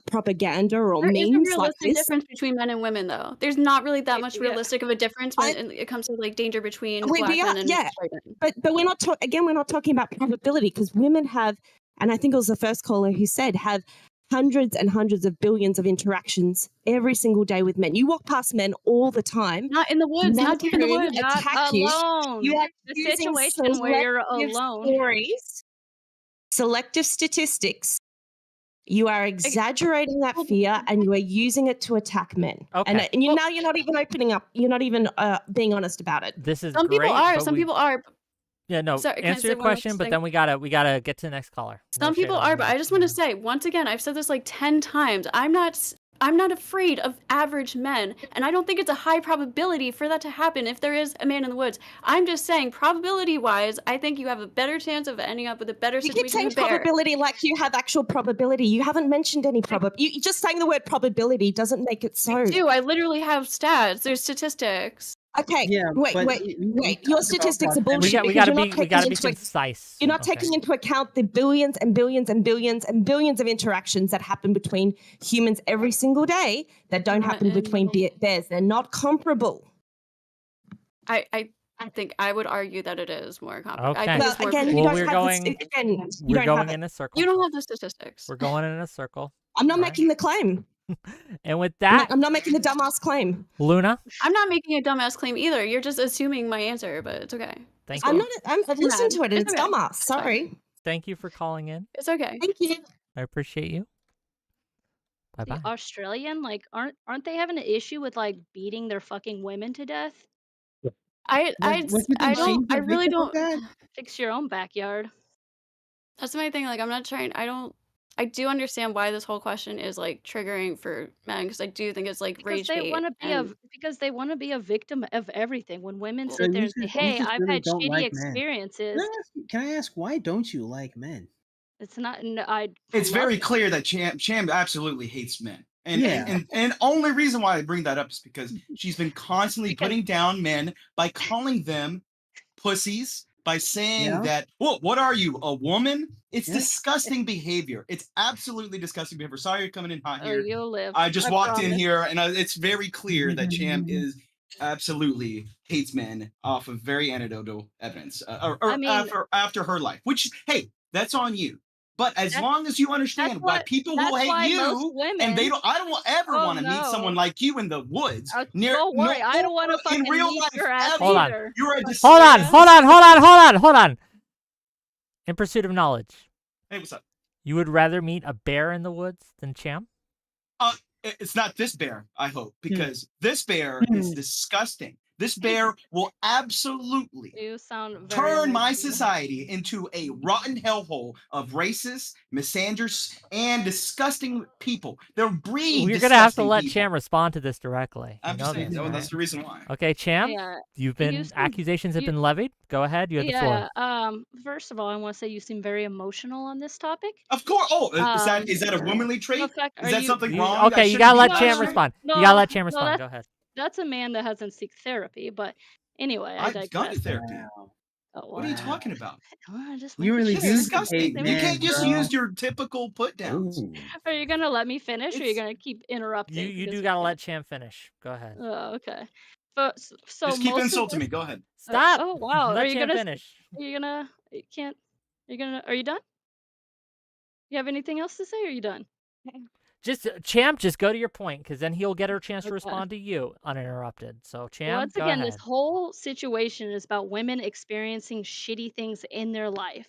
[SPEAKER 11] propaganda or memes like this.
[SPEAKER 5] There is a realistic difference between men and women, though. There's not really that much realistic of a difference when it comes to like danger between black men and white men.
[SPEAKER 11] But we're not we're not talking about probability because women have, and I think it was the first caller who said, have hundreds and hundreds of billions of interactions every single day with men. You walk past men all the time.
[SPEAKER 5] Not in the woods, not deep in the woods.
[SPEAKER 2] Not alone.
[SPEAKER 11] You have
[SPEAKER 2] the situation where you're alone.
[SPEAKER 11] Stories, selective statistics. You are exaggerating that fear and you are using it to attack men.
[SPEAKER 1] Okay.
[SPEAKER 11] And now you're not even opening up. You're not even being honest about it.
[SPEAKER 1] This is
[SPEAKER 5] some
[SPEAKER 1] great,
[SPEAKER 5] people are.
[SPEAKER 1] but
[SPEAKER 5] Some people are.
[SPEAKER 1] Yeah, no.
[SPEAKER 5] Sorry, can I
[SPEAKER 1] answer
[SPEAKER 5] say
[SPEAKER 1] your
[SPEAKER 5] one more
[SPEAKER 1] question, but
[SPEAKER 5] thing?
[SPEAKER 1] then we gotta get to the next caller.
[SPEAKER 5] Some people are, but I just want to say once again, I've said this like 10 times. I'm not afraid of average men, and I don't think it's a high probability for that to happen if there is a man in the woods. I'm just saying, probability-wise, I think you have a better chance of ending up with a better situation.
[SPEAKER 11] You keep saying
[SPEAKER 5] with a bear.
[SPEAKER 11] probability like you have actual probability. You haven't mentioned any probability. You just saying the word probability doesn't make it so.
[SPEAKER 5] I do. I literally have stats. There's statistics.
[SPEAKER 11] Okay, wait. Your statistics are bullshit.
[SPEAKER 1] We gotta be concise.
[SPEAKER 11] You're not taking into account the billions and billions and billions and billions of interactions that happen between humans every single day that don't happen between bears. They're not comparable.
[SPEAKER 5] I think I would argue that it is more comparable.
[SPEAKER 1] Okay.
[SPEAKER 5] Well,
[SPEAKER 11] again,
[SPEAKER 1] we're going in a circle.
[SPEAKER 5] You don't have the statistics.
[SPEAKER 1] We're going in a circle.
[SPEAKER 11] I'm not making the claim.
[SPEAKER 1] And with that,
[SPEAKER 11] I'm not making the dumbass claim.
[SPEAKER 1] Luna,
[SPEAKER 5] I'm not making a dumbass claim either. You're just assuming my answer, but it's okay.
[SPEAKER 1] Thank you.
[SPEAKER 11] I'm listening to it. It's
[SPEAKER 5] okay.
[SPEAKER 11] dumbass. Sorry.
[SPEAKER 1] Thank you for calling in.
[SPEAKER 5] It's okay.
[SPEAKER 11] Thank you.
[SPEAKER 1] I appreciate you. Bye bye.
[SPEAKER 2] The Australian, like, aren't they having an issue with like beating their fucking women to death?
[SPEAKER 5] I really don't
[SPEAKER 2] Fix your own backyard.
[SPEAKER 5] That's my thing. Like, I'm not trying. I don't I do understand why this whole question is like triggering for men because I do think it's like
[SPEAKER 2] Because
[SPEAKER 5] rage
[SPEAKER 2] they
[SPEAKER 5] bait
[SPEAKER 2] wanna be
[SPEAKER 5] and
[SPEAKER 2] because they wanna be a victim of everything. When women
[SPEAKER 9] So
[SPEAKER 2] sit there
[SPEAKER 9] you
[SPEAKER 2] and say,
[SPEAKER 9] you
[SPEAKER 2] "Hey,
[SPEAKER 9] just
[SPEAKER 2] I've
[SPEAKER 9] really
[SPEAKER 2] had
[SPEAKER 9] don't
[SPEAKER 2] shitty
[SPEAKER 9] like men.
[SPEAKER 2] experiences,"
[SPEAKER 9] Can I ask why don't you like men?
[SPEAKER 2] it's not no, I
[SPEAKER 12] It's
[SPEAKER 2] love
[SPEAKER 12] very
[SPEAKER 2] it.
[SPEAKER 12] clear that Cham absolutely hates men. And,
[SPEAKER 9] Yeah.
[SPEAKER 12] and only reason why I bring that up is because she's been constantly
[SPEAKER 2] Because
[SPEAKER 12] putting down men by calling them pussies, by saying
[SPEAKER 9] Yeah.
[SPEAKER 12] that, well, what are you, a woman? It's
[SPEAKER 9] Yeah.
[SPEAKER 12] disgusting behavior. It's absolutely disgusting behavior. Sorry, you're coming in hot here.
[SPEAKER 2] you'll live.
[SPEAKER 12] I just
[SPEAKER 2] I
[SPEAKER 12] walked in
[SPEAKER 2] promise.
[SPEAKER 12] here, and it's very clear that Cham is absolutely hates men off of very anecdotal evidence,
[SPEAKER 2] I
[SPEAKER 12] or
[SPEAKER 2] mean,
[SPEAKER 12] after her life. Which, hey, that's on you. But as
[SPEAKER 2] that's
[SPEAKER 12] long as you
[SPEAKER 2] that's
[SPEAKER 12] understand why
[SPEAKER 2] what
[SPEAKER 12] people will
[SPEAKER 2] that's
[SPEAKER 12] hate
[SPEAKER 2] why most
[SPEAKER 12] you, and they
[SPEAKER 2] women
[SPEAKER 12] don't, I don't ever
[SPEAKER 2] oh,
[SPEAKER 12] want to meet someone
[SPEAKER 2] no.
[SPEAKER 12] like you in the woods.
[SPEAKER 2] Don't worry, I don't wanna
[SPEAKER 12] In
[SPEAKER 2] fucking
[SPEAKER 12] real
[SPEAKER 2] meet
[SPEAKER 12] life
[SPEAKER 2] your ass
[SPEAKER 12] ever.
[SPEAKER 1] Hold on.
[SPEAKER 2] either.
[SPEAKER 12] You're a
[SPEAKER 1] Hold on,
[SPEAKER 2] Yeah.
[SPEAKER 1] hold on. In pursuit of knowledge,
[SPEAKER 12] Hey, what's up?
[SPEAKER 1] you would rather meet a bear in the woods than Cham?
[SPEAKER 12] It's not this bear, I hope, because this bear is disgusting. This bear will absolutely
[SPEAKER 2] You sound very
[SPEAKER 12] turn
[SPEAKER 2] like
[SPEAKER 12] my
[SPEAKER 2] you.
[SPEAKER 12] society into a rotten hellhole of racists, misanders, and disgusting people. They're breed
[SPEAKER 1] We're gonna have to
[SPEAKER 12] disgusting
[SPEAKER 1] let
[SPEAKER 12] people.
[SPEAKER 1] Cham respond to this directly. You
[SPEAKER 12] I'm
[SPEAKER 1] know
[SPEAKER 12] just saying,
[SPEAKER 1] this,
[SPEAKER 12] that's
[SPEAKER 1] right?
[SPEAKER 12] the reason why.
[SPEAKER 1] Okay, Cham,
[SPEAKER 2] Yeah.
[SPEAKER 1] you've
[SPEAKER 2] You
[SPEAKER 1] been
[SPEAKER 2] seem
[SPEAKER 1] accusations have
[SPEAKER 2] you
[SPEAKER 1] been levied. Go ahead, you have the floor.
[SPEAKER 2] yeah, first of all, I wanna say you seem very emotional on this topic.
[SPEAKER 12] Of course. Oh, is that a
[SPEAKER 2] The
[SPEAKER 12] womanly trait?
[SPEAKER 2] fact
[SPEAKER 12] Is
[SPEAKER 2] are
[SPEAKER 12] that
[SPEAKER 2] you
[SPEAKER 12] something
[SPEAKER 1] You,
[SPEAKER 12] wrong? I
[SPEAKER 1] okay, you
[SPEAKER 12] shouldn't
[SPEAKER 1] gotta
[SPEAKER 12] be
[SPEAKER 1] let
[SPEAKER 2] no,
[SPEAKER 1] Cham
[SPEAKER 2] no,
[SPEAKER 1] respond.
[SPEAKER 2] no,
[SPEAKER 1] You gotta let Cham
[SPEAKER 2] no,
[SPEAKER 1] respond. Go ahead.
[SPEAKER 2] that's a man that hasn't seek therapy, but anyway, I
[SPEAKER 12] I've gone to
[SPEAKER 2] digress.
[SPEAKER 12] therapy.
[SPEAKER 2] Oh,
[SPEAKER 12] What are you
[SPEAKER 2] wow.
[SPEAKER 12] talking about?
[SPEAKER 2] I just
[SPEAKER 9] You
[SPEAKER 2] making
[SPEAKER 9] really
[SPEAKER 12] It's
[SPEAKER 2] sure.
[SPEAKER 9] do
[SPEAKER 12] disgusting.
[SPEAKER 9] hate
[SPEAKER 12] You
[SPEAKER 9] men,
[SPEAKER 12] can't just
[SPEAKER 9] bro.
[SPEAKER 12] use your typical put downs.
[SPEAKER 2] Are you gonna let me finish, or are you
[SPEAKER 12] It's
[SPEAKER 2] gonna keep interrupting?
[SPEAKER 1] You
[SPEAKER 2] Because
[SPEAKER 1] do
[SPEAKER 2] you
[SPEAKER 1] gotta
[SPEAKER 2] can't.
[SPEAKER 1] let Cham finish. Go ahead.
[SPEAKER 2] Oh, okay. But so
[SPEAKER 12] just keep
[SPEAKER 2] most of
[SPEAKER 12] insulting
[SPEAKER 2] this.
[SPEAKER 12] me. Go ahead.
[SPEAKER 1] Stop.
[SPEAKER 2] Oh wow. Are
[SPEAKER 1] Let
[SPEAKER 2] you
[SPEAKER 1] Cham
[SPEAKER 2] gonna?
[SPEAKER 1] finish.
[SPEAKER 2] Are you gonna? You can't. Are you gonna? Are you done? You have anything else to say? Or are you done?
[SPEAKER 1] Just Champ, just go to your point, because then he'll get her chance to
[SPEAKER 2] Okay.
[SPEAKER 1] respond to you uninterrupted. So Champ,
[SPEAKER 2] Once
[SPEAKER 1] go
[SPEAKER 2] again, this
[SPEAKER 1] ahead.
[SPEAKER 2] whole situation is about women experiencing shitty things in their life.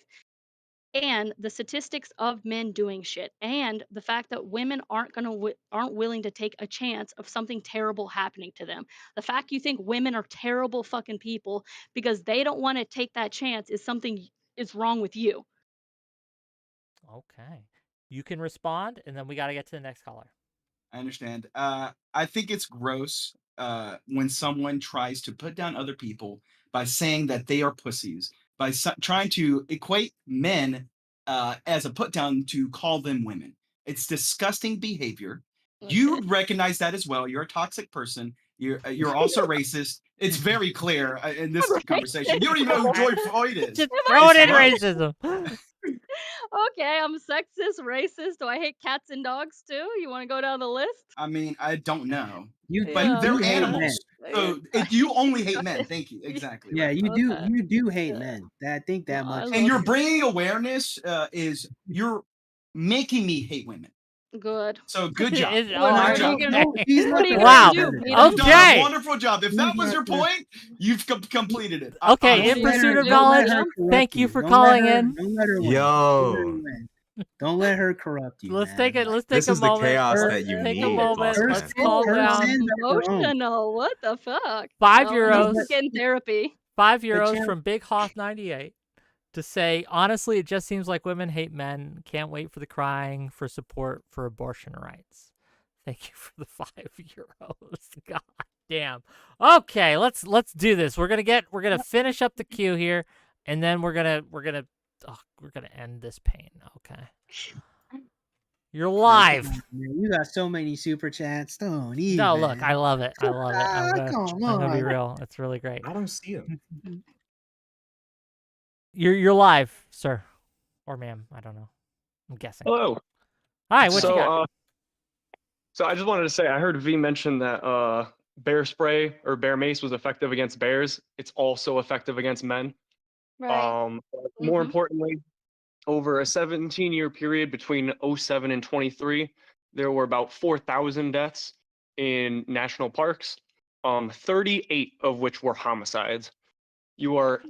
[SPEAKER 2] And the statistics of men doing shit, and the fact that women aren't willing to take a chance of something terrible happening to them. The fact you think women are terrible fucking people because they don't want to take that chance is something is wrong with you.
[SPEAKER 1] Okay. You can respond, and then we got to get to the next caller.
[SPEAKER 12] I understand. I think it's gross when someone tries to put down other people by saying that they are pussies, by trying to equate men as a put down to call them women. It's disgusting behavior.
[SPEAKER 2] Okay.
[SPEAKER 12] You recognize that as well. You're a toxic person. You're also racist. It's very clear in this conversation. You don't even know who Joy Floyd is.
[SPEAKER 1] Just throw it in
[SPEAKER 12] It's
[SPEAKER 1] racism.
[SPEAKER 2] Okay, I'm sexist, racist. Do I hate cats and dogs too? You want to go down the list?
[SPEAKER 12] I mean, I don't know.
[SPEAKER 2] Yeah,
[SPEAKER 12] But they're
[SPEAKER 9] do hate men.
[SPEAKER 12] animals. So you only hate men. Thank you. Exactly.
[SPEAKER 9] Yeah,
[SPEAKER 12] Right.
[SPEAKER 9] you do hate
[SPEAKER 2] Yeah.
[SPEAKER 9] men. I think that
[SPEAKER 2] No, I
[SPEAKER 9] much.
[SPEAKER 12] And
[SPEAKER 2] love
[SPEAKER 12] you're bringing awareness is you're making me hate women.
[SPEAKER 2] good.
[SPEAKER 12] So good job.
[SPEAKER 1] Is-
[SPEAKER 2] What,
[SPEAKER 1] oh,
[SPEAKER 2] what are
[SPEAKER 9] No,
[SPEAKER 2] you gonna?
[SPEAKER 9] no, he's
[SPEAKER 2] What
[SPEAKER 9] not
[SPEAKER 2] are you
[SPEAKER 9] the
[SPEAKER 2] gonna
[SPEAKER 1] Wow.
[SPEAKER 2] do?
[SPEAKER 9] representative.
[SPEAKER 2] Beat 'em
[SPEAKER 12] You've done a
[SPEAKER 1] Okay.
[SPEAKER 12] wonderful job. If
[SPEAKER 9] He's
[SPEAKER 12] that was
[SPEAKER 9] not
[SPEAKER 12] your
[SPEAKER 9] the-
[SPEAKER 12] point, you've completed it.
[SPEAKER 1] Okay,
[SPEAKER 2] What
[SPEAKER 1] in
[SPEAKER 2] are you
[SPEAKER 1] pursuit
[SPEAKER 2] gonna
[SPEAKER 1] of
[SPEAKER 2] do?
[SPEAKER 9] Don't let
[SPEAKER 1] knowledge,
[SPEAKER 9] her
[SPEAKER 2] Beat 'em?
[SPEAKER 9] corrupt
[SPEAKER 1] thank you
[SPEAKER 9] you.
[SPEAKER 1] for
[SPEAKER 9] Don't
[SPEAKER 1] calling
[SPEAKER 9] let her,
[SPEAKER 1] in.
[SPEAKER 9] Don't let her win.
[SPEAKER 6] Yo,
[SPEAKER 9] Don't let her corrupt you.
[SPEAKER 1] Let's
[SPEAKER 9] man.
[SPEAKER 1] take it. Let's take
[SPEAKER 6] this
[SPEAKER 1] a
[SPEAKER 6] is the
[SPEAKER 1] moment.
[SPEAKER 6] chaos
[SPEAKER 9] Her-
[SPEAKER 6] that you
[SPEAKER 1] Take
[SPEAKER 6] need.
[SPEAKER 1] a moment.
[SPEAKER 9] Her
[SPEAKER 1] Let's
[SPEAKER 9] sin-
[SPEAKER 1] calm
[SPEAKER 9] her
[SPEAKER 1] down.
[SPEAKER 9] sins are her own.
[SPEAKER 2] Emotional. What the fuck?
[SPEAKER 1] 5
[SPEAKER 2] Well, I need
[SPEAKER 1] euros.
[SPEAKER 2] to get in therapy.
[SPEAKER 1] 5
[SPEAKER 9] The
[SPEAKER 1] euros
[SPEAKER 9] champ-
[SPEAKER 1] from 𝕵𝖎𝖎98 to say, honestly, it just seems like women hate men. Can't wait for the crying for support for abortion rights. Thank you for the 5 euros. God damn. Okay, let's do this. We're gonna finish up the queue here, and then we're gonna end this pain. Okay. You're live.
[SPEAKER 9] Man, you got so many super chats. Don't even.
[SPEAKER 1] No, look, I love it. I love it.
[SPEAKER 9] Come
[SPEAKER 1] I'm gonna be
[SPEAKER 9] on.
[SPEAKER 1] real. It's really great.
[SPEAKER 6] I don't see him.
[SPEAKER 1] You're live, sir. Or ma'am. I don't know. I'm guessing.
[SPEAKER 13] Hello.
[SPEAKER 1] Hi, what you got?
[SPEAKER 13] So I just wanted to say, I heard V mention that bear spray or bear mace was effective against bears. It's also effective against men.
[SPEAKER 3] Right.
[SPEAKER 13] More
[SPEAKER 2] Mhm.
[SPEAKER 13] importantly, over a 17-year period between 07 and 23, there were about 4,000 deaths in national parks, 38 of which were homicides. You are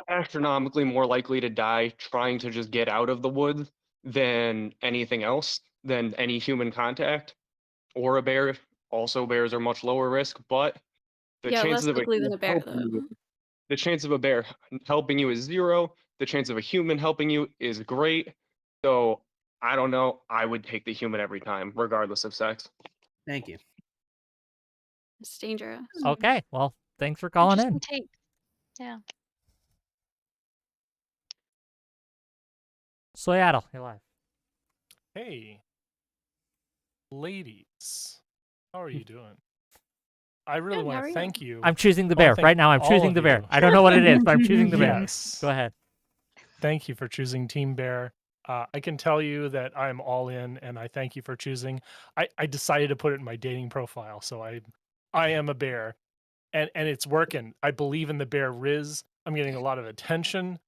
[SPEAKER 13] astronomically more likely to die trying to just get out of the woods than anything else, than any human contact or a bear. Also, bears are much lower risk, but the
[SPEAKER 5] yeah,
[SPEAKER 13] chances
[SPEAKER 5] less
[SPEAKER 13] of a
[SPEAKER 5] likely than a bear
[SPEAKER 13] helping
[SPEAKER 5] though.
[SPEAKER 13] you, the chance of a bear helping you is 0. The chance of a human helping you is great. So I don't know. I would take the human every time, regardless of sex.
[SPEAKER 9] Thank you.
[SPEAKER 5] It's dangerous.
[SPEAKER 1] Okay, well, thanks for calling in.
[SPEAKER 2] Interesting take. Yeah.
[SPEAKER 1] 𝕾𝖎𝖙, you're live.
[SPEAKER 14] Hey, ladies, how are you doing? I really
[SPEAKER 5] Good, how
[SPEAKER 14] want
[SPEAKER 5] are
[SPEAKER 14] to
[SPEAKER 5] you?
[SPEAKER 14] thank you.
[SPEAKER 1] I'm choosing the
[SPEAKER 14] I wanna
[SPEAKER 1] bear.
[SPEAKER 14] thank
[SPEAKER 1] Right now, I'm
[SPEAKER 14] all
[SPEAKER 1] choosing
[SPEAKER 14] of
[SPEAKER 1] the bear.
[SPEAKER 14] you.
[SPEAKER 1] I don't know what it is, but I'm choosing the bear.
[SPEAKER 14] Yes.
[SPEAKER 1] Go ahead.
[SPEAKER 14] Thank you for choosing Team Bear. I can tell you that I'm all in, and I thank you for choosing. I decided to put it in my dating profile, so I am a bear, and it's working. I believe in the bear Riz. I'm getting a lot of attention.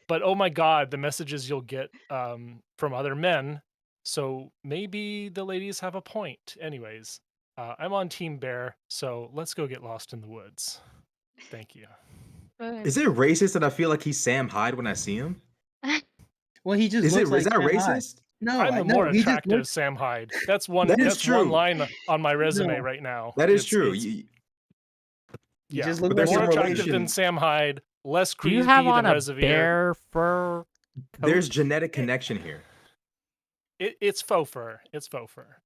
[SPEAKER 14] But oh my God, the messages you'll get from other men. So maybe the ladies have a point. Anyways, I'm on Team Bear, so let's go get lost in the woods. Thank you.
[SPEAKER 6] Is it racist that I feel like he's Sam Hyde when I see him?
[SPEAKER 9] Well, he just
[SPEAKER 6] Is
[SPEAKER 9] looks like
[SPEAKER 6] that
[SPEAKER 9] Sam Hyde.
[SPEAKER 6] racist?
[SPEAKER 9] No,
[SPEAKER 14] I'm the
[SPEAKER 9] no,
[SPEAKER 14] more
[SPEAKER 9] he just
[SPEAKER 14] attractive
[SPEAKER 9] looks.
[SPEAKER 14] Sam Hyde. That's one.
[SPEAKER 6] That is
[SPEAKER 14] That's one
[SPEAKER 6] true.
[SPEAKER 14] line on my resume
[SPEAKER 9] No,
[SPEAKER 14] right now.
[SPEAKER 6] That is
[SPEAKER 14] It's-
[SPEAKER 6] true.
[SPEAKER 14] it's-
[SPEAKER 9] he
[SPEAKER 14] yeah,
[SPEAKER 9] just
[SPEAKER 6] But
[SPEAKER 9] looks
[SPEAKER 6] there's
[SPEAKER 9] like
[SPEAKER 14] more
[SPEAKER 6] some
[SPEAKER 9] Sam Hyde.
[SPEAKER 14] attractive than
[SPEAKER 6] relation.
[SPEAKER 14] Sam Hyde, less
[SPEAKER 1] Do you
[SPEAKER 14] creepy
[SPEAKER 1] have
[SPEAKER 14] than
[SPEAKER 1] on a
[SPEAKER 14] 𝕍𝖎𝖙.
[SPEAKER 1] bear fur
[SPEAKER 6] There's
[SPEAKER 1] coat?
[SPEAKER 6] genetic connection here.
[SPEAKER 14] It's faux fur. It's faux fur.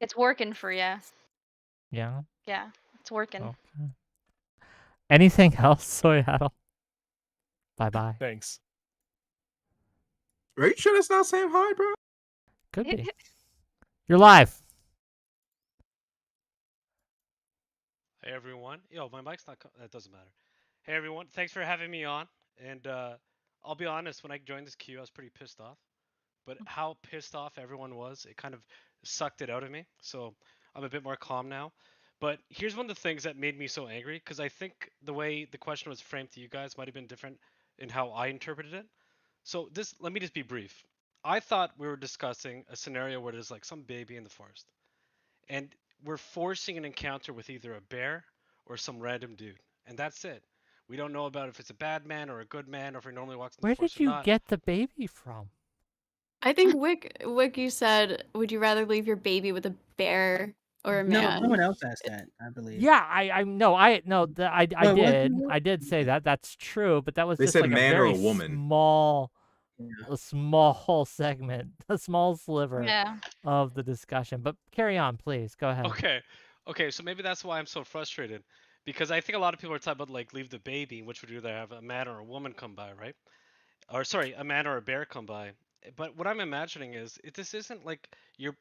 [SPEAKER 3] It's working for you.
[SPEAKER 1] Yeah.
[SPEAKER 3] Yeah, it's working.
[SPEAKER 1] Okay. Anything else, 𝕾𝖎𝖙? Bye-bye.
[SPEAKER 14] Thanks.
[SPEAKER 6] Are you sure that's not Sam Hyde, bro?
[SPEAKER 1] Could be. You're live.
[SPEAKER 15] Hey everyone. Yo, my mic's not. That doesn't matter. Hey everyone. Thanks for having me on. And I'll be honest. When I joined this queue, I was pretty pissed off. But how pissed off everyone was, it kind of sucked it out of me. So I'm a bit more calm now. But here's one of the things that made me so angry, because I think the way the question was framed to you guys might have been different in how I interpreted it. So let me just be brief. I thought we were discussing a scenario where there's like some baby in the forest, and we're forcing an encounter with either a bear or some random dude, and that's it. We don't know about if it's a bad man or a good man, or if he normally walks in the
[SPEAKER 1] Where
[SPEAKER 15] forest
[SPEAKER 1] did
[SPEAKER 15] or
[SPEAKER 1] you
[SPEAKER 15] not.
[SPEAKER 1] get the baby from?
[SPEAKER 5] I think Wick, you said, would you rather leave your baby with a bear or a
[SPEAKER 9] No,
[SPEAKER 5] man?
[SPEAKER 9] someone else asked that, I believe.
[SPEAKER 1] Yeah, I
[SPEAKER 9] What?
[SPEAKER 1] did say that. That's true, but that was
[SPEAKER 6] They
[SPEAKER 1] just
[SPEAKER 6] said
[SPEAKER 1] like a
[SPEAKER 6] man or
[SPEAKER 1] very
[SPEAKER 6] a woman.
[SPEAKER 1] small,
[SPEAKER 9] Yeah.
[SPEAKER 1] a small segment, a small sliver
[SPEAKER 2] Yeah.
[SPEAKER 1] of the discussion. But carry on, please. Go ahead.
[SPEAKER 15] Okay, so maybe that's why I'm so frustrated, because I think a lot of people are talking about like leave the baby, which would either have a man or a woman come by, right? Or sorry, a man or a bear come by. But what I'm imagining is this isn't like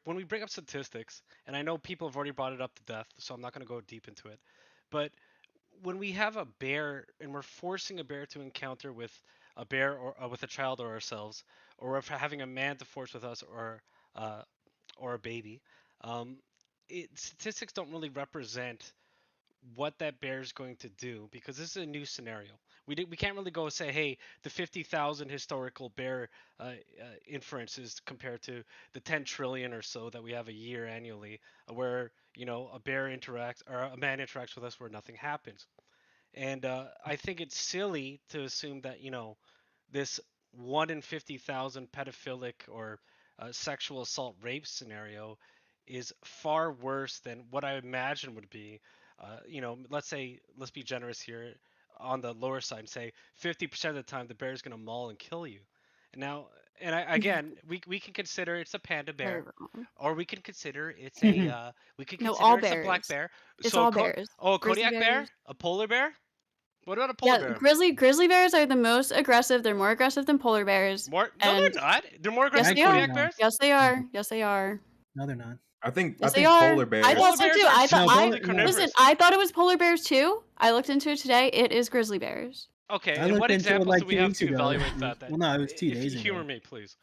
[SPEAKER 15] when we bring up statistics, and I know people have already brought it up to death, so I'm not going to go deep into it. But when we have a bear and we're forcing a bear to encounter with a bear or with a child or ourselves, or if having a man to force with us or a baby, um, statistics don't really represent what that bear is going to do, because this is a new scenario. We can't really go say, hey, the 50,000 historical bear inferences compared to the 10 trillion or so that we have a year annually, where a bear interacts or a man interacts with us where nothing happens. And I think it's silly to assume that this 1 in 50,000 pedophilic or sexual assault rape scenario is far worse than what I imagine would be. Let's be generous here on the lower side and say 50% of the time the bear is going to maul and kill you. Again, we can consider it's a panda bear, or we can consider it's a
[SPEAKER 5] No, all
[SPEAKER 15] it's a black
[SPEAKER 5] bears.
[SPEAKER 15] bear.
[SPEAKER 5] It's
[SPEAKER 15] So
[SPEAKER 5] all bears.
[SPEAKER 15] Oh, a
[SPEAKER 5] Grizzly
[SPEAKER 15] Kodiak bear,
[SPEAKER 5] bears.
[SPEAKER 15] a polar bear. What about a polar
[SPEAKER 5] Yeah,
[SPEAKER 15] bear?
[SPEAKER 5] grizzly bears are the most aggressive. They're more aggressive than polar bears.
[SPEAKER 15] No, they're not. They're more
[SPEAKER 5] Yes,
[SPEAKER 15] aggressive
[SPEAKER 5] they
[SPEAKER 15] than
[SPEAKER 5] are.
[SPEAKER 15] Kodiak bears.
[SPEAKER 5] Yes, they are. Yes, they are.
[SPEAKER 9] No, they're not.
[SPEAKER 6] I think
[SPEAKER 5] Yes, they are.
[SPEAKER 6] polar bears.
[SPEAKER 5] I thought so too. I thought
[SPEAKER 15] carnivorous.
[SPEAKER 5] listen. I thought it was polar bears too. I looked into it today. It is grizzly bears.
[SPEAKER 15] Okay,
[SPEAKER 9] I
[SPEAKER 15] and
[SPEAKER 9] looked
[SPEAKER 15] what
[SPEAKER 9] into it
[SPEAKER 15] examples
[SPEAKER 9] like
[SPEAKER 15] do we
[SPEAKER 9] 2
[SPEAKER 15] have
[SPEAKER 9] weeks
[SPEAKER 15] to
[SPEAKER 9] ago.
[SPEAKER 15] evaluate that?
[SPEAKER 9] Well, no, it was 2
[SPEAKER 15] If
[SPEAKER 9] days
[SPEAKER 15] you
[SPEAKER 9] ago.
[SPEAKER 15] humor me, please.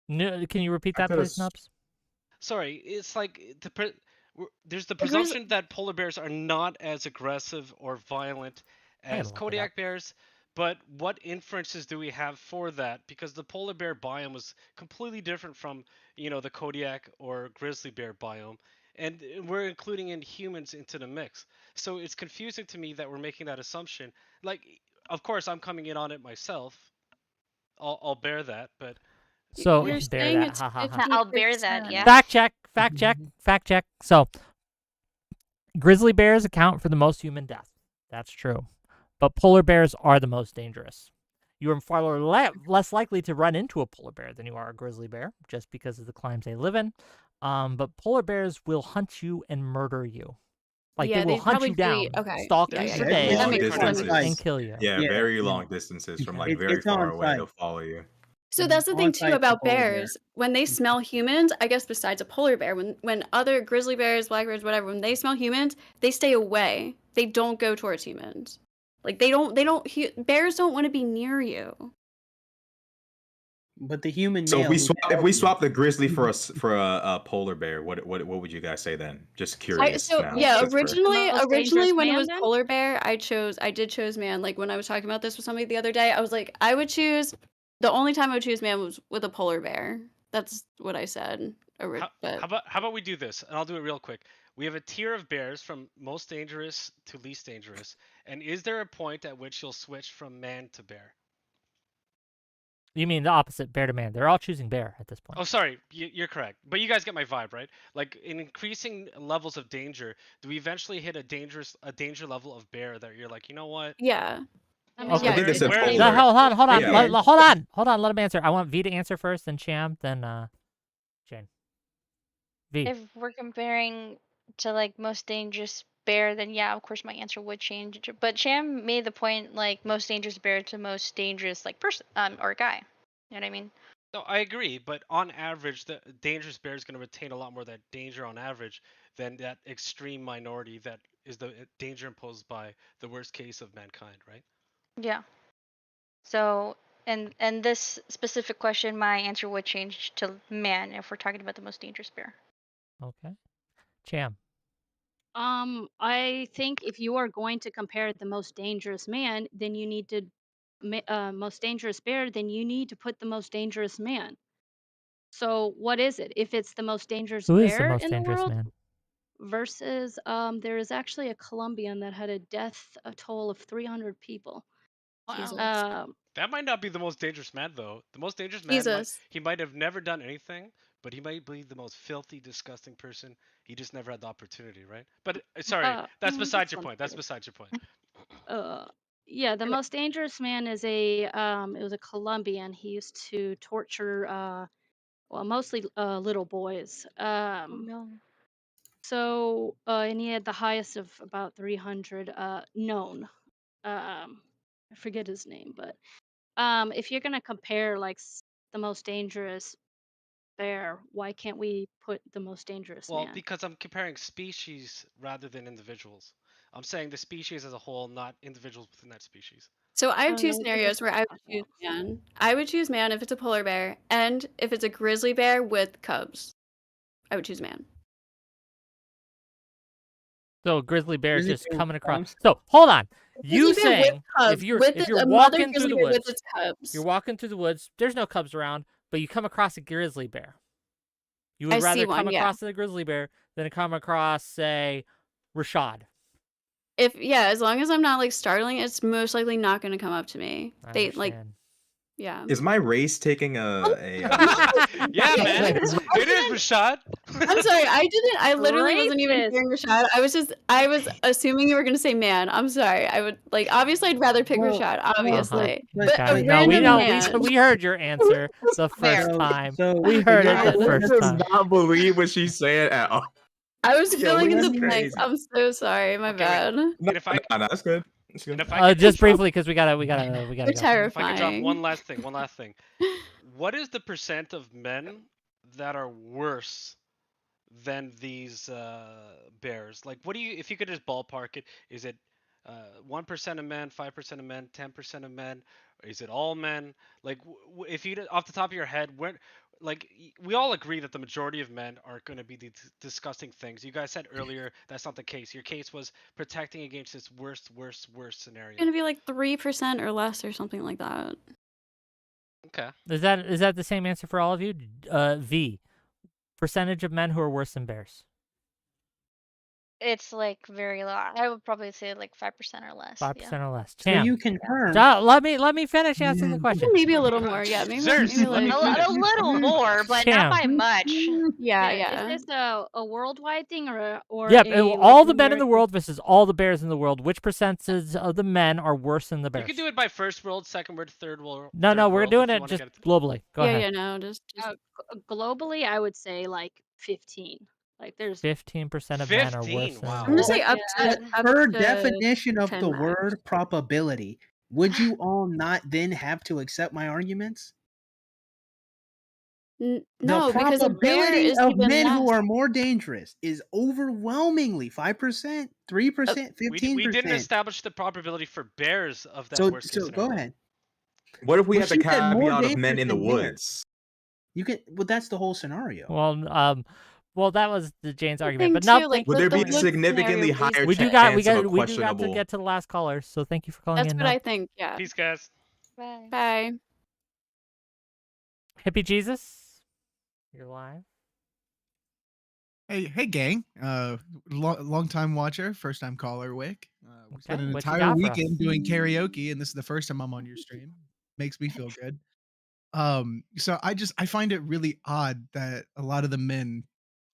[SPEAKER 1] No, can you repeat that, please, Nubs?
[SPEAKER 15] Sorry, it's like there's the presumption that polar bears are not as aggressive or violent as Kodiak bears, but what inferences do we have for that? Because the polar bear biome was completely different from the Kodiak or grizzly bear biome, and we're including in humans into the mix. So it's confusing to me that we're making that assumption. Like, of course, I'm coming in on it myself. I'll bear that, but.
[SPEAKER 1] So
[SPEAKER 5] You're
[SPEAKER 1] bear
[SPEAKER 5] saying
[SPEAKER 1] that.
[SPEAKER 5] it's
[SPEAKER 1] Ha ha ha.
[SPEAKER 3] I'll bear that. Yeah.
[SPEAKER 1] Fact check. Fact check. Fact check. So grizzly bears account for the most human deaths. That's true. But polar bears are the most dangerous. You are far less likely to run into a polar bear than you are a grizzly bear, just because of the climes they live in. But polar bears will hunt you and murder you. Like,
[SPEAKER 5] Yeah,
[SPEAKER 1] they will
[SPEAKER 5] they'd
[SPEAKER 1] hunt
[SPEAKER 5] probably
[SPEAKER 1] you down,
[SPEAKER 5] okay.
[SPEAKER 1] stalk
[SPEAKER 5] Yeah,
[SPEAKER 1] you
[SPEAKER 5] yeah,
[SPEAKER 1] for
[SPEAKER 5] yeah.
[SPEAKER 6] Very
[SPEAKER 1] days,
[SPEAKER 5] That
[SPEAKER 6] long
[SPEAKER 5] makes
[SPEAKER 9] It's on
[SPEAKER 6] distances.
[SPEAKER 9] site.
[SPEAKER 1] and kill you.
[SPEAKER 6] Yeah,
[SPEAKER 9] Yeah,
[SPEAKER 6] very
[SPEAKER 9] yeah.
[SPEAKER 6] long distances from like very
[SPEAKER 9] It's on
[SPEAKER 6] far away.
[SPEAKER 9] site.
[SPEAKER 6] They'll follow you.
[SPEAKER 5] So that's the thing
[SPEAKER 9] On
[SPEAKER 5] too
[SPEAKER 9] site for
[SPEAKER 5] about
[SPEAKER 9] polar bear.
[SPEAKER 5] bears. When they smell humans, I guess besides a polar bear, when other grizzly bears, black bears, whatever, when they smell humans, they stay away. They don't go towards humans. Like bears don't want to be near you.
[SPEAKER 9] But the human
[SPEAKER 6] So
[SPEAKER 9] male needs to
[SPEAKER 6] if
[SPEAKER 9] help
[SPEAKER 6] we
[SPEAKER 9] you.
[SPEAKER 6] swap the grizzly for a polar bear, what would you guys say then? Just curious
[SPEAKER 5] So
[SPEAKER 6] now.
[SPEAKER 5] yeah,
[SPEAKER 6] since we're-
[SPEAKER 5] originally when it
[SPEAKER 2] man,
[SPEAKER 5] was
[SPEAKER 2] then?
[SPEAKER 5] polar bear, I did choose man. Like when I was talking about this with somebody the other day, I was like, I would choose. The only time I would choose man was with a polar bear. That's what I said.
[SPEAKER 15] How about we do this, and I'll do it real quick. We have a tier of bears from most dangerous to least dangerous, and is there a point at which you'll switch from man to bear?
[SPEAKER 1] You mean the opposite, bear to man. They're all choosing bear at this point.
[SPEAKER 15] Oh, sorry, you're correct. But you guys get my vibe, right? Like in increasing levels of danger, do we eventually hit a danger level of bear that you're like, you know what?
[SPEAKER 5] Yeah.
[SPEAKER 1] Okay.
[SPEAKER 6] I think they said
[SPEAKER 15] Where-
[SPEAKER 6] polar.
[SPEAKER 1] No, hold on.
[SPEAKER 6] Yeah.
[SPEAKER 1] Hold on. Let him answer. I want V to answer first, then Cham, then Jane. V.
[SPEAKER 3] If we're comparing to like most dangerous bear, then yeah, of course my answer would change. But Cham made the point like most dangerous bear to most dangerous like person or guy. You know what I mean?
[SPEAKER 15] No, I agree, but on average, the dangerous bear is going to retain a lot more of that danger on average than that extreme minority that is the danger imposed by the worst case of mankind, right?
[SPEAKER 3] Yeah. So and this specific question, my answer would change to man if we're talking about the most dangerous bear.
[SPEAKER 1] Okay. Cham.
[SPEAKER 2] I think if you are going to compare the most dangerous man, then you need to most dangerous bear, then you need to put the most dangerous man. So what is it? If it's the most dangerous
[SPEAKER 1] Who is the
[SPEAKER 2] bear
[SPEAKER 1] most
[SPEAKER 2] in the
[SPEAKER 1] dangerous
[SPEAKER 2] world
[SPEAKER 1] man?
[SPEAKER 2] versus there is actually a Colombian that had a toll of 300 people.
[SPEAKER 5] Jesus.
[SPEAKER 15] That might not be the most dangerous man, though. The most dangerous man,
[SPEAKER 5] Jesus.
[SPEAKER 15] he might have never done anything, but he might be the most filthy, disgusting person. He just never had the opportunity, right? But sorry, that's beside your point. That's beside your point.
[SPEAKER 2] Yeah, the most dangerous man is it was a Colombian. He used to torture well, mostly little boys.
[SPEAKER 3] No.
[SPEAKER 2] So and he had the highest of about 300 known. I forget his name, but if you're gonna compare like the most dangerous bear, why can't we put the most dangerous
[SPEAKER 15] Well,
[SPEAKER 2] man?
[SPEAKER 15] because I'm comparing species rather than individuals. I'm saying the species as a whole, not individuals within that species.
[SPEAKER 5] So I have
[SPEAKER 2] Oh,
[SPEAKER 5] two
[SPEAKER 2] no,
[SPEAKER 5] scenarios where I would choose man. I would choose man if it's a polar bear, and if it's a grizzly bear with cubs, I would choose man.
[SPEAKER 1] So grizzly bear
[SPEAKER 9] Grizzly
[SPEAKER 1] just
[SPEAKER 9] bear
[SPEAKER 1] coming
[SPEAKER 9] with
[SPEAKER 1] across.
[SPEAKER 9] cubs?
[SPEAKER 1] So hold on. You
[SPEAKER 5] Grizzly bear with
[SPEAKER 1] saying
[SPEAKER 5] cubs,
[SPEAKER 1] if you're
[SPEAKER 5] with
[SPEAKER 1] if
[SPEAKER 5] a
[SPEAKER 1] you're
[SPEAKER 5] mother
[SPEAKER 1] walking through
[SPEAKER 5] grizzly
[SPEAKER 1] the
[SPEAKER 5] bear with
[SPEAKER 1] woods,
[SPEAKER 5] its cubs.
[SPEAKER 1] you're walking through the woods. There's no cubs around, but you come across a grizzly bear. You would
[SPEAKER 5] I see
[SPEAKER 1] rather
[SPEAKER 5] one,
[SPEAKER 1] come
[SPEAKER 5] yeah.
[SPEAKER 1] across the grizzly bear than come across, say, Rashad.
[SPEAKER 5] As long as I'm not like startling, it's most likely not going to come up to me.
[SPEAKER 1] I
[SPEAKER 5] They like,
[SPEAKER 1] understand.
[SPEAKER 5] yeah.
[SPEAKER 6] Is my race taking
[SPEAKER 15] Yeah, man. It is Rashad.
[SPEAKER 5] I'm sorry, I literally wasn't even
[SPEAKER 2] Racist.
[SPEAKER 5] hearing Rashad. I was assuming you were gonna say man. I'm sorry. I would like obviously I'd rather pick
[SPEAKER 9] Well,
[SPEAKER 5] Rashad, obviously.
[SPEAKER 9] but-
[SPEAKER 5] But a
[SPEAKER 1] Got it. No,
[SPEAKER 5] random
[SPEAKER 1] we know.
[SPEAKER 5] man.
[SPEAKER 1] We heard your answer the first
[SPEAKER 9] So-
[SPEAKER 1] time.
[SPEAKER 9] so
[SPEAKER 1] we
[SPEAKER 9] the
[SPEAKER 1] heard it
[SPEAKER 9] guy
[SPEAKER 1] the
[SPEAKER 9] that
[SPEAKER 1] first
[SPEAKER 6] does
[SPEAKER 1] time.
[SPEAKER 6] not believe what she said at all.
[SPEAKER 5] I was
[SPEAKER 6] Yo,
[SPEAKER 5] filling in
[SPEAKER 6] that's
[SPEAKER 5] the blanks.
[SPEAKER 6] crazy.
[SPEAKER 5] I'm so sorry, my bad.
[SPEAKER 6] No, that's good. That's good.
[SPEAKER 15] And if I could
[SPEAKER 1] Just
[SPEAKER 15] drop-
[SPEAKER 1] briefly, because we gotta
[SPEAKER 5] You're
[SPEAKER 1] go.
[SPEAKER 15] If I could drop
[SPEAKER 5] terrifying.
[SPEAKER 15] one last thing. What is the percent of men that are worse than these bears? Like, what do you, if you could just ballpark it, is it 1% of men, 5% of men, 10% of men? Or is it all men? Like, if you, off the top of your head, where, like, we all agree that the majority of men are going to be disgusting things. You guys said earlier that's not the case. Your case was protecting against this worst scenario.
[SPEAKER 5] It's gonna be like 3% or less or something like that.
[SPEAKER 15] Okay.
[SPEAKER 1] Is that the same answer for all of you? V. Percentage of men who are worse than bears.
[SPEAKER 3] It's like very low. I would probably say like 5% or less.
[SPEAKER 1] 5%
[SPEAKER 3] Yeah.
[SPEAKER 1] or less.
[SPEAKER 9] So you
[SPEAKER 1] Tam.
[SPEAKER 9] confirm.
[SPEAKER 1] Let me finish answering the question.
[SPEAKER 5] Maybe a little more. Yeah, maybe
[SPEAKER 15] Zeus,
[SPEAKER 5] maybe
[SPEAKER 15] let me
[SPEAKER 5] like
[SPEAKER 3] A little more, but not by
[SPEAKER 1] Tam.
[SPEAKER 3] much.
[SPEAKER 5] yeah,
[SPEAKER 2] Is
[SPEAKER 5] yeah.
[SPEAKER 2] this a worldwide thing or
[SPEAKER 1] Yep,
[SPEAKER 2] a like
[SPEAKER 1] all the men in the
[SPEAKER 2] American?
[SPEAKER 1] world versus all the bears in the world. Which percentage of the men are worse than the
[SPEAKER 15] You
[SPEAKER 1] bears?
[SPEAKER 15] can do it by first world, second world, third world.
[SPEAKER 1] No,
[SPEAKER 15] third
[SPEAKER 1] we're
[SPEAKER 15] world
[SPEAKER 1] doing
[SPEAKER 15] if you
[SPEAKER 1] it
[SPEAKER 15] wanna
[SPEAKER 1] just
[SPEAKER 15] get it.
[SPEAKER 1] globally. Go
[SPEAKER 5] Yeah,
[SPEAKER 1] ahead.
[SPEAKER 5] yeah, no, just
[SPEAKER 2] Globally, I would say like 15. Like there's
[SPEAKER 1] 15% of men are worse
[SPEAKER 15] 15.
[SPEAKER 1] than
[SPEAKER 5] I'm
[SPEAKER 15] Wow.
[SPEAKER 5] gonna say
[SPEAKER 2] yeah.
[SPEAKER 9] Per
[SPEAKER 5] up to
[SPEAKER 9] definition of
[SPEAKER 5] 10
[SPEAKER 9] the
[SPEAKER 5] max.
[SPEAKER 9] word probability, would you all not then have to accept my arguments?
[SPEAKER 5] No,
[SPEAKER 9] The
[SPEAKER 5] because a bear
[SPEAKER 9] probability
[SPEAKER 5] is
[SPEAKER 9] of
[SPEAKER 5] even
[SPEAKER 9] men
[SPEAKER 5] less.
[SPEAKER 9] who are more dangerous is overwhelmingly 5%, 3%,
[SPEAKER 15] We didn't
[SPEAKER 9] 15%.
[SPEAKER 15] establish the probability for bears of that
[SPEAKER 9] So
[SPEAKER 15] worst case
[SPEAKER 9] go
[SPEAKER 15] scenario.
[SPEAKER 9] ahead.
[SPEAKER 6] What if we
[SPEAKER 9] Well,
[SPEAKER 6] had the
[SPEAKER 9] she said more
[SPEAKER 6] caveat of men
[SPEAKER 9] dangerous
[SPEAKER 6] in the
[SPEAKER 9] than bears.
[SPEAKER 6] woods?
[SPEAKER 9] You can. Well, that's the whole scenario.
[SPEAKER 1] Well, that was the Jane's argument,
[SPEAKER 5] thing
[SPEAKER 1] but no,
[SPEAKER 5] too,
[SPEAKER 1] thank
[SPEAKER 5] like
[SPEAKER 1] you
[SPEAKER 6] Would
[SPEAKER 1] for
[SPEAKER 6] there be a
[SPEAKER 1] calling in.
[SPEAKER 6] significantly higher
[SPEAKER 1] We got
[SPEAKER 6] chance of a
[SPEAKER 1] to
[SPEAKER 6] questionable?
[SPEAKER 1] get to the last caller, so thank you for calling
[SPEAKER 5] That's
[SPEAKER 1] in.
[SPEAKER 5] what I think. Yeah.
[SPEAKER 15] Peace, guys.
[SPEAKER 3] Bye.
[SPEAKER 5] Bye.
[SPEAKER 1] Hippie Jesus, you're live.
[SPEAKER 16] Hey, gang. Long time watcher, first time caller, Wick. We spent an
[SPEAKER 1] what you
[SPEAKER 16] entire
[SPEAKER 1] got for us?
[SPEAKER 16] weekend doing karaoke, and this is the first time I'm on your stream. Makes me feel good. So I find it really odd that a lot of the men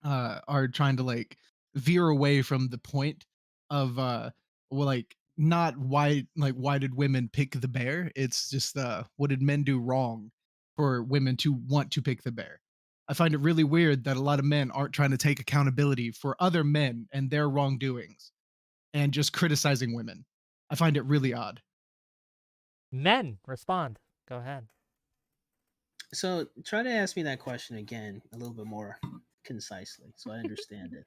[SPEAKER 16] are trying to like veer away from the point of well, like not why did women pick the bear? It's just what did men do wrong for women to want to pick the bear? I find it really weird that a lot of men aren't trying to take accountability for other men and their wrongdoings and just criticizing women. I find it really odd.
[SPEAKER 1] Men, respond. Go ahead.
[SPEAKER 9] So try to ask me that question again a little bit more concisely, so I understand it.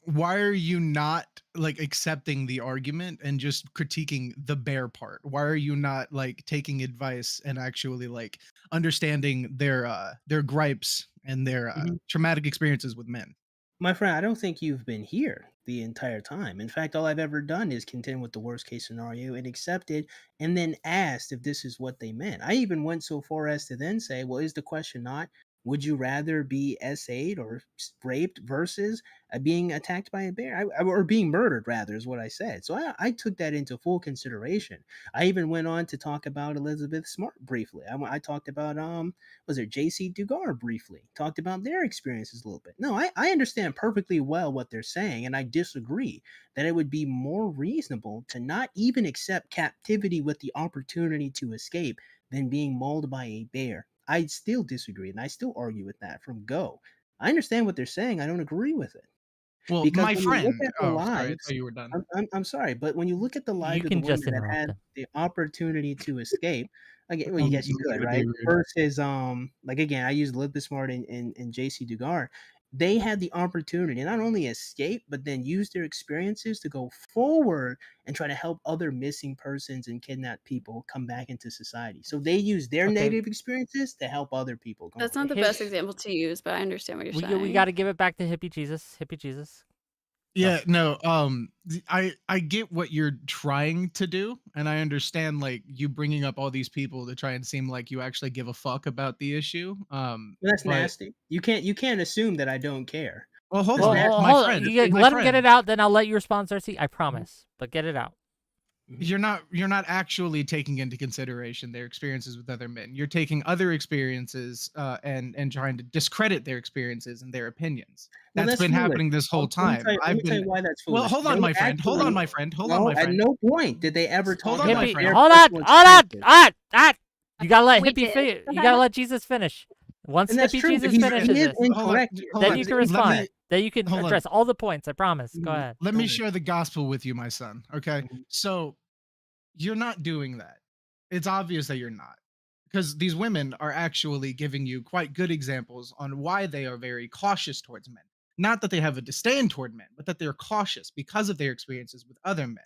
[SPEAKER 16] Why are you not like accepting the argument and just critiquing the bear part? Why are you not like taking advice and actually like understanding their gripes and their traumatic experiences with men?
[SPEAKER 9] My friend, I don't think you've been here the entire time. In fact, all I've ever done is contend with the worst case scenario and accepted and then asked if this is what they meant. I even went so far as to then say, well, is the question not, would you rather be SA'd or raped versus being attacked by a bear? Or being murdered, rather, is what I said. So I took that into full consideration. I even went on to talk about 𝕾𝖍𝖎𝖙 briefly. I talked about was it 𝕾𝖎𝖎𝖙 briefly, talked about their experiences a little bit. No, I understand perfectly well what they're saying, and I disagree that it would be more reasonable to not even accept captivity with the opportunity to escape than being mauled by a bear. I still disagree, and I still argue with that from go. I understand what they're saying. I don't agree with it.
[SPEAKER 16] Well,
[SPEAKER 9] Because
[SPEAKER 16] my
[SPEAKER 9] when you look
[SPEAKER 16] friend.
[SPEAKER 9] at the
[SPEAKER 16] Oh, sorry. I
[SPEAKER 9] lives,
[SPEAKER 16] thought you were done.
[SPEAKER 9] I'm sorry, but when you look at the
[SPEAKER 1] You
[SPEAKER 9] lives of the
[SPEAKER 1] can just
[SPEAKER 9] women that
[SPEAKER 1] interrupt
[SPEAKER 9] had
[SPEAKER 1] him.
[SPEAKER 9] the opportunity to escape, again, well, you guess you
[SPEAKER 16] You
[SPEAKER 9] could,
[SPEAKER 16] would
[SPEAKER 9] right?
[SPEAKER 16] be rude.
[SPEAKER 9] Versus, like again, I use 𝕾𝖍𝖎𝖙 and 𝕾𝖎𝖎𝖙. They had the opportunity to not only escape, but then use their experiences to go forward and try to help other missing persons and kidnapped people come back into society. So they use their
[SPEAKER 1] Okay.
[SPEAKER 9] negative experiences to help other people. Go
[SPEAKER 5] That's
[SPEAKER 9] on.
[SPEAKER 5] not the best example to use, but I understand what you're saying.
[SPEAKER 1] We got to give it back to Hippie Jesus. Hippie Jesus.
[SPEAKER 16] Yeah, no, I get what you're trying to do, and I understand like you bringing up all these people to try and seem like you actually give a fuck about the issue.
[SPEAKER 9] Well, that's
[SPEAKER 16] But
[SPEAKER 9] nasty. You can't assume that I don't care.
[SPEAKER 16] well, hold
[SPEAKER 9] That's
[SPEAKER 16] on,
[SPEAKER 9] nasty.
[SPEAKER 16] my friend. My
[SPEAKER 1] Let him get
[SPEAKER 16] friend.
[SPEAKER 1] it out, then I'll let you respond, Cersei. I promise. But get it out.
[SPEAKER 16] You're not actually taking into consideration their experiences with other men. You're taking other experiences and trying to discredit their experiences and their opinions.
[SPEAKER 9] Well,
[SPEAKER 16] That's
[SPEAKER 9] that's
[SPEAKER 16] been
[SPEAKER 9] foolish.
[SPEAKER 16] happening this whole time.
[SPEAKER 9] Let me tell you why that's foolish.
[SPEAKER 16] Well, hold on,
[SPEAKER 9] They
[SPEAKER 16] my friend. Hold on,
[SPEAKER 9] actually-
[SPEAKER 16] my friend. Hold
[SPEAKER 9] no,
[SPEAKER 16] on, my
[SPEAKER 9] At
[SPEAKER 16] friend.
[SPEAKER 9] no point did they ever talk
[SPEAKER 16] Hold on, my
[SPEAKER 9] about
[SPEAKER 16] friend.
[SPEAKER 9] their
[SPEAKER 1] Hold on,
[SPEAKER 9] personal experiences.
[SPEAKER 1] You gotta let
[SPEAKER 2] We
[SPEAKER 1] Hippie
[SPEAKER 2] did.
[SPEAKER 1] You gotta let Jesus finish. Once
[SPEAKER 9] And that's
[SPEAKER 1] Hippie
[SPEAKER 9] true, but
[SPEAKER 1] Jesus
[SPEAKER 9] he
[SPEAKER 1] finishes
[SPEAKER 9] is
[SPEAKER 1] this,
[SPEAKER 9] incorrect here.
[SPEAKER 1] then you can respond. Then you can
[SPEAKER 16] hold on.
[SPEAKER 1] address all the points. I promise. Go ahead.
[SPEAKER 16] Let me share the gospel with you, my son. Okay.
[SPEAKER 9] Mhm.
[SPEAKER 16] So you're not doing that. It's obvious that you're not. Because these women are actually giving you quite good examples on why they are very cautious towards men. Not that they have a disdain toward men, but that they're cautious because of their experiences with other men.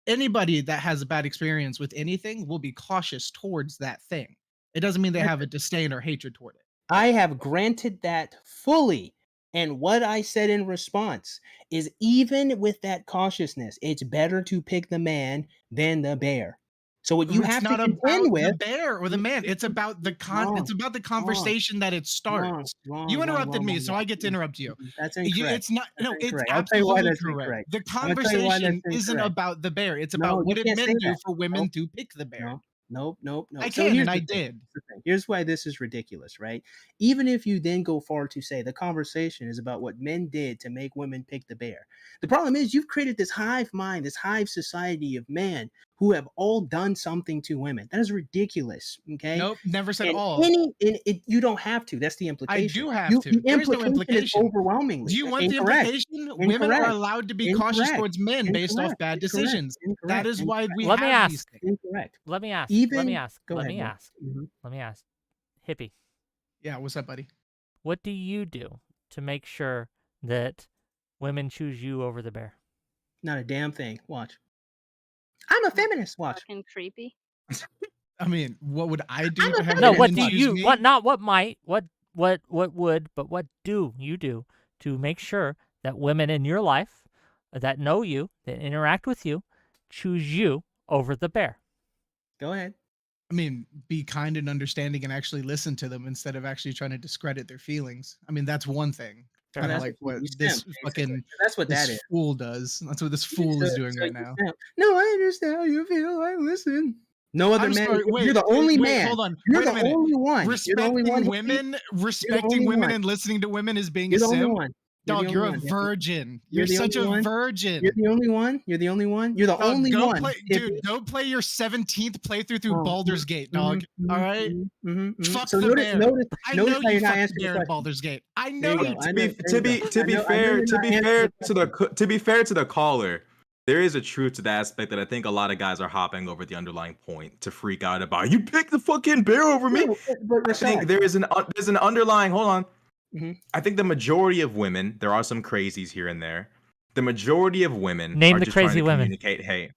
[SPEAKER 16] Anybody that has a bad experience with anything will be cautious towards that thing. It doesn't mean they have a disdain or hatred toward it.
[SPEAKER 9] I have granted that fully. And what I said in response is even with that cautiousness, it's better to pick the man than the bear. So what you
[SPEAKER 16] It's
[SPEAKER 9] have to
[SPEAKER 16] not about
[SPEAKER 9] contend
[SPEAKER 16] the
[SPEAKER 9] with
[SPEAKER 16] bear or the man. It's about the
[SPEAKER 9] wrong,
[SPEAKER 16] it's about the
[SPEAKER 9] wrong,
[SPEAKER 16] conversation that it
[SPEAKER 9] wrong,
[SPEAKER 16] starts.
[SPEAKER 9] wrong,
[SPEAKER 16] You
[SPEAKER 9] wrong,
[SPEAKER 16] interrupted
[SPEAKER 9] wrong,
[SPEAKER 16] me,
[SPEAKER 9] wrong,
[SPEAKER 16] so
[SPEAKER 9] wrong.
[SPEAKER 16] I get to interrupt you.
[SPEAKER 9] That's incorrect.
[SPEAKER 16] It's not.
[SPEAKER 9] That's
[SPEAKER 16] No, it's
[SPEAKER 9] incorrect. I'll tell you why
[SPEAKER 16] absolutely
[SPEAKER 9] that's
[SPEAKER 16] correct.
[SPEAKER 9] incorrect.
[SPEAKER 16] The
[SPEAKER 9] I'm gonna tell you why that's
[SPEAKER 16] conversation isn't
[SPEAKER 9] incorrect.
[SPEAKER 16] about the bear. It's
[SPEAKER 9] No,
[SPEAKER 16] about
[SPEAKER 9] you
[SPEAKER 16] what did
[SPEAKER 9] can't say
[SPEAKER 16] men do
[SPEAKER 9] that.
[SPEAKER 16] for women
[SPEAKER 9] Nope,
[SPEAKER 16] to pick the bear.
[SPEAKER 9] no, nope, nope, nope.
[SPEAKER 16] I
[SPEAKER 9] So
[SPEAKER 16] can,
[SPEAKER 9] here's
[SPEAKER 16] and
[SPEAKER 9] the
[SPEAKER 16] I
[SPEAKER 9] thing.
[SPEAKER 16] did.
[SPEAKER 9] Here's the thing. Here's why this is ridiculous, right? Even if you then go far to say the conversation is about what men did to make women pick the bear. The problem is you've created this hive mind, this hive society of men who have all done something to women. That is ridiculous. Okay.
[SPEAKER 16] Nope, never said
[SPEAKER 9] And
[SPEAKER 16] all.
[SPEAKER 9] you don't have to. That's the
[SPEAKER 16] I
[SPEAKER 9] implication.
[SPEAKER 16] do have to.
[SPEAKER 9] The
[SPEAKER 16] There is no
[SPEAKER 9] implication is
[SPEAKER 16] implication.
[SPEAKER 9] overwhelmingly
[SPEAKER 16] Do you want the
[SPEAKER 9] incorrect.
[SPEAKER 16] implication? Women are
[SPEAKER 9] Incorrect.
[SPEAKER 16] allowed to be cautious
[SPEAKER 9] Incorrect.
[SPEAKER 16] towards men based off
[SPEAKER 9] Incorrect.
[SPEAKER 16] bad
[SPEAKER 9] Incorrect.
[SPEAKER 16] decisions. That
[SPEAKER 9] Incorrect.
[SPEAKER 16] is why we
[SPEAKER 1] Let me
[SPEAKER 16] have these
[SPEAKER 1] ask.
[SPEAKER 16] things.
[SPEAKER 9] Incorrect.
[SPEAKER 1] Let me ask.
[SPEAKER 9] Even
[SPEAKER 1] Let me ask.
[SPEAKER 9] go
[SPEAKER 1] Let
[SPEAKER 9] ahead.
[SPEAKER 1] me
[SPEAKER 9] Bro.
[SPEAKER 1] ask. Let me ask. Hippie,
[SPEAKER 16] Yeah, what's up, buddy?
[SPEAKER 1] what do you do to make sure that women choose you over the bear?
[SPEAKER 9] Not a damn thing. Watch. I'm a feminist. Watch.
[SPEAKER 2] Fucking creepy.
[SPEAKER 16] I mean, what would I do
[SPEAKER 9] I'm
[SPEAKER 16] to
[SPEAKER 9] a
[SPEAKER 16] have
[SPEAKER 1] No,
[SPEAKER 9] feminist.
[SPEAKER 1] what
[SPEAKER 16] women
[SPEAKER 1] do
[SPEAKER 16] choose
[SPEAKER 1] you
[SPEAKER 16] me?
[SPEAKER 1] what not what might what would, but what do you do to make sure that women in your life that know you, that interact with you, choose you over the bear?
[SPEAKER 9] Go ahead.
[SPEAKER 16] I mean, be kind and understanding and actually listen to them instead of actually trying to discredit their feelings. I mean, that's one thing.
[SPEAKER 1] Fair
[SPEAKER 16] Kind of
[SPEAKER 1] enough.
[SPEAKER 16] like what
[SPEAKER 9] You
[SPEAKER 16] this
[SPEAKER 9] simp,
[SPEAKER 16] fucking
[SPEAKER 9] basically. That's what that
[SPEAKER 16] this
[SPEAKER 9] is.
[SPEAKER 16] fool does. That's what this fool is doing
[SPEAKER 9] So
[SPEAKER 16] right
[SPEAKER 9] you
[SPEAKER 16] now.
[SPEAKER 9] simp. No, I understand how you feel. I listen. No other
[SPEAKER 16] I'm
[SPEAKER 9] man.
[SPEAKER 16] sorry.
[SPEAKER 9] You're the only
[SPEAKER 16] Wait,
[SPEAKER 9] man.
[SPEAKER 16] hold on.
[SPEAKER 9] You're
[SPEAKER 16] Wait a
[SPEAKER 9] the
[SPEAKER 16] minute.
[SPEAKER 9] only one. You're the only one.
[SPEAKER 16] Respecting women,
[SPEAKER 9] only
[SPEAKER 16] respecting women,
[SPEAKER 9] one.
[SPEAKER 16] and listening to women is being
[SPEAKER 9] You're
[SPEAKER 16] a
[SPEAKER 9] the only
[SPEAKER 16] simp.
[SPEAKER 9] one. You're the
[SPEAKER 16] Dog,
[SPEAKER 9] only
[SPEAKER 16] you're a
[SPEAKER 9] one.
[SPEAKER 16] virgin.
[SPEAKER 9] You're
[SPEAKER 16] You're
[SPEAKER 9] the
[SPEAKER 16] such
[SPEAKER 9] only
[SPEAKER 16] a
[SPEAKER 9] one.
[SPEAKER 16] virgin.
[SPEAKER 9] You're the only one. You're the only one. You're the
[SPEAKER 16] Dog,
[SPEAKER 9] only
[SPEAKER 16] go
[SPEAKER 9] one.
[SPEAKER 16] play, dude. Go play your 17th playthrough through Baldur's Gate, dog. All right. Fuck
[SPEAKER 9] So
[SPEAKER 16] the bear. I
[SPEAKER 9] notice
[SPEAKER 16] know
[SPEAKER 9] how
[SPEAKER 16] you
[SPEAKER 9] you're not
[SPEAKER 16] fucked the
[SPEAKER 9] answering the
[SPEAKER 16] bear in
[SPEAKER 9] question.
[SPEAKER 16] Baldur's Gate. I
[SPEAKER 9] There
[SPEAKER 16] know
[SPEAKER 9] you
[SPEAKER 16] you
[SPEAKER 9] go.
[SPEAKER 16] did.
[SPEAKER 9] I know. There you go.
[SPEAKER 6] To be
[SPEAKER 9] I know
[SPEAKER 6] fair
[SPEAKER 9] you're
[SPEAKER 6] to
[SPEAKER 9] not
[SPEAKER 6] be
[SPEAKER 9] answering
[SPEAKER 6] fair
[SPEAKER 9] the
[SPEAKER 6] to the caller, there is a truth to the aspect that I think a lot of guys are hopping over the underlying point to freak out about. You picked the fucking bear over me.
[SPEAKER 9] No, but
[SPEAKER 6] I think
[SPEAKER 9] Rashad.
[SPEAKER 6] there's an underlying. Hold on.
[SPEAKER 9] Mhm.
[SPEAKER 6] I think the majority of women, there are some crazies here and there. The majority of women
[SPEAKER 1] Name
[SPEAKER 6] are
[SPEAKER 1] the
[SPEAKER 6] just trying
[SPEAKER 1] crazy
[SPEAKER 6] to
[SPEAKER 1] women.
[SPEAKER 6] communicate. Hey,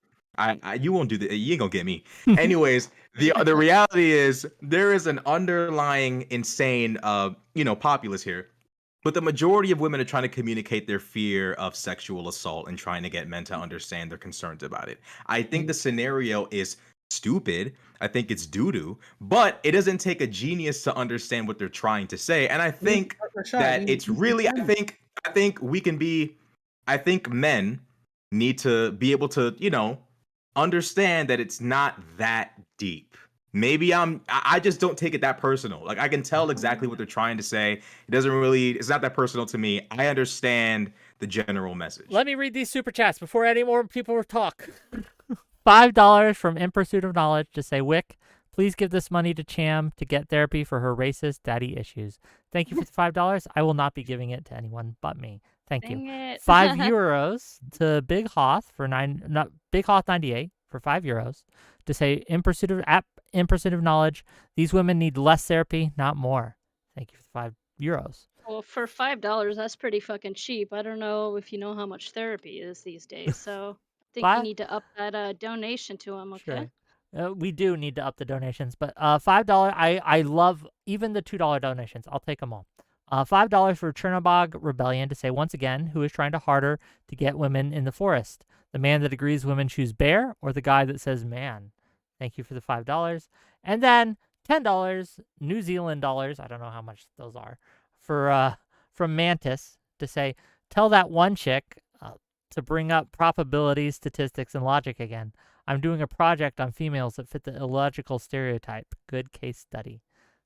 [SPEAKER 6] you won't do that. You ain't gonna get me. Anyways, the reality is there is an underlying insane populace here. But the majority of women are trying to communicate their fear of sexual assault and trying to get men to understand their concerns about it. I think the scenario is stupid. I think it's doo-doo, but it doesn't take a genius to understand what they're trying to say. And I think
[SPEAKER 9] Rashad,
[SPEAKER 6] that it's really, I think we can be, I think men need to be able to, understand that it's not that deep. Maybe I just don't take it that personal. Like I can tell exactly what they're trying to say. It's not that personal to me. I understand the general message.
[SPEAKER 1] Let me read these super chats before any more people talk. $5 from In Pursuit of Knowledge to say, Wick, please give this money to Cham to get therapy for her racist daddy issues. Thank you for the $5. I will not be giving it to anyone but me. Thank
[SPEAKER 2] Dang
[SPEAKER 1] you.
[SPEAKER 2] it.
[SPEAKER 1] €5 to 𝕵𝖎𝖎 for 𝕵𝖎𝖎98 for €5 to say, In Pursuit of Knowledge, these women need less therapy, not more. Thank you for the €5.
[SPEAKER 2] Well, for $5, that's pretty fucking cheap. I don't know if you know how much therapy is these days, so I think you need to up that donation to him, okay?
[SPEAKER 1] Sure. We do need to up the donations, but $5, I love even the $2 donations. I'll take them all. $5 for Chernobyl Rebellion to say, once again, who is trying to harder to get women in the forest? The man that agrees women choose bear or the guy that says man? Thank you for the $5. And then $10 New Zealand dollars, I don't know how much those are, for from Mantis to say, tell that one chick to bring up probability, statistics, and logic again. I'm doing a project on females that fit the illogical stereotype. Good case study.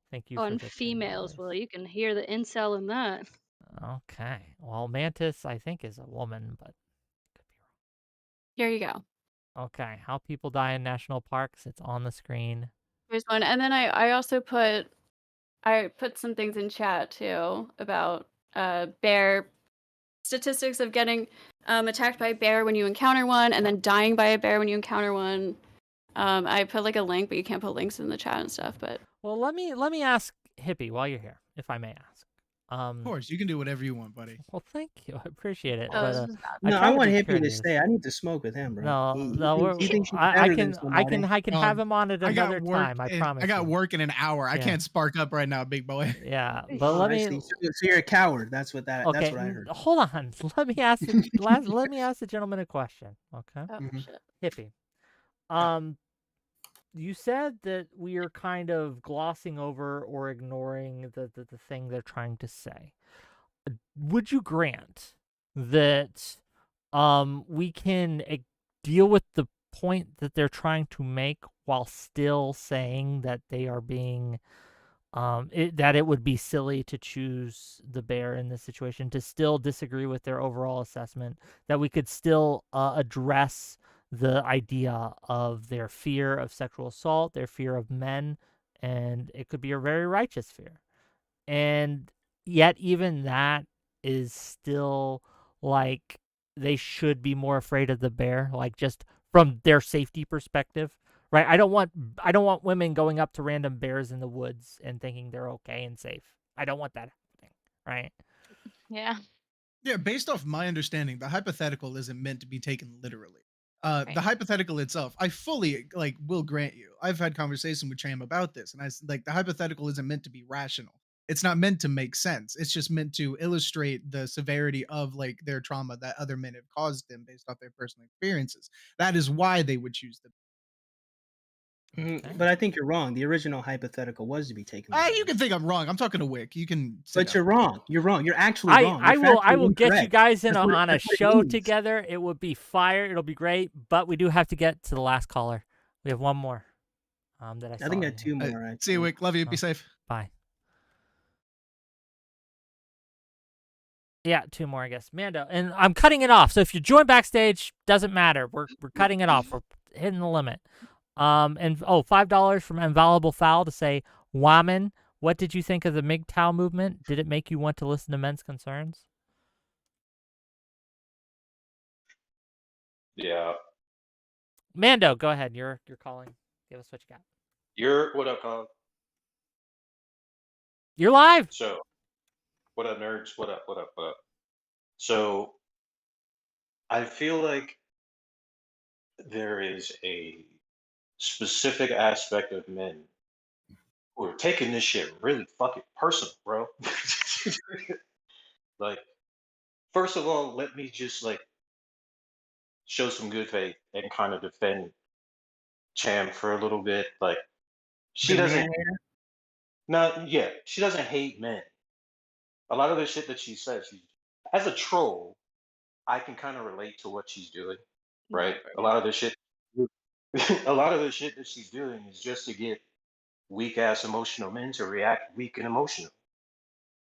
[SPEAKER 1] Thank you.
[SPEAKER 2] On females, well, you can hear the incel in that.
[SPEAKER 1] Okay. Well, Mantis, I think, is a woman, but
[SPEAKER 5] Here you go.
[SPEAKER 1] okay. How people die in national parks. It's on the screen.
[SPEAKER 5] Here's one. And then I also put some things in chat too about bear statistics of getting attacked by a bear when you encounter one and then dying by a bear when you encounter one. I put like a link, but you can't put links in the chat and stuff. But
[SPEAKER 1] well, let me ask Hippie while you're here, if I may ask.
[SPEAKER 16] Of course, you can do whatever you want, buddy.
[SPEAKER 1] Well, thank you. I appreciate it.
[SPEAKER 5] Oh,
[SPEAKER 1] But,
[SPEAKER 9] no, I want Hippie to
[SPEAKER 1] courteous.
[SPEAKER 9] stay. I need to smoke with him, bro.
[SPEAKER 1] He thinks he's
[SPEAKER 9] better
[SPEAKER 1] I
[SPEAKER 9] than
[SPEAKER 1] can
[SPEAKER 9] somebody.
[SPEAKER 1] have him on at
[SPEAKER 16] I got
[SPEAKER 1] another
[SPEAKER 16] work
[SPEAKER 1] time. I
[SPEAKER 16] in-
[SPEAKER 1] promise.
[SPEAKER 16] I got
[SPEAKER 1] you.
[SPEAKER 16] work in an hour. I
[SPEAKER 1] Yeah.
[SPEAKER 16] can't spark up right now, big boy.
[SPEAKER 1] Yeah, but
[SPEAKER 9] Oh,
[SPEAKER 1] let
[SPEAKER 9] I
[SPEAKER 1] me.
[SPEAKER 9] see. So you're a coward. That's what
[SPEAKER 1] Okay,
[SPEAKER 9] that's what I heard.
[SPEAKER 1] hold on. Let me ask. Let me ask the gentleman a question. Okay.
[SPEAKER 5] oh,
[SPEAKER 9] Mhm.
[SPEAKER 5] shit.
[SPEAKER 1] Hippie. you said that we are kind of glossing over or ignoring the thing they're trying to say. Would you grant that we can deal with the point that they're trying to make while still saying that they are being that it would be silly to choose the bear in this situation, to still disagree with their overall assessment, that we could still address the idea of their fear of sexual assault, their fear of men, and it could be a very righteous fear. And yet even that is still like they should be more afraid of the bear, like just from their safety perspective. Right? I don't want women going up to random bears in the woods and thinking they're okay and safe. I don't want that happening, right?
[SPEAKER 2] Yeah.
[SPEAKER 16] Yeah, based off my understanding, the hypothetical isn't meant to be taken literally. The
[SPEAKER 2] Right.
[SPEAKER 16] hypothetical itself, I fully will grant you. I've had conversation with Cham about this, and the hypothetical isn't meant to be rational. It's not meant to make sense. It's just meant to illustrate the severity of their trauma that other men have caused them based off their personal experiences. That is why they would choose the.
[SPEAKER 9] But I think you're wrong. The original hypothetical was to be taken.
[SPEAKER 16] You can think I'm wrong. I'm talking to Whick. You can.
[SPEAKER 9] But you're wrong. You're wrong. You're actually wrong.
[SPEAKER 1] I will get you
[SPEAKER 9] incorrect.
[SPEAKER 1] guys in
[SPEAKER 9] That's what-
[SPEAKER 1] on a
[SPEAKER 9] that's what it
[SPEAKER 1] show
[SPEAKER 9] means.
[SPEAKER 1] together. It would be fire. It'll be great. But we do have to get to the last caller. We have one more. That I saw.
[SPEAKER 9] I think I
[SPEAKER 1] in
[SPEAKER 9] got
[SPEAKER 1] here.
[SPEAKER 9] 2 more. Right?
[SPEAKER 16] See you, Whick. Love you. Be safe.
[SPEAKER 1] Bye. Yeah, 2 more, I guess. Mando, and I'm cutting it off. So if you join backstage, doesn't matter. We're cutting it off. We're hitting the limit. And $5 from 𝕾𝖍𝖎𝖙 to say, Woman, what did you think of the 𝕾𝖍𝖎 movement? Did it make you want to listen to men's concerns?
[SPEAKER 17] Yeah.
[SPEAKER 1] Mando, go ahead. You're calling. Give us what you got.
[SPEAKER 17] What up, Colin?
[SPEAKER 1] You're live.
[SPEAKER 17] So, what up, nerds? What up? So, I feel like there is a specific aspect of men who are taking this shit really fucking personal, bro. Like, first of all, let me just show some good faith and kind of defend Cham for a little bit. Like, she
[SPEAKER 9] The man
[SPEAKER 17] doesn't.
[SPEAKER 9] hater?
[SPEAKER 17] No, yeah, she doesn't hate men. A lot of the shit that she says, as a troll, I can kind of relate to what she's doing, right? A lot of the shit, a lot of the shit that she's doing is just to get weak ass emotional men to react weak and emotional,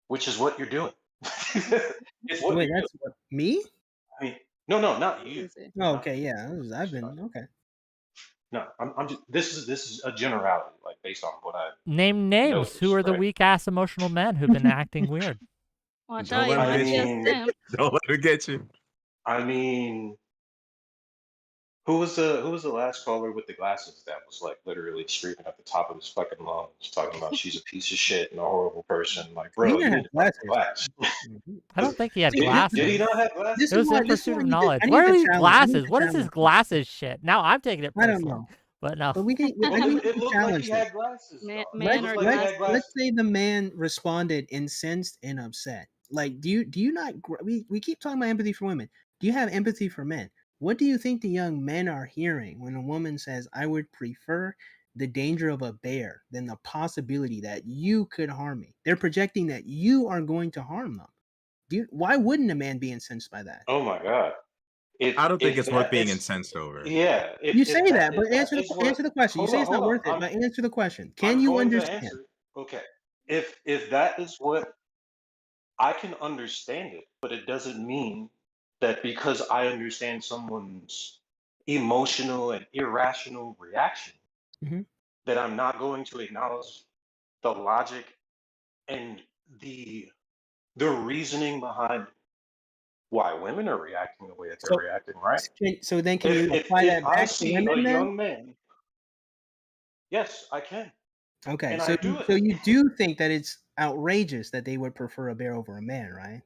[SPEAKER 17] which is what you're doing. It's what
[SPEAKER 9] Wait,
[SPEAKER 17] you're
[SPEAKER 9] that's what, me?
[SPEAKER 17] I mean, no, not you.
[SPEAKER 9] Oh, okay, yeah. I've been okay.
[SPEAKER 17] No, I'm just. This is a generality, like based on what I
[SPEAKER 1] Name names.
[SPEAKER 17] noticed,
[SPEAKER 1] Who are the
[SPEAKER 17] right?
[SPEAKER 1] weak ass emotional men who've been acting weird?
[SPEAKER 2] Watch
[SPEAKER 6] Don't
[SPEAKER 2] out, you
[SPEAKER 6] let
[SPEAKER 2] might
[SPEAKER 6] him
[SPEAKER 2] be
[SPEAKER 6] get
[SPEAKER 2] a
[SPEAKER 6] you.
[SPEAKER 2] simp.
[SPEAKER 6] Don't let him get you.
[SPEAKER 17] I mean, who was the last caller with the glasses that was literally screaming at the top of his fucking lungs, talking about she's a piece of shit and a horrible person? Like,
[SPEAKER 9] He
[SPEAKER 17] bro, you
[SPEAKER 9] didn't
[SPEAKER 17] need
[SPEAKER 9] have
[SPEAKER 17] to fucking
[SPEAKER 9] glasses.
[SPEAKER 17] relax.
[SPEAKER 1] I don't think he had
[SPEAKER 17] Did
[SPEAKER 1] glasses.
[SPEAKER 17] he not have glasses?
[SPEAKER 9] This
[SPEAKER 1] It
[SPEAKER 9] is
[SPEAKER 1] was
[SPEAKER 9] why.
[SPEAKER 1] in
[SPEAKER 9] This is
[SPEAKER 1] pursuit
[SPEAKER 9] why
[SPEAKER 1] of
[SPEAKER 9] I
[SPEAKER 1] knowledge.
[SPEAKER 9] need
[SPEAKER 1] What are
[SPEAKER 9] to
[SPEAKER 1] these
[SPEAKER 9] challenge. I need
[SPEAKER 1] glasses?
[SPEAKER 9] to
[SPEAKER 1] What is this
[SPEAKER 9] challenge.
[SPEAKER 1] glasses shit? Now I'm taking it
[SPEAKER 9] I don't
[SPEAKER 1] personally.
[SPEAKER 9] know.
[SPEAKER 1] But no.
[SPEAKER 9] But we can. I
[SPEAKER 17] It,
[SPEAKER 9] need
[SPEAKER 17] it
[SPEAKER 9] to
[SPEAKER 17] looked like
[SPEAKER 9] challenge
[SPEAKER 17] he
[SPEAKER 9] this.
[SPEAKER 17] had glasses,
[SPEAKER 2] Man,
[SPEAKER 17] dog. It
[SPEAKER 2] man
[SPEAKER 17] looked
[SPEAKER 2] or
[SPEAKER 17] like he
[SPEAKER 2] glass.
[SPEAKER 17] had
[SPEAKER 9] Let's
[SPEAKER 17] glasses.
[SPEAKER 9] say the man responded incensed and upset. Like, do you not? We keep talking about empathy for women. Do you have empathy for men? What do you think the young men are hearing when a woman says, "I would prefer the danger of a bear than the possibility that you could harm me"? They're projecting that you are going to harm them. Why wouldn't a man be incensed by that?
[SPEAKER 17] Oh my god.
[SPEAKER 6] I don't think
[SPEAKER 17] If
[SPEAKER 6] it's worth
[SPEAKER 17] that
[SPEAKER 6] being
[SPEAKER 17] is
[SPEAKER 6] incensed over.
[SPEAKER 17] yeah,
[SPEAKER 9] You say that, but
[SPEAKER 17] if that
[SPEAKER 9] answer
[SPEAKER 17] is
[SPEAKER 9] the
[SPEAKER 17] what
[SPEAKER 9] answer the question. You
[SPEAKER 17] hold
[SPEAKER 9] say
[SPEAKER 17] on,
[SPEAKER 9] it's not
[SPEAKER 17] hold on.
[SPEAKER 9] worth it, but answer the question. Can
[SPEAKER 17] I'm
[SPEAKER 9] you
[SPEAKER 17] going to
[SPEAKER 9] understand?
[SPEAKER 17] answer. Okay. If that is what I can understand it, but it doesn't mean that because I understand someone's emotional and irrational reaction
[SPEAKER 9] Mhm.
[SPEAKER 17] that I'm not going to acknowledge the logic and the reasoning behind why women are reacting the way that they're
[SPEAKER 9] So,
[SPEAKER 17] reacting, right?
[SPEAKER 9] so then can you
[SPEAKER 17] If
[SPEAKER 9] apply that
[SPEAKER 17] I
[SPEAKER 9] back to
[SPEAKER 17] see a
[SPEAKER 9] women then?
[SPEAKER 17] young man, yes, I can.
[SPEAKER 9] Okay,
[SPEAKER 17] And
[SPEAKER 9] so
[SPEAKER 17] I do it.
[SPEAKER 9] you do think that it's outrageous that they would prefer a bear over a man, right?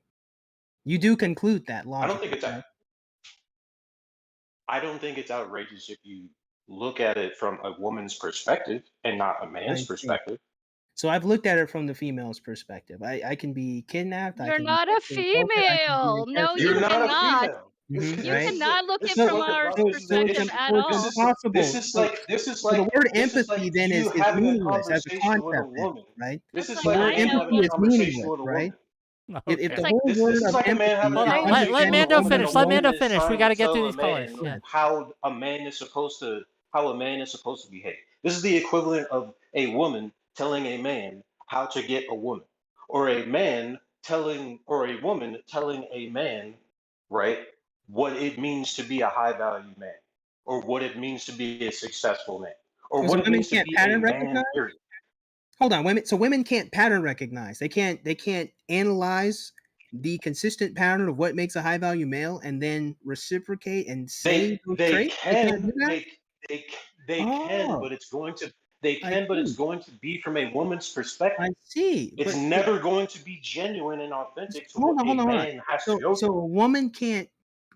[SPEAKER 9] You do conclude that
[SPEAKER 17] I don't think
[SPEAKER 9] logically,
[SPEAKER 17] it's
[SPEAKER 9] right?
[SPEAKER 17] I don't think it's outrageous if you look at it from a woman's perspective and not a man's
[SPEAKER 9] I see.
[SPEAKER 17] perspective.
[SPEAKER 9] So I've looked at it from the female's perspective. I can be kidnapped. I
[SPEAKER 2] You're
[SPEAKER 9] can be
[SPEAKER 2] not a
[SPEAKER 9] sexually assaulted. I can be
[SPEAKER 2] female. No,
[SPEAKER 9] interrogated.
[SPEAKER 2] you
[SPEAKER 17] You're not a
[SPEAKER 2] cannot.
[SPEAKER 17] female.
[SPEAKER 2] You
[SPEAKER 4] right?
[SPEAKER 2] cannot look
[SPEAKER 17] This
[SPEAKER 2] it
[SPEAKER 17] is
[SPEAKER 2] from
[SPEAKER 17] like a
[SPEAKER 2] our
[SPEAKER 17] this is
[SPEAKER 2] perspective
[SPEAKER 17] this
[SPEAKER 2] at all.
[SPEAKER 17] this
[SPEAKER 4] impossible.
[SPEAKER 17] is
[SPEAKER 4] So,
[SPEAKER 17] like this is
[SPEAKER 4] so the
[SPEAKER 17] like
[SPEAKER 4] word
[SPEAKER 17] this is like
[SPEAKER 4] empathy then
[SPEAKER 17] you
[SPEAKER 4] is
[SPEAKER 17] having a
[SPEAKER 4] meaningless as a
[SPEAKER 17] conversation with a
[SPEAKER 4] concept then,
[SPEAKER 17] woman.
[SPEAKER 4] right?
[SPEAKER 17] This
[SPEAKER 2] That's
[SPEAKER 17] is
[SPEAKER 2] like
[SPEAKER 4] The
[SPEAKER 17] like a
[SPEAKER 4] word
[SPEAKER 2] I
[SPEAKER 17] man
[SPEAKER 2] know.
[SPEAKER 17] having
[SPEAKER 4] empathy
[SPEAKER 17] a
[SPEAKER 4] is
[SPEAKER 17] conversation
[SPEAKER 4] meaningless,
[SPEAKER 17] with a
[SPEAKER 4] right?
[SPEAKER 17] woman.
[SPEAKER 4] If
[SPEAKER 2] It's
[SPEAKER 4] the
[SPEAKER 2] like
[SPEAKER 4] whole
[SPEAKER 17] This
[SPEAKER 4] word
[SPEAKER 17] is
[SPEAKER 4] of
[SPEAKER 17] like a man having
[SPEAKER 4] empathy
[SPEAKER 17] a
[SPEAKER 1] Hold
[SPEAKER 4] is
[SPEAKER 1] on.
[SPEAKER 2] I
[SPEAKER 1] Let
[SPEAKER 17] conversation with a
[SPEAKER 1] Mando
[SPEAKER 4] understanding
[SPEAKER 17] woman,
[SPEAKER 4] what
[SPEAKER 17] and
[SPEAKER 1] finish.
[SPEAKER 17] a
[SPEAKER 1] Let
[SPEAKER 17] woman
[SPEAKER 1] Mando
[SPEAKER 17] is
[SPEAKER 1] finish. We
[SPEAKER 17] trying
[SPEAKER 1] got
[SPEAKER 17] to
[SPEAKER 1] to get through
[SPEAKER 17] tell a
[SPEAKER 1] these colors.
[SPEAKER 17] man
[SPEAKER 1] Yeah.
[SPEAKER 17] how a man is supposed to behave. This is the equivalent of a woman telling a man how to get a woman, or a man telling or a woman telling a man, right, what it means to be a high value man, or what it means to be a successful man, or
[SPEAKER 4] So
[SPEAKER 17] what it
[SPEAKER 4] women
[SPEAKER 17] means to
[SPEAKER 4] can't
[SPEAKER 17] be a
[SPEAKER 4] pattern
[SPEAKER 17] man,
[SPEAKER 4] recognize?
[SPEAKER 17] period.
[SPEAKER 4] Hold on, women. So women can't pattern recognize. They can't analyze the consistent pattern of what makes a high value male and then reciprocate and say
[SPEAKER 17] They
[SPEAKER 4] those
[SPEAKER 17] they
[SPEAKER 4] traits. They can't
[SPEAKER 17] can
[SPEAKER 4] do that.
[SPEAKER 17] they they they can,
[SPEAKER 4] Oh,
[SPEAKER 17] but
[SPEAKER 4] I
[SPEAKER 17] it's
[SPEAKER 4] see.
[SPEAKER 17] going to be from a woman's
[SPEAKER 4] I
[SPEAKER 17] perspective.
[SPEAKER 4] see.
[SPEAKER 17] It's
[SPEAKER 4] But
[SPEAKER 17] never going to be genuine and authentic to what
[SPEAKER 4] hold on, hold
[SPEAKER 17] a
[SPEAKER 4] on, hold on.
[SPEAKER 17] man has to
[SPEAKER 4] So
[SPEAKER 17] go
[SPEAKER 4] so
[SPEAKER 17] through.
[SPEAKER 4] a woman can't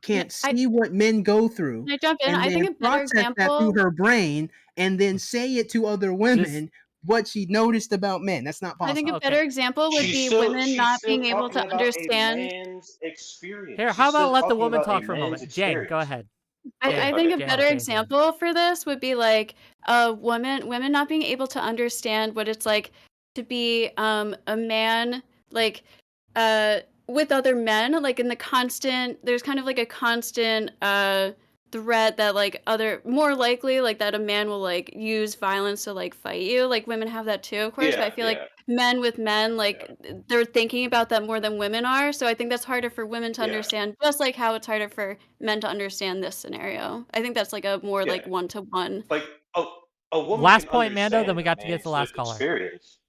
[SPEAKER 5] Yeah,
[SPEAKER 4] can't see what men go through
[SPEAKER 5] can I jump in?
[SPEAKER 4] and
[SPEAKER 5] I
[SPEAKER 4] then
[SPEAKER 5] think a better
[SPEAKER 4] process that through
[SPEAKER 5] example.
[SPEAKER 4] her brain and then say it to other
[SPEAKER 1] This.
[SPEAKER 4] women what she noticed about men. That's not
[SPEAKER 5] I think a
[SPEAKER 4] possible.
[SPEAKER 5] better
[SPEAKER 1] Okay.
[SPEAKER 5] example would be women
[SPEAKER 17] She's
[SPEAKER 5] not
[SPEAKER 17] still
[SPEAKER 5] being able
[SPEAKER 17] talking
[SPEAKER 5] to
[SPEAKER 17] about a
[SPEAKER 5] understand.
[SPEAKER 17] man's experience.
[SPEAKER 1] Here, how
[SPEAKER 17] She's
[SPEAKER 1] about
[SPEAKER 17] still
[SPEAKER 1] let the
[SPEAKER 17] talking
[SPEAKER 1] woman
[SPEAKER 17] about a
[SPEAKER 1] talk for a
[SPEAKER 17] man's
[SPEAKER 1] moment? Jane, go
[SPEAKER 17] experience.
[SPEAKER 1] ahead.
[SPEAKER 17] Okay,
[SPEAKER 5] I
[SPEAKER 1] Jane,
[SPEAKER 5] think
[SPEAKER 17] okay.
[SPEAKER 5] a
[SPEAKER 1] Jane,
[SPEAKER 5] better
[SPEAKER 1] Jane, Jane.
[SPEAKER 5] example for this would be like women not being able to understand what it's like to be a man, like with other men, like in the constant, there's kind of like a constant threat that like more likely like that a man will like use violence to like fight you. Like women have that too, of course, but I
[SPEAKER 17] Yeah,
[SPEAKER 5] feel like
[SPEAKER 17] yeah,
[SPEAKER 5] men with men, like they're thinking about that more than women are. So I think that's harder for women to
[SPEAKER 17] yeah,
[SPEAKER 5] understand, just like how it's harder for men to understand this scenario. I think that's like a more
[SPEAKER 17] yeah.
[SPEAKER 5] like one-to-one.
[SPEAKER 17] Like a woman can
[SPEAKER 1] Last point, Mando. Then
[SPEAKER 17] understand
[SPEAKER 1] we
[SPEAKER 17] a
[SPEAKER 1] got to get to the
[SPEAKER 17] man's
[SPEAKER 1] last
[SPEAKER 17] lived
[SPEAKER 1] caller.
[SPEAKER 17] experience.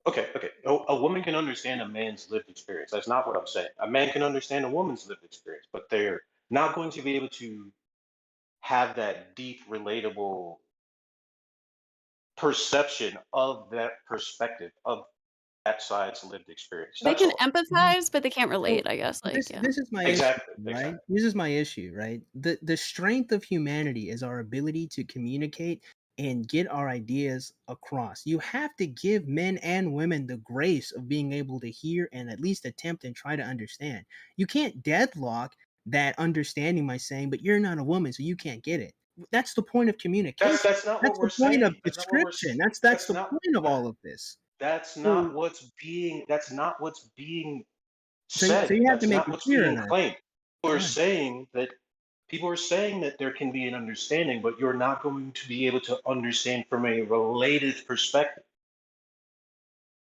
[SPEAKER 17] Okay, okay. A woman can understand a man's lived experience. That's not what I'm saying. A man can understand a woman's lived experience, but they're not going to be able to have that deep, relatable perception of that perspective of that side's lived experience.
[SPEAKER 5] They
[SPEAKER 17] That's
[SPEAKER 5] can
[SPEAKER 17] all.
[SPEAKER 5] empathize, but they can't
[SPEAKER 4] So
[SPEAKER 5] relate, I guess. Like, yeah.
[SPEAKER 4] this is my issue,
[SPEAKER 17] Exactly,
[SPEAKER 4] right?
[SPEAKER 17] exactly.
[SPEAKER 4] This is my issue, right? The strength of humanity is our ability to communicate and get our ideas across. You have to give men and women the grace of being able to hear and at least attempt and try to understand. You can't deadlock that understanding by saying, "But you're not a woman, so you can't get it." That's the point of communication.
[SPEAKER 17] That's not what
[SPEAKER 4] That's the
[SPEAKER 17] we're
[SPEAKER 4] point of
[SPEAKER 17] saying.
[SPEAKER 4] description. That's
[SPEAKER 17] That's
[SPEAKER 4] the
[SPEAKER 17] not
[SPEAKER 4] point of
[SPEAKER 17] that,
[SPEAKER 4] all of this.
[SPEAKER 17] that's
[SPEAKER 4] So
[SPEAKER 17] not what's being
[SPEAKER 4] so
[SPEAKER 17] said.
[SPEAKER 4] you have to
[SPEAKER 17] That's
[SPEAKER 4] make
[SPEAKER 17] not
[SPEAKER 4] it
[SPEAKER 17] what's
[SPEAKER 4] clearer
[SPEAKER 17] being
[SPEAKER 4] then.
[SPEAKER 17] claimed. People are
[SPEAKER 4] Right.
[SPEAKER 17] saying that there can be an understanding, but you're not going to be able to understand from a related perspective.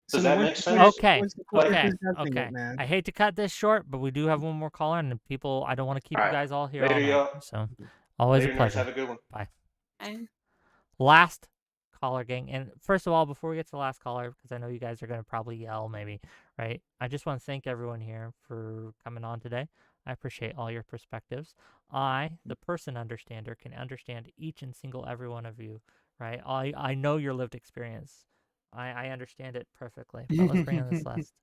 [SPEAKER 4] So
[SPEAKER 17] Does
[SPEAKER 4] then
[SPEAKER 17] that make sense?
[SPEAKER 1] Okay.
[SPEAKER 4] what's the point of
[SPEAKER 1] Okay.
[SPEAKER 4] discussing it,
[SPEAKER 1] Okay.
[SPEAKER 4] man?
[SPEAKER 1] I hate to cut this short, but we do have one more caller, and people. I don't want to keep
[SPEAKER 17] All
[SPEAKER 1] you
[SPEAKER 17] right.
[SPEAKER 1] guys all here all
[SPEAKER 17] Later,
[SPEAKER 1] night.
[SPEAKER 17] y'all.
[SPEAKER 1] So, always a
[SPEAKER 17] Later, nerds. Have
[SPEAKER 1] pleasure.
[SPEAKER 17] a good one.
[SPEAKER 1] Bye.
[SPEAKER 5] I,
[SPEAKER 1] Last caller, gang. And first of all, before we get to the last caller, because I know you guys are going to probably yell, maybe, right? I just want to thank everyone here for coming on today. I appreciate all your perspectives. I, the person understander, can understand each and single every one of you, right? I know your lived experience. I understand it perfectly. But let's bring on this last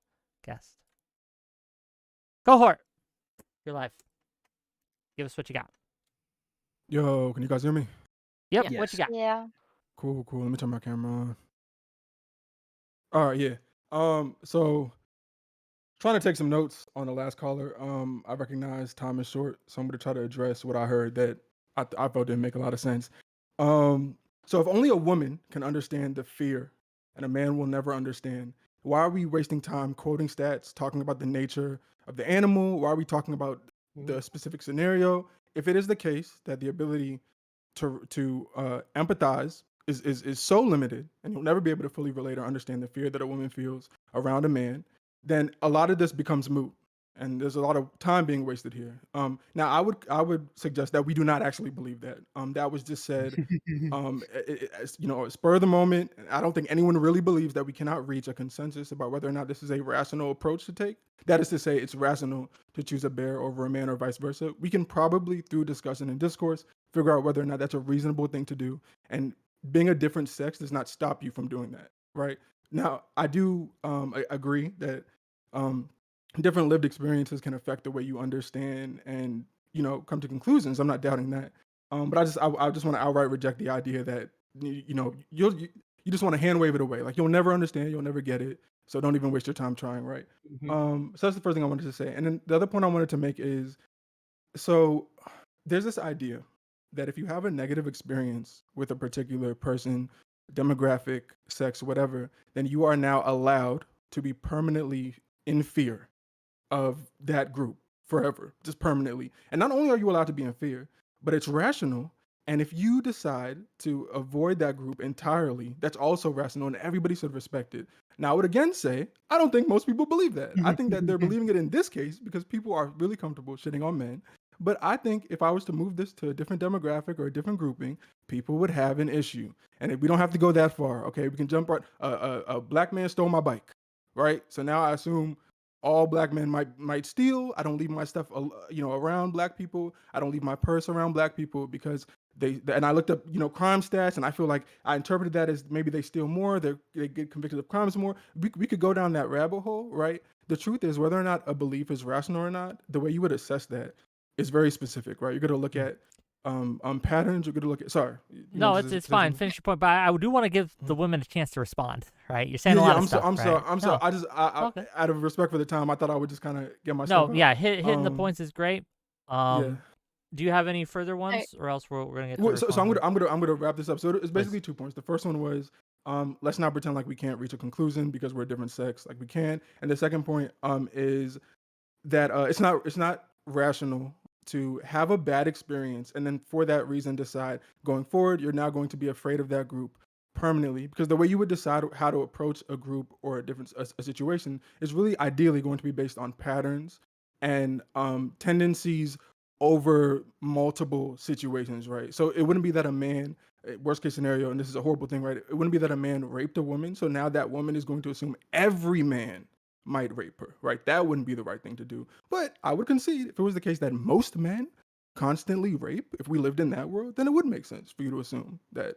[SPEAKER 1] guest. Cohort, your life. Give us what you got.
[SPEAKER 18] Yo, can you guys hear me?
[SPEAKER 1] Yep,
[SPEAKER 5] yeah.
[SPEAKER 1] what you got?
[SPEAKER 3] Yeah.
[SPEAKER 18] Cool, cool. Let me turn my camera on. All right, yeah. So trying to take some notes on the last caller. I recognize time is short, so I'm gonna try to address what I heard that I felt didn't make a lot of sense. So if only a woman can understand the fear, and a man will never understand, why are we wasting time quoting stats, talking about the nature of the animal? Why are we talking about the specific scenario? If it is the case that the ability to empathize is so limited, and you'll never be able to fully relate or understand the fear that a woman feels around a man, then a lot of this becomes moot, and there's a lot of time being wasted here. Now, I would suggest that we do not actually believe that. That was just said, spur of the moment. I don't think anyone really believes that we cannot reach a consensus about whether or not this is a rational approach to take. That is to say, it's rational to choose a bear over a man or vice versa. We can probably, through discussion and discourse, figure out whether or not that's a reasonable thing to do. And being a different sex does not stop you from doing that, right? Now, I do agree that different lived experiences can affect the way you understand and come to conclusions. I'm not doubting that, but I just want to outright reject the idea that you just want to hand wave it away. Like, you'll never understand, you'll never get it, so don't even waste your time trying, right? So that's the first thing I wanted to say. And then the other point I wanted to make is So there's this idea that if you have a negative experience with a particular person, demographic, sex, whatever, then you are now allowed to be permanently in fear of that group forever, just permanently. And not only are you allowed to be in fear, but it's rational. And if you decide to avoid that group entirely, that's also rational and everybody should respect it. Now, I would again say, I don't think most people believe that. I think that they're believing it in this case because people are really comfortable shitting on men. But I think if I was to move this to a different demographic or a different grouping, people would have an issue. And we don't have to go that far, okay? We can jump right. A black man stole my bike, right? So now I assume all black men might steal. I don't leave my stuff, around black people. I don't leave my purse around black people because and I looked up, crime stats, and I feel like I interpreted that as maybe they steal more, they get convicted of crimes more. We could go down that rabbit hole, right? The truth is, whether or not a belief is rational or not, the way you would assess that is very specific, right? You're going to look at patterns. You're going to look at. Sorry.
[SPEAKER 1] No, it's fine. Finish your point, but I do want to give the women a chance to respond. Right? You're saying a lot of stuff.
[SPEAKER 18] I'm sorry.
[SPEAKER 1] No,
[SPEAKER 18] I out of respect for the time, I thought I would just kind of get myself.
[SPEAKER 1] No, yeah, hitting the points is great.
[SPEAKER 18] Yeah.
[SPEAKER 1] Do you have any further ones, or else we're gonna get?
[SPEAKER 18] So I'm gonna wrap this up. So it's basically 2 points. The first one was let's not pretend like we can't reach a conclusion because we're a different sex. Like we can. And the second point is that it's not rational to have a bad experience and then for that reason decide going forward you're now going to be afraid of that group permanently, because the way you would decide how to approach a group or a situation is really ideally going to be based on patterns and tendencies over multiple situations, right? So it wouldn't be that a man, worst case scenario, and this is a horrible thing, right? It wouldn't be that a man raped a woman, so now that woman is going to assume every man might rape her, right? That wouldn't be the right thing to do. But I would concede if it was the case that most men constantly rape, if we lived in that world, then it would make sense for you to assume that.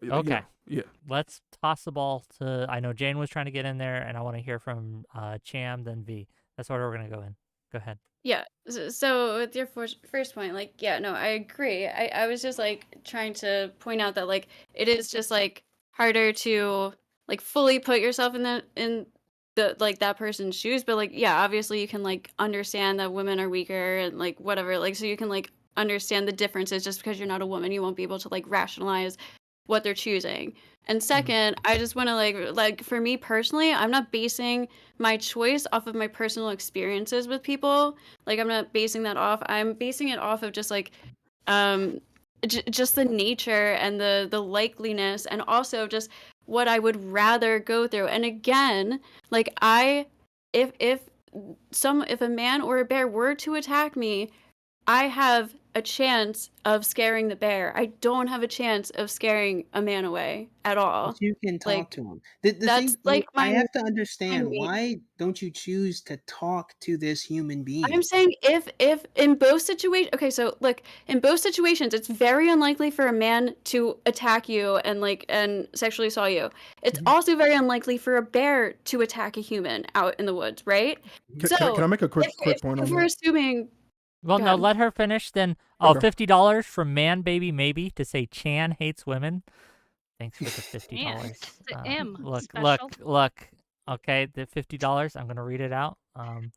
[SPEAKER 1] Okay.
[SPEAKER 18] Yeah.
[SPEAKER 1] Let's toss the ball to. I know Jane was trying to get in there, and I want to hear from Cham, then V. That's what we're gonna go in. Go ahead.
[SPEAKER 5] Yeah. So with your first point, like, yeah, no, I agree. I was just like trying to point out that like it is just like harder to like fully put yourself in the like that person's shoes, but like yeah, obviously you can like understand that women are weaker and like whatever, like so you can like understand the differences. Just because you're not a woman, you won't be able to like rationalize what they're choosing. And second, I just want to like for me personally, I'm not basing my choice off of my personal experiences with people. Like I'm not basing that off. I'm basing it off of just like just the nature and the likeliness, and also just what I would rather go through. And again, like if a man or a bear were to attack me, I have a chance of scaring the bear. I don't have a chance of scaring a man away at all.
[SPEAKER 9] But you can talk
[SPEAKER 5] Like,
[SPEAKER 9] to him. The
[SPEAKER 5] that's
[SPEAKER 9] thing,
[SPEAKER 5] like
[SPEAKER 9] I
[SPEAKER 5] my
[SPEAKER 9] have to understand,
[SPEAKER 5] main-
[SPEAKER 9] why don't you choose to talk to this human being?
[SPEAKER 5] I'm saying if in both situations, okay, so look, in both situations, it's very unlikely for a man to attack you and sexually assault you. It's also very unlikely for a bear to attack a human out in the woods, right?
[SPEAKER 18] Can I make a quick point on
[SPEAKER 5] if we're
[SPEAKER 18] that?
[SPEAKER 5] assuming,
[SPEAKER 1] Well,
[SPEAKER 5] go
[SPEAKER 1] no,
[SPEAKER 5] ahead.
[SPEAKER 1] let her finish. Then,
[SPEAKER 18] Okay.
[SPEAKER 1] $50 from Man Baby Maybe to say Chan hates women. Thanks for the $50.
[SPEAKER 2] It's a M
[SPEAKER 1] Look.
[SPEAKER 2] special.
[SPEAKER 1] Okay, the $50. I'm gonna read it out.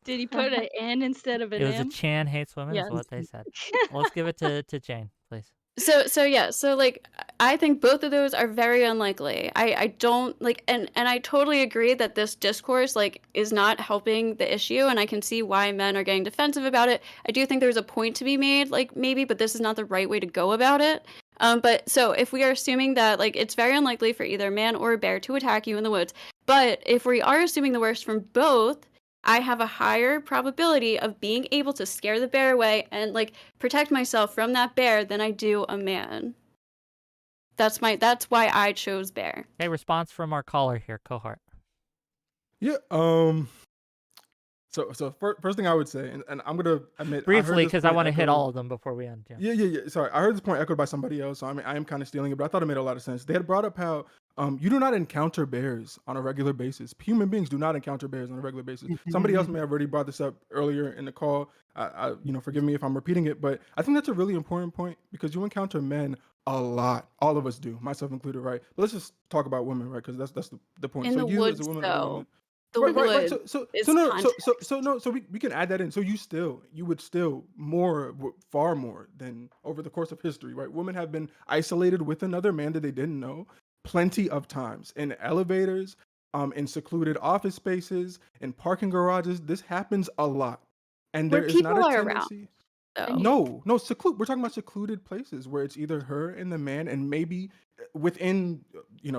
[SPEAKER 2] Did he put an N instead of an
[SPEAKER 1] It was a
[SPEAKER 2] M?
[SPEAKER 1] Chan hates women, is
[SPEAKER 2] Yes.
[SPEAKER 1] what they said. Let's give it to Jane, please.
[SPEAKER 5] So yeah, so like I think both of those are very unlikely. I don't like, and I totally agree that this discourse like is not helping the issue, and I can see why men are getting defensive about it. I do think there's a point to be made, like maybe, but this is not the right way to go about it. But so if we are assuming that like it's very unlikely for either a man or a bear to attack you in the woods, but if we are assuming the worst from both, I have a higher probability of being able to scare the bear away and like protect myself from that bear than I do a man. That's why I chose bear.
[SPEAKER 1] Okay, response from our caller here, cohort.
[SPEAKER 18] Yeah. So first thing I would say, and I'm gonna admit
[SPEAKER 1] Briefly, because I want to hit all of them before we end.
[SPEAKER 18] Yeah. Sorry, I heard this point echoed by somebody else, so I am kind of stealing it, but I thought it made a lot of sense. They had brought up how you do not encounter bears on a regular basis. Human beings do not encounter bears on a regular basis. Somebody else may have already brought this up earlier in the call. Forgive me if I'm repeating it, but I think that's a really important point because you encounter men a lot. All of us do, myself included, right? But let's just talk about women, right? Because that's the point.
[SPEAKER 5] In
[SPEAKER 18] So
[SPEAKER 5] the
[SPEAKER 18] you
[SPEAKER 5] woods,
[SPEAKER 18] as a woman,
[SPEAKER 5] though. The
[SPEAKER 18] Right,
[SPEAKER 5] would
[SPEAKER 18] so
[SPEAKER 5] is
[SPEAKER 18] no,
[SPEAKER 5] context.
[SPEAKER 18] no, so we can add that in. So you would still far more than over the course of history, right? Women have been isolated with another man that they didn't know plenty of times in elevators, in secluded office spaces, in parking garages. This happens a lot, and
[SPEAKER 5] Where
[SPEAKER 18] there is not
[SPEAKER 5] people
[SPEAKER 18] a
[SPEAKER 5] are around,
[SPEAKER 18] tendency.
[SPEAKER 5] though.
[SPEAKER 18] No, we're talking about secluded places where it's either her and the man, and maybe within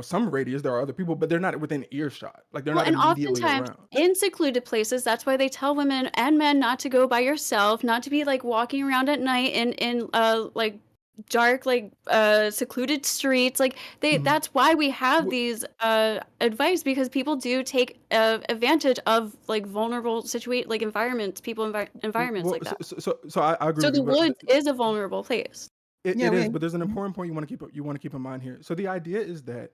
[SPEAKER 18] some radius there are other people, but they're not within earshot. Like they're
[SPEAKER 5] Well,
[SPEAKER 18] not
[SPEAKER 5] and
[SPEAKER 18] immediately
[SPEAKER 5] oftentimes
[SPEAKER 18] around.
[SPEAKER 5] in secluded places, that's why they tell women and men not to go by yourself, not to be like walking around at night in like dark, like secluded streets. Like that's why we have these advice, because people do take advantage of like vulnerable like environments, environments
[SPEAKER 18] Well,
[SPEAKER 5] like that.
[SPEAKER 18] so I agree
[SPEAKER 5] So
[SPEAKER 18] with
[SPEAKER 5] the
[SPEAKER 18] you, but
[SPEAKER 5] woods is a vulnerable place.
[SPEAKER 18] it is. But there's an important point you want to keep in mind here. So the idea is that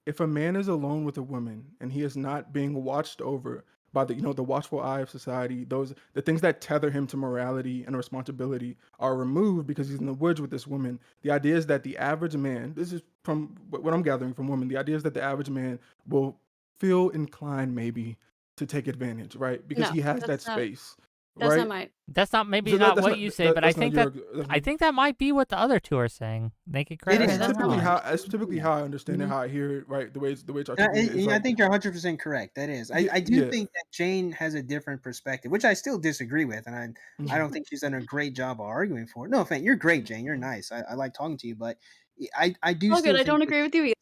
[SPEAKER 18] if a man is alone with a woman and he is not being watched over by the watchful eye of society, the things that tether him to morality and responsibility are removed because he's in the woods with this woman. The idea is that the average man, this is from what I'm gathering from women, the idea is that the average man will feel inclined maybe to take advantage, right? Because
[SPEAKER 5] No,
[SPEAKER 18] he has that
[SPEAKER 5] that's not.
[SPEAKER 18] space,
[SPEAKER 5] That's
[SPEAKER 18] right?
[SPEAKER 5] not my.
[SPEAKER 1] That's not maybe
[SPEAKER 18] So
[SPEAKER 1] not
[SPEAKER 18] that's
[SPEAKER 1] what
[SPEAKER 18] not
[SPEAKER 1] you say, but I
[SPEAKER 18] that's not
[SPEAKER 1] think
[SPEAKER 18] your.
[SPEAKER 1] I think that might be what the other two are saying. They could correct me
[SPEAKER 9] is.
[SPEAKER 1] if
[SPEAKER 18] It's
[SPEAKER 1] I'm
[SPEAKER 18] typically
[SPEAKER 1] wrong.
[SPEAKER 18] how I understand it, how I hear it, right? The way it's
[SPEAKER 9] And
[SPEAKER 18] articulated is
[SPEAKER 9] I
[SPEAKER 18] like,
[SPEAKER 9] think you're 100% correct. That is. I do
[SPEAKER 18] yeah.
[SPEAKER 9] think that Jane has a different perspective, which I still disagree with, and I don't
[SPEAKER 18] Mhm.
[SPEAKER 9] think she's done a great job of arguing for it. No offense, you're great, Jane. You're nice. I like talking to you, but I do
[SPEAKER 5] Oh, good.
[SPEAKER 9] still
[SPEAKER 5] I
[SPEAKER 9] think
[SPEAKER 5] don't
[SPEAKER 9] it's
[SPEAKER 5] agree with you either.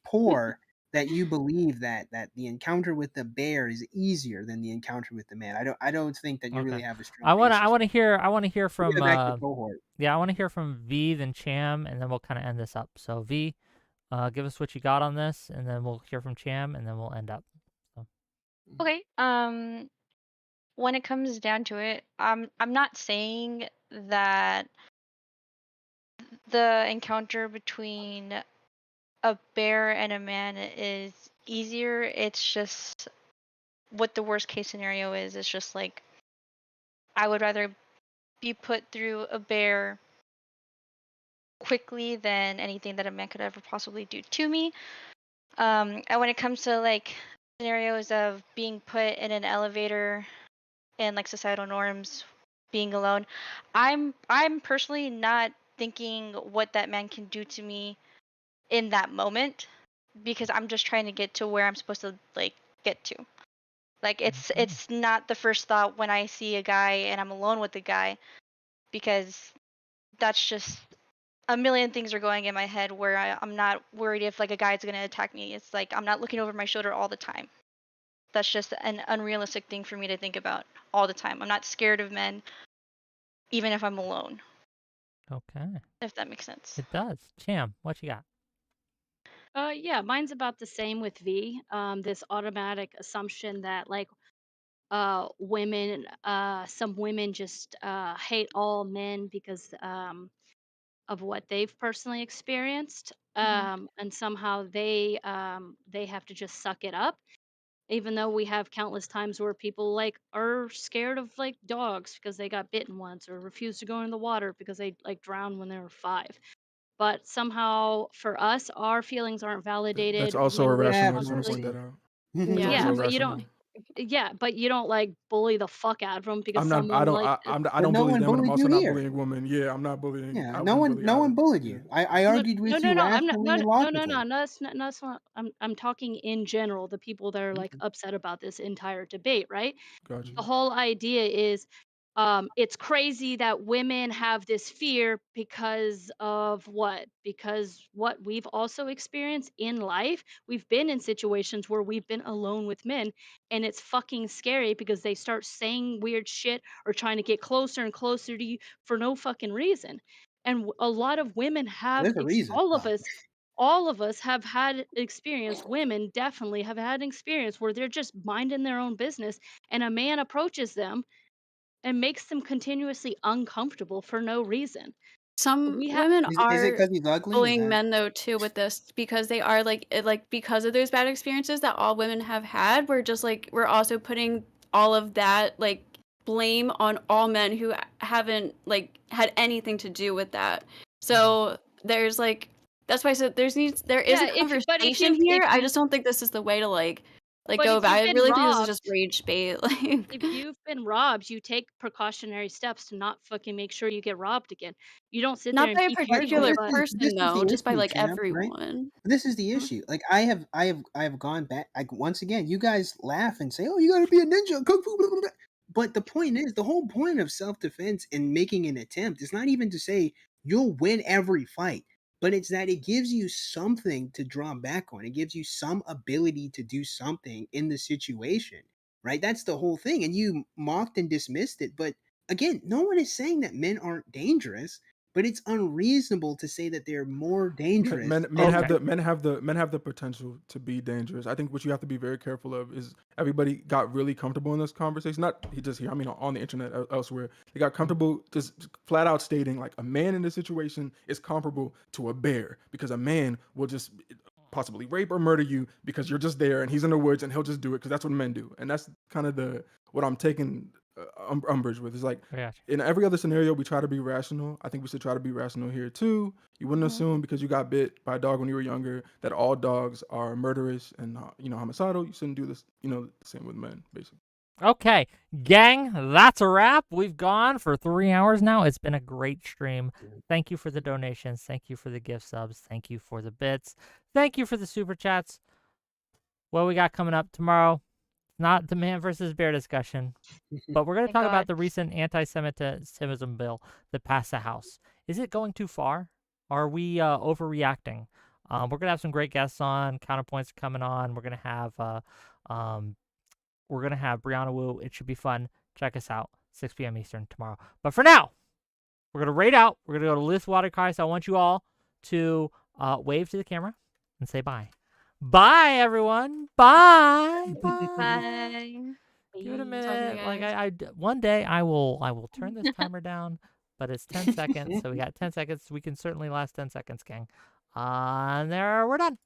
[SPEAKER 9] poor that you believe that the encounter with the bear is easier than the encounter with the man. I don't think that you really
[SPEAKER 1] Okay.
[SPEAKER 9] have a strong
[SPEAKER 1] I want
[SPEAKER 9] basis.
[SPEAKER 1] to hear
[SPEAKER 9] We'll
[SPEAKER 1] from
[SPEAKER 9] get back to the cohort.
[SPEAKER 1] yeah, I want to hear from V then Cham, and then we'll kind of end this up. So V, give us what you got on this, and then we'll hear from Cham, and then we'll end up. So.
[SPEAKER 3] Okay. When it comes down to it, I'm not saying that the encounter between a bear and a man is easier. It's just what the worst case scenario is. It's just like I would rather be put through a bear quickly than anything that a man could ever possibly do to me. And when it comes to like scenarios of being put in an elevator and like societal norms, being alone, I'm personally not thinking what that man can do to me in that moment, because I'm just trying to get to where I'm supposed to like get to. Like it's not the first thought when I see a guy and I'm alone with the guy, because that's just a million things are going in my head where I'm not worried if like a guy's gonna attack me. It's like I'm not looking over my shoulder all the time. That's just an unrealistic thing for me to think about all the time. I'm not scared of men, even if I'm alone.
[SPEAKER 1] Okay.
[SPEAKER 3] If that makes sense.
[SPEAKER 1] It does. Cham, what you got?
[SPEAKER 2] Yeah, mine's about the same with V. This automatic assumption that like some women just hate all men because of what they've personally experienced, and somehow they have to just suck it up, even though we have countless times where people like are scared of like dogs because they got bitten once, or refuse to go in the water because they like drowned when they were 5. But somehow for us, our feelings aren't
[SPEAKER 18] That's
[SPEAKER 2] validated
[SPEAKER 18] also
[SPEAKER 2] when we're
[SPEAKER 18] irrational. I just want to
[SPEAKER 2] constantly.
[SPEAKER 18] point that out. That's
[SPEAKER 5] Yeah.
[SPEAKER 18] also
[SPEAKER 2] Yeah, but
[SPEAKER 18] irrational.
[SPEAKER 2] you don't like bully the fuck out of them because
[SPEAKER 18] I'm not. I
[SPEAKER 2] someone
[SPEAKER 18] don't.
[SPEAKER 2] like
[SPEAKER 18] I
[SPEAKER 9] But
[SPEAKER 18] don't
[SPEAKER 9] no
[SPEAKER 18] bully
[SPEAKER 9] one
[SPEAKER 18] them, and I'm
[SPEAKER 9] bullied
[SPEAKER 18] also
[SPEAKER 9] you
[SPEAKER 18] not
[SPEAKER 9] here.
[SPEAKER 18] bullying women. Yeah, I'm not bullying.
[SPEAKER 9] Yeah,
[SPEAKER 18] I
[SPEAKER 9] no
[SPEAKER 18] wouldn't
[SPEAKER 9] one
[SPEAKER 18] bully either.
[SPEAKER 9] bullied you.
[SPEAKER 18] Yeah.
[SPEAKER 9] I
[SPEAKER 2] no,
[SPEAKER 9] argued with
[SPEAKER 2] no,
[SPEAKER 9] you
[SPEAKER 2] no, I'm not,
[SPEAKER 9] rationally
[SPEAKER 2] no,
[SPEAKER 9] and
[SPEAKER 2] no, no,
[SPEAKER 9] logically.
[SPEAKER 2] no, that's not, I'm talking in general, the people that are like upset about this entire debate, right?
[SPEAKER 18] Gotcha.
[SPEAKER 2] The whole idea is it's crazy that women have this fear because of what? Because what we've also experienced in life, we've been in situations where we've been alone with men, and it's fucking scary because they start saying weird shit or trying to get closer and closer to you for no fucking reason. And a lot of women have
[SPEAKER 9] There's a reason.
[SPEAKER 2] all of us have had experience. Women definitely have had experience where they're just minding their own business, and a man approaches them and makes them continuously uncomfortable for no reason.
[SPEAKER 5] Some
[SPEAKER 2] We have
[SPEAKER 5] women
[SPEAKER 9] Is it
[SPEAKER 5] are
[SPEAKER 9] because he's ugly? Is
[SPEAKER 5] bullying
[SPEAKER 9] that
[SPEAKER 5] men though too with this, because they are like because of those bad experiences that all women have had. We're also putting all of that like blame on all men who haven't like had anything to do with that. So there's like that's why I said there is
[SPEAKER 2] yeah,
[SPEAKER 5] a
[SPEAKER 2] if but if
[SPEAKER 5] conversation
[SPEAKER 2] you
[SPEAKER 5] here.
[SPEAKER 2] if
[SPEAKER 5] I
[SPEAKER 2] you
[SPEAKER 5] just don't think this is the way to like Like,
[SPEAKER 2] But
[SPEAKER 5] go
[SPEAKER 2] if
[SPEAKER 5] back.
[SPEAKER 2] you've
[SPEAKER 5] I
[SPEAKER 2] been
[SPEAKER 5] really think this is
[SPEAKER 2] robbed,
[SPEAKER 5] just rage bait. Like,
[SPEAKER 2] if you've been robbed, you take precautionary steps to not fucking make sure you get robbed again. You don't sit there
[SPEAKER 5] not
[SPEAKER 2] and
[SPEAKER 5] by a
[SPEAKER 2] pee pee
[SPEAKER 4] But
[SPEAKER 2] poo,
[SPEAKER 5] particular
[SPEAKER 2] but
[SPEAKER 5] person
[SPEAKER 4] this is
[SPEAKER 5] though,
[SPEAKER 4] the
[SPEAKER 5] just by
[SPEAKER 4] issue,
[SPEAKER 5] like
[SPEAKER 4] champ, right?
[SPEAKER 5] everyone.
[SPEAKER 4] This is the
[SPEAKER 5] Mhm.
[SPEAKER 4] issue. Like I have gone back. Like once again, you guys laugh and say, "Oh, you gotta be a ninja, kung fu." Blah, blah, blah. But the point is, the whole point of self defense and making an attempt is not even to say you'll win every fight, but it's that it gives you something to draw back on. It gives you some ability to do something in the situation, right? That's the whole thing. And you mocked and dismissed it, but again, no one is saying that men aren't dangerous, but it's unreasonable to say that they're more dangerous.
[SPEAKER 18] Men have
[SPEAKER 1] Okay.
[SPEAKER 18] the potential to be dangerous. I think what you have to be very careful of is everybody got really comfortable in this conversation. Not just here, I mean on the internet elsewhere. They got comfortable just flat out stating like a man in this situation is comparable to a bear because a man will just possibly rape or murder you because you're just there and he's in the woods and he'll just do it because that's what men do. And that's kind of the what I'm taking umbrage with. Is like
[SPEAKER 1] I got
[SPEAKER 18] in every other scenario we try to be rational. I think we should try to be rational here too. You wouldn't assume because you got bit by a dog when you were younger that all dogs are murderous and homicidal. You shouldn't do this. The same with men, basically.
[SPEAKER 1] Okay, gang, that's a wrap. We've gone for 3 hours now. It's been a great stream. Thank you for the donations. Thank you for the gift subs. Thank you for the bits. Thank you for the super chats. What we got coming up tomorrow? Not the man versus bear discussion, but we're going to
[SPEAKER 2] Thank
[SPEAKER 1] talk about
[SPEAKER 2] God.
[SPEAKER 1] the recent anti-Semitism bill that passed the House. Is it going too far? Are we overreacting? We're going to have some great guests on. Counterpoints coming on. We're going to have Brianna Wu. It should be fun. Check us out, 6 p.m. Eastern tomorrow. But for now, we're going to rate out. We're going to go to 𝕲𝖎. I want you all to wave to the camera and say bye. Bye, everyone. Bye. Bye.
[SPEAKER 2] Bye.
[SPEAKER 1] Give it a
[SPEAKER 5] Talk to you
[SPEAKER 1] minute. Like
[SPEAKER 5] guys.
[SPEAKER 1] one day I will turn this timer down, but it's 10 seconds. So we got 10 seconds. We can certainly last 10 seconds, gang. And there we're done.